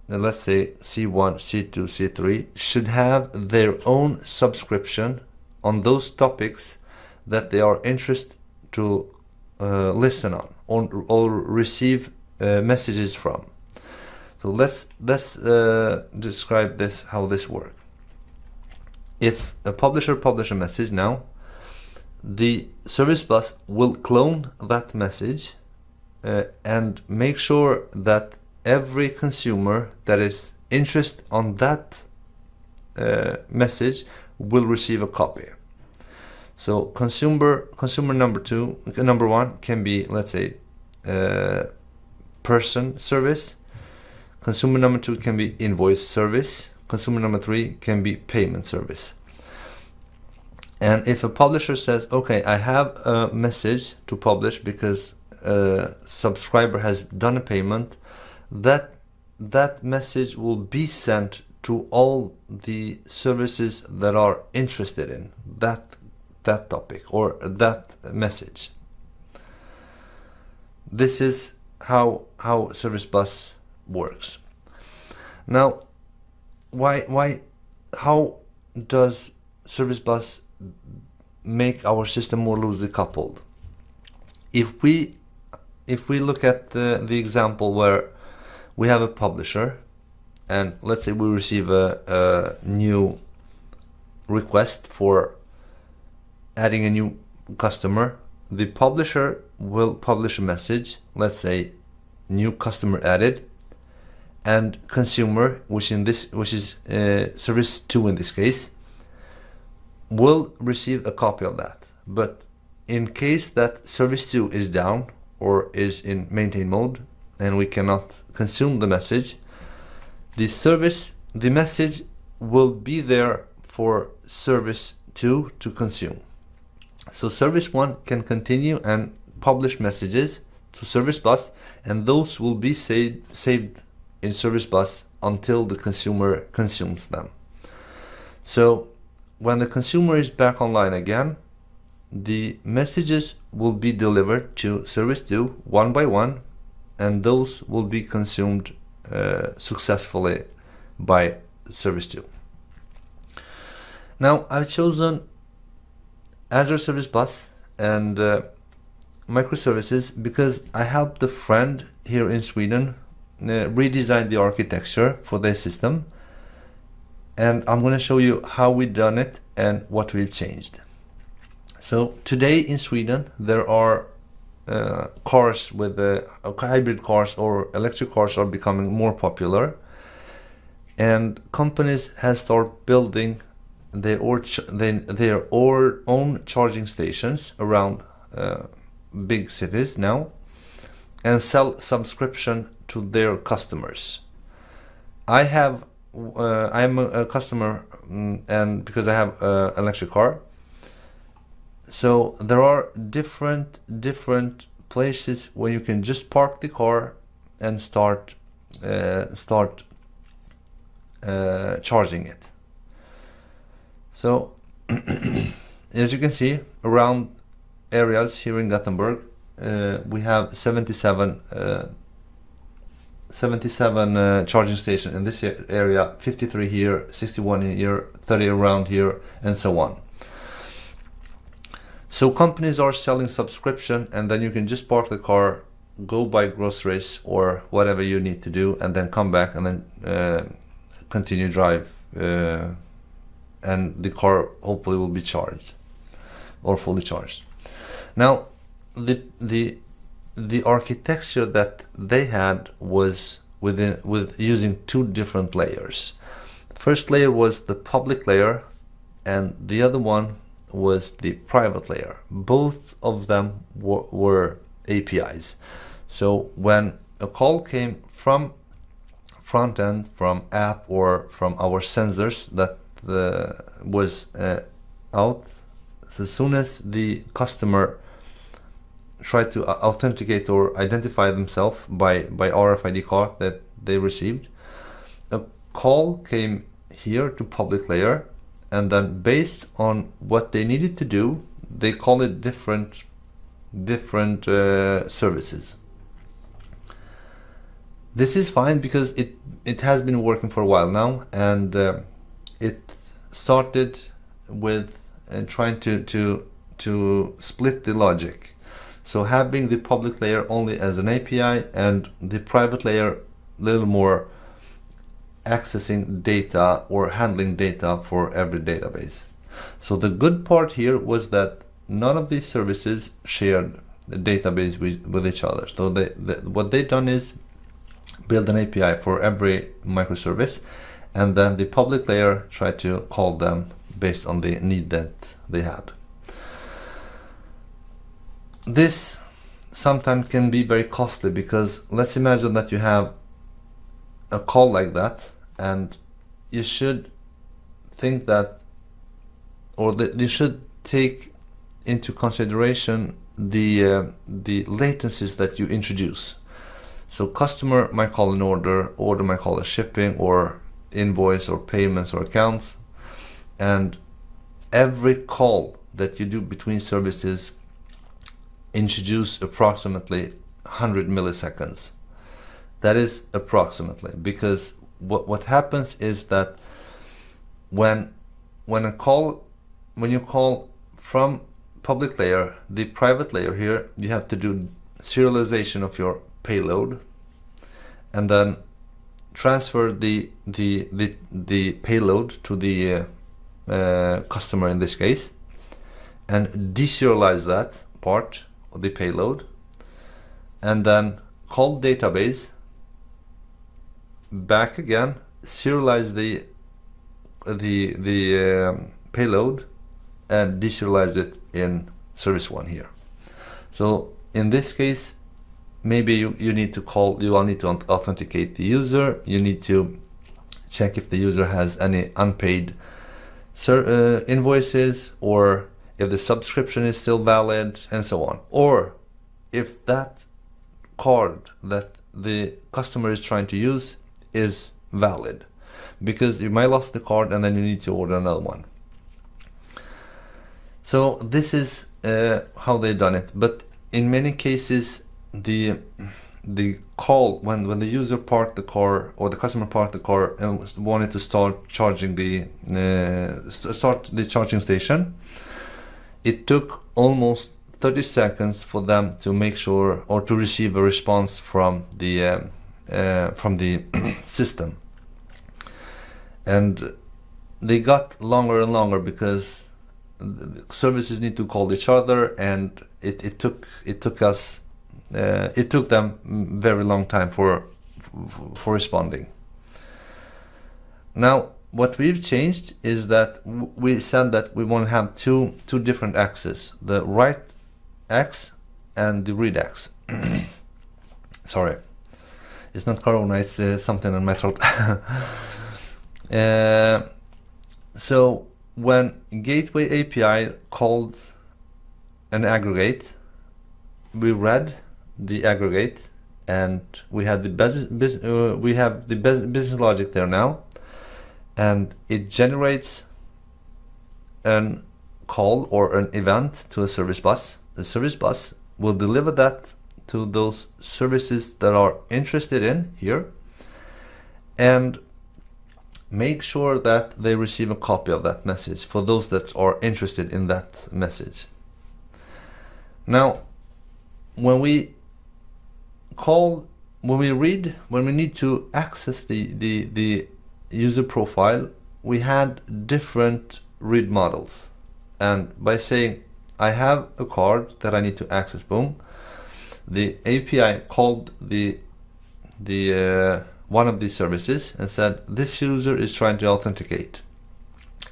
let's say C1, C2, C3, should have their own subscription on those topics that they are interested to listen on or receive messages from. So let's describe this, how this works. If a publisher publishes a message now, the service bus will clone that message and make sure that every consumer that is interested on that message will receive a copy. So consumer number one can be, let's say, person service. Consumer number two can be invoice service. Consumer number three can be payment service. And if a publisher says, okay, I have a message to publish because a subscriber has done a payment, that message will be sent to all the services that are interested in that topic or that message. This is how Service Bus works. Now, how does Service Bus make our system more loosely coupled? If we look at the example where we have a publisher, and let's say we receive a new request for adding a new customer, the publisher will publish a message, let's say new customer added, and consumer, which is service 2 in this case, will receive a copy of that. But in case that service 2 is down or is in maintain mode and we cannot consume the message, the message will be there for service 2 to consume. So service 1 can continue and publish messages to Service Bus, and those will be saved in Service Bus until the consumer consumes them. So when the consumer is back online again, the messages will be delivered to Service 2 one by one, and those will be consumed successfully by Service 2. Now I've chosen Azure Service Bus and microservices because I helped a friend here in Sweden redesign the architecture for their system, and I'm going to show you how we've done it and what we've changed. So today in Sweden there are cars with hybrid cars or electric cars are becoming more popular, and companies have started building their own charging stations around big cities now and sell subscription to their customers. I'm a customer, and because I have an electric car, so there are different places where you can just park the car and start charging it. So as you can see, around areas here in Gothenburg, we have 77 charging stations in this area, 53 here, 61 here, 30 around here, and so on. So companies are selling subscription, and then you can just park the car, go buy groceries or whatever you need to do, and then come back and then continue drive, and the car hopefully will be charged or fully charged. Now the architecture that they had was with using two different layers. First layer was the public layer, and the other one was the private layer. Both of them were APIs. So when a call came from front end, from app, or from our sensors that was out, so as soon as the customer tried to authenticate or identify themselves by RFID card that they received, a call came here to public layer, and then based on what they needed to do, they call it different services. This is fine because it has been working for a while now, and it started with trying to split the logic. So having the public layer only as an API and the private layer little more accessing data or handling data for every database. So the good part here was that none of these services shared the database with each other. So what they've done is build an API for every microservice, and then the public layer tried to call them based on the need that they had. This sometimes can be very costly, because let's imagine that you have a call like that, and you should think that, or you should take into consideration the latencies that you introduce. So customer might call an order might call a shipping or invoice or payments or accounts, and every call that you do between services introduce approximately 100 milliseconds. That is approximately, because what happens is that when you call from public layer, the private layer here, you have to do serialization of your payload, and then transfer the payload to the customer in this case, and deserialize that part of the payload, and then call database back again, serialize the payload, and deserialize it in service 1 here. So in this case, maybe you will need to authenticate the user. You need to check if the user has any unpaid invoices, or if the subscription is still valid, and so on. Or if that card that the customer is trying to use is valid, because you might lost the card and then you need to order another one. So this is how they've done it. But in many cases, the call, when the user parked the car, or the customer parked the car and wanted to start charging the charging station, it took almost 30 seconds for them to make sure, or to receive a response from the system. And they got longer and longer because the services need to call each other, and it took them very long time for responding. Now, what we've changed is that we said that we want to have two different axes: the write axe and the read axe. Sorry, it's not corona, it's something in my throat. So when Gateway API called an aggregate, we read the aggregate, and we have the business logic there now, and it generates an call or an event to a service bus. The service bus will deliver that to those services that are interested in here, and make sure that they receive a copy of that message for those that are interested in that message. Now, when we need to access the user profile, we had different read models. And by saying, I have a card that I need to access, boom, the API called the one of these services and said, this user is trying to authenticate.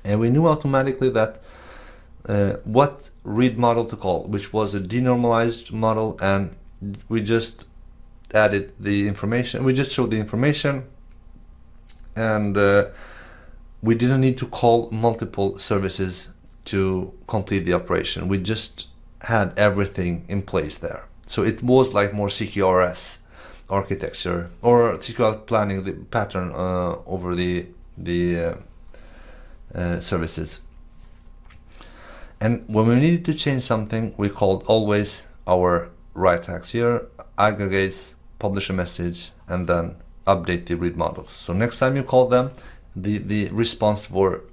And we knew automatically that what read model to call, which was a denormalized model, and we just added the information. We just showed the information, and we didn't need to call multiple services to complete the operation. We just had everything in place there. So it was like more CQRS architecture, or SQL planning the pattern over the services. And when we needed to change something, we called always our write axe here, aggregates, publish a message, and then update the read models. So next time you call them, the response were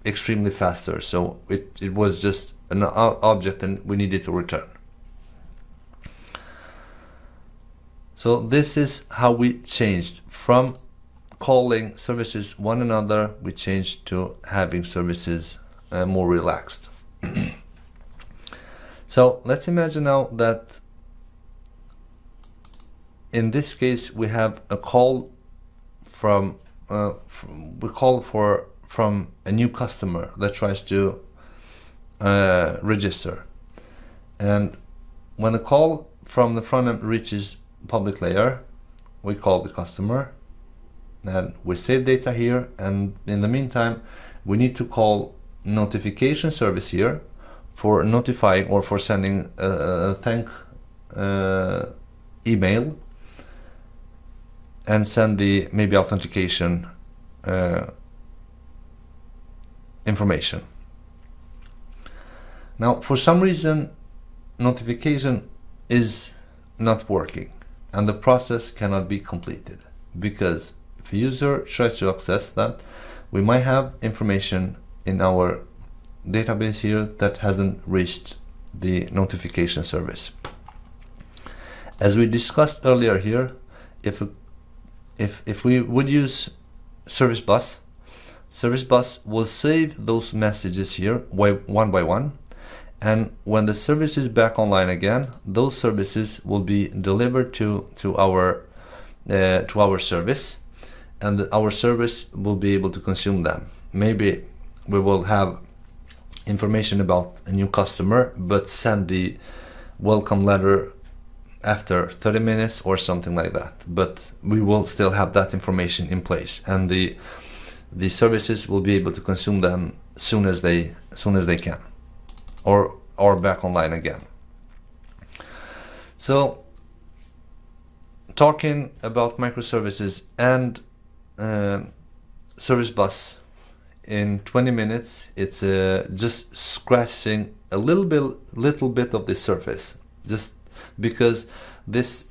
extremely faster. So it was just an object and we needed to return. So this is how we changed from calling services one another, we changed to having services more relaxed. So let's imagine now that in this case we have a call from a new customer that tries to register, and when the call from the front end reaches public layer, we call the customer and we save data here, and in the meantime we need to call notification service here for notifying or for sending a thank email and send the maybe authentication information. Now for some reason notification is not working and the process cannot be completed, because if a user tries to access that, we might have information in our database here that hasn't reached the notification service. As we discussed earlier here, if we would use service bus will save those messages here one by one, and when the service is back online again, those services will be delivered to our service, and our service will be able to consume them. Maybe we will have information about a new customer but send the welcome letter after 30 minutes or something like that, but we will still have that information in place, and the services will be able to consume them soon as they can, or back online again. So talking about microservices and service bus in 20 minutes, it's just scratching a little bit of the surface, just because this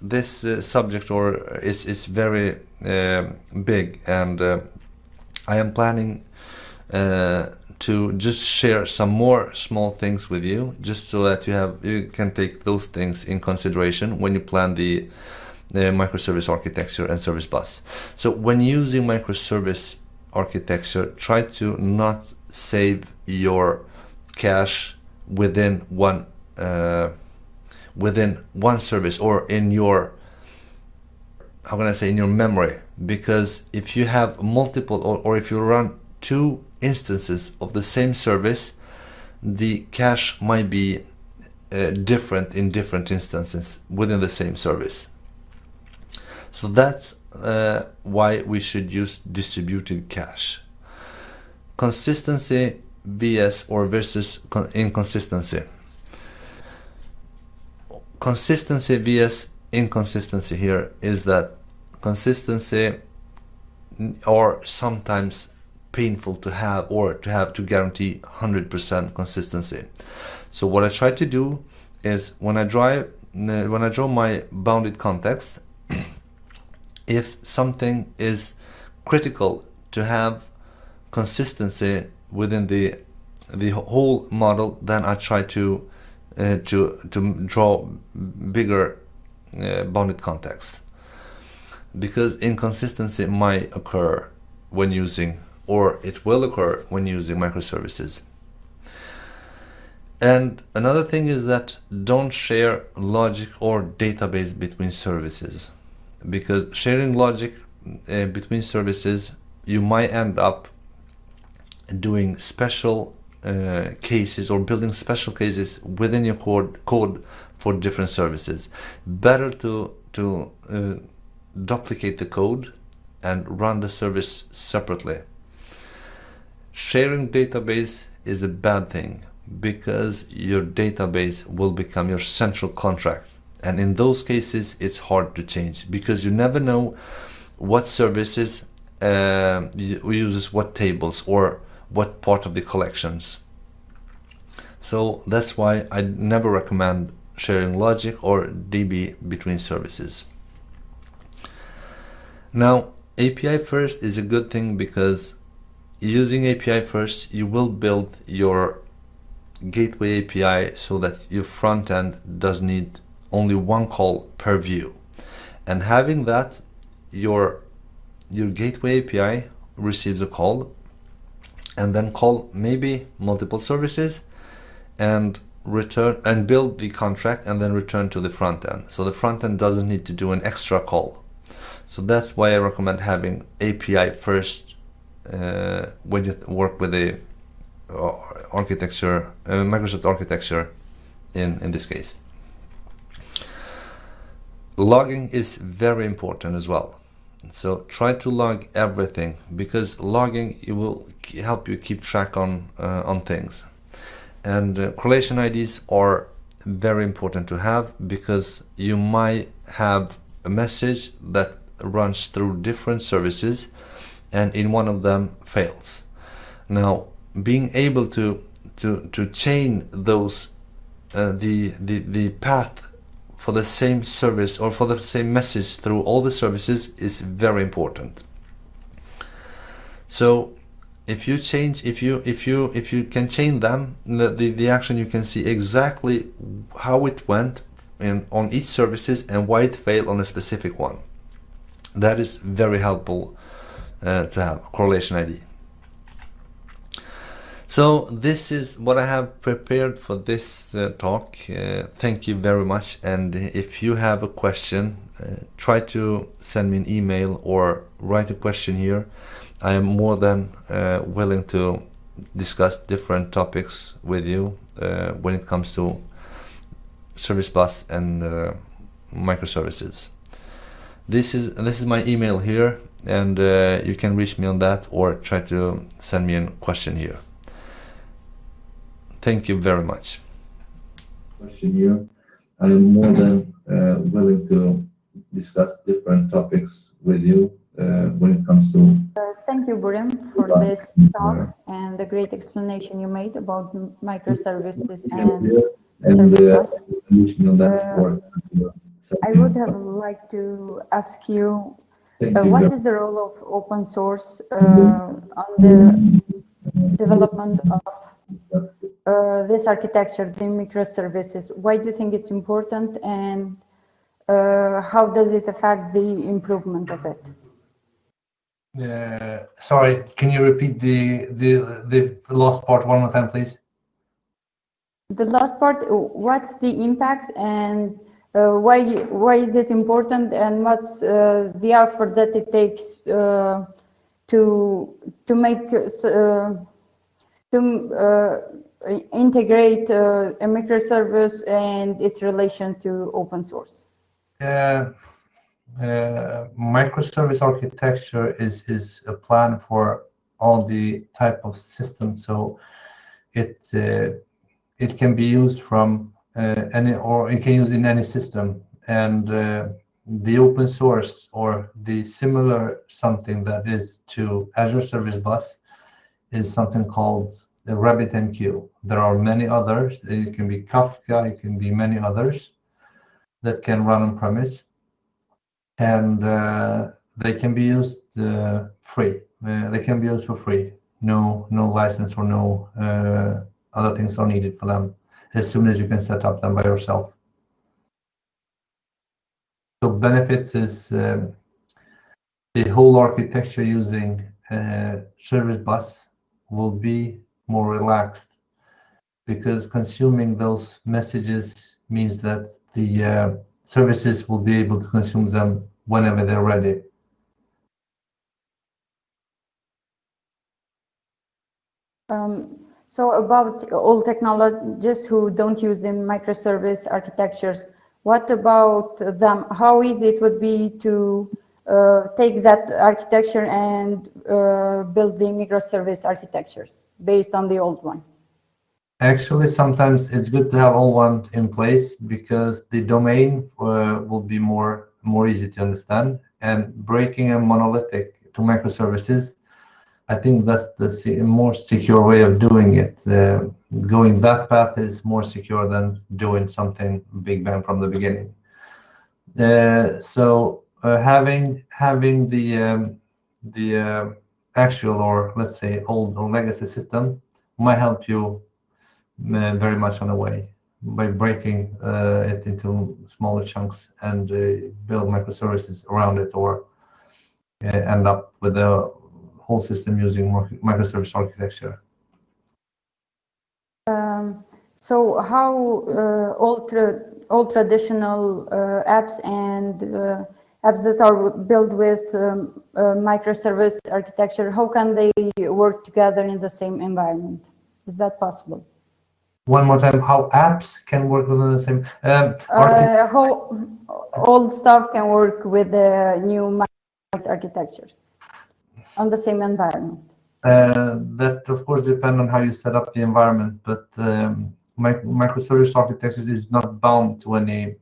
subject is very big, and I am planning to just share some more small things with you, just so that you can take those things in consideration when you plan the microservice architecture and service bus. So when using microservice architecture, try to not save your cache within one service or in your, how can I say, in your memory, because if you have multiple or if you run two instances of the same service, the cache might be different in different instances within the same service. So that's why we should use distributed cache. Consistency vs or versus inconsistency. Consistency vs inconsistency here is that consistency are sometimes painful to have, or to guarantee 100% consistency. So what I try to do is when I draw my bounded context, if something is critical to have consistency within the whole model, then I try to draw bigger bounded context, because inconsistency might occur when using, or it will occur when using microservices. And another thing is that don't share logic or database between services, because sharing logic between services, you might end up doing special cases or building special cases within your code for different services. Better to duplicate the code and run the service separately. Sharing database is a bad thing, because your database will become your central contract, and in those cases it's hard to change, because you never know what services uses what tables or what part of the collections. So that's why I never recommend sharing logic or DB between services. Now, API first is a good thing, because using API first, you will build your gateway API so that your front end does need only one call per view. And having that, your gateway API receives a call, and then call maybe multiple services and return and build the contract and then return to the front end. So the front end doesn't need to do an extra call. So that's why I recommend having API first when you work with the architecture, Microsoft architecture in this case. Logging is very important as well. So try to log everything, because logging, it will help you keep track on things. And correlation IDs are very important to have, because you might have a message that runs through different services and in one of them fails. Now, being able to chain those the path for the same service or for the same message through all the services is very important. So if you can chain them, the action, you can see exactly how it went on each services and why it failed on a specific one. That is very helpful to have correlation ID. So this is what I have prepared for this talk. Thank you very much. And if you have a question, try to send me an email or write a question here. I am more than willing to discuss different topics with you when it comes to Service Bus and microservices. This is my email here, and you can reach me on that or try to send me a question here. Thank you very much. Question here. I am more than willing to discuss different topics with you when it comes to. Thank you, Burim, for this talk and the great explanation you made about microservices and Service Bus. I would have liked to ask you, what is the role of open source on the development of this architecture, the microservices? Why do you think it's important, and how does it affect the improvement of it? Sorry, can you repeat the last part one more time, please? The last part, what's the impact, and why is it important, and what's the effort that it takes to make integrate a microservice and its relation to open source? Microservice architecture is a plan for all the type of systems, so it can be used from any, or it can use in any system, and the open source or the similar something that is to Azure Service Bus is something called the RabbitMQ. There are many others. It can be Kafka, it can be many others that can run on premise, and they can be used free. They can be used for free. No license or no other things are needed for them, as soon as you can set up them by yourself. So benefits is the whole architecture using Service Bus will be more relaxed, because consuming those messages means that the services will be able to consume them whenever they're ready. So about all technologists who don't use the microservice architectures, what about them? How easy it would be to take that architecture and build the microservice architectures based on the old one? Actually, sometimes it's good to have all one in place, because the domain will be more easy to understand, and breaking a monolithic to microservices, I think that's the more secure way of doing it. Going that path is more secure than doing something big bang from the beginning. So having the actual, or let's say old or legacy system, might help you very much on the way. by breaking it into smaller chunks and build microservices around it, or end up with a whole system using microservice architecture. So how all traditional apps and apps that are built with microservice architecture, how can they work together in the same environment? Is that possible? One more time, how apps can work within the same how old stuff can work with the new microservice architectures on the same environment? That of course depends on how you set up the environment, but microservice architecture is not bound to any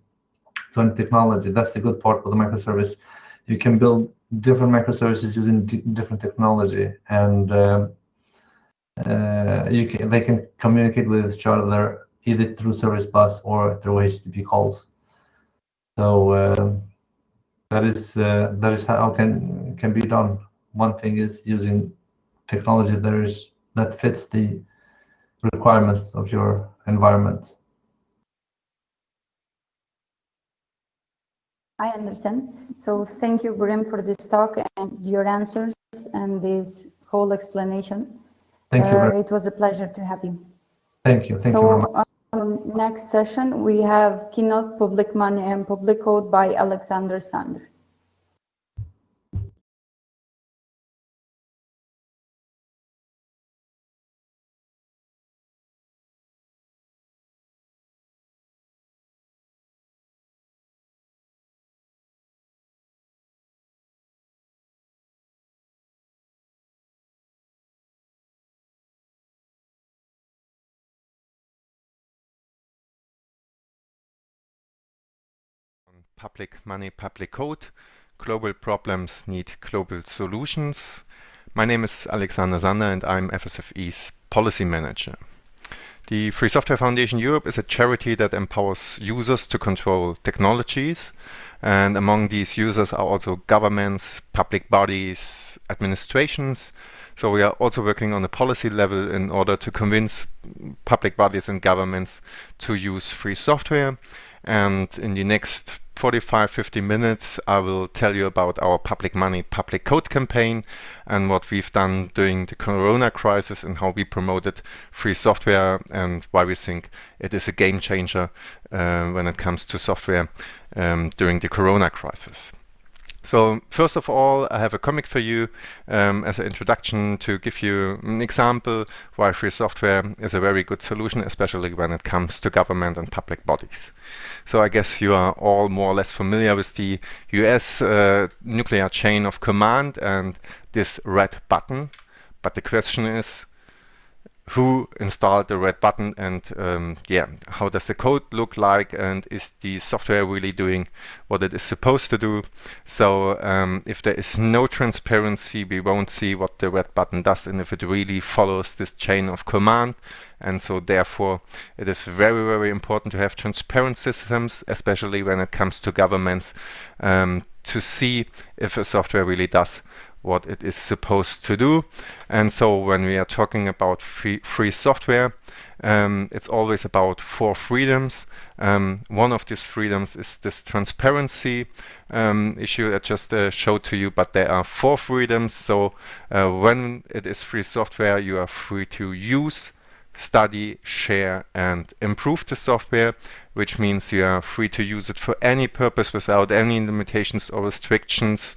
technology. That's the good part of the microservice. You can build different microservices using different technology, and they can communicate with each other either through service bus or through HTTP calls. So that is how can be done. One thing is using technology that fits the requirements of your environment. I understand. So thank you, Burim, for this talk and your answers and this whole explanation. Thank you. It was a pleasure to have you. Thank you. Thank you very much. Next session, we have Keynote Public Money and Public Code by Alexander Sander. Public money, public code. Global problems need global solutions. My name is Alexander Sander and I'm FSFE's policy manager. The Free Software Foundation Europe is a charity that empowers users to control technologies, and among these users are also governments, public bodies, administrations. So we are also working on a policy level in order to convince public bodies and governments to use free software. And in the next 45-50 minutes I will tell you about our public money, public code campaign and what we've done during the Corona crisis and how we promoted free software and why we think it is a game changer when it comes to software during the Corona crisis. So first of all, I have a comic for you as an introduction to give you an example why free software is a very good solution, especially when it comes to government and public bodies. So I guess you are all more or less familiar with the US nuclear chain of command and this red button. But the question is, who installed the red button, and how does the code look like, and is the software really doing what it is supposed to do? So if there is no transparency, we won't see what the red button does and if it really follows this chain of command. And so therefore it is very, very important to have transparent systems, especially when it comes to governments, to see if a software really does what it is supposed to do. And so when we are talking about free software, it's always about 4 freedoms. One of these freedoms is this transparency issue I just showed to you, but there are 4 freedoms. So when it is free software, you are free to use, study, share and improve the software, which means you are free to use it for any purpose without any limitations or restrictions.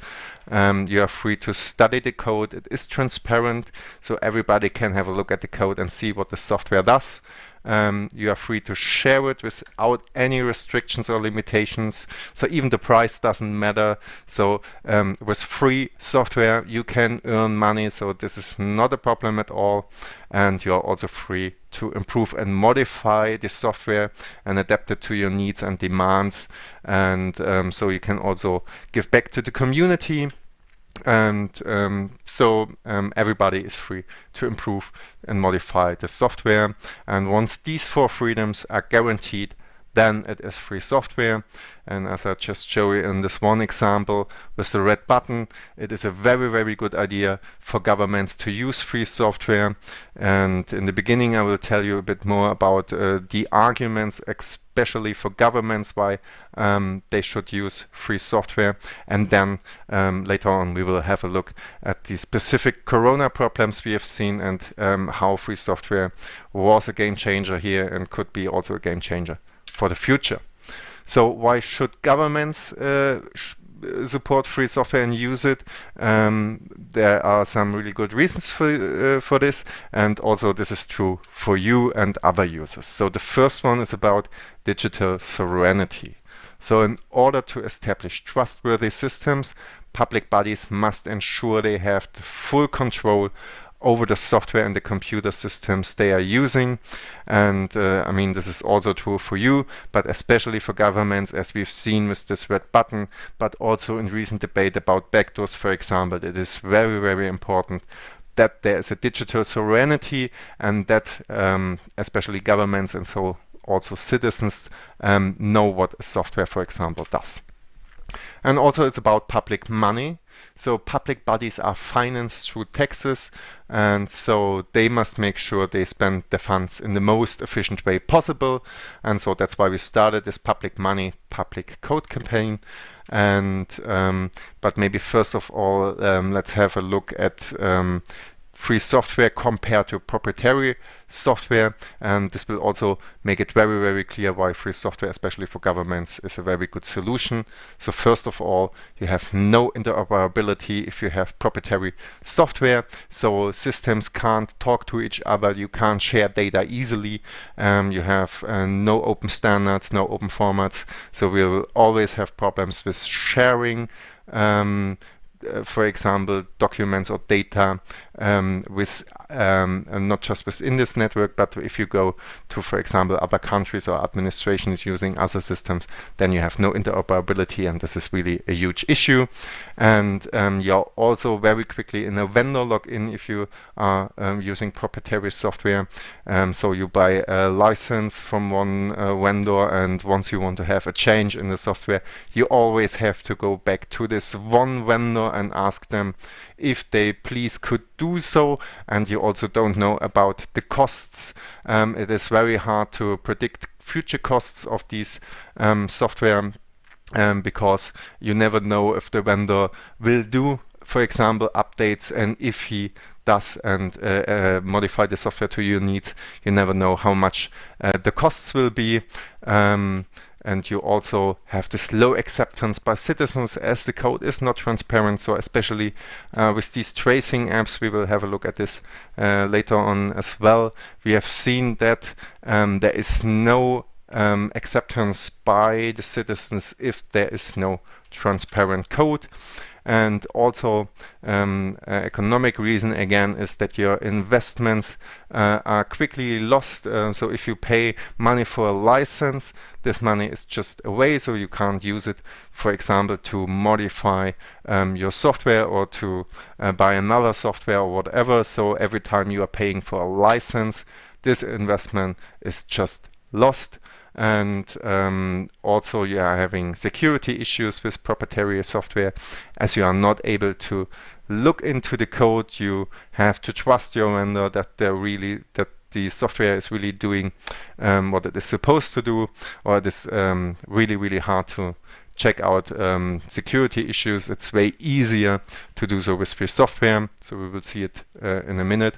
You are free to study the code. It is transparent, so everybody can have a look at the code and see what the software does. You are free to share it without any restrictions or limitations, so even the price doesn't matter. So with free software you can earn money, so this is not a problem at all. And you are also free to improve and modify the software and adapt it to your needs and demands. And so you can also give back to the community. And everybody is free to improve and modify the software. And once these 4 freedoms are guaranteed then it is free software. And as I just showed you in this one example with the red button, it is a very, very good idea for governments to use free software. And in the beginning, I will tell you a bit more about the arguments, especially for governments, why they should use free software. And then later on, we will have a look at the specific corona problems we have seen and how free software was a game changer here and could be also a game changer for the future. So why should governments support free software and use it? There are some really good reasons for this, and also this is true for you and other users. So the first one is about digital sovereignty. So in order to establish trustworthy systems, public bodies must ensure they have the full control over the software and the computer systems they are using. And I mean, this is also true for you, but especially for governments, as we've seen with this red button, but also in recent debate about backdoors, for example. It is very, very important that there is a digital sovereignty, and that especially governments and so also citizens know what software, for example, does. And also it's about public money. So public bodies are financed through taxes, and so they must make sure they spend the funds in the most efficient way possible. And so that's why we started this public money, public code campaign. And but maybe first of all, let's have a look at free software compared to proprietary software, and this will also make it very, very clear why free software, especially for governments, is a very good solution. So first of all, you have no interoperability if you have proprietary software, so systems can't talk to each other, you can't share data easily, you have no open standards, no open formats, so we will always have problems with sharing for example, documents or data with not just within this network, but if you go to, for example, other countries or administrations using other systems, then you have no interoperability, and this is really a huge issue. And you're also very quickly in a vendor login if you are using proprietary software. So you buy a license from one vendor, and once you want to have a change in the software, you always have to go back to this one vendor and ask them if they please could do so, and you also don't know about the costs. It is very hard to predict future costs of these software because you never know if the vendor will do, for example, updates, and if he does and modify the software to your needs, you never know how much the costs will be. And you also have this low acceptance by citizens as the code is not transparent. So especially with these tracing apps, we will have a look at this later on as well. We have seen that there is no acceptance by the citizens if there is no transparent code. And also economic reason again is that your investments are quickly lost. So if you pay money for a license, this money is just away, so you can't use it, for example, to modify your software or to buy another software or whatever. So every time you are paying for a license, this investment is just lost. And also you are having security issues with proprietary software, as you are not able to look into the code. You have to trust your vendor that the software is really doing what it is supposed to do, or it is really, really hard to check out security issues. It's way easier to do so with free software, so we will see it in a minute.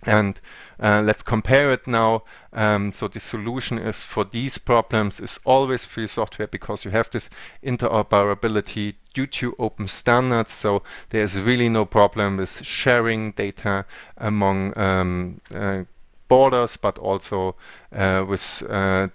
And let's compare it now. So the solution is for these problems is always free software, because you have this interoperability due to open standards. So there's really no problem with sharing data among borders, but also with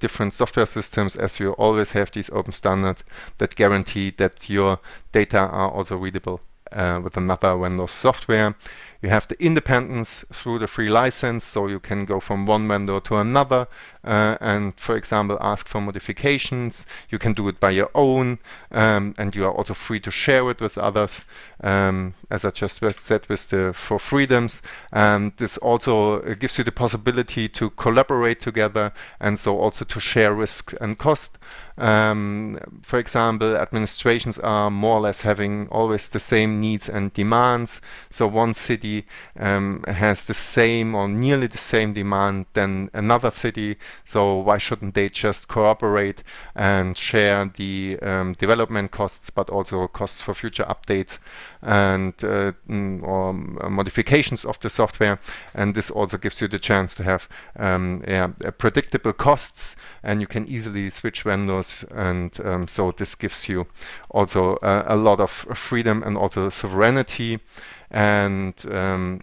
different software systems, as you always have these open standards that guarantee that your data are also readable with another vendor's software. You have the independence through the free license, so you can go from one vendor to another and, for example, ask for modifications. You can do it by your own, and you are also free to share it with others, as I just said with the 4 freedoms. And this also gives you the possibility to collaborate together, and so also to share risk and cost. For example, administrations are more or less having always the same needs and demands. So one city has the same or nearly the same demand than another city. So why shouldn't they just cooperate and share the development costs, but also costs for future updates and or modifications of the software? And this also gives you the chance to have predictable costs, and you can easily switch vendors, and so this gives you also a lot of freedom and also sovereignty. And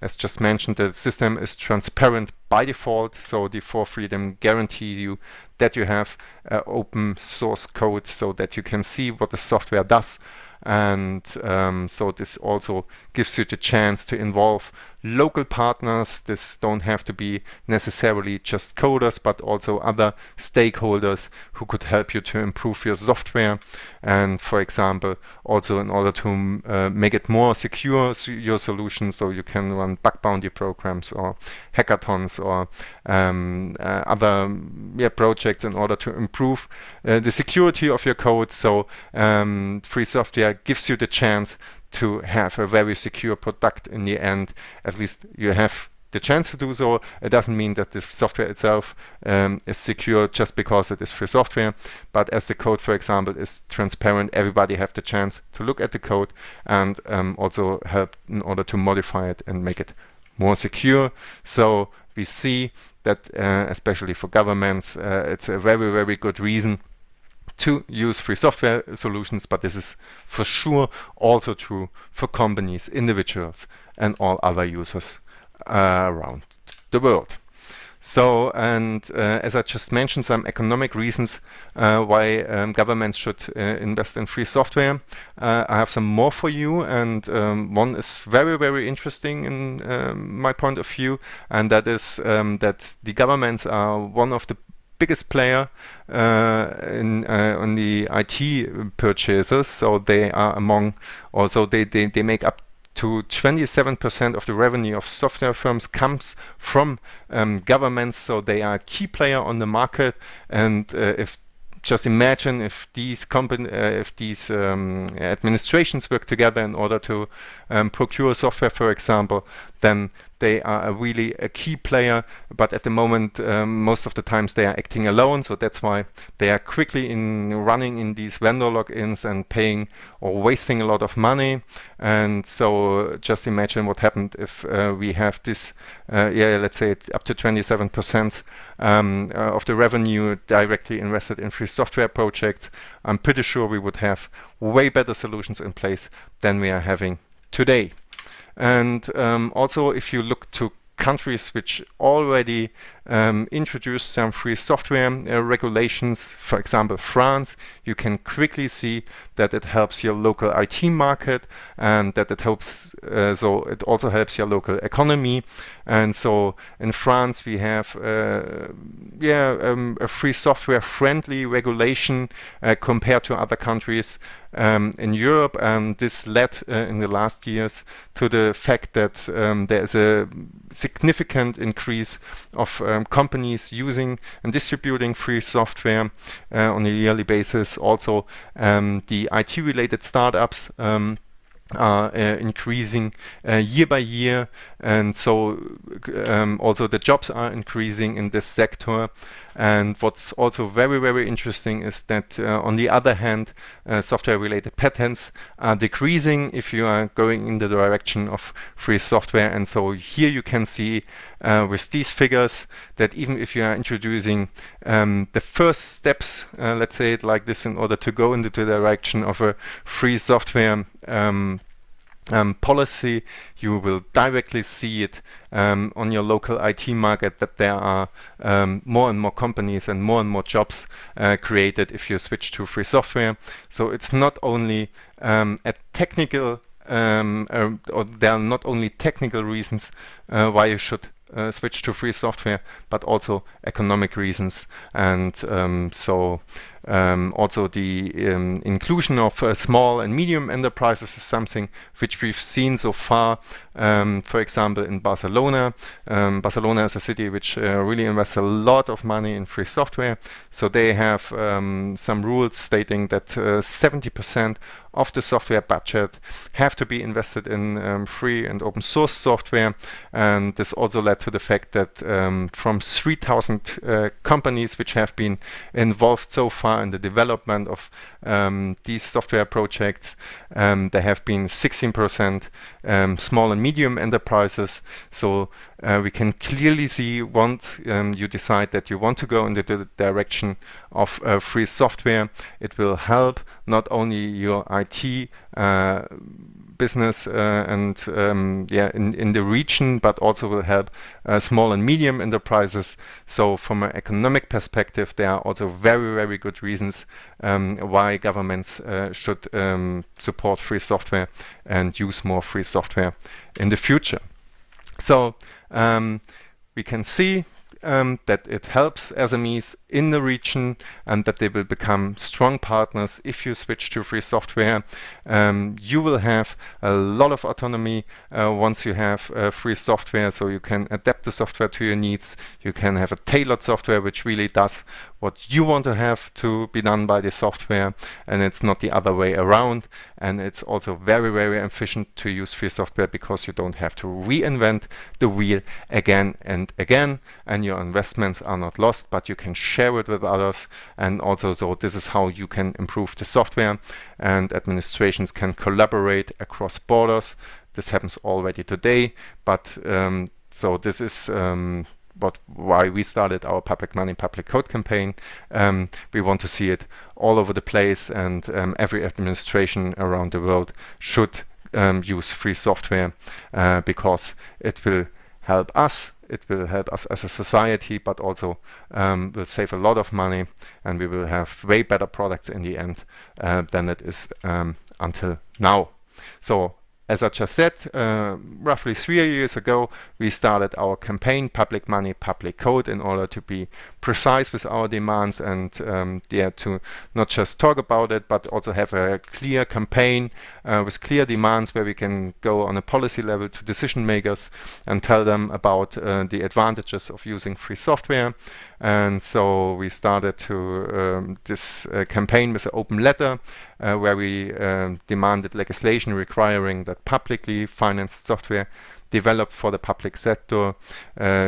as just mentioned, the system is transparent by default, so the 4 freedom guarantee you that you have open source code so that you can see what the software does. And so this also gives you the chance to involve local partners. This don't have to be necessarily just coders, but also other stakeholders who could help you to improve your software. And for example, also in order to make it more secure, your solution, so you can run bug bounty programs or hackathons or other projects in order to improve the security of your code. So free software gives you the chance to have a very secure product in the end. At least you have the chance to do so. It doesn't mean that the software itself is secure just because it is free software, but as the code, for example, is transparent, everybody have the chance to look at the code and also help in order to modify it and make it more secure. So we see that especially for governments, it's a very, very good reason to use free software solutions, but this is for sure also true for companies, individuals, and all other users around the world. So, and as I just mentioned, some economic reasons why governments should invest in free software. I have some more for you, and one is very, very interesting in my point of view, and that is that the governments are one of the biggest player on the IT purchases. So they are among, also they make up to 27% of the revenue of software firms comes from governments. So they are a key player on the market. And if just imagine if these administrations work together in order to procure software, for example, then they are really a key player. But at the moment, most of the times they are acting alone. So that's why they are quickly running in these vendor logins and paying or wasting a lot of money. And so just imagine what happened if we have this, let's say up to 27% of the revenue directly invested in free software projects. I'm pretty sure we would have way better solutions in place than we are having today. And also, if you look to countries which already introduced some free software regulations, for example France, you can quickly see that it helps your local IT market, and that it helps, so it also helps your local economy. And so in France we have a free software friendly regulation compared to other countries in Europe, and this led in the last years to the fact that there is a significant increase of companies using and distributing free software on a yearly basis. Also, the IT-related startups are increasing year by year, and so also the jobs are increasing in this sector. And what's also very, very interesting is that on the other hand, software-related patents are decreasing if you are going in the direction of free software. And so here you can see with these figures that even if you are introducing the first steps, let's say it like this, in order to go into the direction of a free software policy, you will directly see it on your local IT market, that there are more and more companies and more jobs created if you switch to free software. So it's not only a technical or there are not only technical reasons why you should switch to free software, but also economic reasons. And also the inclusion of small and medium enterprises is something which we've seen so far. For example, in Barcelona. Barcelona is a city which really invests a lot of money in free software. So they have some rules stating that 70% of the software budget have to be invested in free and open source software. And this also led to the fact that from 3,000 companies which have been involved so far in the development of these software projects, there have been 16% small and medium enterprises. So we can clearly see, once you decide that you want to go in the direction of free software, it will help not only your IT business and in the region, but also will help small and medium enterprises. So from an economic perspective, there are also very, very good reasons why governments should support free software and use more free software in the future. So we can see that it helps SMEs in the region and that they will become strong partners if you switch to free software. You will have a lot of autonomy once you have free software, so you can adapt the software to your needs. You can have a tailored software which really does what you want to have to be done by the software, and it's not the other way around. And it's also very, very efficient to use free software because you don't have to reinvent the wheel again and again, and your investments are not lost, but you can share it with others. And also, so this is how you can improve the software, and administrations can collaborate across borders. This happens already today, but so this is why we started our Public Money, Public Code campaign. We want to see it all over the place, and every administration around the world should use free software because it will help us. It will help us as a society, but also will save a lot of money, and we will have way better products in the end than it is until now. So, as I just said, roughly 3 years ago, we started our campaign, Public Money, Public Code, in order to be precise with our demands and to not just talk about it, but also have a clear campaign with clear demands where we can go on a policy level to decision makers and tell them about the advantages of using free software. And so we started to this campaign with an open letter where we demanded legislation requiring that publicly financed software developed for the public sector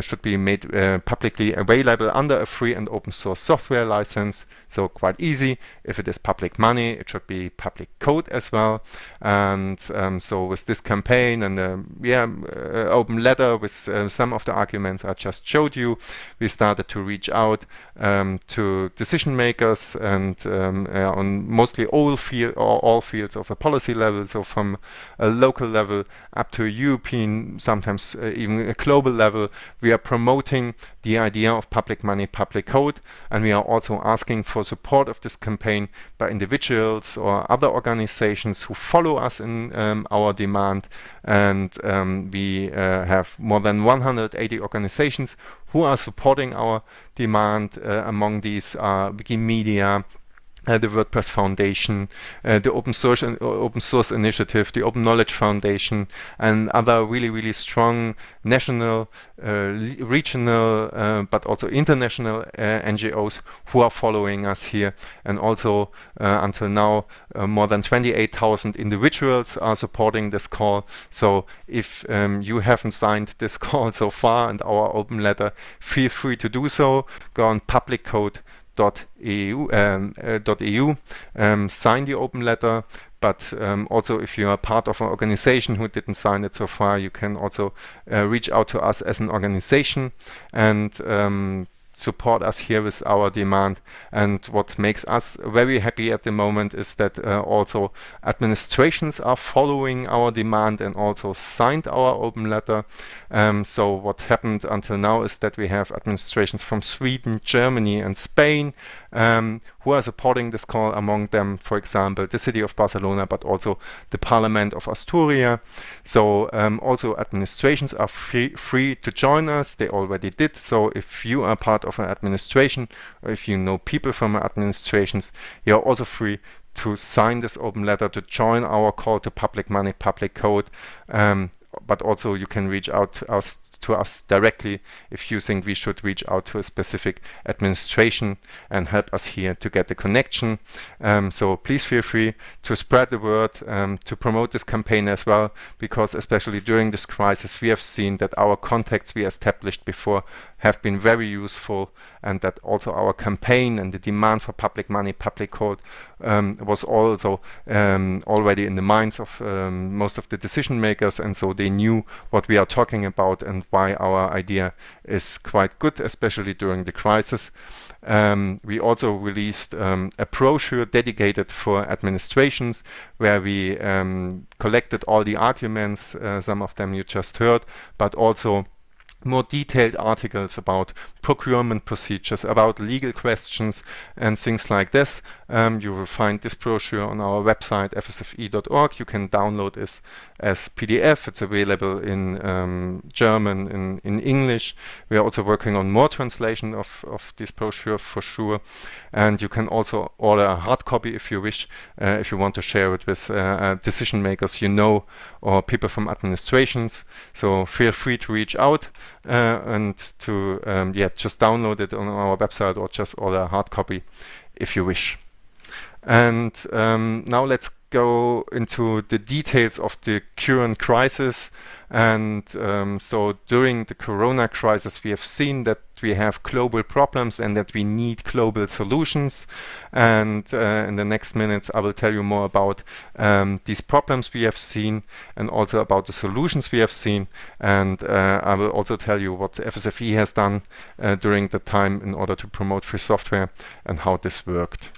should be made publicly available under a free and open source software license. So quite easy. If it is public money, it should be public code as well. And so with this campaign and open letter with some of the arguments I just showed you, we started to reach out to decision makers and on mostly all fields of a policy level. So from a local level up to a European, sometimes even a global level, we are promoting the idea of public money, public code, and we are also asking for support of this campaign by individuals or other organizations who follow us in our demand. And we have more than 180 organizations who are supporting our demand. Among these are Wikimedia, the WordPress Foundation, the Open Source Initiative, the Open Knowledge Foundation, and other really, really strong national, regional, but also international NGOs who are following us here. And also, until now, more than 28,000 individuals are supporting this call. So if you haven't signed this call so far and our open letter, feel free to do so. Go on publiccode.eu, sign the open letter. But also, if you are part of an organization who didn't sign it so far, you can also reach out to us as an organization and support us here with our demand. And what makes us very happy at the moment is that also administrations are following our demand and also signed our open letter. So what happened until now is that we have administrations from Sweden, Germany and Spain who are supporting this call. Among them, for example, the city of Barcelona, but also the Parliament of Asturias. So also administrations are free to join us. They already did. So if you are part of an administration, or if you know people from administrations, you are also free to sign this open letter, to join our call to public money, public code. But also you can reach out to us directly if you think we should reach out to a specific administration and help us here to get the connection. So please feel free to spread the word, to promote this campaign as well, because especially during this crisis we have seen that our contacts we established before have been very useful, and that also our campaign and the demand for public money, public code was also already in the minds of most of the decision makers, and so they knew what we are talking about and why our idea is quite good, especially during the crisis. We also released a brochure dedicated for administrations, where we collected all the arguments, some of them you just heard, but also more detailed articles about procurement procedures, about legal questions and things like this. You will find this brochure on our website fsfe.org. You can download it as PDF. It's available in German, in English. We are also working on more translation of this brochure for sure. And you can also order a hard copy if you wish, if you want to share it with decision makers you know, or people from administrations. So feel free to reach out and to just download it on our website, or just order a hard copy if you wish. And now let's go into the details of the current crisis. And so during the Corona crisis, we have seen that we have global problems and that we need global solutions. And in the next minutes, I will tell you more about these problems we have seen, and also about the solutions we have seen. And I will also tell you what FSFE has done during the time in order to promote free software and how this worked.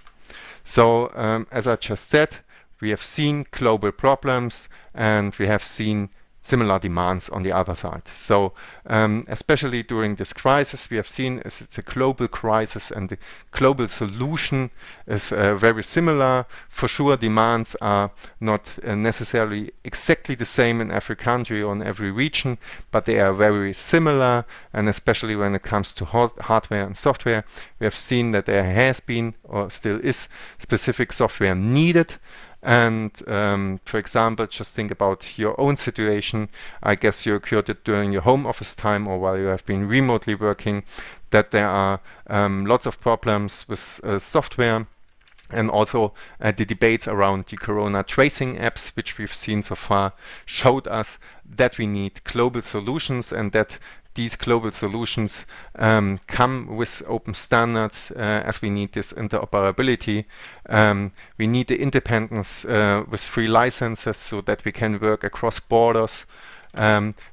So as I just said, we have seen global problems and we have seen similar demands on the other side. So especially during this crisis, we have seen it's a global crisis, and the global solution is very similar. For sure, demands are not necessarily exactly the same in every country or in every region, but they are very similar. And especially when it comes to hardware and software, we have seen that there has been, or still is, specific software needed. And for example, just think about your own situation. I guess you occurred it during your home office time, or while you have been remotely working, that there are lots of problems with software. And also the debates around the Corona tracing apps, which we've seen so far, showed us that we need global solutions, and that these global solutions come with open standards, as we need this interoperability. We need the independence with free licenses so that we can work across borders.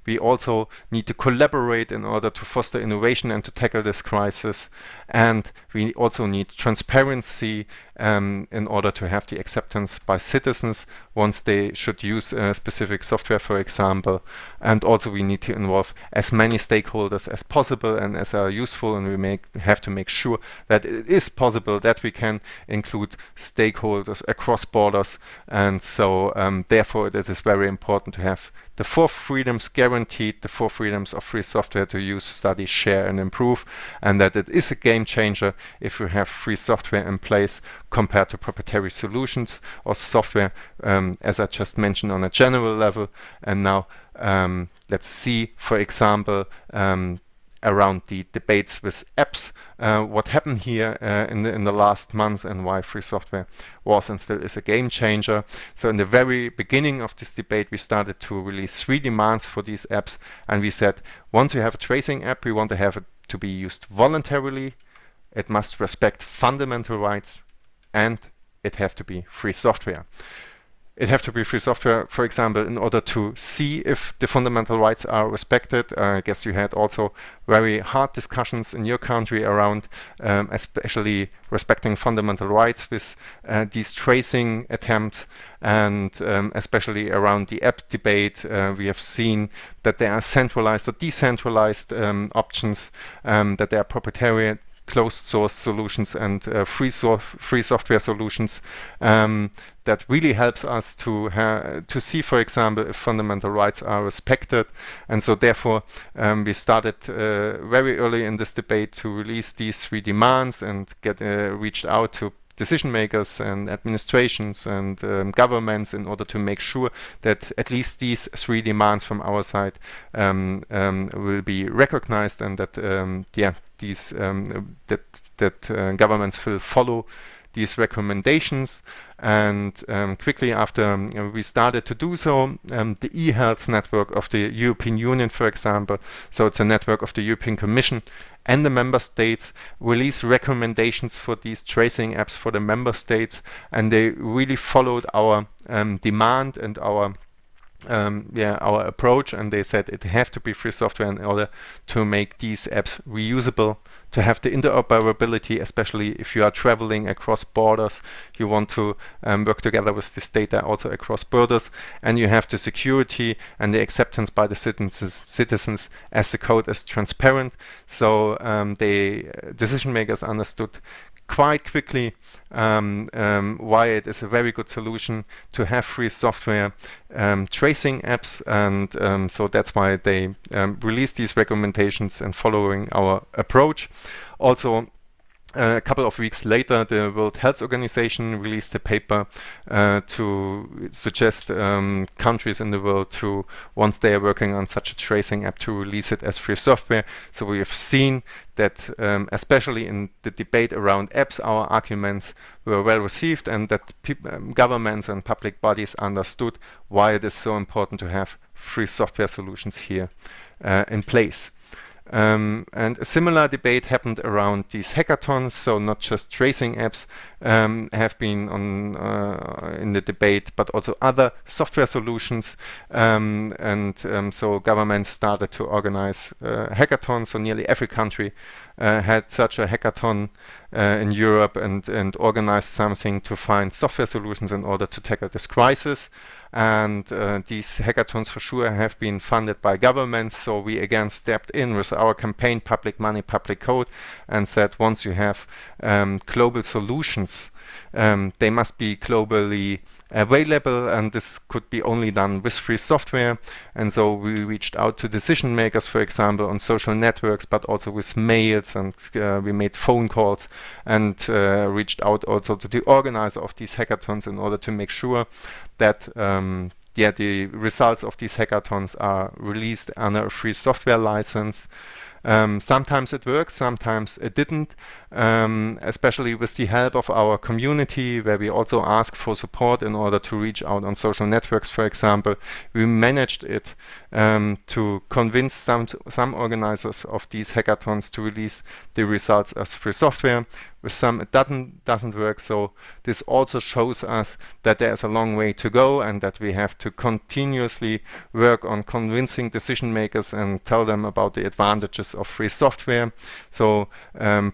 We also need to collaborate in order to foster innovation and to tackle this crisis. And we also need transparency in order to have the acceptance by citizens once they should use specific software, for example. And also we need to involve as many stakeholders as possible and as are useful, and we have to make sure that it is possible that we can include stakeholders across borders. And so therefore it is very important to have the 4 freedoms guaranteed, the 4 freedoms of free software: to use, study, share and improve, and that it is a game changer if you have free software in place compared to proprietary solutions or software, as I just mentioned, on a general level. And now let's see, for example, around the debates with apps, what happened here in the last months, and why free software was and still is a game changer. So in the very beginning of this debate, we started to release 3 demands for these apps, and we said, once you have a tracing app, we want to have it to be used voluntarily, it must respect fundamental rights, and it have to be free software. It have to be free software, for example, in order to see if the fundamental rights are respected. I guess you had also very hard discussions in your country around especially respecting fundamental rights with these tracing attempts, and especially around the app debate. We have seen that there are centralized or decentralized options, that there are proprietary closed source solutions and free software solutions that really helps us to see, for example, if fundamental rights are respected. And so therefore we started very early in this debate to release these 3 demands and get reached out to decision makers and administrations and governments in order to make sure that at least these 3 demands from our side will be recognized, and that governments will follow these recommendations. And quickly after we started to do so, the e-health network of the European Union, for example, so it's a network of the European Commission and the member states, release recommendations for these tracing apps for the member states, and they really followed our demand and our approach, and they said it have to be free software in order to make these apps reusable, to have the interoperability, especially if you are traveling across borders, you want to work together with this data also across borders, and you have the security and the acceptance by the citizens as the code is transparent. So the decision makers understood quite quickly why it is a very good solution to have free software tracing apps, and so that's why they released these recommendations and following our approach. Also, a couple of weeks later, the World Health Organization released a paper to suggest countries in the world to, once they are working on such a tracing app, to release it as free software. So we have seen that, especially in the debate around apps, our arguments were well received, and that governments and public bodies understood why it is so important to have free software solutions here in place. And a similar debate happened around these hackathons, so not just tracing apps have been in the debate, but also other software solutions, so governments started to organize hackathons. So nearly every country had such a hackathon in Europe and organized something to find software solutions in order to tackle this crisis. And these hackathons for sure have been funded by governments, so we again stepped in with our campaign Public Money, Public Code, and said once you have global solutions, they must be globally available, and this could be only done with free software. And so we reached out to decision makers, for example, on social networks, but also with mails, and we made phone calls and reached out also to the organizer of these hackathons in order to make sure that the results of these hackathons are released under a free software license. Sometimes it works, sometimes it didn't, especially with the help of our community, where we also ask for support in order to reach out on social networks, for example. We managed it to convince some organizers of these hackathons to release the results as free software. With some it doesn't work, so this also shows us that there is a long way to go, and that we have to continuously work on convincing decision makers and tell them about the advantages of free software. So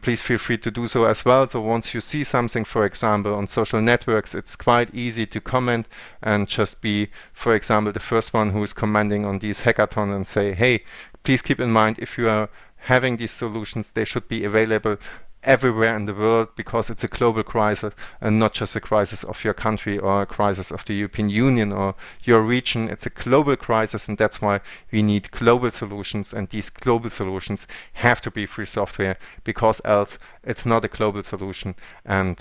please feel free to do so as well. So once you see something, for example, on social networks, it's quite easy to comment and just be, for example, the first one who is commenting on these hackathons and say, hey, please keep in mind, if you are having these solutions, they should be available everywhere in the world, because it's a global crisis and not just a crisis of your country or a crisis of the European Union or your region. It's a global crisis, and that's why we need global solutions, and these global solutions have to be free software, because else it's not a global solution and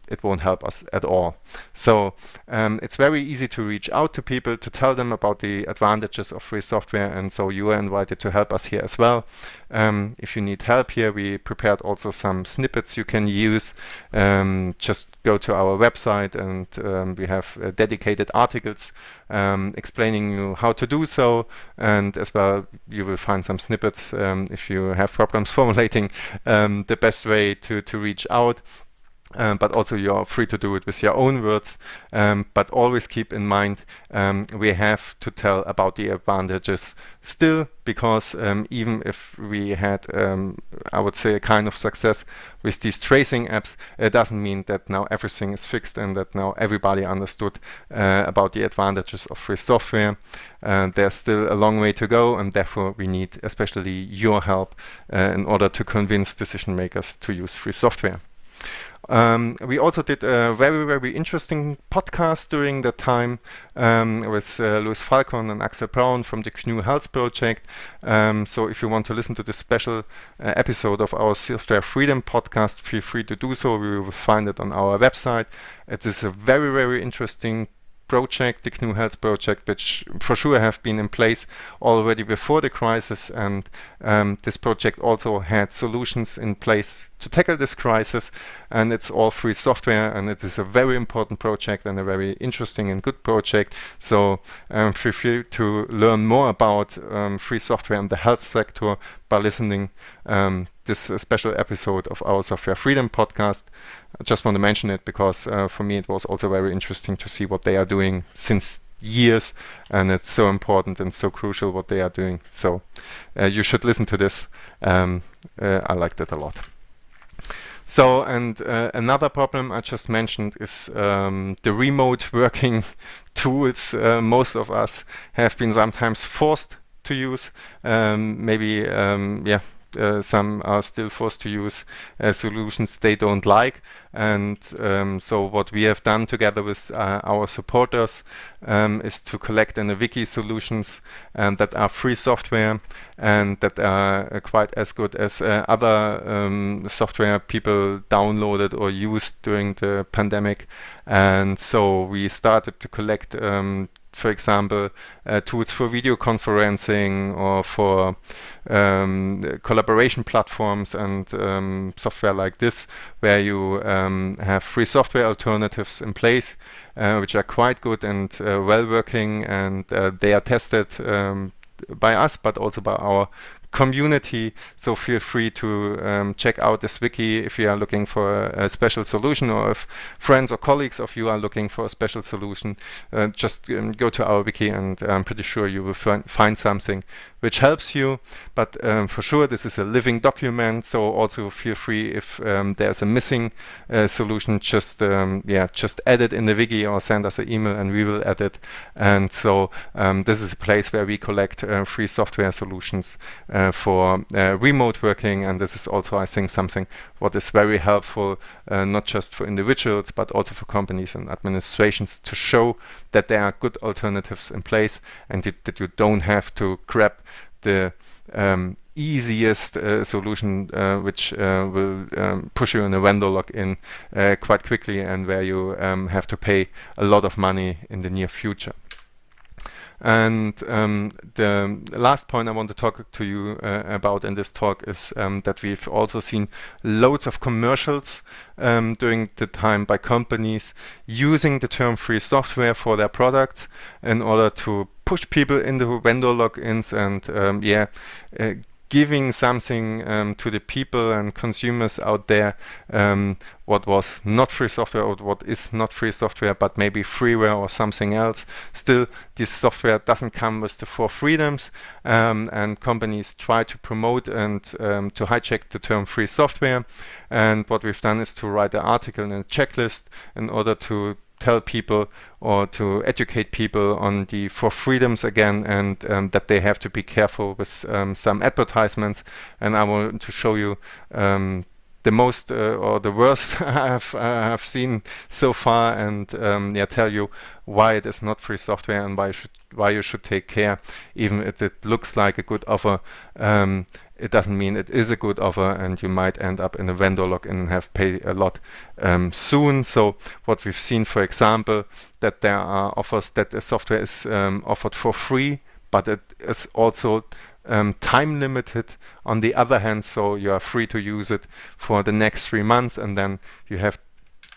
it won't help us at all. So it's very easy to reach out to people to tell them about the advantages of free software, and so you are invited to help us here as well. If you need help here, we prepared also some snippets you can use. Just go to our website, and we have dedicated articles explaining you how to do so, and as well you will find some snippets if you have problems formulating the best way to reach out. but also you're free to do it with your own words. But always keep in mind, we have to tell about the advantages still, because even if we had, I would say, a kind of success with these tracing apps, it doesn't mean that now everything is fixed and that now everybody understood about the advantages of free software. There's still a long way to go, and therefore we need especially your help in order to convince decision makers to use free software. We also did a very, very interesting podcast during that time with Louis Falcon and Axel Braun from the GNU Health project. So if you want to listen to this special episode of our Software Freedom podcast, feel free to do so. We will find it on our website. It is a very, very interesting project, the GNU Health project, which for sure have been in place already before the crisis, and this project also had solutions in place to tackle this crisis, and it's all free software, and it is a very important project and a very interesting and good project. So feel free to learn more about free software in the health sector by listening this special episode of our Software Freedom podcast. I just want to mention it because for me it was also very interesting to see what they are doing since years, and it's so important and so crucial what they are doing. So you should listen to this. I liked it a lot. So, and another problem I just mentioned is the remote working tools most of us have been sometimes forced to use. Maybe some are still forced to use solutions they don't like, and so what we have done together with our supporters is to collect in a wiki solutions that are free software and that are quite as good as other software people downloaded or used during the pandemic. And so we started to collect for example, tools for video conferencing or for collaboration platforms and software like this, where you have free software alternatives in place, which are quite good and well working, and they are tested by us, but also by our community. So feel free to check out this wiki if you are looking for a special solution, or if friends or colleagues of you are looking for a special solution. Just go to our wiki, and I'm pretty sure you will find something which helps you. But for sure this is a living document, so also feel free if there's a missing solution, just add it in the wiki or send us an email and we will add it. And so this is a place where we collect free software solutions for remote working, and this is also, I think, something what is very helpful, not just for individuals but also for companies and administrations, to show that there are good alternatives in place and that you don't have to grab the easiest solution which will push you in a vendor lock-in quite quickly, and where you have to pay a lot of money in the near future. And the last point I want to talk to you about in this talk is that we've also seen loads of commercials during the time by companies using the term free software for their products in order to push people into vendor logins and giving something to the people and consumers out there what was not free software or what is not free software, but maybe freeware or something else. Still, this software doesn't come with the 4 freedoms, and companies try to promote and to hijack the term free software. And what we've done is to write an article and a checklist in order to tell people or to educate people on the 4 freedoms again, and that they have to be careful with some advertisements. And I want to show you the most or the worst I have seen so far, and tell you why it is not free software and why you should take care. Even if it looks like a good offer, it doesn't mean it is a good offer, and you might end up in a vendor lock-in and have paid a lot soon. So what we've seen, for example, that there are offers that the software is offered for free, but it is also time limited on the other hand, so you are free to use it for the next 3 months, and then you have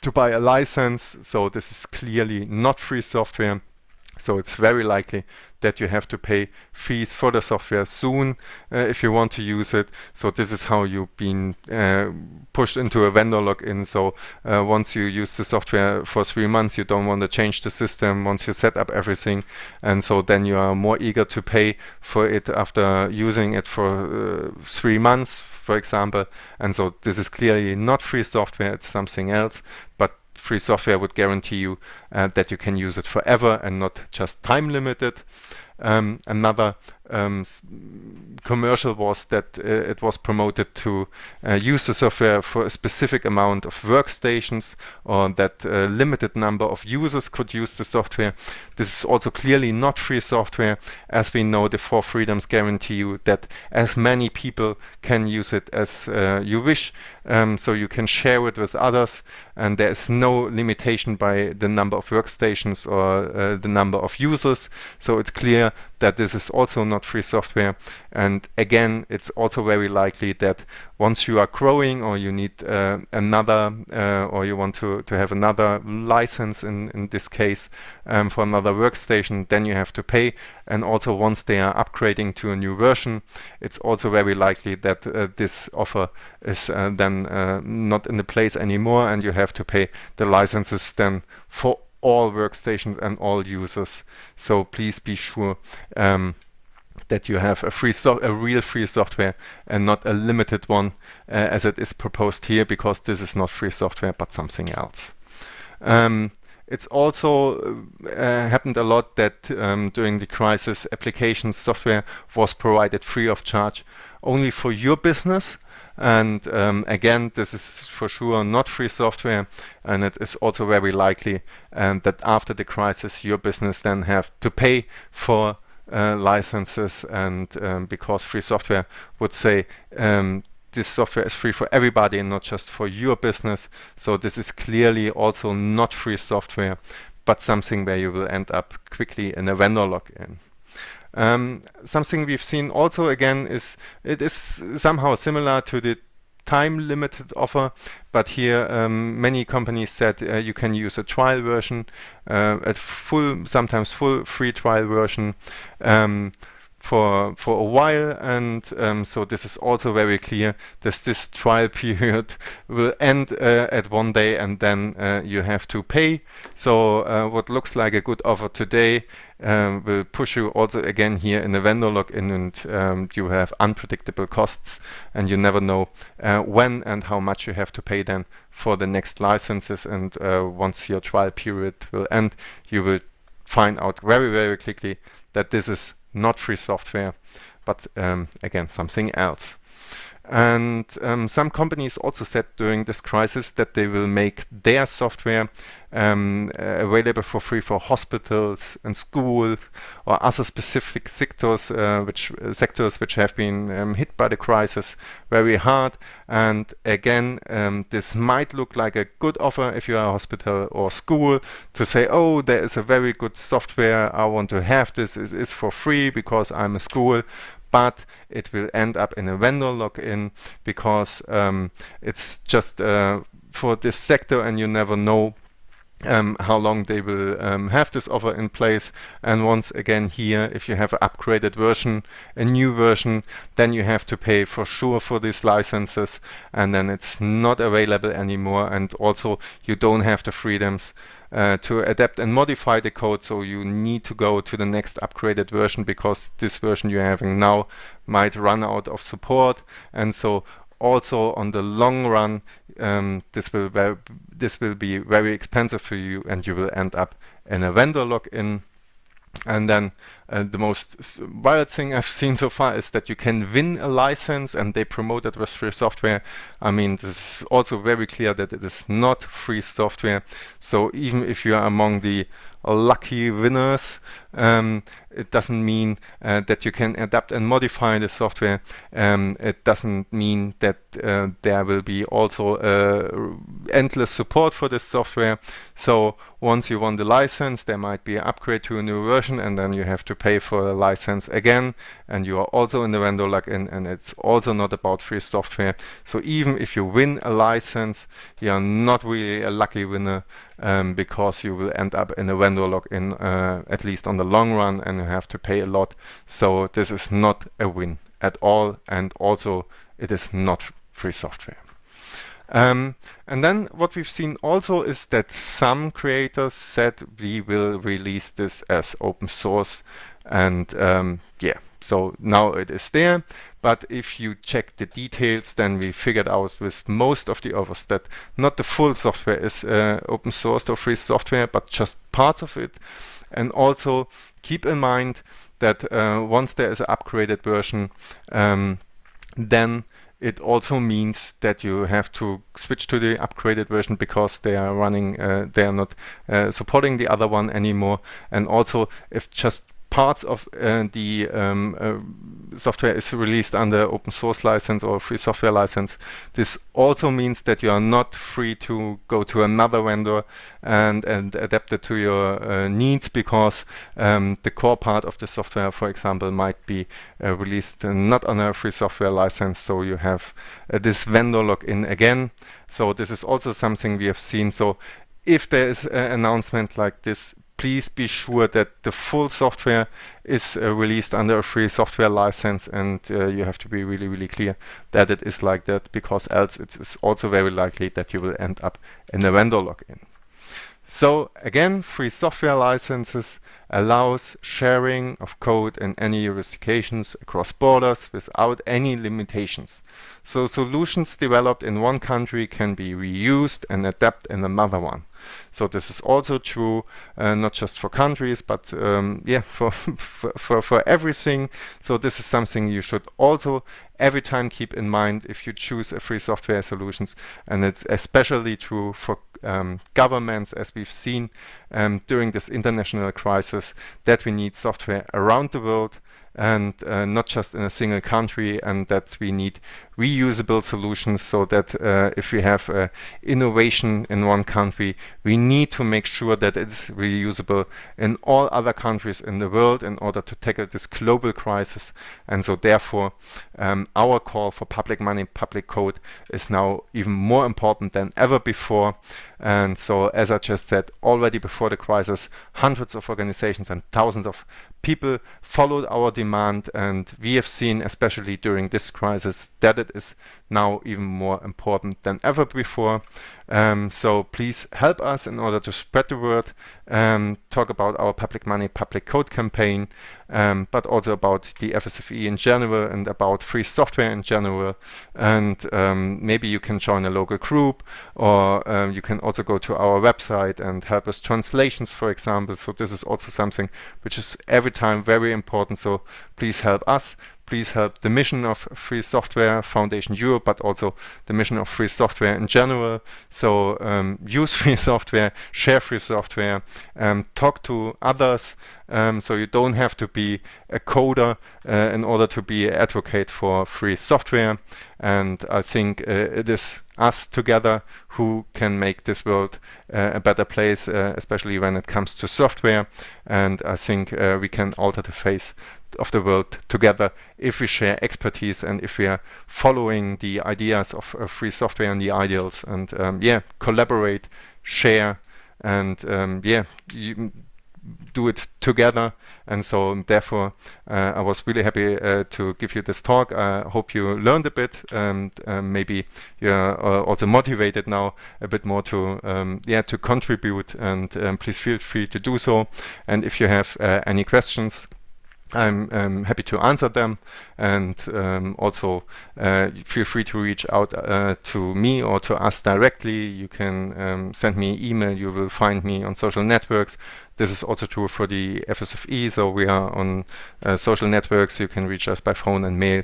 to buy a license. So this is clearly not free software. So it's very likely that you have to pay fees for the software soon if you want to use it. So this is how you've been pushed into a vendor lock-in. So once you use the software for 3 months, you don't want to change the system once you set up everything. And so then you are more eager to pay for it after using it for 3 months, for example. And so this is clearly not free software, it's something else. But free software would guarantee you that you can use it forever and not just time limited. Another commercial was that it was promoted to use the software for a specific amount of workstations, or that a limited number of users could use the software. This is also clearly not free software, as we know the 4 freedoms guarantee you that as many people can use it as you wish, so you can share it with others, and there is no limitation by the number of workstations or the number of users. So it's clear that this is also not free software. And again, it's also very likely that once you are growing, or you need another, or you want to have another license in this case for another workstation, then you have to pay. And also once they are upgrading to a new version, it's also very likely that this offer is then not in the place anymore, and you have to pay the licenses then for all workstations and all users. So please be sure that you have a real free software and not a limited one as it is proposed here, because this is not free software but something else. It's also happened a lot that during the crisis, application software was provided free of charge only for your business. And again, this is for sure not free software, and it is also very likely that after the crisis your business then have to pay for licenses, and because free software would say this software is free for everybody and not just for your business. So this is clearly also not free software, but something where you will end up quickly in a vendor lock-in. Something we've seen also again is it is somehow similar to the time limited offer, but here many companies said you can use a trial version, sometimes full free trial version for a while, and so this is also very clear that this trial period will end at one day, and then you have to pay. So what looks like a good offer today will push you also again here in the vendor lock-in, and you have unpredictable costs, and you never know when and how much you have to pay then for the next licenses. And once your trial period will end, you will find out very, very quickly that this is not free software, but again, something else. And some companies also said during this crisis that they will make their software available for free for hospitals and schools or other specific sectors which have been hit by the crisis very hard. And again, this might look like a good offer if you are a hospital or school, to say, oh, there is a very good software, I want to have this, is for free because I'm a school. But it will end up in a vendor lock-in, because it's just for this sector, and you never know how long they will have this offer in place. And once again here, if you have an upgraded version, a new version, then you have to pay for sure for these licenses, and then it's not available anymore. And also you don't have the freedoms to adapt and modify the code, so you need to go to the next upgraded version, because this version you're having now might run out of support. And so also on the long run, this will be very expensive for you, and you will end up in a vendor lock-in. And then the most wild thing I've seen so far is that you can win a license, and they promote it with free software. I mean, this is also very clear that it is not free software. So even if you are among the lucky winners, it doesn't mean that you can adapt and modify the software. It doesn't mean that there will be also endless support for this software. So once you want the license, there might be an upgrade to a new version, and then you have to pay for the license again, and you are also in the vendor login, and it's also not about free software. So even if you win a license, you are not really a lucky winner, because you will end up in a vendor login, at least on the long run, and you have to pay a lot. So this is not a win at all, and also it is not free software. And then what we've seen also is that some creators said we will release this as open source, and yeah, so now it is there. But if you check the details, then we figured out with most of the others that not the full software is open source or free software, but just parts of it. And also keep in mind that once there is an upgraded version, then it also means that you have to switch to the upgraded version because they are running, they are not supporting the other one anymore. And also, if just parts of the software is released under open source license or free software license, this also means that you are not free to go to another vendor and adapt it to your needs, because the core part of the software, for example, might be released not on a free software license, so you have this vendor login again. So this is also something we have seen. So if there is an announcement like this, please be sure that the full software is released under a free software license, and you have to be really, really clear that it is like that, because else it's also very likely that you will end up in a vendor login. So again, free software licenses allows sharing of code in any jurisdictions across borders without any limitations. So solutions developed in one country can be reused and adapted in another one. So this is also true, not just for countries, but yeah, for everything. So this is something you should also every time keep in mind if you choose a free software solutions, and it's especially true for governments, as we've seen during this international crisis, that we need software around the world and not just in a single country, and that we need reusable solutions, so that if we have innovation in one country, we need to make sure that it's reusable in all other countries in the world in order to tackle this global crisis. And so therefore our call for public money, public code is now even more important than ever before. And so, as I just said, already before the crisis, hundreds of organizations and thousands of people followed our demand, and we have seen, especially during this crisis, that it is now even more important than ever before. So please help us in order to spread the word, talk about our public money, public code campaign, but also about the FSFE in general and about free software in general. And maybe you can join a local group, or you can also go to our website and help us translations, for example. So this is also something which is every time very important. So please help us. Please help the mission of Free Software Foundation Europe, but also the mission of free software in general. So use free software, share free software, talk to others, so you don't have to be a coder in order to be an advocate for free software. And I think it is us together who can make this world a better place, especially when it comes to software. And I think we can alter the face of the world together if we share expertise and if we are following the ideas of free software and the ideals, and yeah, collaborate, share, and yeah, do it together. And so therefore I was really happy to give you this talk. I hope you learned a bit, and maybe you're also motivated now a bit more to yeah, to contribute, and please feel free to do so. And if you have any questions, I'm happy to answer them, and also feel free to reach out to me or to us directly. You can send me an email. You will find me on social networks. this is also true for the FSFE. So we are on social networks. You can reach us by phone and mail.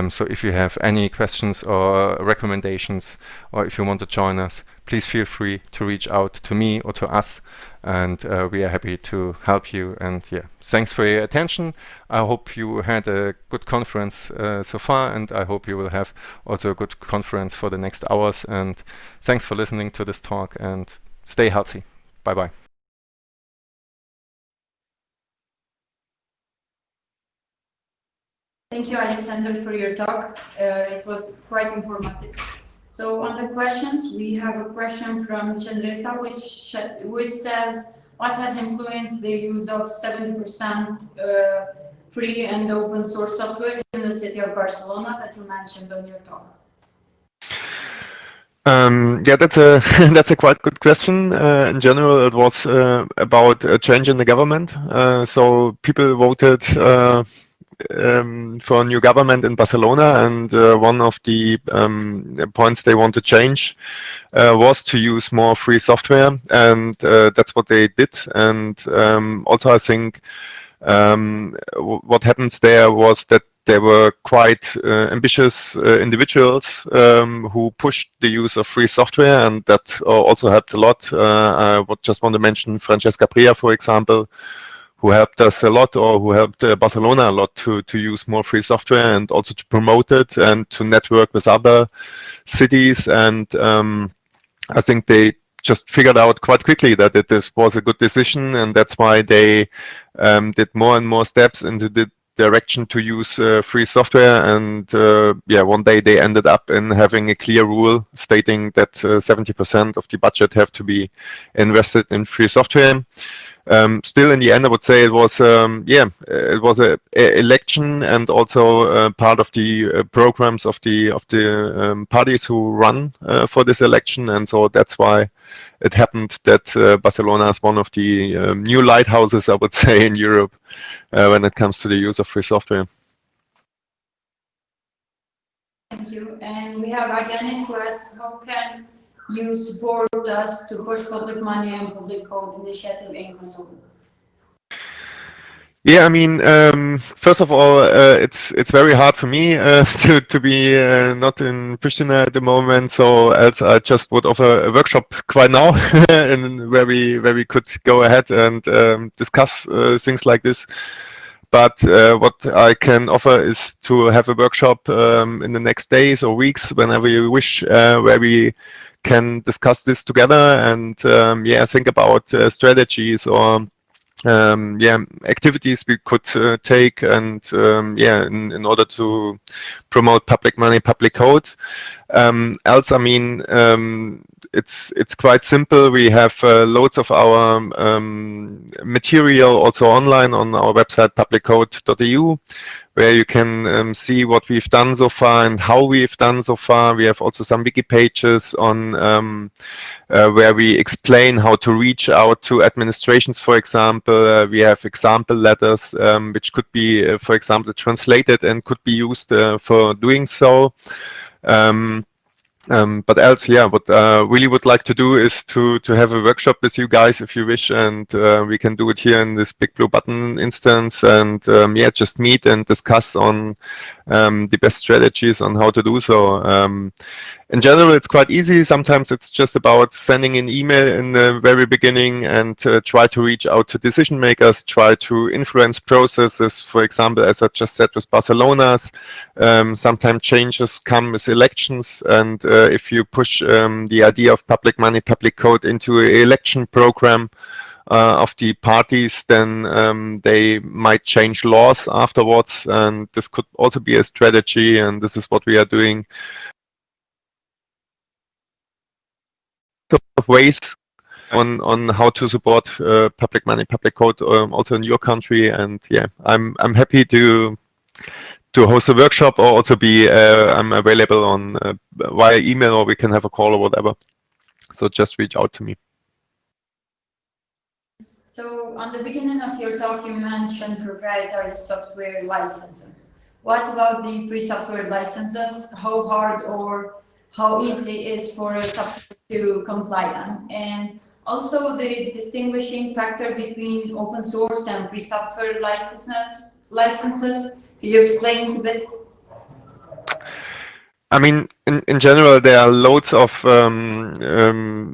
So if you have any questions or recommendations, or if you want to join us, please feel free to reach out to me or to us, and we are happy to help you. And yeah, thanks for your attention. I hope you had a good conference so far, and I hope you will have also a good conference for the next hours. And thanks for listening to this talk, and stay healthy. Bye-bye. Thank you, Alexander, for your talk. It was quite informative. So on the questions, we have a question from Chandresa, which says, what has influenced the use of 70% free and open source software in the city of Barcelona that you mentioned on your talk? Yeah, that's a quite good question. In general, it was about a change in the government. So people voted for a new government in Barcelona, and one of the points they want to change was to use more free software, and that's what they did. And also, I think what happens there was that there were quite ambitious individuals who pushed the use of free software, and that also helped a lot. I just want to mention Francesca Pria, for example, who helped us a lot, or who helped Barcelona a lot to use more free software and also to promote it and to network with other cities. And I think they just figured out quite quickly that this was a good decision, and that's why they did more and more steps into the direction to use free software. And yeah, one day they ended up in having a clear rule stating that 70% of the budget have to be invested in free software. Still, in the end, I would say it was it was a election, and also part of the programs of the parties who run for this election, and so that's why it happened that Barcelona is one of the new lighthouses, I would say, in Europe when it comes to the use of free software. Thank you. And we have Ariane who asks, how can you support us to push public money and public code initiative in Kosovo? Yeah, I mean, first of all, it's very hard for me to be not in Prishtina at the moment. So else I just would offer a workshop quite now, and where we could go ahead and discuss things like this. But what I can offer is to have a workshop in the next days or weeks, whenever you wish, where we can discuss this together and think about strategies or activities we could take, and in order to promote public money, public code. Else, I mean, it's quite simple. We have loads of our material also online on our website publiccode.eu, where you can see what we've done so far and how we've done so far. We have also some wiki pages on where we explain how to reach out to administrations, for example. We have example letters which could be, for example, translated and could be used for doing so. But else, yeah, what I really would like to do is to have a workshop with you guys if you wish, and we can do it here in this Big Blue Button instance, and just meet and discuss on the best strategies on how to do so. In general, it's quite easy. Sometimes it's just about sending an email in the very beginning and try to reach out to decision makers, try to influence processes. For example, as I just said with Barcelona's, sometimes changes come with elections, and if you push the idea of public money, public code into an election program of the parties, then they might change laws afterwards, and this could also be a strategy, and this is what we are doing. Ways on how to support public money, public code also in your country, and yeah, I'm happy to host a workshop, or also be I'm available on via email, or we can have a call or whatever. So just reach out to me. So on the beginning of your talk, you mentioned proprietary software licenses. What about the free software licenses? How hard or how easy is for a software to comply them? And Also, the distinguishing factor between open source and free software licenses. Can you explain it a bit? I mean, in general, there are loads of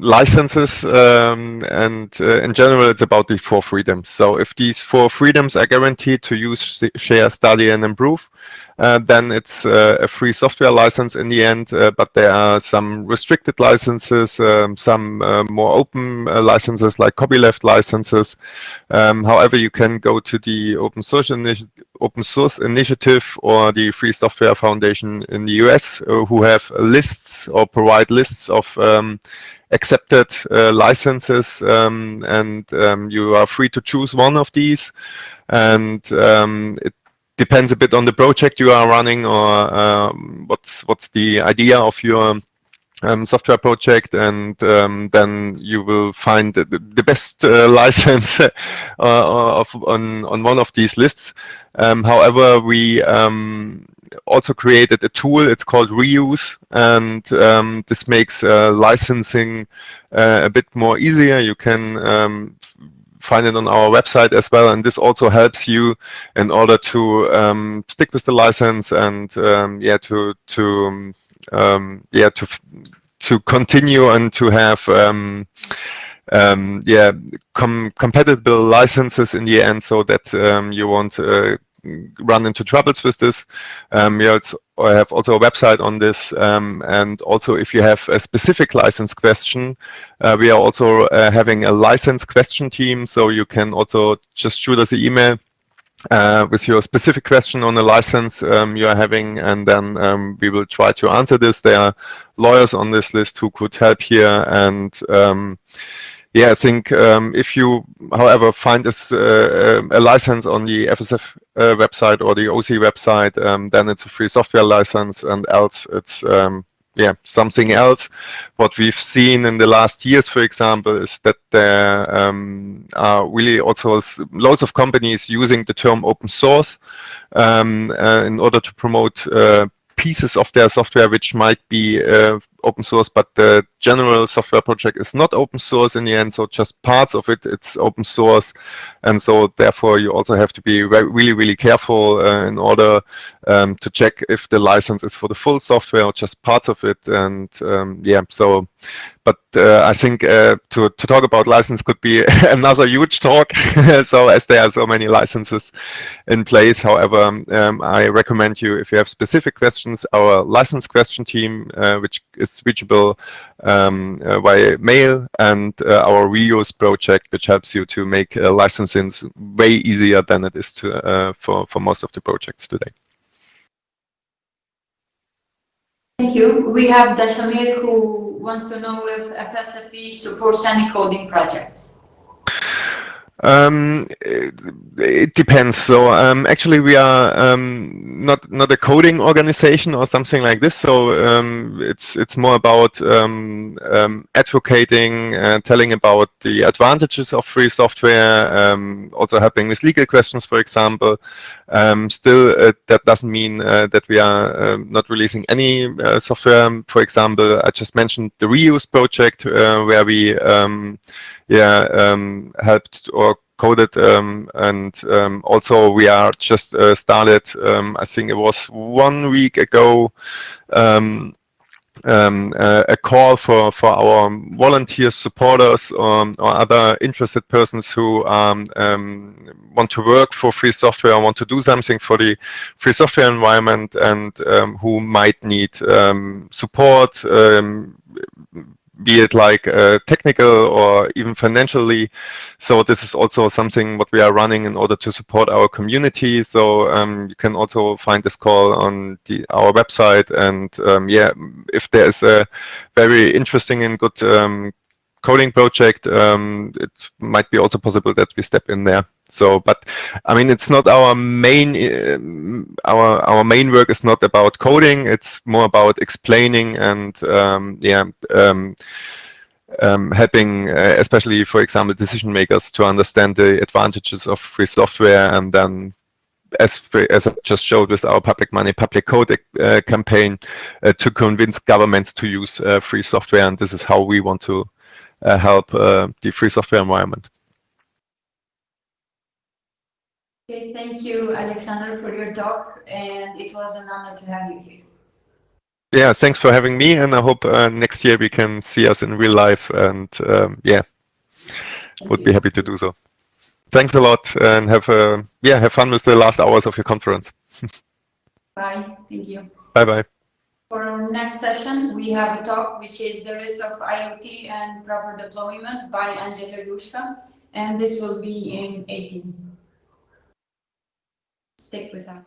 licenses, and in general, it's about the 4 freedoms. So if these 4 freedoms are guaranteed to use, share, study, and improve, then it's a free software license in the end, but there are some restricted licenses, some more open licenses like copyleft licenses. However, you can go to the open source initiative or the Free Software Foundation in the US, who have lists or provide lists of accepted licenses, and you are free to choose one of these, and it depends a bit on the project you are running, or what's the idea of your software project, and then you will find the best license on one of these lists. However, we also created a tool, it's called Reuse, and this makes licensing a bit more easier. You can find it on our website as well, and this also helps you in order to stick with the license, and to continue and to have compatible licenses in the end, so that you won't run into troubles with this. I have also a website on this, and also if you have a specific license question, we are also having a license question team, so you can also just shoot us an email with your specific question on the license you are having, and then we will try to answer this. There are lawyers on this list who could help here, and I think if you, however, find a license on the FSF website or the OC website, then it's a free software license, and else it's something else. What we've seen in the last years, for example, is that there are really also loads of companies using the term open source in order to promote pieces of their software which might be open source, but the general software project is not open source in the end, so just parts of it's open source, and so therefore you also have to be really careful in order to check if the license is for the full software or just parts of it, and but I think to talk about license could be another huge talk, so as there are so many licenses in place. However, I recommend you, if you have specific questions, our license question team, which is reachable via mail, and our Reuse project, which helps you to make licensing way easier than it is to for most of the projects today. Thank you. We have Dashamir, who wants to know if FSFE supports any coding projects. It depends. So actually, we are not a coding organization or something like this. So it's more about advocating, telling about the advantages of free software, also helping with legal questions, for example. Still, that doesn't mean that we are not releasing any software. For example, I just mentioned the Reuse project, where we helped or coded, and also we are just started, I think it was 1 week ago, a call for our volunteers, supporters, or other interested persons who want to work for free software, want to do something for the free software environment, and who might need support, be it like technical or even financially. So this is also something what we are running in order to support our community. So you can also find this call on our website, and if there is a very interesting and good coding project, it might be also possible that we step in there. So, but I mean, it's not our main our main work is not about coding. It's more about explaining and helping, especially, for example, decision makers to understand the advantages of free software, and then, as I just showed with our public money, public code campaign, to convince governments to use free software. And this is how we want to help the free software environment. Okay, thank you, Alexander, for your talk, and it was an honor to have you here. Yeah, thanks for having me, and I hope next year we can see us in real life, and yeah, would be happy to do so. Thanks a lot, and have fun with the last hours of your conference. Bye. Thank you. Bye bye. For our next session, we have a talk which is the risk of IoT and proper deployment by Angela Yushka, and this will be in 18. Stick with us.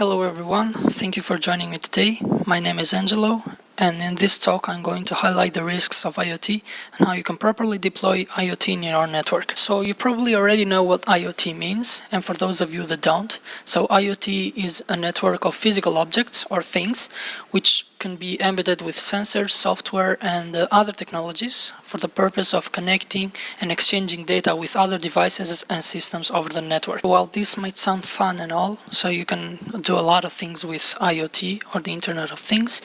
Hello everyone, thank you for joining me today. My name is Angelo, and in this talk I'm going to highlight the risks of IoT and how you can properly deploy IoT in your network. So you probably already know what IoT means, and for those of you that don't, so IoT is a network of physical objects or things which can be embedded with sensors, software and other technologies for the purpose of connecting and exchanging data with other devices and systems over the network. While this might sound fun and all, so you can do a lot of things with IoT or the Internet of Things,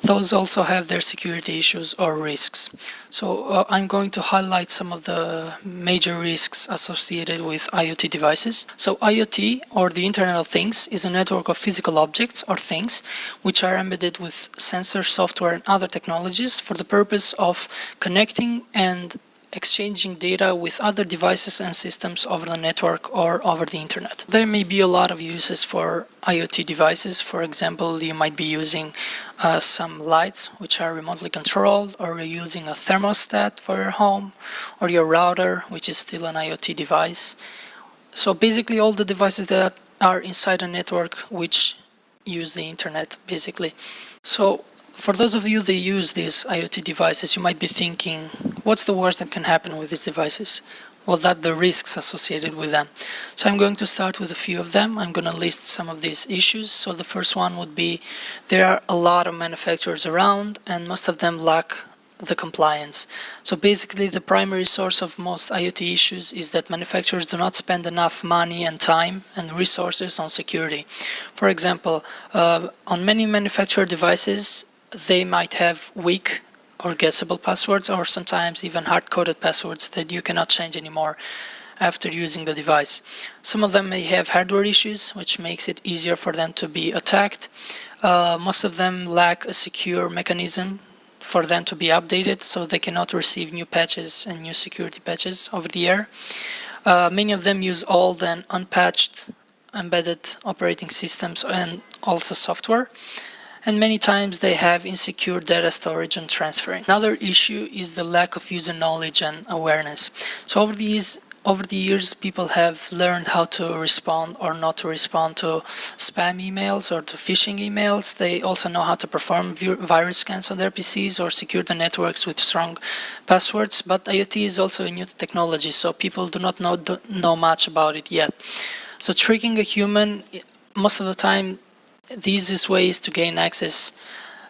those also have their security issues or risks. So I'm going to highlight some of the major risks associated with IoT devices. So IoT, or the Internet of Things, is a network of physical objects or things which are embedded with sensor, software and other technologies for the purpose of connecting and exchanging data with other devices and systems over the network or over the internet. There may be a lot of uses for IoT devices. For example, you might be using some lights which are remotely controlled, or you're using a thermostat for your home, or your router, which is still an IoT device. So basically all the devices that are inside a network which use the internet, basically. So for those of you that use these IoT devices, you might be thinking, what's the worst that can happen with these devices? Well, that the risks associated with them. So I'm going to start with a few of them. I'm going to list some of these issues. So the first one would be, there are a lot of manufacturers around and most of them lack the compliance. So basically the primary source of most IoT issues is that manufacturers do not spend enough money and time and resources on security. For example, on many manufacturer devices, they might have weak or guessable passwords, or sometimes even hard-coded passwords that you cannot change anymore after using the device. Some of them may have hardware issues, which makes it easier for them to be attacked. Most of them lack a secure mechanism for them to be updated, so they cannot receive new patches and new security patches over the air. Many of them use old and unpatched embedded operating systems and also software. And many times they have insecure data storage and transferring. Another issue is the lack of user knowledge and awareness. So over the years, people have learned how to respond or not to respond to spam emails or to phishing emails. They also know how to perform virus scans on their PCs or secure the networks with strong passwords. But IoT is also a new technology, so people do not know much about it yet. So tricking a human, most of the time, the easiest way is to gain access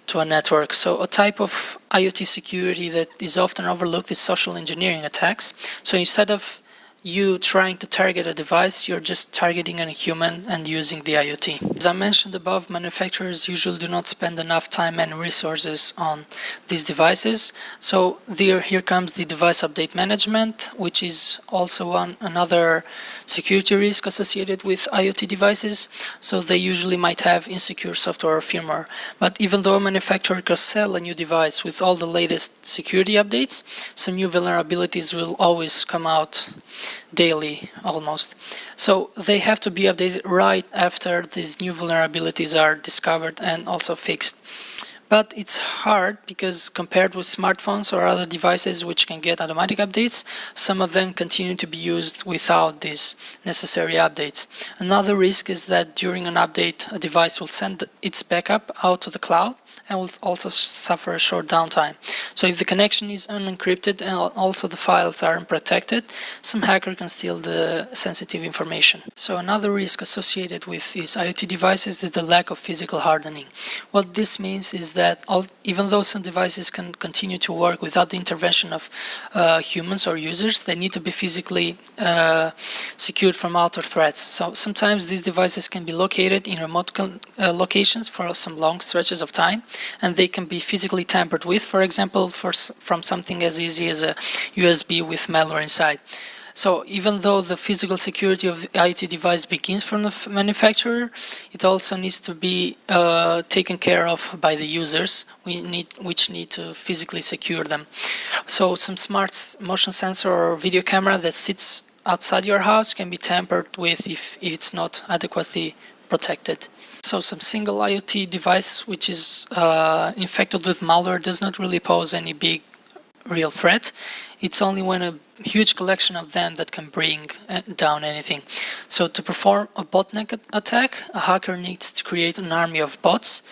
to a network. So a type of IoT security that is often overlooked is social engineering attacks. So instead of you trying to target a device, you're just targeting a human and using the IoT. As I mentioned above, manufacturers usually do not spend enough time and resources on these devices. So here comes the device update management, which is also another security risk associated with IoT devices. So they usually might have insecure software or firmware. But even though a manufacturer can sell a new device with all the latest security updates, some new vulnerabilities will always come out daily almost. So they have to be updated right after these new vulnerabilities are discovered and also fixed. But it's hard because compared with smartphones or other devices which can get automatic updates, some of them continue to be used without these necessary updates. Another risk is that during an update, a device will send its backup out to the cloud and will also suffer a short downtime. So if the connection is unencrypted and also the files are unprotected, some hacker can steal the sensitive information. So another risk associated with these IoT devices is the lack of physical hardening. What this means is that even though some devices can continue to work without the intervention of humans or users, they need to be physically secured from outer threats. So sometimes these devices can be located in remote locations for some long stretches of time, and they can be physically tampered with, for example, from something as easy as a USB with malware inside. So even though the physical security of the IoT device begins from the manufacturer, it also needs to be taken care of by the users, which need to physically secure them. So some smart motion sensor or video camera that sits outside your house can be tampered with if it's not adequately protected. So some single IoT device which is infected with malware does not really pose any big real threat. It's only when a huge collection of them that can bring down anything. So to perform a botnet attack, a hacker needs to create an army of bots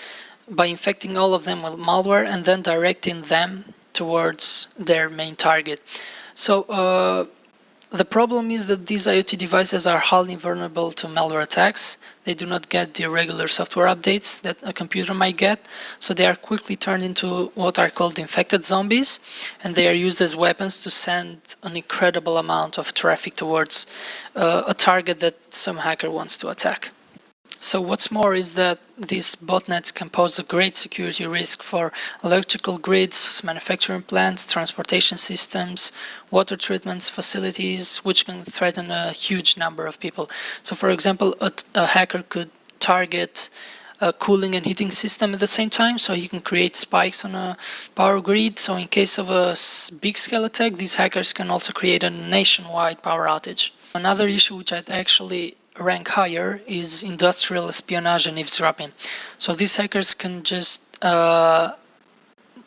by infecting all of them with malware and then directing them towards their main target. So the problem is that these IoT devices are highly vulnerable to malware attacks. They do not get the regular software updates that a computer might get, so they are quickly turned into what are called infected zombies, and they are used as weapons to send an incredible amount of traffic towards a target that some hacker wants to attack. So what's more is that these botnets can pose a great security risk for electrical grids, manufacturing plants, transportation systems, water treatment facilities, which can threaten a huge number of people. So for example, a hacker could target a cooling and heating system at the same time, so he can create spikes on a power grid. So in case of a big scale attack, these hackers can also create a nationwide power outage. Another issue which I'd actually rank higher is industrial espionage and eavesdropping. So these hackers can just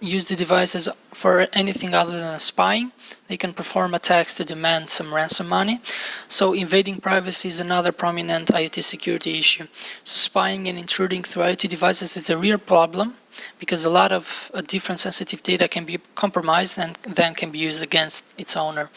use the devices for anything other than spying. They can perform attacks to demand some ransom money. So invading privacy is another prominent IoT security issue. So spying and intruding through IoT devices is a real problem because a lot of different sensitive data can be compromised and then can be used against its owner.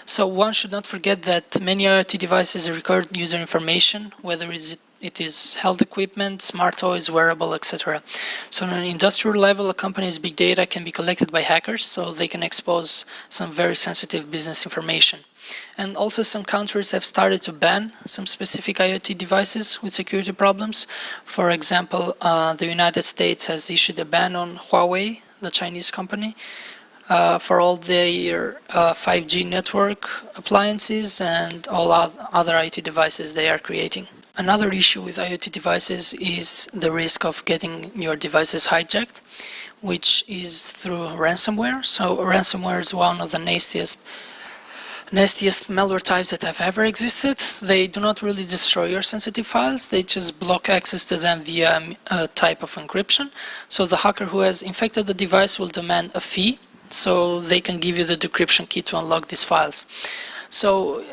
So one should not forget that many IoT devices record user information, whether it is health equipment, smart toys, wearable, etc. So on an industrial level, a company's big data can be collected by hackers, so they can expose some very sensitive business information. And also some countries have started to ban some specific IoT devices with security problems. For example, the United States has issued a ban on Huawei, the Chinese company, for all their 5G network appliances and all other IoT devices they are creating. Another issue with IoT devices is the risk of getting your devices hijacked, which is through ransomware. So ransomware is one of the nastiest malware types that have ever existed. They do not really destroy your sensitive files, they just block access to them via a type of encryption. So the hacker who has infected the device will demand a fee, so they can give you the decryption key to unlock these files. So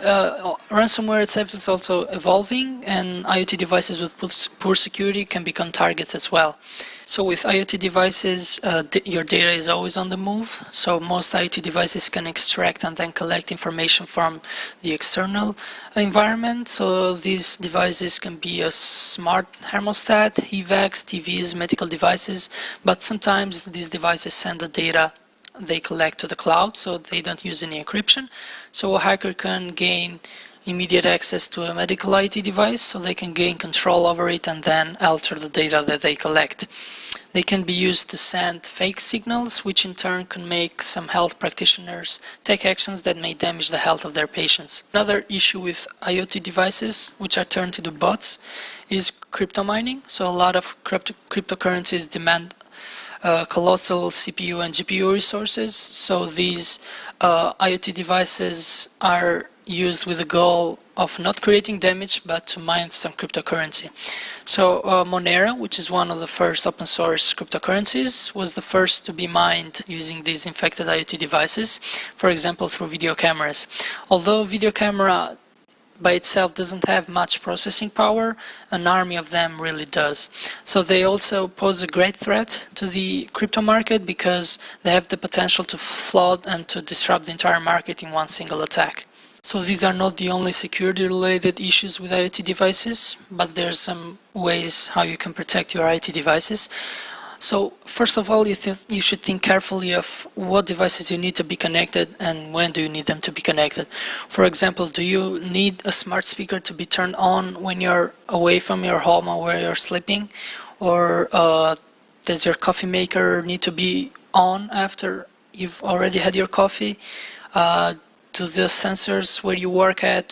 ransomware itself is also evolving, and IoT devices with poor security can become targets as well. So with IoT devices, your data is always on the move. So most IoT devices can extract and then collect information from the external environment. So these devices can be a smart thermostat, HVACs, TVs, medical devices, but sometimes these devices send the data they collect to the cloud, so they don't use any encryption. So a hacker can gain immediate access to a medical IoT device, so they can gain control over it and then alter the data that they collect. They can be used to send fake signals, which in turn can make some health practitioners take actions that may damage the health of their patients. Another issue with IoT devices, which are turned into bots, is crypto mining. So a lot of cryptocurrencies demand colossal CPU and GPU resources. So these IoT devices are used with the goal of not creating damage, but to mine some cryptocurrency. So Monero, which is one of the first open source cryptocurrencies, was the first to be mined using these infected IoT devices, for example, through video cameras. Although video camera by itself doesn't have much processing power, an army of them really does. So they also pose a great threat to the crypto market because they have the potential to flood and to disrupt the entire market in one single attack. So these are not the only security related issues with IoT devices, but there's some ways how you can protect your IoT devices. So first of all, you should think carefully of what devices you need to be connected and when do you need them to be connected. For example, do you need a smart speaker to be turned on when you're away from your home or where you're sleeping? Or does your coffee maker need to be on after you've already had your coffee? Do the sensors where you work at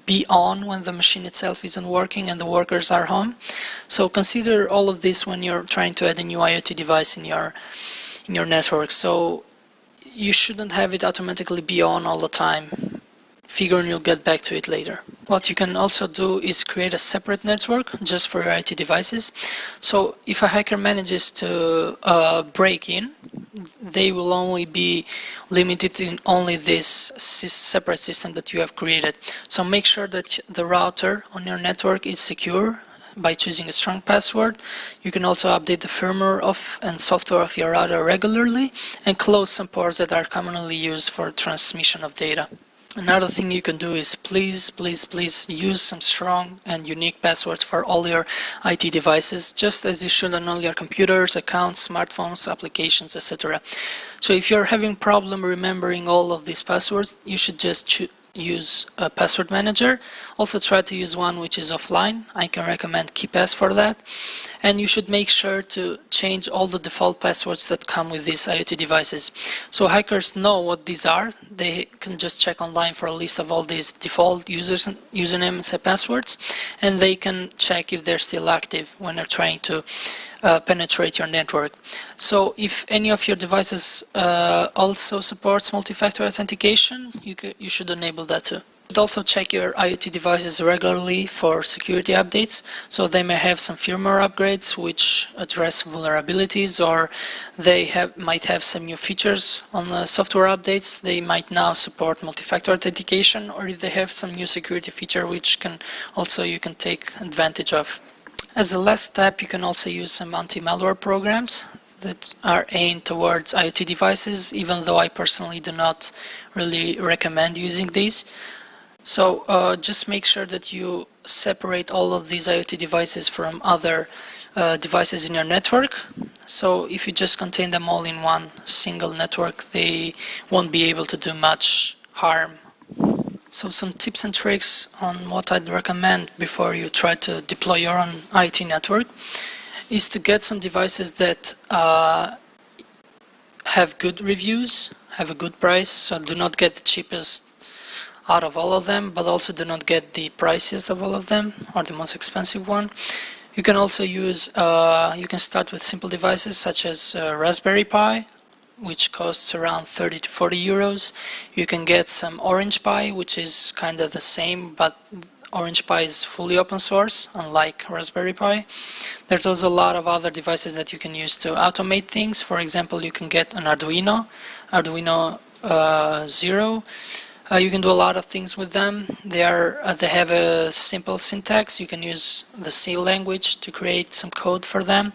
be on when the machine itself isn't working and the workers are home? So consider all of this when you're trying to add a new IoT device in your network. So you shouldn't have it automatically be on all the time. Figure you'll get back to it later. What you can also do is create a separate network just for your IoT devices. So if a hacker manages to break in they will only be limited in only this separate system that you have created. So make sure that the router on your network is secure by choosing a strong password. You can also update the firmware and software of your router regularly and close some ports that are commonly used for transmission of data. Another thing you can do is please use some strong and unique passwords for all your IT devices, just as you should on all your computers, accounts, smartphones, applications, etc. So if you're having a problem remembering all of these passwords, you should just use a password manager. Also try to use one which is offline. I can recommend KeePass for that. And you should make sure to change all the default passwords that come with these IoT devices. So hackers know what these are. They can just check online for a list of all these default usernames and passwords, and they can check if they're still active when they're trying to penetrate your network. So if any of your devices also supports multi-factor authentication, you should enable that too. You should also check your IoT devices regularly for security updates. So they may have some firmware upgrades which address vulnerabilities, or they might have some new features on the software updates. They might now support multi-factor authentication, or if they have some new security feature which you can take advantage of. As a last step, you can also use some anti-malware programs that are aimed towards IoT devices, even though I personally do not really recommend using these. So just make sure that you separate all of these IoT devices from other devices in your network. So if you just contain them all in one single network, they won't be able to do much harm. So some tips and tricks on what I'd recommend before you try to deploy your own IoT network is to get some devices that have good reviews, have a good price. So do not get the cheapest out of all of them, but also do not get the priciest of all of them or the most expensive one. You can also use, you can start with simple devices such as Raspberry Pi, which costs around 30 to 40 euros. You can get some Orange Pi, which is kind of the same, but Orange Pi is fully open source, unlike Raspberry Pi. There's also a lot of other devices that you can use to automate things. For example, you can get an Arduino Zero. You can do a lot of things with them. They have a simple syntax. You can use the C language to create some code for them.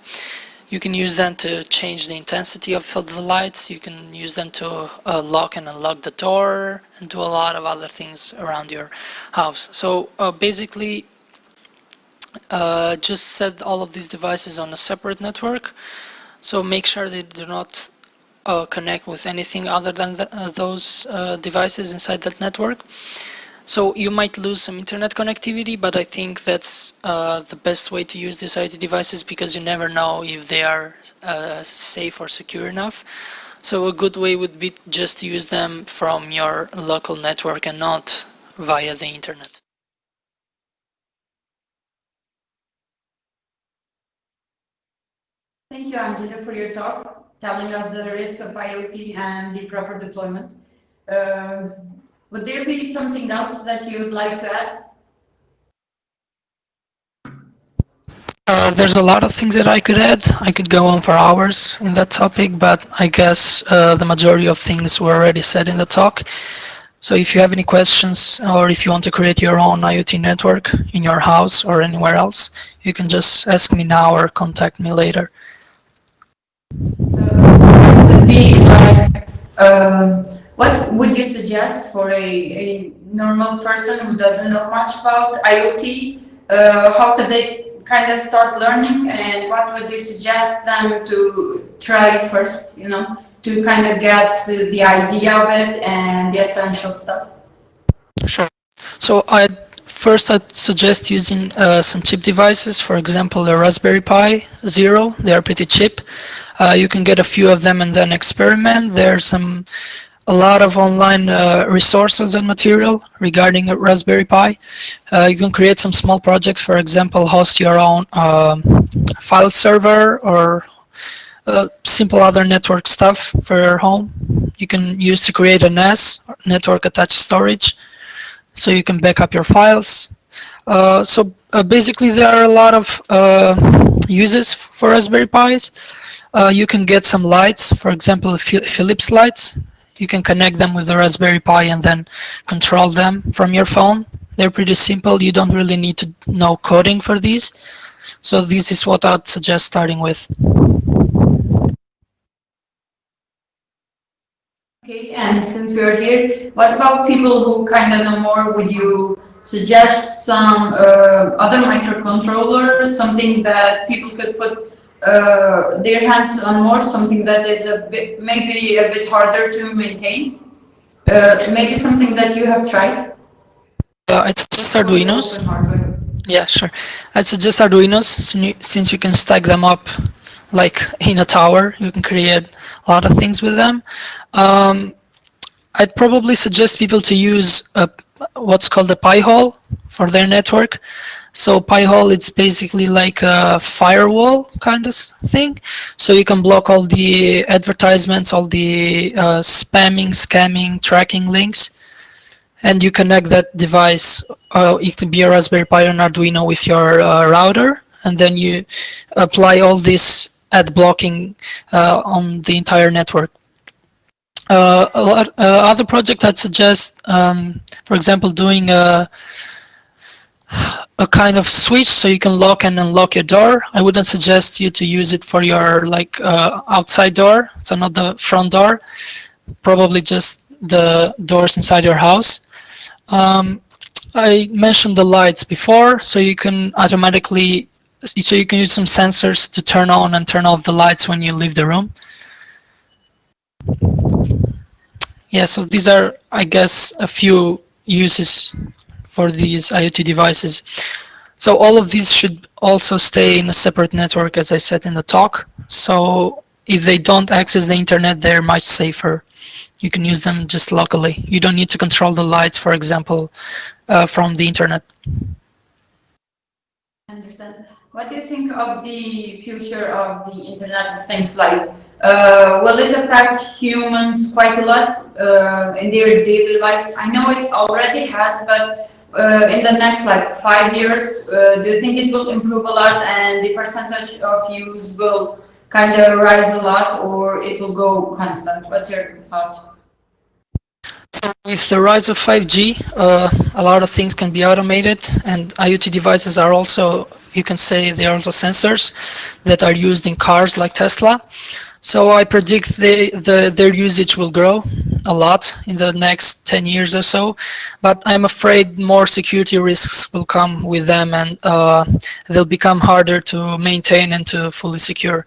You can use them to change the intensity of the lights. You can use them to lock and unlock the door and do a lot of other things around your house. So basically, just set all of these devices on a separate network. So make sure they do not connect with anything other than those devices inside that network. So you might lose some internet connectivity, but I think that's the best way to use these IoT devices, because you never know if they are safe or secure enough. So a good way would be just to use them from your local network and not via the internet. Thank you, Angela, for your talk, telling us the risks of IoT and the proper deployment. Would there be something else that you would like to add? There's a lot of things that I could add. I could go on for hours in that topic, but I guess the majority of things were already said in the talk. So if you have any questions, or if you want to create your own IoT network in your house or anywhere else, you can just ask me now or contact me later. What would you suggest for a normal person who doesn't know much about IoT? How could they kind of start learning, and what would you suggest them to try first, to kind of get the idea of it and the essential stuff? Sure. So I'd suggest using some cheap devices. For example, a Raspberry Pi Zero. They are pretty cheap. You can get a few of them and then experiment. There's a lot of online resources and material regarding a Raspberry Pi. You can create some small projects, for example, host your own file server or simple other network stuff for your home. You can use to create a NAS, network attached storage, so you can back up your files. So basically there are a lot of uses for Raspberry Pis. you can get some lights, for example, Philips lights. You can connect them with the Raspberry Pi and then control them from your phone. They're pretty simple. You don't really need to know coding for these. So this is what I'd suggest starting with. Okay, and since we're here, what about people who kind of know more? Would you suggest some other microcontrollers, something that people could put their hands on more, something that is maybe a bit harder to maintain? Maybe something that you have tried? I'd suggest Arduinos. Yeah, sure. I'd suggest Arduinos since you can stack them up like in a tower. You can create a lot of things with them. I'd probably suggest people to use what's called a Pi-hole for their network. So Pi-hole, it's basically like a firewall kind of thing. So you can block all the advertisements, all the spamming, scamming, tracking links. And you connect that device, it could be a Raspberry Pi or an Arduino with your router. And then you apply all this ad blocking on the entire network. Other project I'd suggest, for example, doing a kind of switch so you can lock and unlock your door. I wouldn't suggest you to use it for your outside door, so not the front door, probably just the doors inside your house. I mentioned the lights before, so you can use some sensors to turn on and turn off the lights when you leave the room. Yeah, so these are, I guess, a few uses for these IoT devices. So all of these should also stay in a separate network, as I said in the talk. So if they don't access the internet, they're much safer. You can use them just locally. You don't need to control the lights, for example, from the internet. I understand. What do you think of the future of the Internet of Things? Like, will it affect humans quite a lot in their daily lives? I know it already has, but in the next 5 years, do you think it will improve a lot and the percentage of use will kind of rise a lot, or it will go constant? What's your thought? With the rise of 5G, a lot of things can be automated, and IoT devices are also, you can say, they are also sensors that are used in cars like Tesla. So I predict their usage will grow a lot in the next 10 years or so, but I'm afraid more security risks will come with them, and they'll become harder to maintain and to fully secure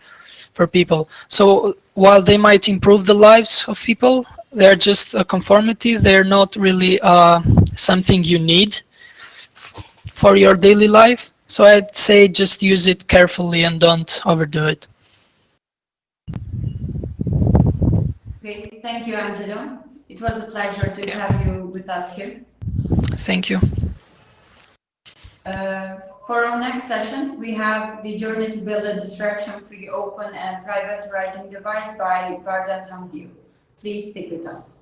for people. So while they might improve the lives of people, they're just a conformity. They're not really something you need for your daily life. So I'd say just use it carefully and don't overdo it. Okay, thank you, Angelo. It was a pleasure to have you with us here. Thank you. For our next session, we have the journey to build a distraction-free, open, and private writing device by Vardhan Hamdiu. Please stick with us.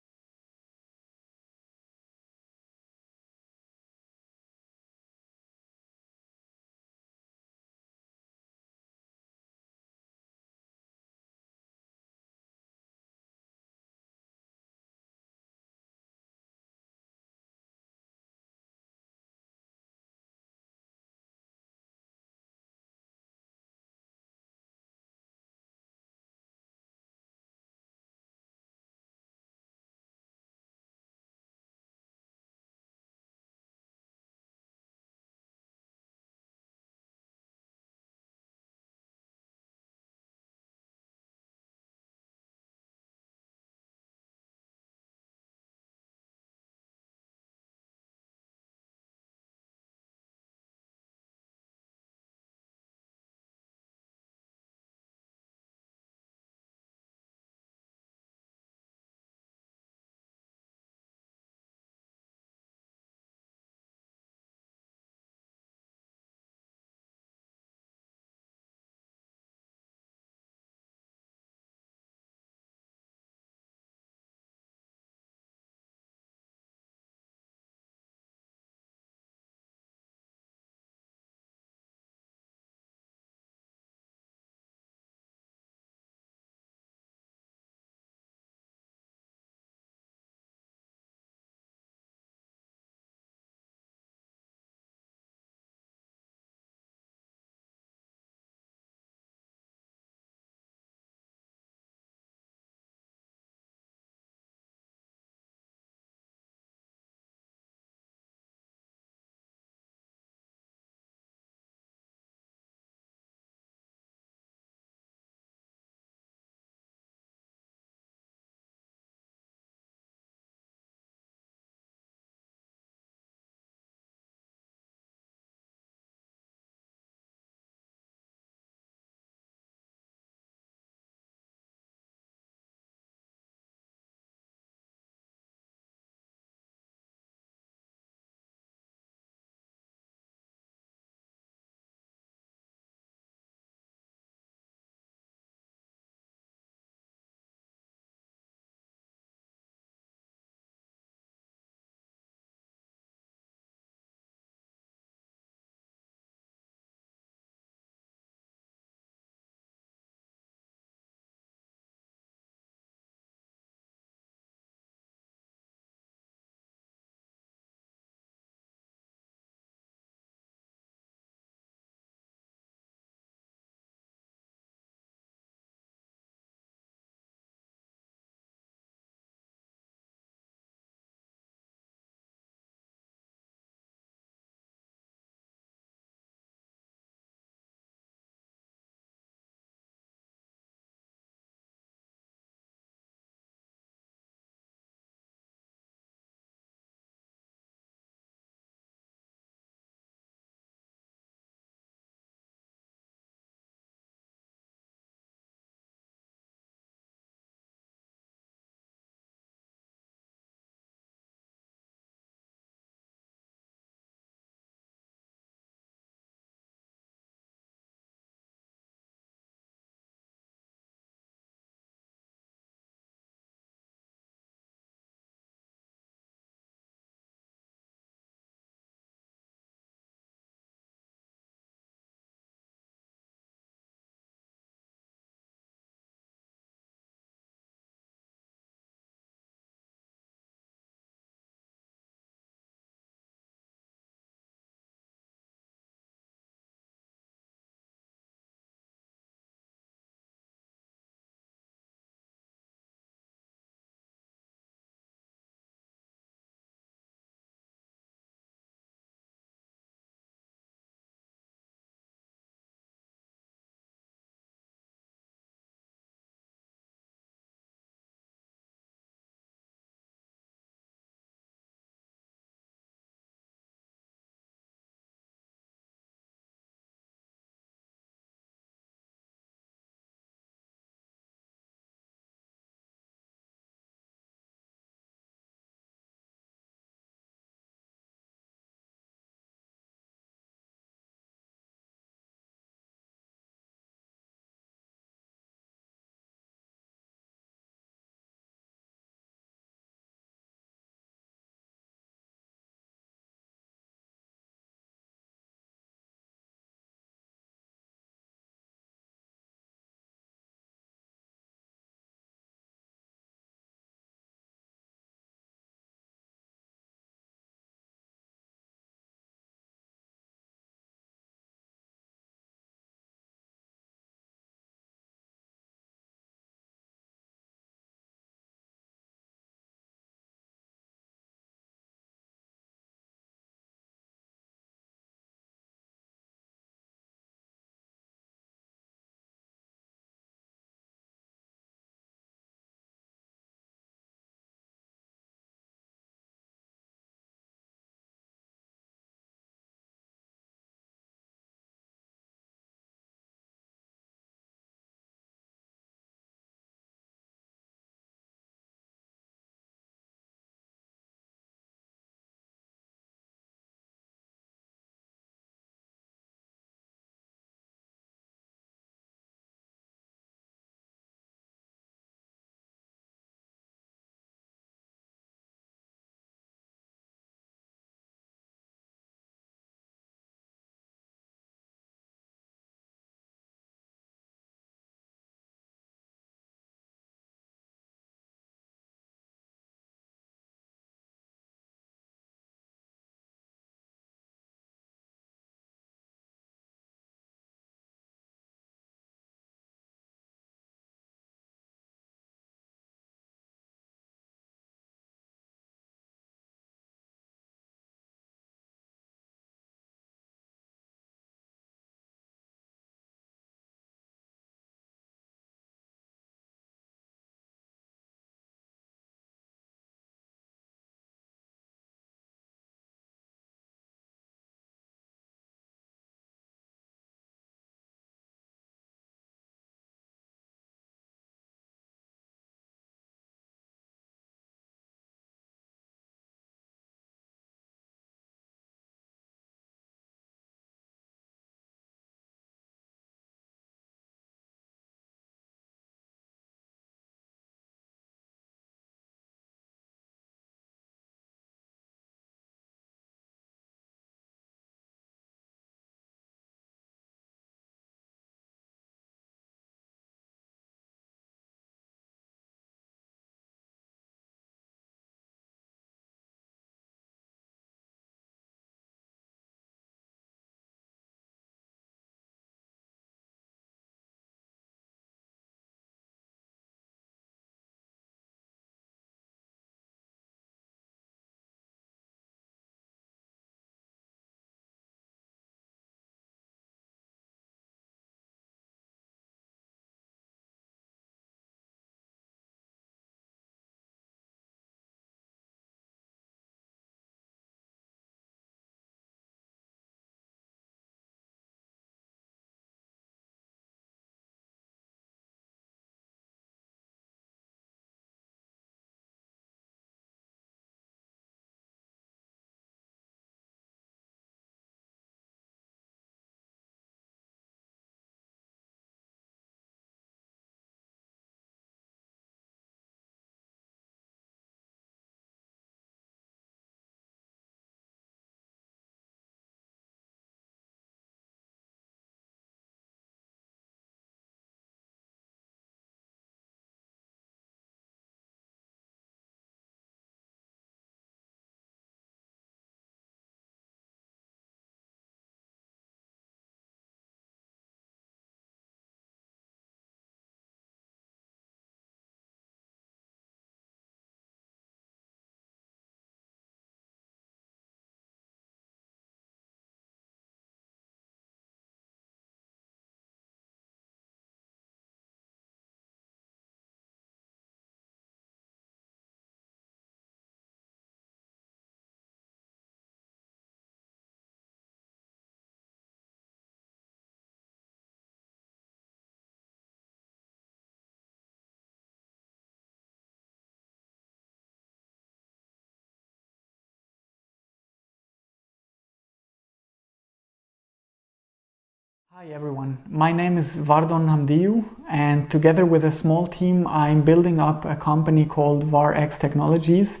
Hi everyone, my name is Vardon Hamdiu, and together with a small team I'm building up a company called VarX Technologies.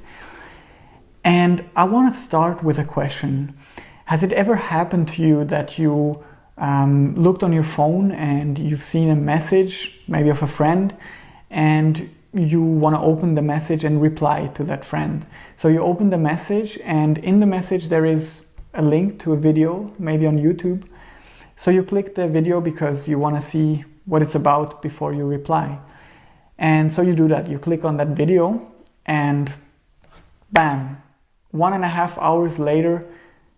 And I want to start with a question. Has it ever happened to you that you looked on your phone and you've seen a message, maybe of a friend, and you want to open the message and reply to that friend? So you open the message, and in the message there is a link to a video, maybe on YouTube. So you click the video because you want to see what it's about before you reply. And so you do that. You click on that video and bam, 1.5 hours later,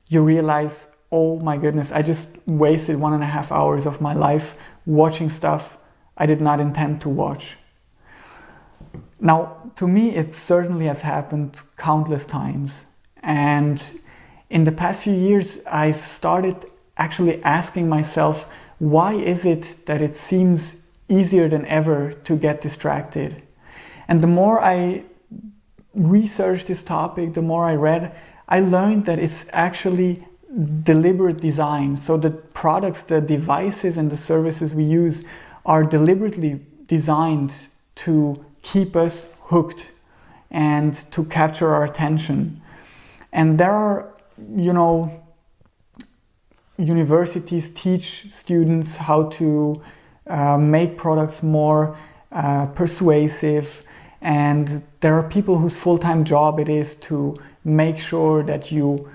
you realize, oh my goodness, I just wasted 1.5 hours of my life watching stuff I did not intend to watch. Now, to me, it certainly has happened countless times. And in the past few years, I've started actually asking myself, why is it that it seems easier than ever to get distracted? And the more I researched this topic, the more I read, I learned that it's actually deliberate design. So the products, the devices and the services we use are deliberately designed to keep us hooked and to capture our attention. And there are, universities teach students how to make products more persuasive, and there are people whose full-time job it is to make sure that you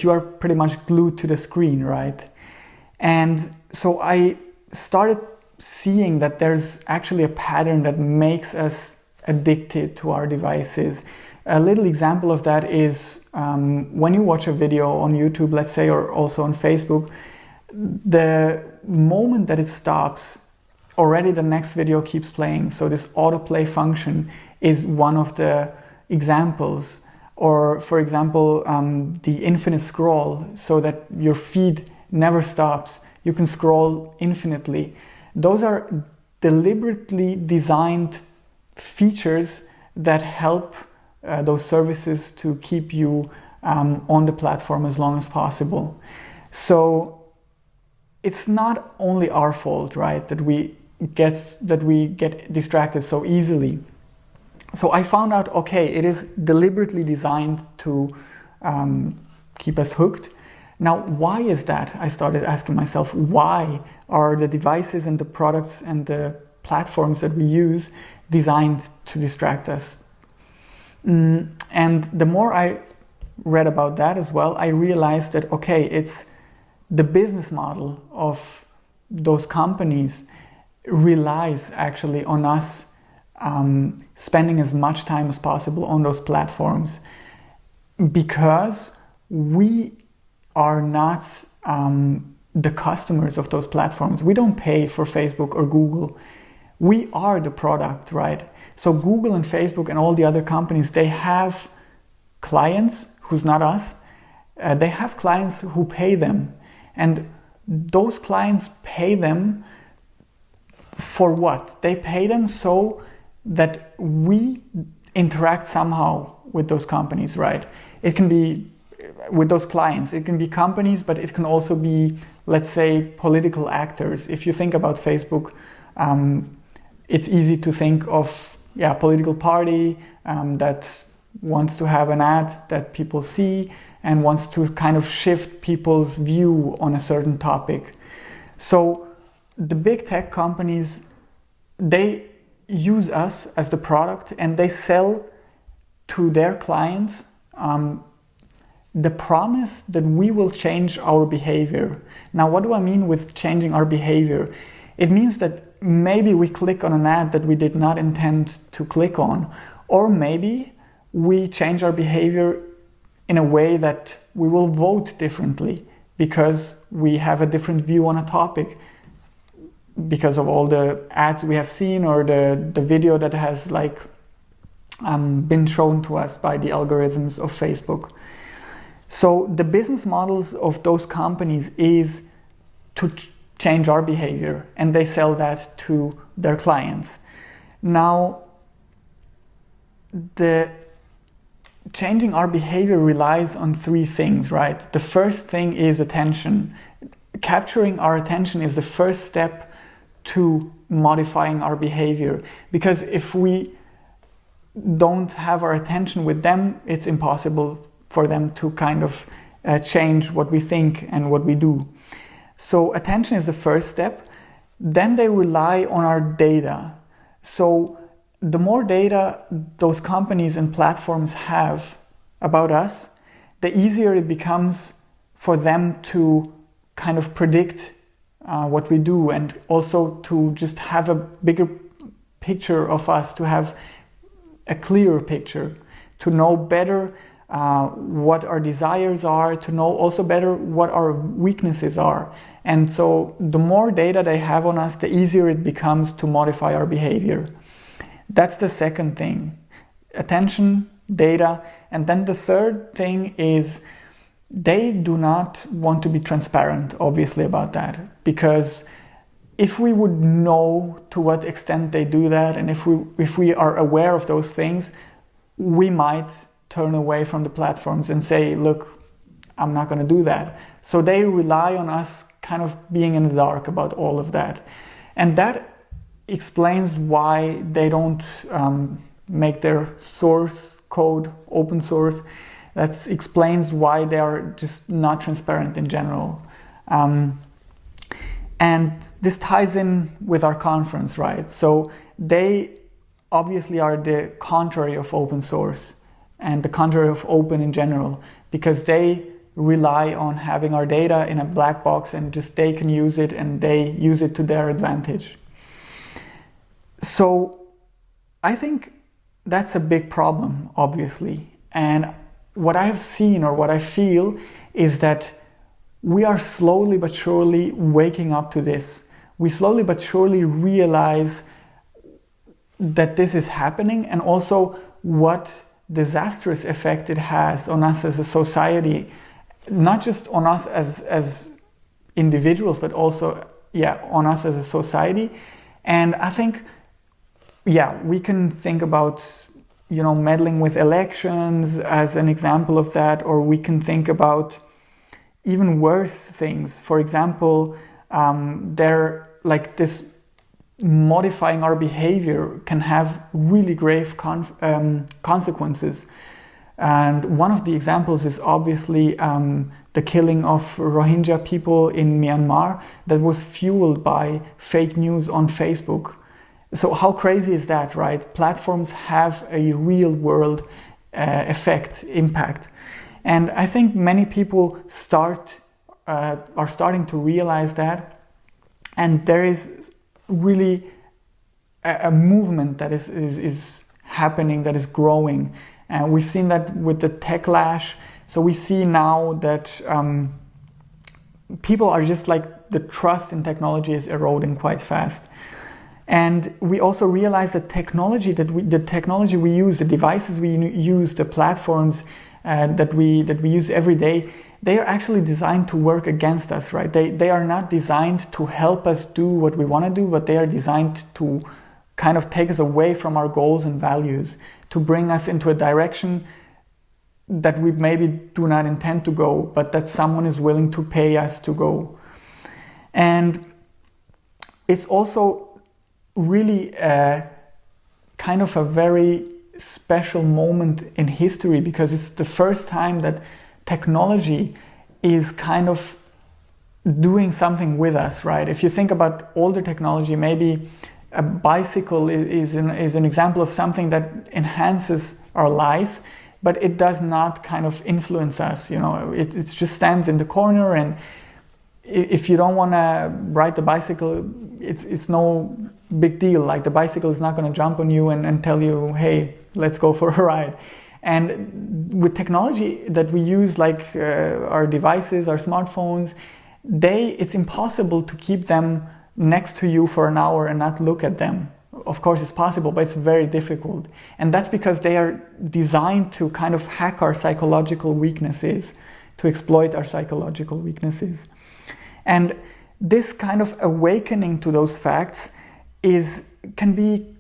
are pretty much glued to the screen, right? And so I started seeing that there's actually a pattern that makes us addicted to our devices. A little example of that is when you watch a video on YouTube, let's say, or also on Facebook, the moment that it stops, already the next video keeps playing. So this autoplay function is one of the examples. Or for example, the infinite scroll, so that your feed never stops. You can scroll infinitely. Those are deliberately designed features that help those services to keep you on the platform as long as possible. So it's not only our fault, right, that we get distracted so easily. So I found out, okay, it is deliberately designed to keep us hooked. Now, why is that? I started asking myself, why are the devices and the products and the platforms that we use designed to distract us? And the more I read about that as well, I realized that, okay, it's the business model of those companies relies actually on us spending as much time as possible on those platforms, because we are not the customers of those platforms. We don't pay for Facebook or Google. We are the product, right? So Google and Facebook and all the other companies, they have clients who's not us. They have clients who pay them. And those clients pay them for what? They pay them so that we interact somehow with those companies, right? It can be with those clients, it can be companies, but it can also be, let's say, political actors. If you think about Facebook, it's easy to think of a political party that wants to have an ad that people see and wants to kind of shift people's view on a certain topic. So the big tech companies, they use us as the product, and they sell to their clients the promise that we will change our behavior. Now, what do I mean with changing our behavior? It means that maybe we click on an ad that we did not intend to click on, or maybe we change our behavior in a way that we will vote differently because we have a different view on a topic, because of all the ads we have seen or the video that has been shown to us by the algorithms of Facebook. So the business models of those companies is to change our behavior, and they sell that to their clients. Now, the changing our behavior relies on three things, right? The first thing is attention. capturing our attention is the first step to modifying our behavior. Because if we don't have our attention with them, it's impossible for them to kind of change what we think and what we do. So attention is the first step. Then they rely on our data. So the more data those companies and platforms have about us, the easier it becomes for them to kind of predict what we do, and also to just have a bigger picture of us, to have a clearer picture, to know better what our desires are, to know also better what our weaknesses are. And so the more data they have on us, the easier it becomes to modify our behavior. That's the second thing. Attention, data. And then the third thing is they do not want to be transparent, obviously, about that. Because if we would know to what extent they do that, and if we are aware of those things, we might turn away from the platforms and say, look, I'm not going to do that. So they rely on us kind of being in the dark about all of that. And that explains why they don't make their source code open source. That explains why they are just not transparent in general. And this ties in with our conference, right? So they obviously are the contrary of open source and the contrary of open in general, because they rely on having our data in a black box and just they can use it and they use it to their advantage. So I think that's a big problem, obviously. And what I have seen, or what I feel, is that we are slowly but surely waking up to this. We slowly but surely realize that this is happening, and also what disastrous effect it has on us as a society, not just on us as individuals, but also on us as a society. And I think we can think about meddling with elections as an example of that, or we can think about even worse things. For example, they're like this modifying our behavior can have really grave consequences. And one of the examples is obviously the killing of Rohingya people in Myanmar that was fueled by fake news on Facebook. So how crazy is that, right? Platforms have a real world impact. And I think many people are starting to realize that. And there is really a movement that is happening, that is growing. And we've seen that with the techlash. So we see now that people are just like, the trust in technology is eroding quite fast. And we also realize that the technology we use, the devices we use, the platforms that we use every day, they are actually designed to work against us, right? They are not designed to help us do what we want to do, but they are designed to kind of take us away from our goals and values, to bring us into a direction that we maybe do not intend to go, but that someone is willing to pay us to go. And it's also really kind of a very special moment in history, because it's the first time that technology is kind of doing something with us, right? If you think about older technology, maybe a bicycle is an example of something that enhances our lives, but it does not kind of influence us. It just stands in the corner, and if you don't want to ride the bicycle, it's no big deal. Like, the bicycle is not going to jump on you and tell you, hey, let's go for a ride. And with technology that we use, like our devices, our smartphones, it's impossible to keep them next to you for an hour and not look at them. Of course, it's possible, but it's very difficult. And that's because they are designed to kind of hack our psychological weaknesses, to exploit our psychological weaknesses. And this kind of awakening to those facts can be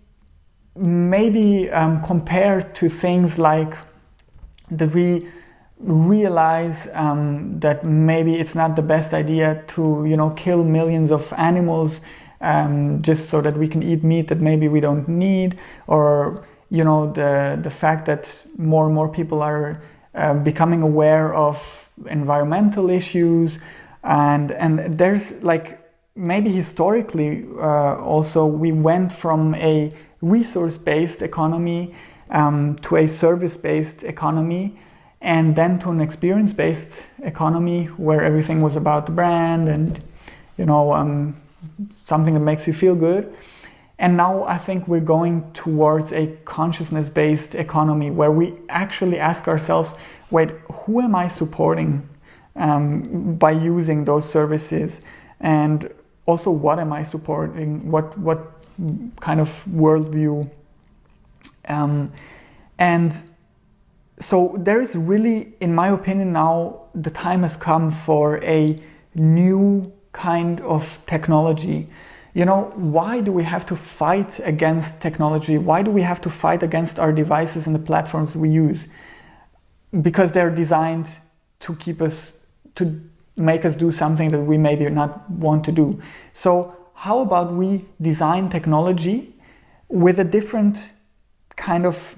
maybe compared to things like that we realize that maybe it's not the best idea to kill millions of animals just so that we can eat meat that maybe we don't need, or the fact that more and more people are becoming aware of environmental issues, and there's like maybe historically also we went from a resource-based economy to a service-based economy, and then to an experience-based economy where everything was about the brand and something that makes you feel good. And now I think we're going towards a consciousness-based economy where we actually ask ourselves, wait, who am I supporting by using those services? And also, what am I supporting? What kind of worldview? And so there is really, in my opinion now, the time has come for a new kind of technology. Why do we have to fight against technology? Why do we have to fight against our devices and the platforms we use? Because they're designed to make us do something that we maybe not want to do. So how about we design technology with a different kind of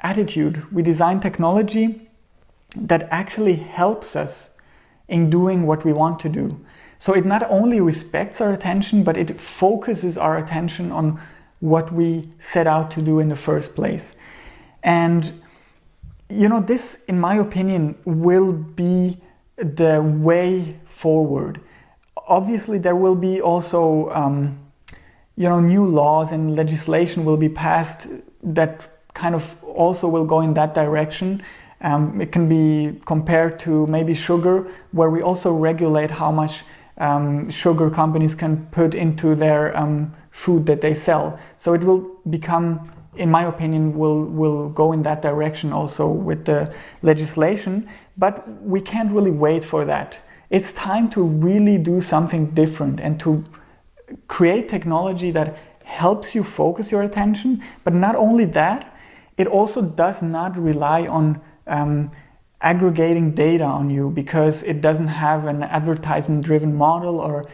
attitude? We design technology that actually helps us in doing what we want to do. So it not only respects our attention, but it focuses our attention on what we set out to do in the first place. And this, in my opinion, will be the way forward. Obviously, there will be also new laws and legislation will be passed that kind of also will go in that direction. It can be compared to maybe sugar, where we also regulate how much sugar companies can put into their food that they sell. So it will become, in my opinion, will go in that direction also with the legislation. But we can't really wait for that. It's time to really do something different and to create technology that helps you focus your attention. But not only that, it also does not rely on aggregating data on you, because it doesn't have an advertisement-driven model or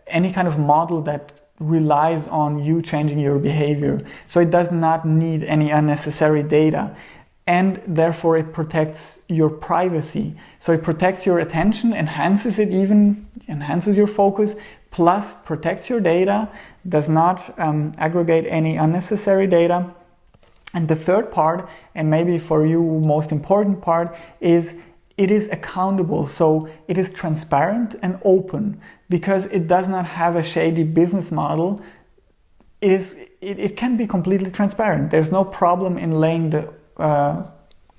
any kind of model that relies on you changing your behavior. So it does not need any unnecessary data, and therefore it protects your privacy. So it protects your attention, enhances your focus, plus protects your data, does not aggregate any unnecessary data. And the third part, and maybe for you most important part, is it is accountable. So it is transparent and open, because it does not have a shady business model. It can be completely transparent. There's no problem in laying the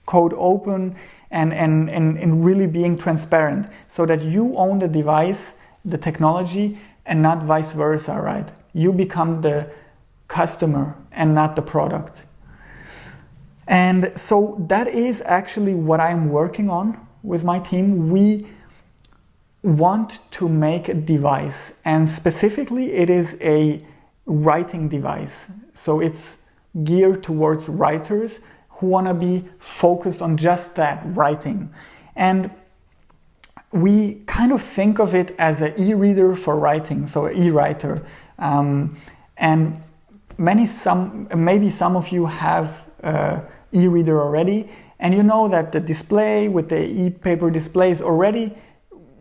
code open and really being transparent, so that you own the device, the technology, and not vice versa, right? You become the customer and not the product. And so that is actually what I'm working on with my team. We want to make a device, and specifically it is a writing device. So it's geared towards writers who want to be focused on just that, writing. And we kind of think of it as an e-reader for writing, so an e-writer. And maybe some of you have e-reader already, and you know that the display with the e-paper display is already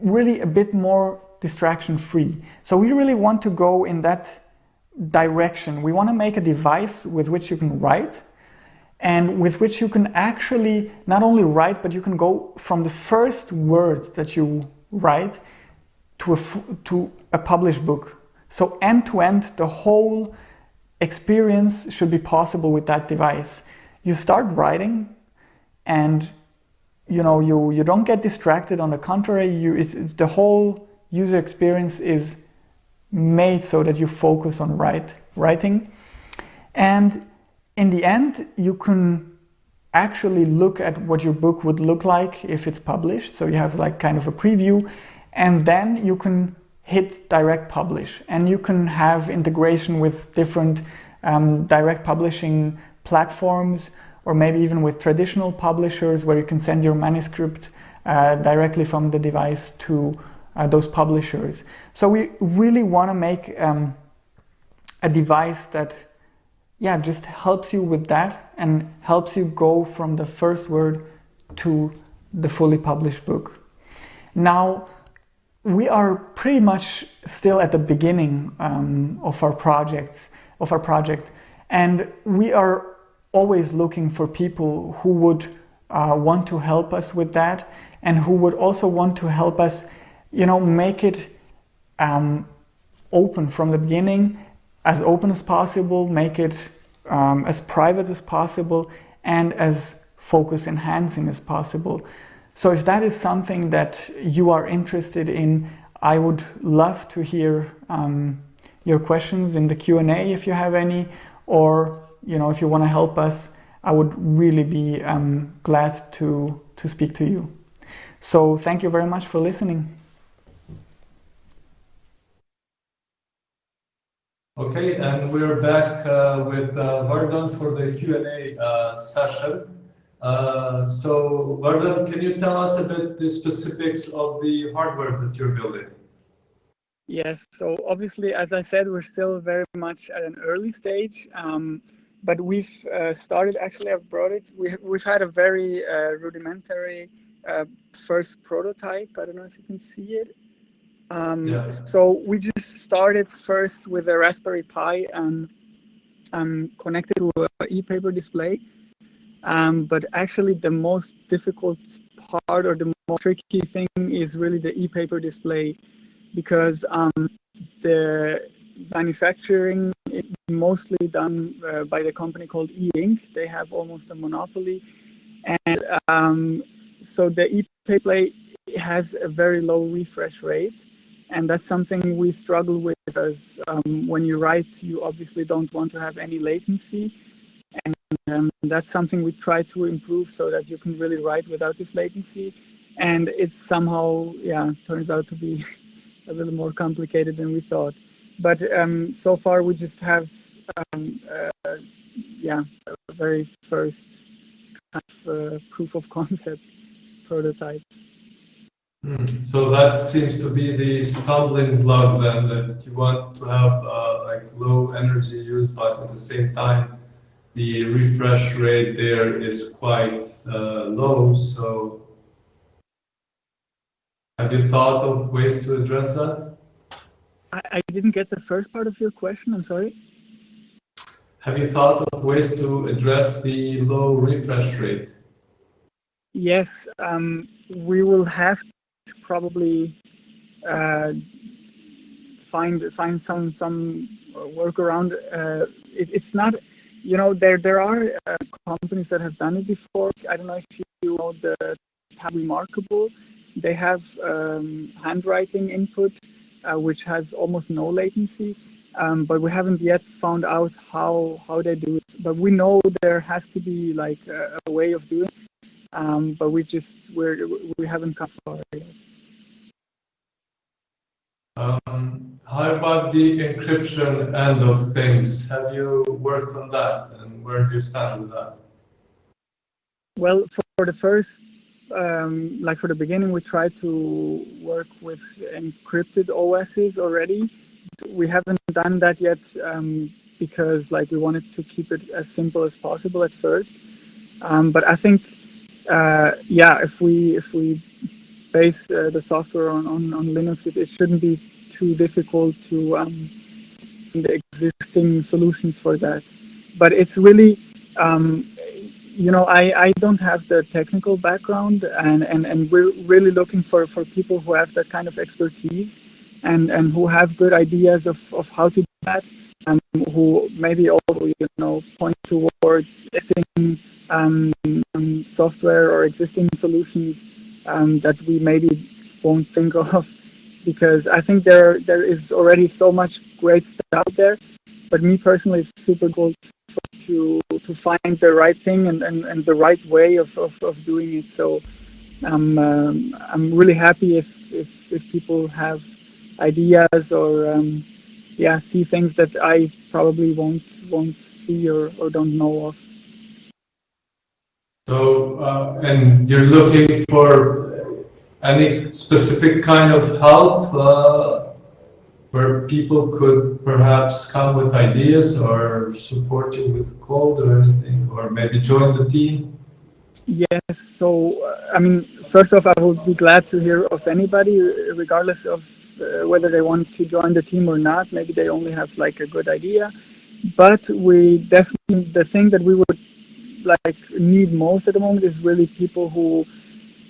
really a bit more distraction free. So we really want to go in that direction. We want to make a device with which you can write, and with which you can actually not only write, but you can go from the first word that you write to a published book. So end to end, the whole experience should be possible with that device. You start writing, and you don't get distracted. On the contrary, it's the whole user experience is made so that you focus on writing. And in the end, you can actually look at what your book would look like if it's published. So you have like kind of a preview, and then you can hit direct publish, and you can have integration with different direct publishing platforms, or maybe even with traditional publishers where you can send your manuscript directly from the device to those publishers. So we really want to make a device that just helps you with that and helps you go from the first word to the fully published book. Now, we are pretty much still at the beginning of our project, and we are always looking for people who would want to help us with that, and who would also want to help us, make it open from the beginning, as open as possible, make it as private as possible, and as focus enhancing as possible. So if that is something that you are interested in, I would love to hear your questions in the Q&A if you have any, or if you want to help us, I would really be glad to speak to you. So thank you very much for listening. Okay, and we're back with Vardhan for the Q&A session. So Vardhan, can you tell us a bit the specifics of the hardware that you're building? Yes, so obviously, as I said, we're still very much at an early stage, but we've started, actually I've brought it, we've had a very rudimentary first prototype. I don't know if you can see it. So we just started first with a Raspberry Pi and connected to an e-paper display. But actually the most difficult part, or the most tricky thing, is really the e-paper display, because the manufacturing is mostly done by the company called E-Ink. They have almost a monopoly, and so the e-paper display has a very low refresh rate, and that's something we struggle with, because when you write, you obviously don't want to have any latency. And that's something we try to improve so that you can really write without this latency. And it somehow, turns out to be a little more complicated than we thought. But so far we just have, a very first kind of, proof of concept prototype. So that seems to be the stumbling block then, that you want to have like low energy use, but at the same time, the refresh rate there is quite low. So have you thought of ways to address that? I didn't get the first part of your question, I'm sorry. Have you thought of ways to address the low refresh rate? Yes, we will have to probably find some workaround. It's not, there are companies that have done it before. I don't know if you know the Tab Remarkable. They have handwriting input, which has almost no latency, but we haven't yet found out how they do it. But we know there has to be like a way of doing it, but we haven't come far yet. How about the encryption end of things? Have you worked on that, and where do you stand with that? Well, for the first, for the beginning, we tried to work with encrypted OSs already. We haven't done that yet because we wanted to keep it as simple as possible at first. But I think, if we base the software on Linux, it shouldn't be too difficult to the existing solutions for that. But it's really, I don't have the technical background, and we're really looking for people who have that kind of expertise and who have good ideas of how to do that, and who maybe also, point towards existing software or existing solutions that we maybe won't think of, because I think there is already so much great stuff out there. But me personally, it's super cool to find the right thing and the right way of doing it. So I'm really happy if people have ideas or see things that I probably won't see or don't know of. So, and you're looking for any specific kind of help where people could perhaps come with ideas or support you with code or anything, or maybe join the team? Yes, so I mean, first off, I would be glad to hear of anybody, regardless of whether they want to join the team or not. Maybe they only have like a good idea, but we definitely, the thing that we would like need most at the moment is really people who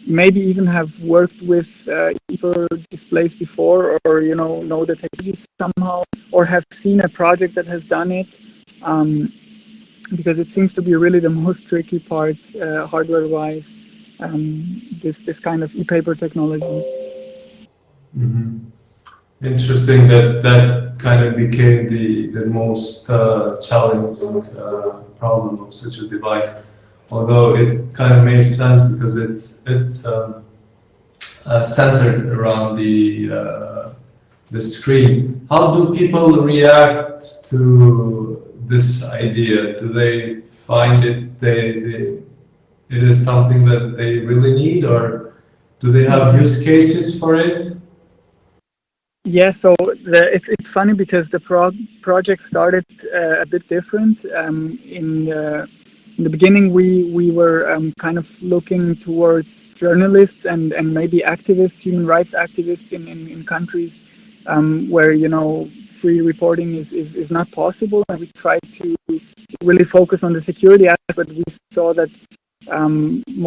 maybe even have worked with e-paper displays before, or know the technology somehow, or have seen a project that has done it, because it seems to be really the most tricky part hardware-wise, this kind of e-paper technology. Mm-hmm. Interesting that kind of became the most challenging problem of such a device. Although it kind of makes sense because it's centered around the screen. How do people react to this idea? Do they find it is something that they really need, or do they have use cases for it? Yeah, so it's funny because the project started a bit different. In the beginning, we were kind of looking towards journalists and maybe activists, human rights activists in countries where free reporting is not possible, and we tried to really focus on the security aspect. We saw that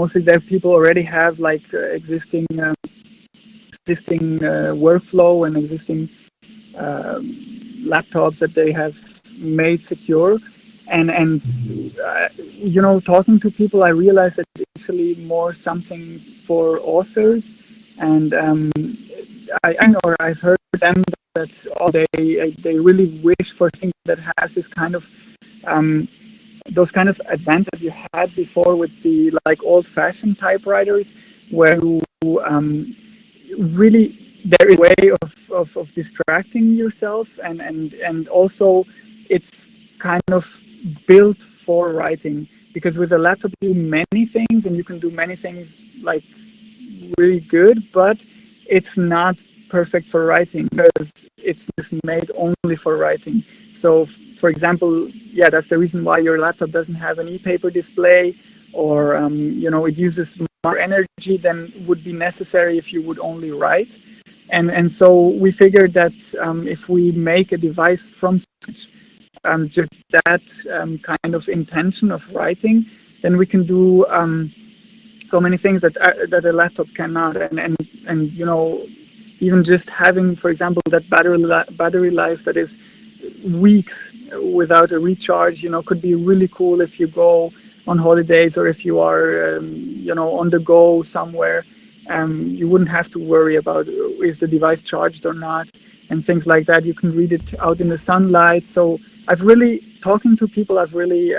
mostly there people already have like existing workflow and existing laptops that they have made secure, and talking to people, I realized that it's actually more something for authors, and I've heard them that they really wish for something that has this kind of those kind of advantage you had before with the like old-fashioned typewriters, where you really there is a way of distracting yourself, and also it's kind of built for writing, because with a laptop you do many things and you can do many things like really good, but it's not perfect for writing because it's just made only for writing. So for example, yeah, that's the reason why your laptop doesn't have an e-paper display, or it uses more energy than would be necessary if you would only write. And so we figured that if we make a device from scratch, just that kind of intention of writing, then we can do so many things that a laptop cannot. And even just having, for example, that battery life that is weeks without a recharge, could be really cool if you go on holidays, or if you are on the go somewhere. You wouldn't have to worry about is the device charged or not, and things like that. You can read it out in the sunlight. So talking to people, I've really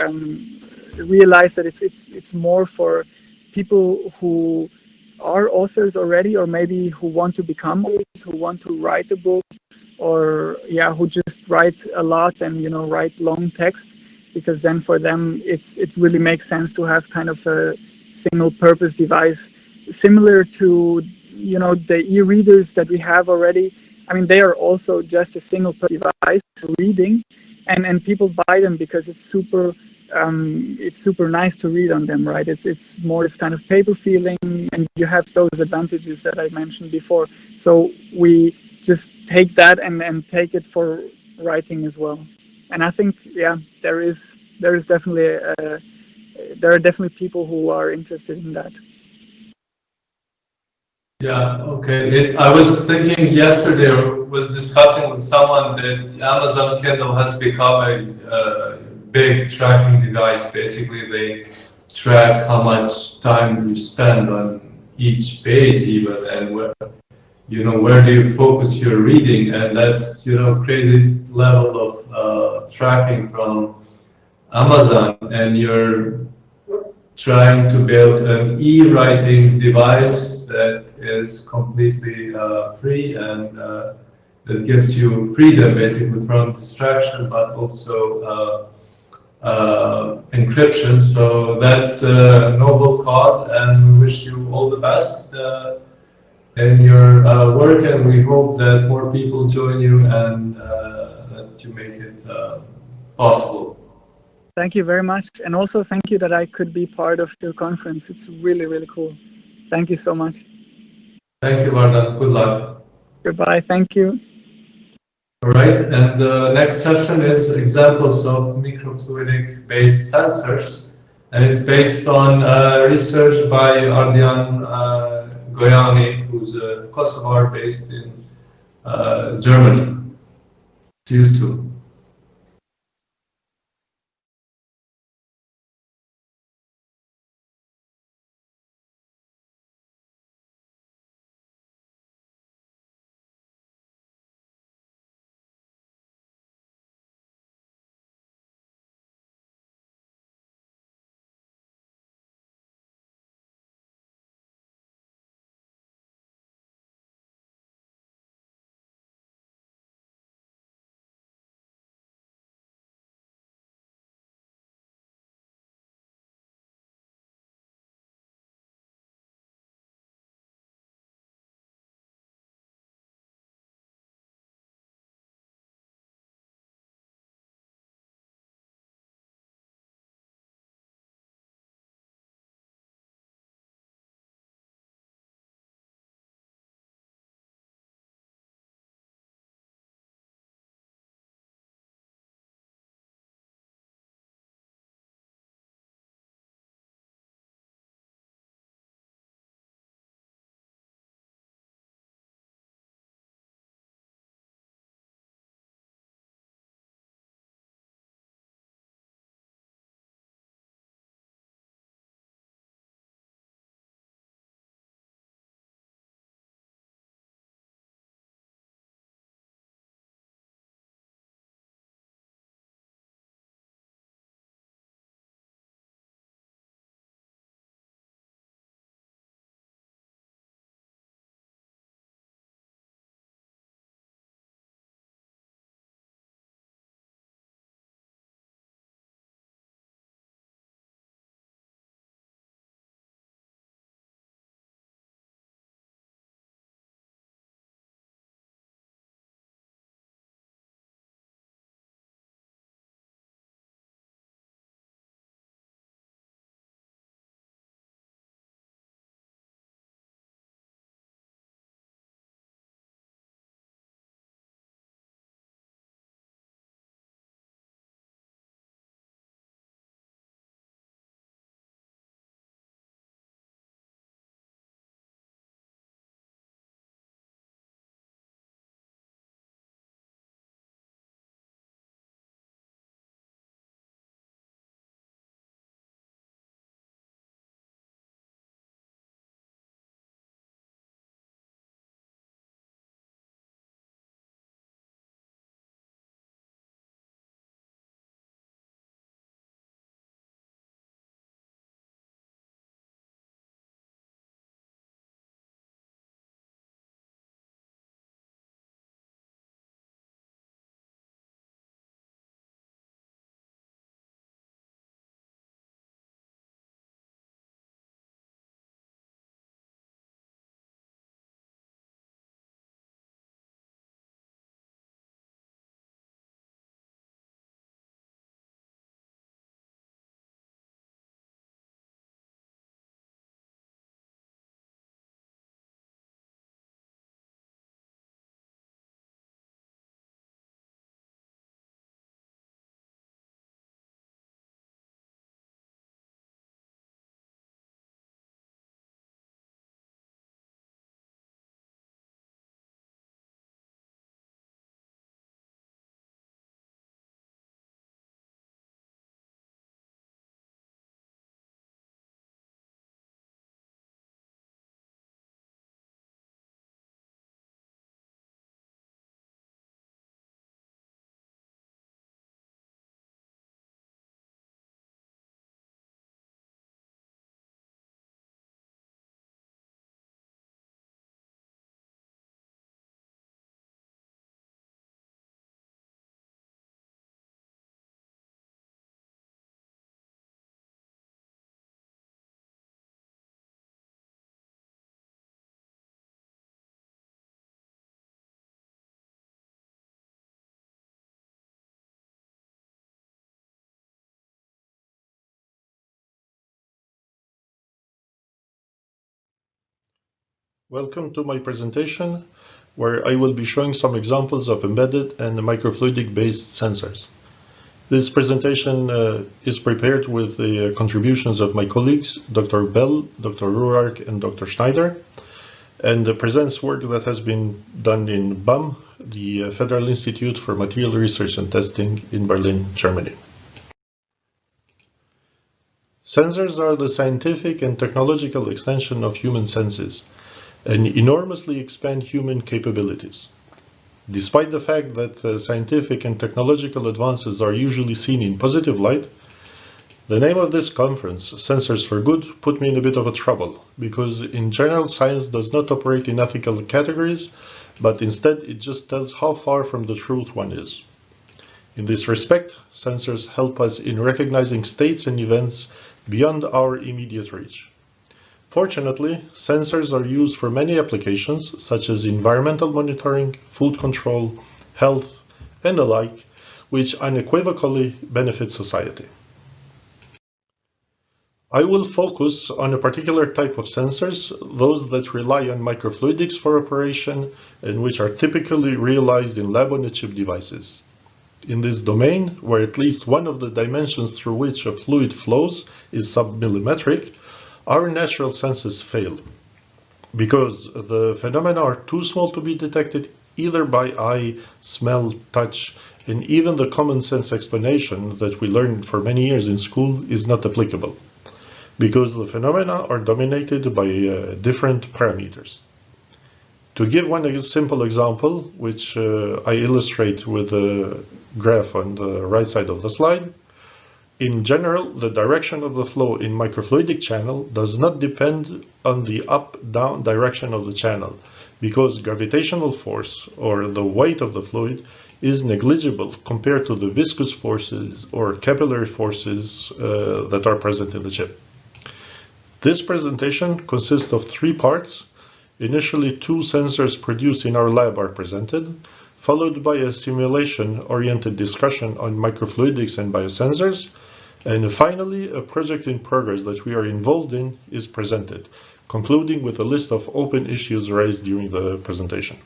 realized that it's more for people who are authors already, or maybe who want to become authors, who want to write a book, or who just write a lot and write long text, because then for them it really makes sense to have kind of a single purpose device similar to the e-readers that we have already. I mean, they are also just a single purpose device reading, and people buy them because it's super nice to read on them, right? It's more this kind of paper feeling, and you have those advantages that I mentioned before. So we just take that and take it for writing as well. And I think, there is definitely there are definitely people who are interested in that. Yeah, okay. I was thinking yesterday, or was discussing with someone, that Amazon Kindle has become a big tracking device. Basically, they track how much time you spend on each page, even, and where do you focus your reading, and that's crazy level of tracking from Amazon, and you're trying to build an e-writing device that is completely free, and that gives you freedom basically from distraction, but also encryption. So that's a noble cause, and we wish you all the best in your work, and we hope that more people join you and that you make it possible. Thank you very much. And also thank you that I could be part of your conference. It's really, really cool. Thank you so much. Thank you, Vardan. Good luck. Goodbye. Thank you. All right, and the next session is examples of microfluidic-based sensors, and it's based on research by Ardian Goyani, who's a Kosovar based in Germany. See you soon. Welcome to my presentation, where I will be showing some examples of embedded and microfluidic-based sensors. This presentation is prepared with the contributions of my colleagues, Dr. Bell, Dr. Ruark, and Dr. Schneider, and presents work that has been done in BAM, the Federal Institute for Material Research and Testing in Berlin, Germany. Sensors are the scientific and technological extension of human senses and enormously expand human capabilities. Despite the fact that scientific and technological advances are usually seen in positive light, the name of this conference, Sensors for Good, put me in a bit of a trouble, because in general science does not operate in ethical categories, but instead it just tells how far from the truth one is. In this respect, sensors help us in recognizing states and events beyond our immediate reach. Fortunately, sensors are used for many applications, such as environmental monitoring, food control, health, and the like, which unequivocally benefit society. I will focus on a particular type of sensors, those that rely on microfluidics for operation and which are typically realized in lab-on-a-chip devices. In this domain, where at least one of the dimensions through which a fluid flows is submillimetric, our natural senses fail, because the phenomena are too small to be detected either by eye, smell, touch, and even the common sense explanation that we learned for many years in school is not applicable, because the phenomena are dominated by different parameters. To give one simple example, which I illustrate with a graph on the right side of the slide, in general, the direction of the flow in microfluidic channel does not depend on the up-down direction of the channel, because gravitational force, or the weight of the fluid, is negligible compared to the viscous forces or capillary forces that are present in the chip. This presentation consists of 3 parts. Initially, 2 sensors produced in our lab are presented, followed by a simulation-oriented discussion on microfluidics and biosensors, and finally, a project in progress that we are involved in is presented, concluding with a list of open issues raised during the presentation.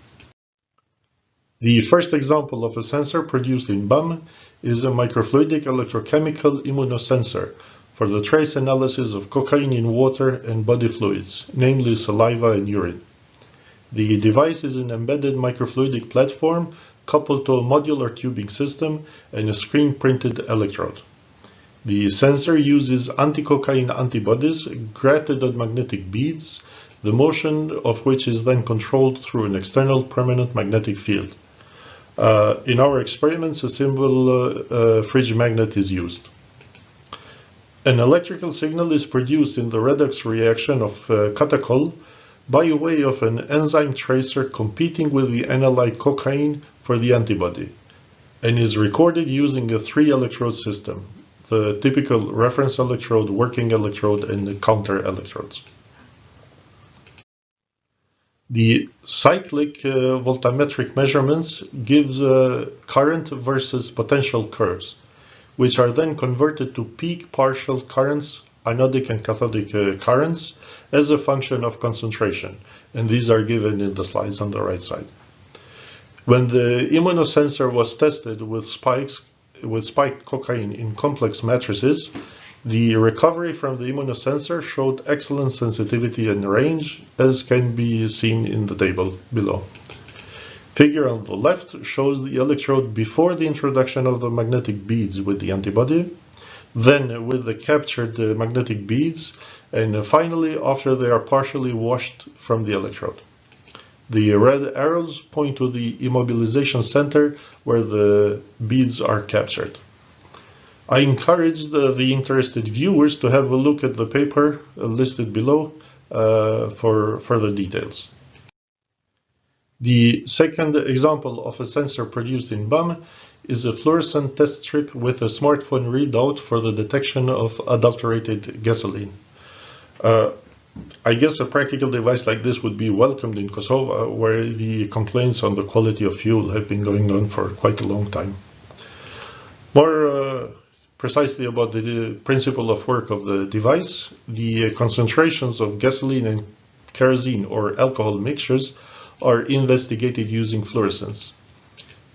The first example of a sensor produced in BAM is a microfluidic electrochemical immunosensor for the trace analysis of cocaine in water and body fluids, namely saliva and urine. The device is an embedded microfluidic platform coupled to a modular tubing system and a screen-printed electrode. The sensor uses anti-cocaine antibodies grafted on magnetic beads, the motion of which is then controlled through an external permanent magnetic field. In our experiments, a simple fridge magnet is used. An electrical signal is produced in the redox reaction of catechol by way of an enzyme tracer competing with the analyte cocaine for the antibody, and is recorded using a 3-electrode system, the typical reference electrode, working electrode, and the counter electrodes. The cyclic voltammetric measurements gives current versus potential curves, which are then converted to peak partial currents, anodic and cathodic currents, as a function of concentration, and these are given in the slides on the right side. When the immunosensor was tested with spiked cocaine in complex matrices, the recovery from the immunosensor showed excellent sensitivity and range, as can be seen in the table below. Figure on the left shows the electrode before the introduction of the magnetic beads with the antibody, then with the captured magnetic beads, and finally after they are partially washed from the electrode. The red arrows point to the immobilization center where the beads are captured. I encourage the interested viewers to have a look at the paper listed below for further details. The second example of a sensor produced in BAM is a fluorescent test strip with a smartphone readout for the detection of adulterated gasoline. I guess a practical device like this would be welcomed in Kosovo, where the complaints on the quality of fuel have been going on for quite a long time. More precisely about the principle of work of the device, the concentrations of gasoline and kerosene or alcohol mixtures are investigated using fluorescence.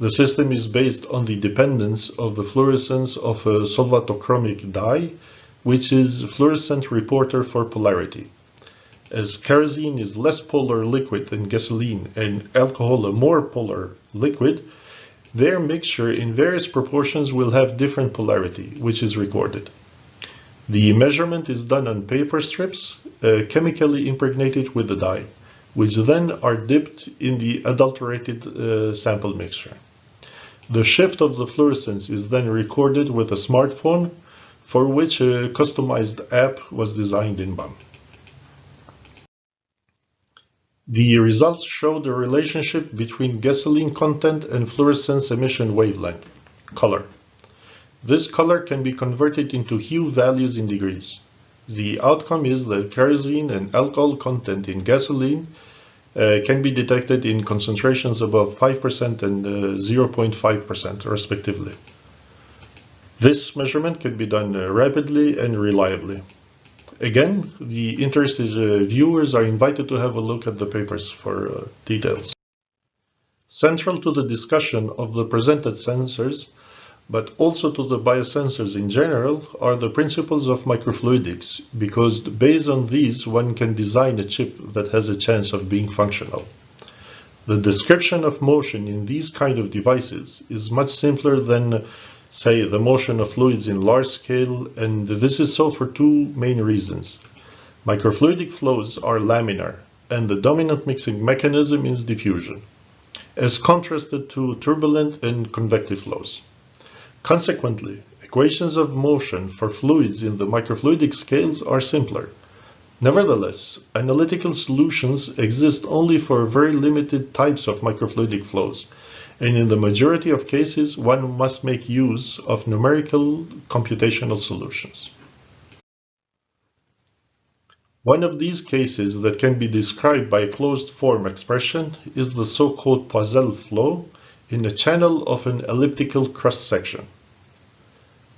The system is based on the dependence of the fluorescence of a solvatochromic dye, which is a fluorescent reporter for polarity. As kerosene is less polar liquid than gasoline and alcohol a more polar liquid, their mixture in various proportions will have different polarity, which is recorded. The measurement is done on paper strips, chemically impregnated with the dye, which then are dipped in the adulterated sample mixture. The shift of the fluorescence is then recorded with a smartphone, for which a customized app was designed in BAM. The results show the relationship between gasoline content and fluorescence emission wavelength, color. This color can be converted into hue values in degrees. The outcome is that kerosene and alcohol content in gasoline can be detected in concentrations above 5% and 0.5% respectively. This measurement can be done rapidly and reliably. Again, the interested viewers are invited to have a look at the papers for details. Central to the discussion of the presented sensors, but also to the biosensors in general, are the principles of microfluidics, because based on these one can design a chip that has a chance of being functional. The description of motion in these kind of devices is much simpler than, say, the motion of fluids in large scale, and this is so for two main reasons. Microfluidic flows are laminar, and the dominant mixing mechanism is diffusion, as contrasted to turbulent and convective flows. Consequently, equations of motion for fluids in the microfluidic scales are simpler. Nevertheless, analytical solutions exist only for very limited types of microfluidic flows, and in the majority of cases, one must make use of numerical computational solutions. One of these cases that can be described by a closed form expression is the so-called Poiseuille flow in a channel of an elliptical cross-section.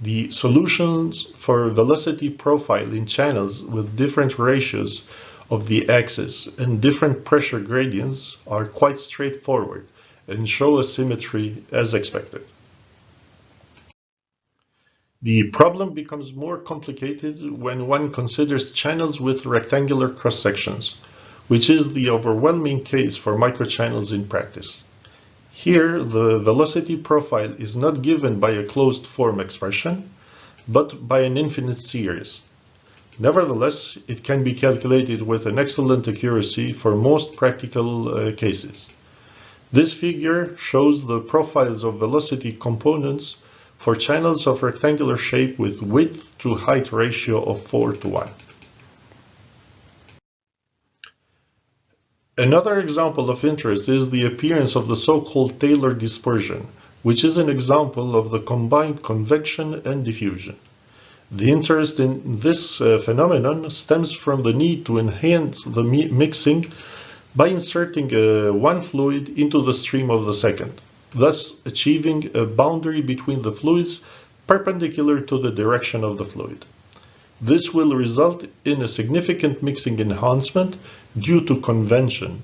The solutions for velocity profile in channels with different ratios of the axis and different pressure gradients are quite straightforward and show a symmetry as expected. The problem becomes more complicated when one considers channels with rectangular cross-sections, which is the overwhelming case for microchannels in practice. Here, the velocity profile is not given by a closed form expression, but by an infinite series. Nevertheless, it can be calculated with an excellent accuracy for most practical cases. This figure shows the profiles of velocity components for channels of rectangular shape with width to height ratio of 4:1. Another example of interest is the appearance of the so-called Taylor dispersion, which is an example of the combined convection and diffusion. The interest in this phenomenon stems from the need to enhance the mixing by inserting one fluid into the stream of the second, thus achieving a boundary between the fluids perpendicular to the direction of the fluid. This will result in a significant mixing enhancement due to convention,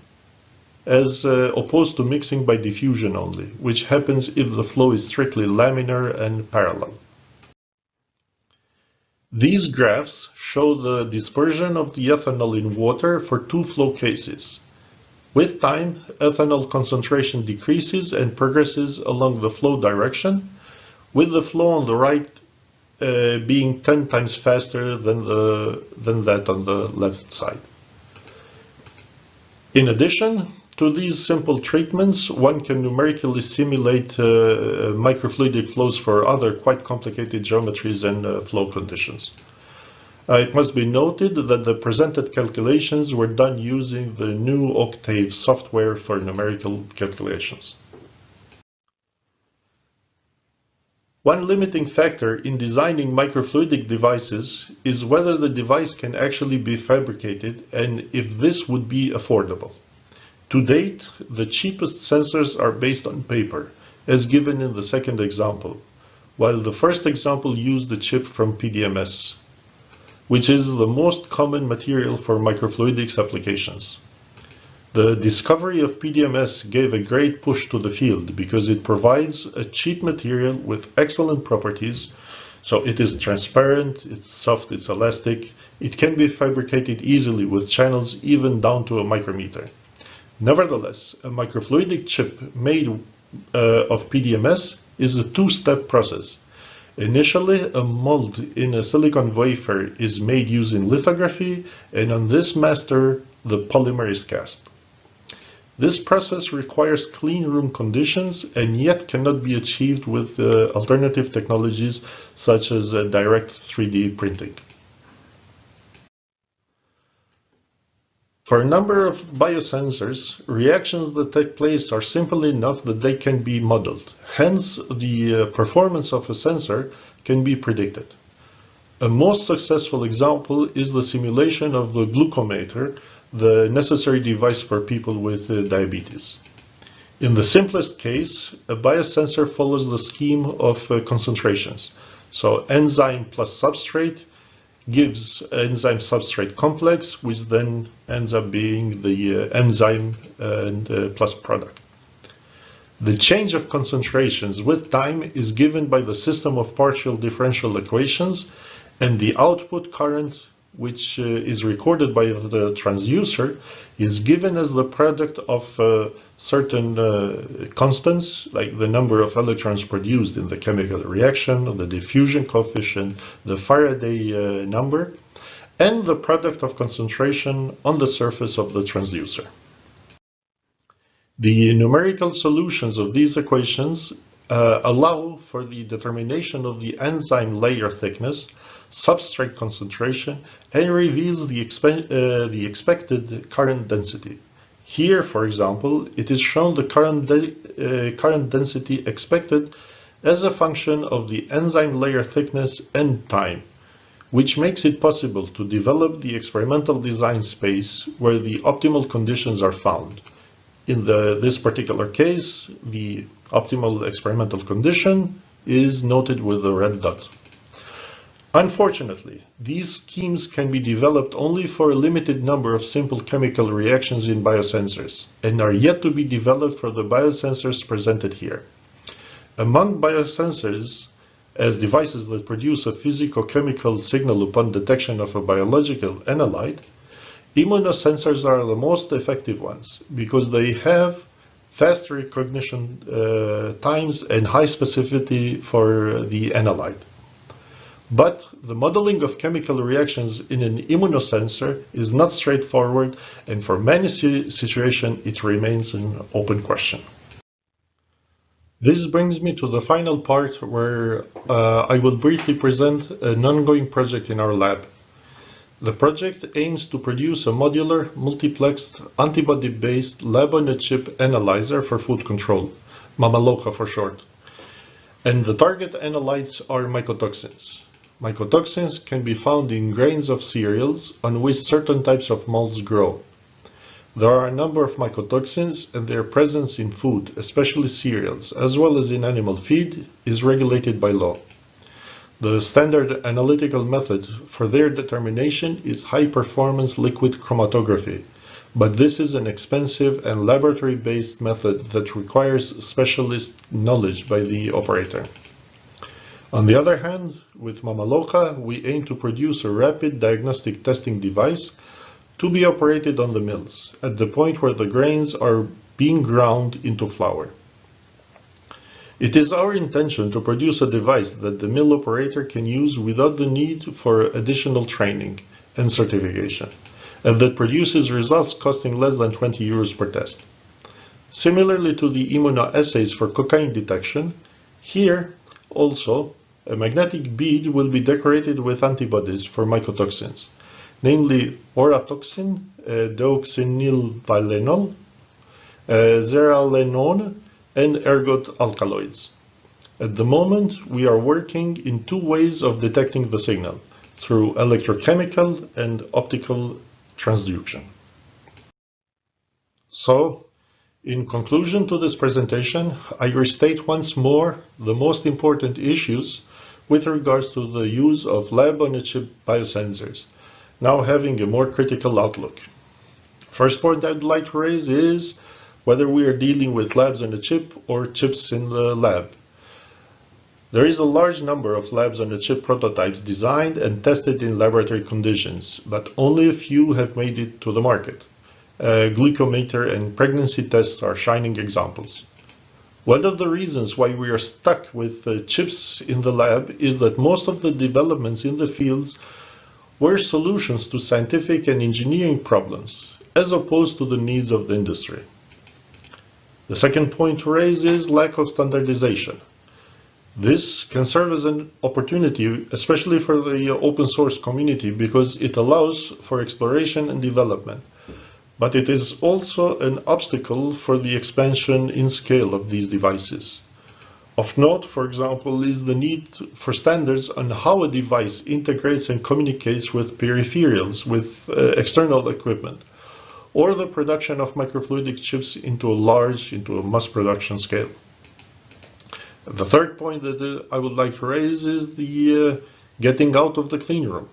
as opposed to mixing by diffusion only, which happens if the flow is strictly laminar and parallel. These graphs show the dispersion of the ethanol in water for two flow cases. With time, ethanol concentration decreases and progresses along the flow direction, with the flow on the right being 10 times faster than that on the left side. In addition to these simple treatments, one can numerically simulate microfluidic flows for other quite complicated geometries and flow conditions. It must be noted that the presented calculations were done using the new Octave software for numerical calculations. One limiting factor in designing microfluidic devices is whether the device can actually be fabricated and if this would be affordable. To date, the cheapest sensors are based on paper, as given in the second example, while the first example used a chip from PDMS. which is the most common material for microfluidics applications. The discovery of PDMS gave a great push to the field because it provides a cheap material with excellent properties. So it is transparent, it's soft, it's elastic, it can be fabricated easily with channels even down to a micrometer. Nevertheless, a microfluidic chip made of PDMS is a two-step process. Initially, a mold in a silicon wafer is made using lithography, and on this master, the polymer is cast. This process requires clean room conditions and yet cannot be achieved with alternative technologies such as direct 3D printing. For a number of biosensors, reactions that take place are simple enough that they can be modeled. Hence, the performance of a sensor can be predicted. A most successful example is the simulation of the glucometer, the necessary device for people with diabetes. In the simplest case, a biosensor follows the scheme of concentrations. So enzyme plus substrate gives enzyme-substrate complex, which then ends up being the enzyme and plus product. The change of concentrations with time is given by the system of partial differential equations, and the output current, which is recorded by the transducer, is given as the product of certain constants, like the number of electrons produced in the chemical reaction, the diffusion coefficient, the Faraday number, and the product of concentration on the surface of the transducer. The numerical solutions of these equations allow for the determination of the enzyme layer thickness, substrate concentration, and reveals the expected current density. Here, for example, it is shown the current density expected as a function of the enzyme layer thickness and time, which makes it possible to develop the experimental design space where the optimal conditions are found. In this particular case, the optimal experimental condition is noted with the red dot. Unfortunately, these schemes can be developed only for a limited number of simple chemical reactions in biosensors and are yet to be developed for the biosensors presented here. Among biosensors, as devices that produce a physico-chemical signal upon detection of a biological analyte, immunosensors are the most effective ones because they have fast recognition times and high specificity for the analyte. But the modeling of chemical reactions in an immunosensor is not straightforward, and for many situations it remains an open question. This brings me to the final part where I will briefly present an ongoing project in our lab. The project aims to produce a modular, multiplexed, antibody-based lab-on-a-chip analyzer for food control, MAMALOCHA for short. And the target analytes are mycotoxins. Mycotoxins can be found in grains of cereals on which certain types of molds grow. There are a number of mycotoxins, and their presence in food, especially cereals, as well as in animal feed, is regulated by law. The standard analytical method for their determination is high-performance liquid chromatography, but this is an expensive and laboratory-based method that requires specialist knowledge by the operator. On the other hand, with MAMALOCHA, we aim to produce a rapid diagnostic testing device to be operated on the mills, at the point where the grains are being ground into flour. It is our intention to produce a device that the mill operator can use without the need for additional training and certification, and that produces results costing less than 20 euros per test. Similarly to the immunoassays for cocaine detection, here also a magnetic bead will be decorated with antibodies for mycotoxins, namely oratoxin, deoxynylvalenol, zearalenone, and ergot alkaloids. At the moment, we are working in two ways of detecting the signal, through electrochemical and optical transduction. So, in conclusion to this presentation, I restate once more the most important issues with regards to the use of lab-on-a-chip biosensors, now having a more critical outlook. First point I'd like to raise is whether we are dealing with labs on a chip or chips in the lab. There is a large number of labs on a chip prototypes designed and tested in laboratory conditions, but only a few have made it to the market. Glucometer and pregnancy tests are shining examples. One of the reasons why we are stuck with chips in the lab is that most of the developments in the fields were solutions to scientific and engineering problems, as opposed to the needs of the industry. The second point to raise is lack of standardization. This can serve as an opportunity, especially for the open source community, because it allows for exploration and development. But it is also an obstacle for the expansion in scale of these devices. Of note, for example, is the need for standards on how a device integrates and communicates with peripherals, with external equipment, or the production of microfluidic chips into a mass production scale. The third point that I would like to raise is the getting out of the clean room.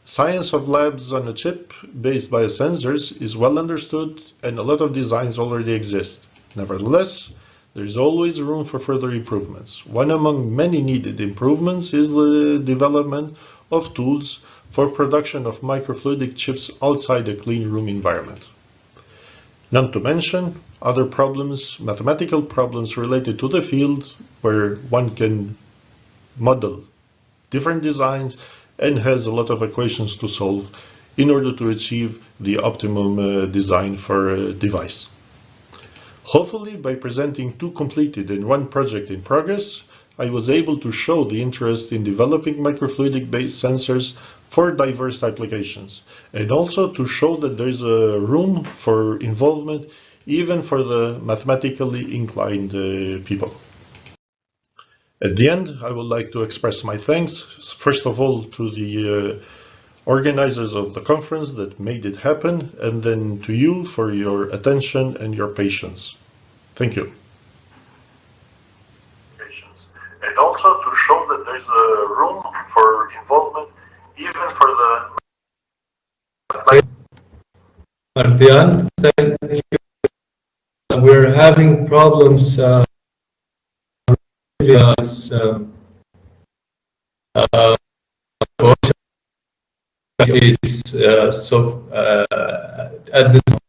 Science of labs on a chip-based biosensors is well understood and a lot of designs already exist. Nevertheless, there is always room for further improvements. One among many needed improvements is the development of tools for production of microfluidic chips outside a clean room environment. Not to mention other problems, mathematical problems related to the field, where one can model different designs and has a lot of equations to solve in order to achieve the optimum design for a device. Hopefully, by presenting two completed and one project in progress, I was able to show the interest in developing microfluidic-based sensors for diverse applications, and also to show that there's a room for involvement even for the mathematically inclined people. At the end, I would like to express my thanks, first of all, to the organizers of the conference that made it happen, and then to you for your attention and your patience. Thank you. And also to show that there's a room for involvement even for the... Ardian, thank you. We're having problems at this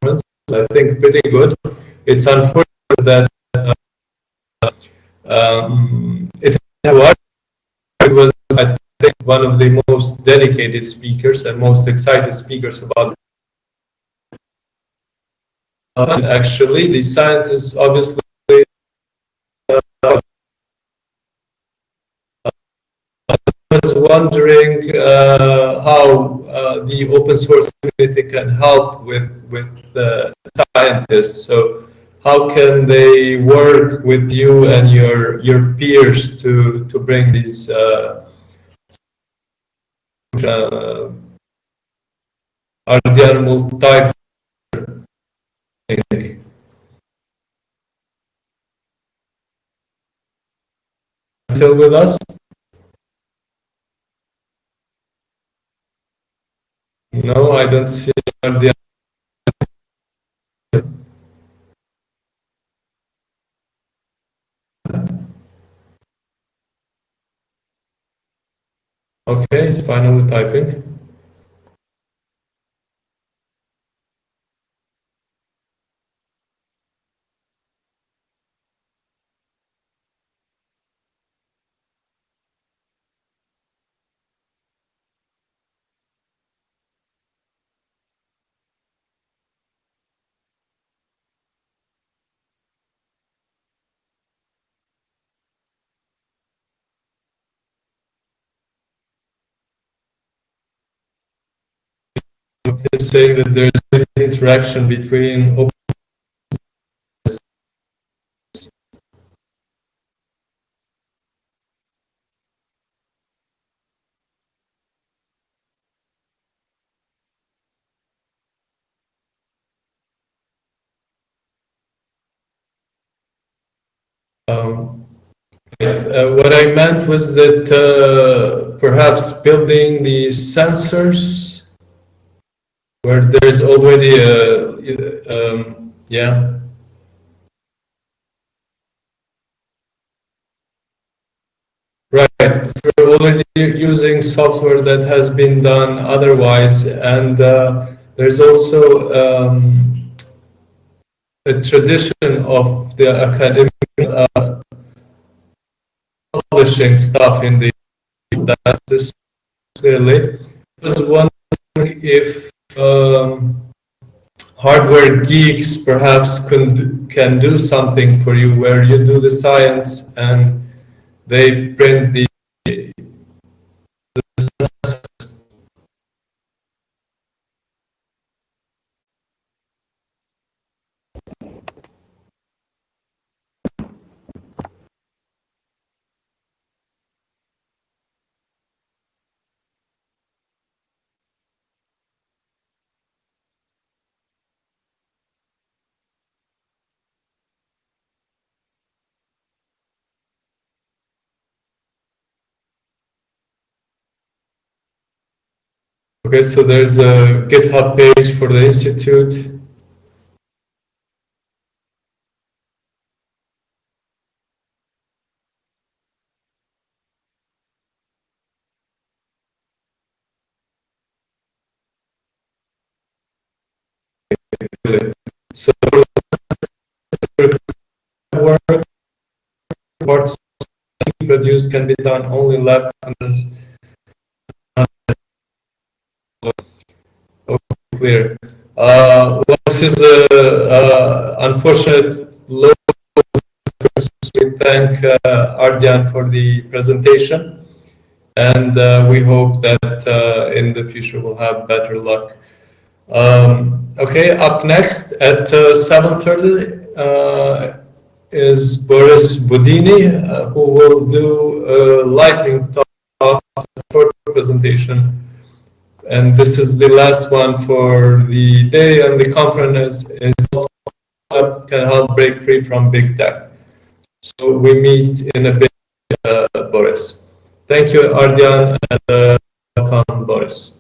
moment, I think pretty good. It's unfortunate that it was, I think, one of the most dedicated speakers and most excited speakers about actually the science is obviously I was wondering how the open source community can help with the scientists. So how can they work with you and your peers to bring these Ardian multi still with us? No, I don't see Ardian. Okay, it's finally typing. It's saying that there's an interaction between open What I meant was that perhaps building the sensors where there's already yeah. Right. So we're already using software that has been done otherwise, and there's also a tradition of the academic publishing stuff in the that this clearly. I was wondering if hardware geeks perhaps can do something for you where you do the science and they print the Okay, so there's a GitHub page for the institute. So work parts produced can be done only lab conditions. Clear. Well, this is a unfortunate low. We thank Ardian for the presentation, and we hope that in the future we'll have better luck. Okay, up next at 7:30 is Boris Budini, who will do a lightning talk, short presentation. And this is the last one for the day, and the conference is can help break free from big tech. So we meet in a bit, Boris. Thank you, Ardian, and welcome, Boris.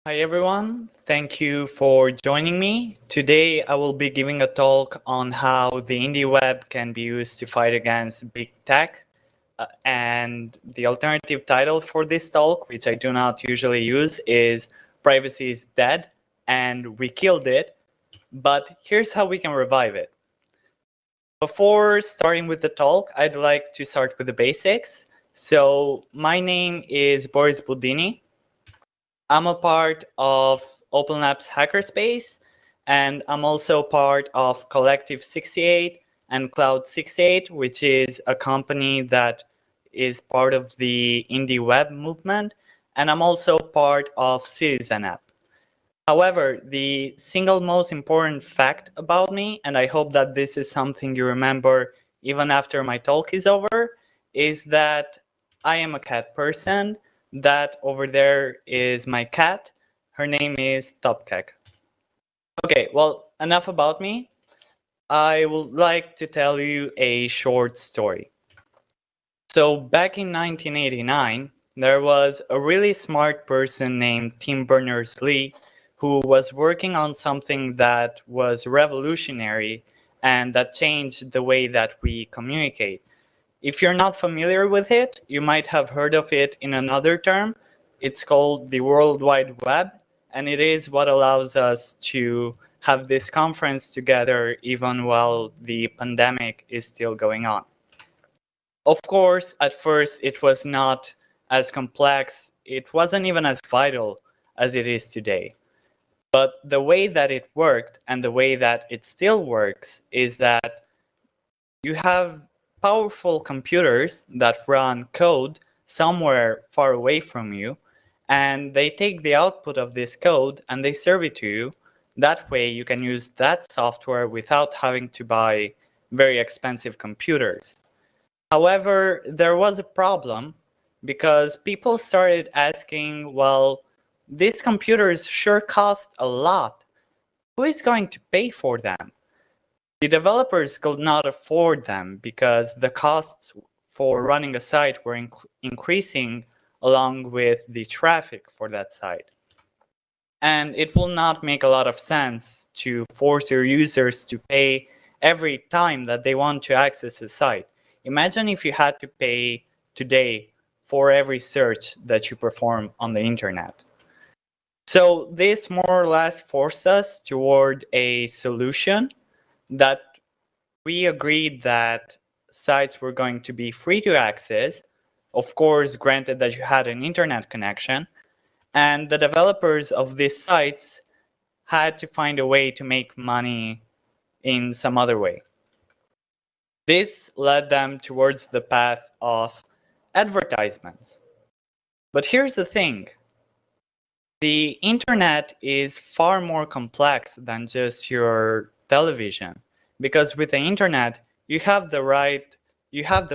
Hi everyone, thank you for joining me. Today I will be giving a talk on how the indie web can be used to fight against big tech. And the alternative title for this talk, which I do not usually use, is Privacy is Dead and We Killed It, but here's how we can revive it. Before starting with the talk, I'd like to start with the basics. So my name is Boris Budini. I'm a part of Open Labs Hackerspace, and I'm also part of Collective 68 and Cloud 68, which is a company that is part of the indie web movement, and I'm also part of Citizen App. However, the single most important fact about me, and I hope that this is something you remember even after my talk is over, is that I am a cat person. That over there is my cat. Her name is Topkek. Okay, well, enough about me. I would like to tell you a short story. So back in 1989, there was a really smart person named Tim Berners-Lee who was working on something that was revolutionary and that changed the way that we communicate. If you're not familiar with it, you might have heard of it in another term. It's called the World Wide Web, and it is what allows us to have this conference together even while the pandemic is still going on. Of course, at first it was not as complex, it wasn't even as vital as it is today. But the way that it worked and the way that it still works is that you have powerful computers that run code somewhere far away from you, and they take the output of this code and they serve it to you. That way you can use that software without having to buy very expensive computers. However, there was a problem because people started asking, well, these computers sure cost a lot. Who is going to pay for them? The developers could not afford them because the costs for running a site were increasing along with the traffic for that site. And it will not make a lot of sense to force your users to pay every time that they want to access a site. Imagine if you had to pay today for every search that you perform on the internet. So this more or less forced us toward a solution that we agreed that sites were going to be free to access, of course, granted that you had an internet connection, and the developers of these sites had to find a way to make money in some other way. This led them towards the path of advertisements. But here's the thing. The internet is far more complex than just your television, because with the internet, you have the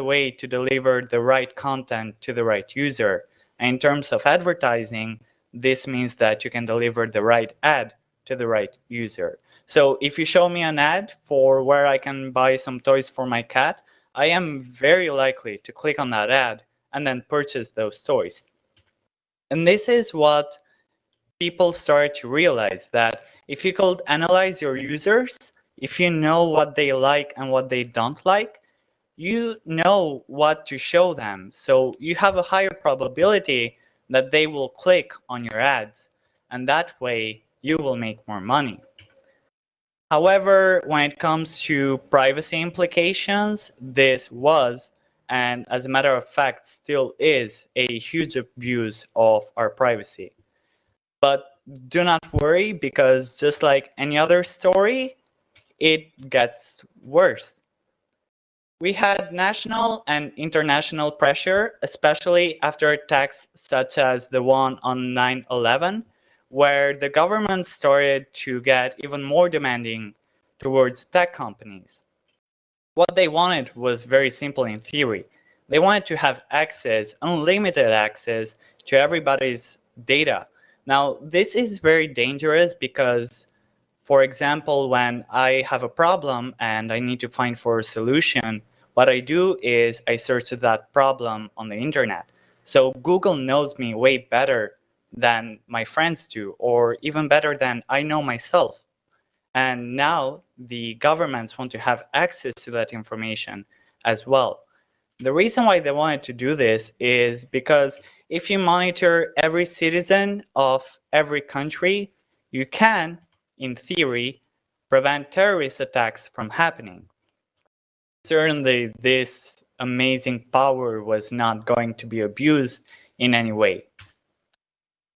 way to deliver the right content to the right user. And in terms of advertising, this means that you can deliver the right ad to the right user. So if you show me an ad for where I can buy some toys for my cat, I am very likely to click on that ad and then purchase those toys. And this is what people start to realize, that if you could analyze your users, if you know what they like and what they don't like, you know what to show them. So you have a higher probability that they will click on your ads, and that way you will make more money. However, when it comes to privacy implications, this was, and as a matter of fact still is, a huge abuse of our privacy. But do not worry, because just like any other story, it gets worse. We had national and international pressure, especially after attacks such as the one on 9/11, where the government started to get even more demanding towards tech companies. What they wanted was very simple in theory. They wanted to have access, unlimited access, to everybody's data. Now, this is very dangerous because, for example, when I have a problem and I need to find for a solution, what I do is I search that problem on the internet. So Google knows me way better than my friends do, or even better than I know myself. And now the governments want to have access to that information as well. The reason why they wanted to do this is because if you monitor every citizen of every country, you can, in theory, prevent terrorist attacks from happening. Certainly, this amazing power was not going to be abused in any way.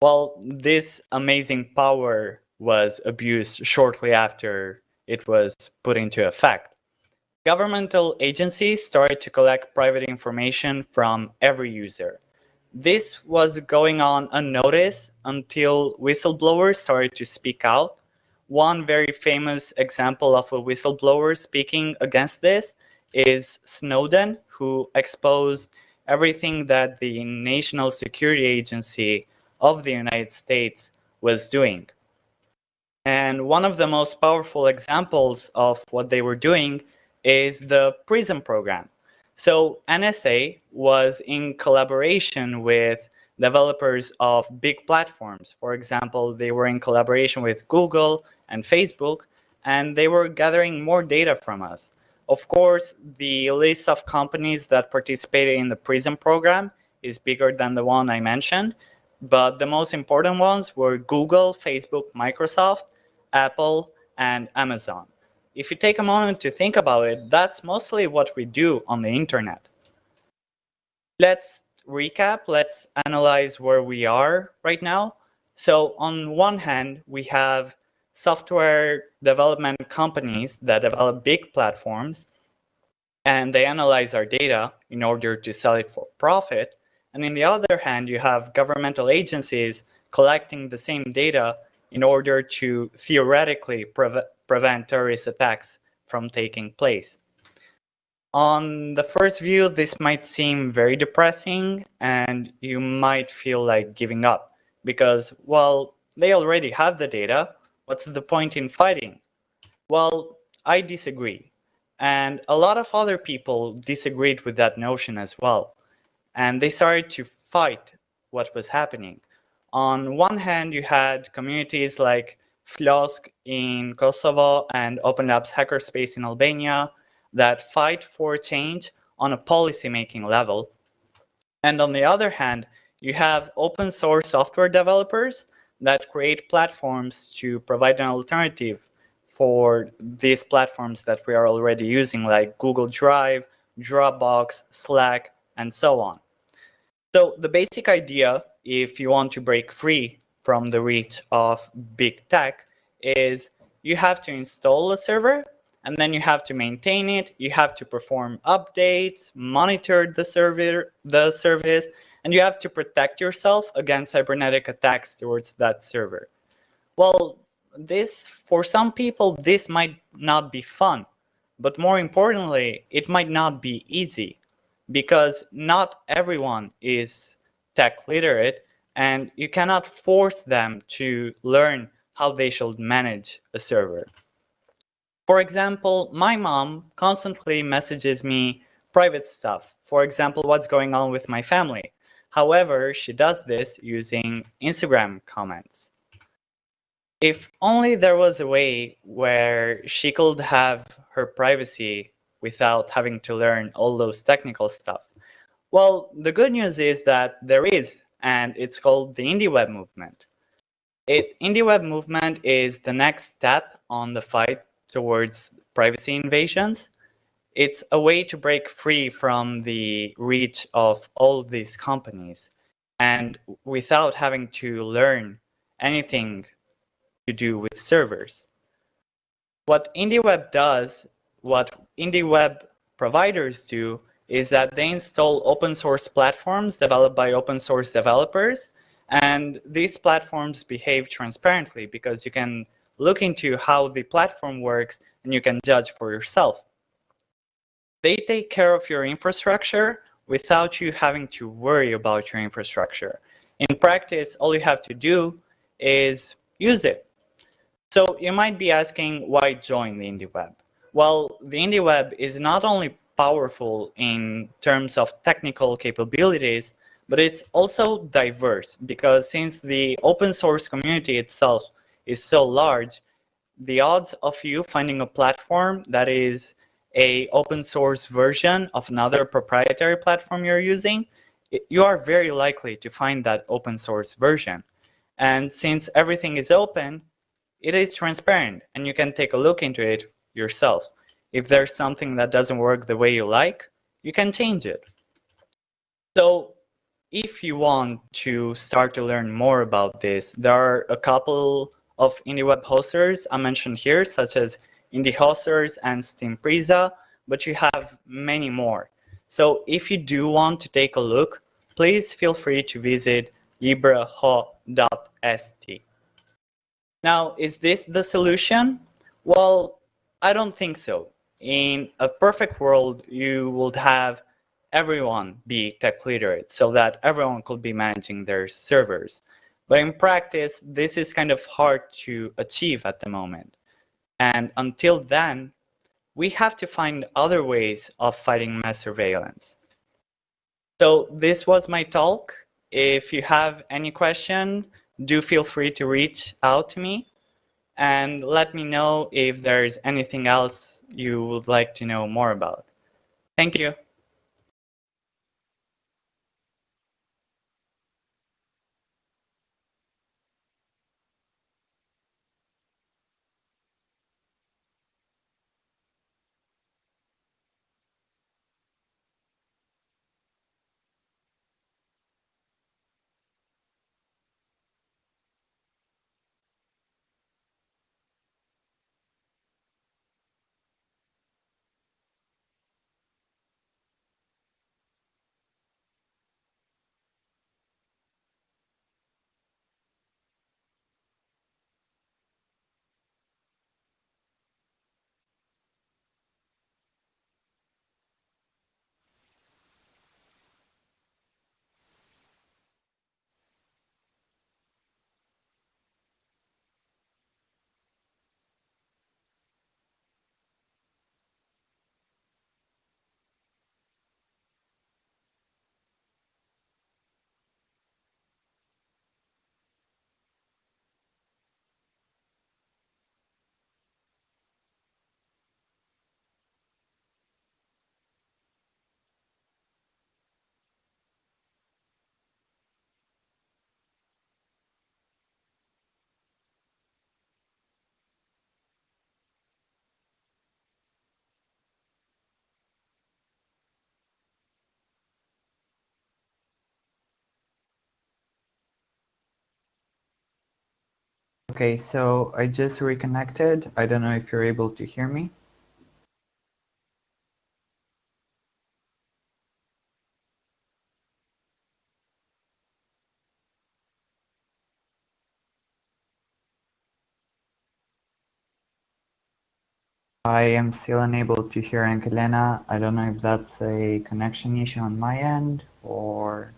Well, this amazing power was abused shortly after it was put into effect. Governmental agencies started to collect private information from every user. This was going on unnoticed until whistleblowers started to speak out. One very famous example of a whistleblower speaking against this is Snowden, who exposed everything that the National Security Agency of the United States was doing. And one of the most powerful examples of what they were doing is the PRISM program. So NSA was in collaboration with developers of big platforms. For example, they were in collaboration with Google and Facebook, and they were gathering more data from us. Of course, the list of companies that participated in the PRISM program is bigger than the one I mentioned, but the most important ones were Google, Facebook, Microsoft, Apple, and Amazon. If you take a moment to think about it, that's mostly what we do on the internet. Let's recap, let's analyze where we are right now. So on one hand, we have software development companies that develop big platforms, and they analyze our data in order to sell it for profit. And on the other hand, you have governmental agencies collecting the same data in order to theoretically prevent terrorist attacks from taking place. On the first view, this might seem very depressing, and you might feel like giving up because, well, they already have the data. What's the point in fighting? Well, I disagree. And a lot of other people disagreed with that notion as well. And they started to fight what was happening. On one hand, you had communities like FLOSSK in Kosovo and Open Labs Hackerspace in Albania that fight for change on a policy-making level. And on the other hand, you have open source software developers that create platforms to provide an alternative for these platforms that we are already using, like Google Drive, Dropbox, Slack, and so on. So the basic idea, if you want to break free from the reach of big tech, is you have to install a server, and then you have to maintain it, you have to perform updates, monitor the service, and you have to protect yourself against cybernetic attacks towards that server. Well, for some people, this might not be fun, but more importantly, it might not be easy, because not everyone is tech literate, and you cannot force them to learn how they should manage a server. For example, my mom constantly messages me private stuff. For example, what's going on with my family. However, she does this using Instagram comments. If only there was a way where she could have her privacy without having to learn all those technical stuff. Well, the good news is that there is, and it's called the Indie Web movement. Indie Web movement is the next step on the fight towards privacy invasions. It's a way to break free from the reach of all these companies, and without having to learn anything to do with servers. What IndieWeb does, what IndieWeb providers do, is that they install open source platforms developed by open source developers, and these platforms behave transparently because you can look into how the platform works and you can judge for yourself. They take care of your infrastructure without you having to worry about your infrastructure. In practice, all you have to do is use it. So you might be asking, why join the IndieWeb? Well, the IndieWeb is not only powerful in terms of technical capabilities, but it's also diverse, because since the open source community itself is so large, the odds of you finding a platform that is a open source version of another proprietary platform you're using, you are very likely to find that open source version. And since everything is open, it is transparent and you can take a look into it yourself. If there's something that doesn't work the way you like, you can change it. So if you want to start to learn more about this, there are a couple of indie web hosters I mentioned here, such as Indie Hosters and Steam Prisa, but you have many more. So if you do want to take a look, please feel free to visit libraho.st. Now, is this the solution? Well, I don't think so. In a perfect world, you would have everyone be tech literate so that everyone could be managing their servers. But in practice, this is kind of hard to achieve at the moment. And until then, we have to find other ways of fighting mass surveillance. So this was my talk. If you have any question, do feel free to reach out to me and let me know if there's anything else you would like to know more about. Thank you. Okay, so I just reconnected. I don't know if you're able to hear me. I am still unable to hear Ankelena. I don't know if that's a connection issue on my end or...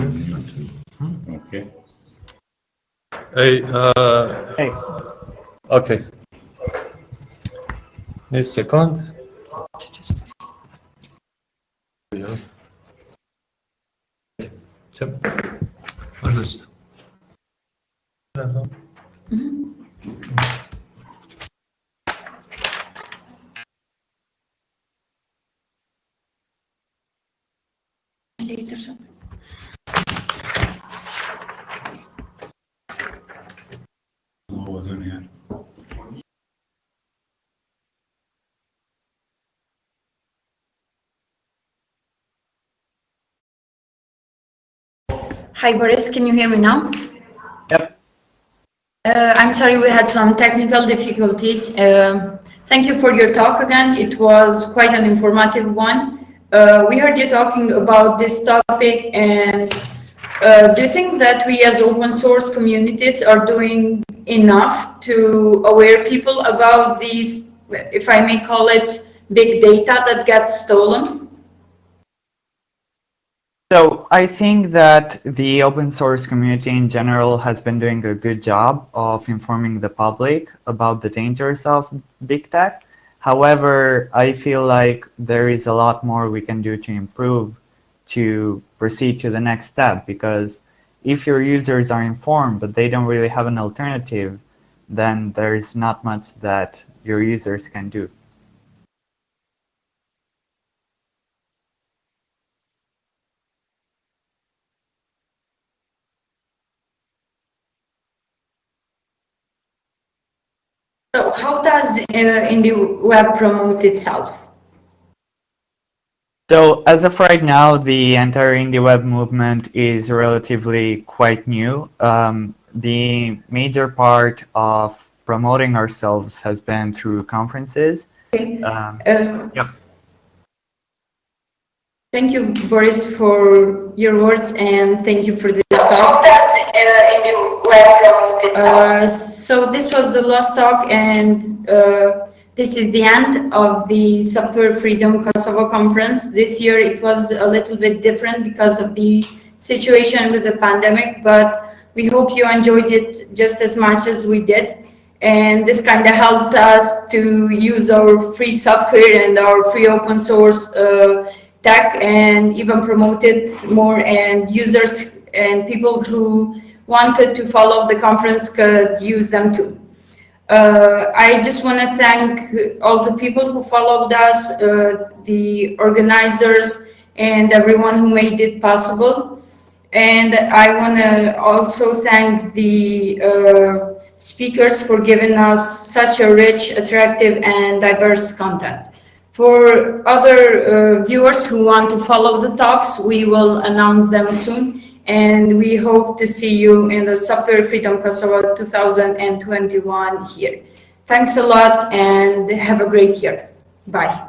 Okay. Hey. Hey. Okay. A second. Hi, Boris, can you hear me now? Yep. I'm sorry, we had some technical difficulties. Thank you for your talk again. It was quite an informative one. We heard you talking about this topic, and do you think that we as open source communities are doing enough to aware people about these, if I may call it, big data that gets stolen? So I think that the open source community in general has been doing a good job of informing the public about the dangers of big tech. However, I feel like there is a lot more we can do to improve to proceed to the next step, because if your users are informed but they don't really have an alternative, then there is not much that your users can do. So how does indie web promote itself? So as of right now, the entire indie web movement is relatively quite new. The major part of promoting ourselves has been through conferences. Okay. Yeah. Thank you, Boris, for your words, and thank you for this talk. How does indie web promote itself? So this was the last talk, and this is the end of the Software Freedom Kosova conference. This year it was a little bit different because of the situation with the pandemic, but we hope you enjoyed it just as much as we did. And this kind of helped us to use our free software and our free open source tech, and even promote it more, and users and people who wanted to follow the conference could use them too. I just want to thank all the people who followed us, the organizers, and everyone who made it possible. And I want to also thank the speakers for giving us such a rich, attractive, and diverse content. For other viewers who want to follow the talks, we will announce them soon. And we hope to see you in the Software Freedom Kosova 2021 here. Thanks a lot and have a great year. Bye.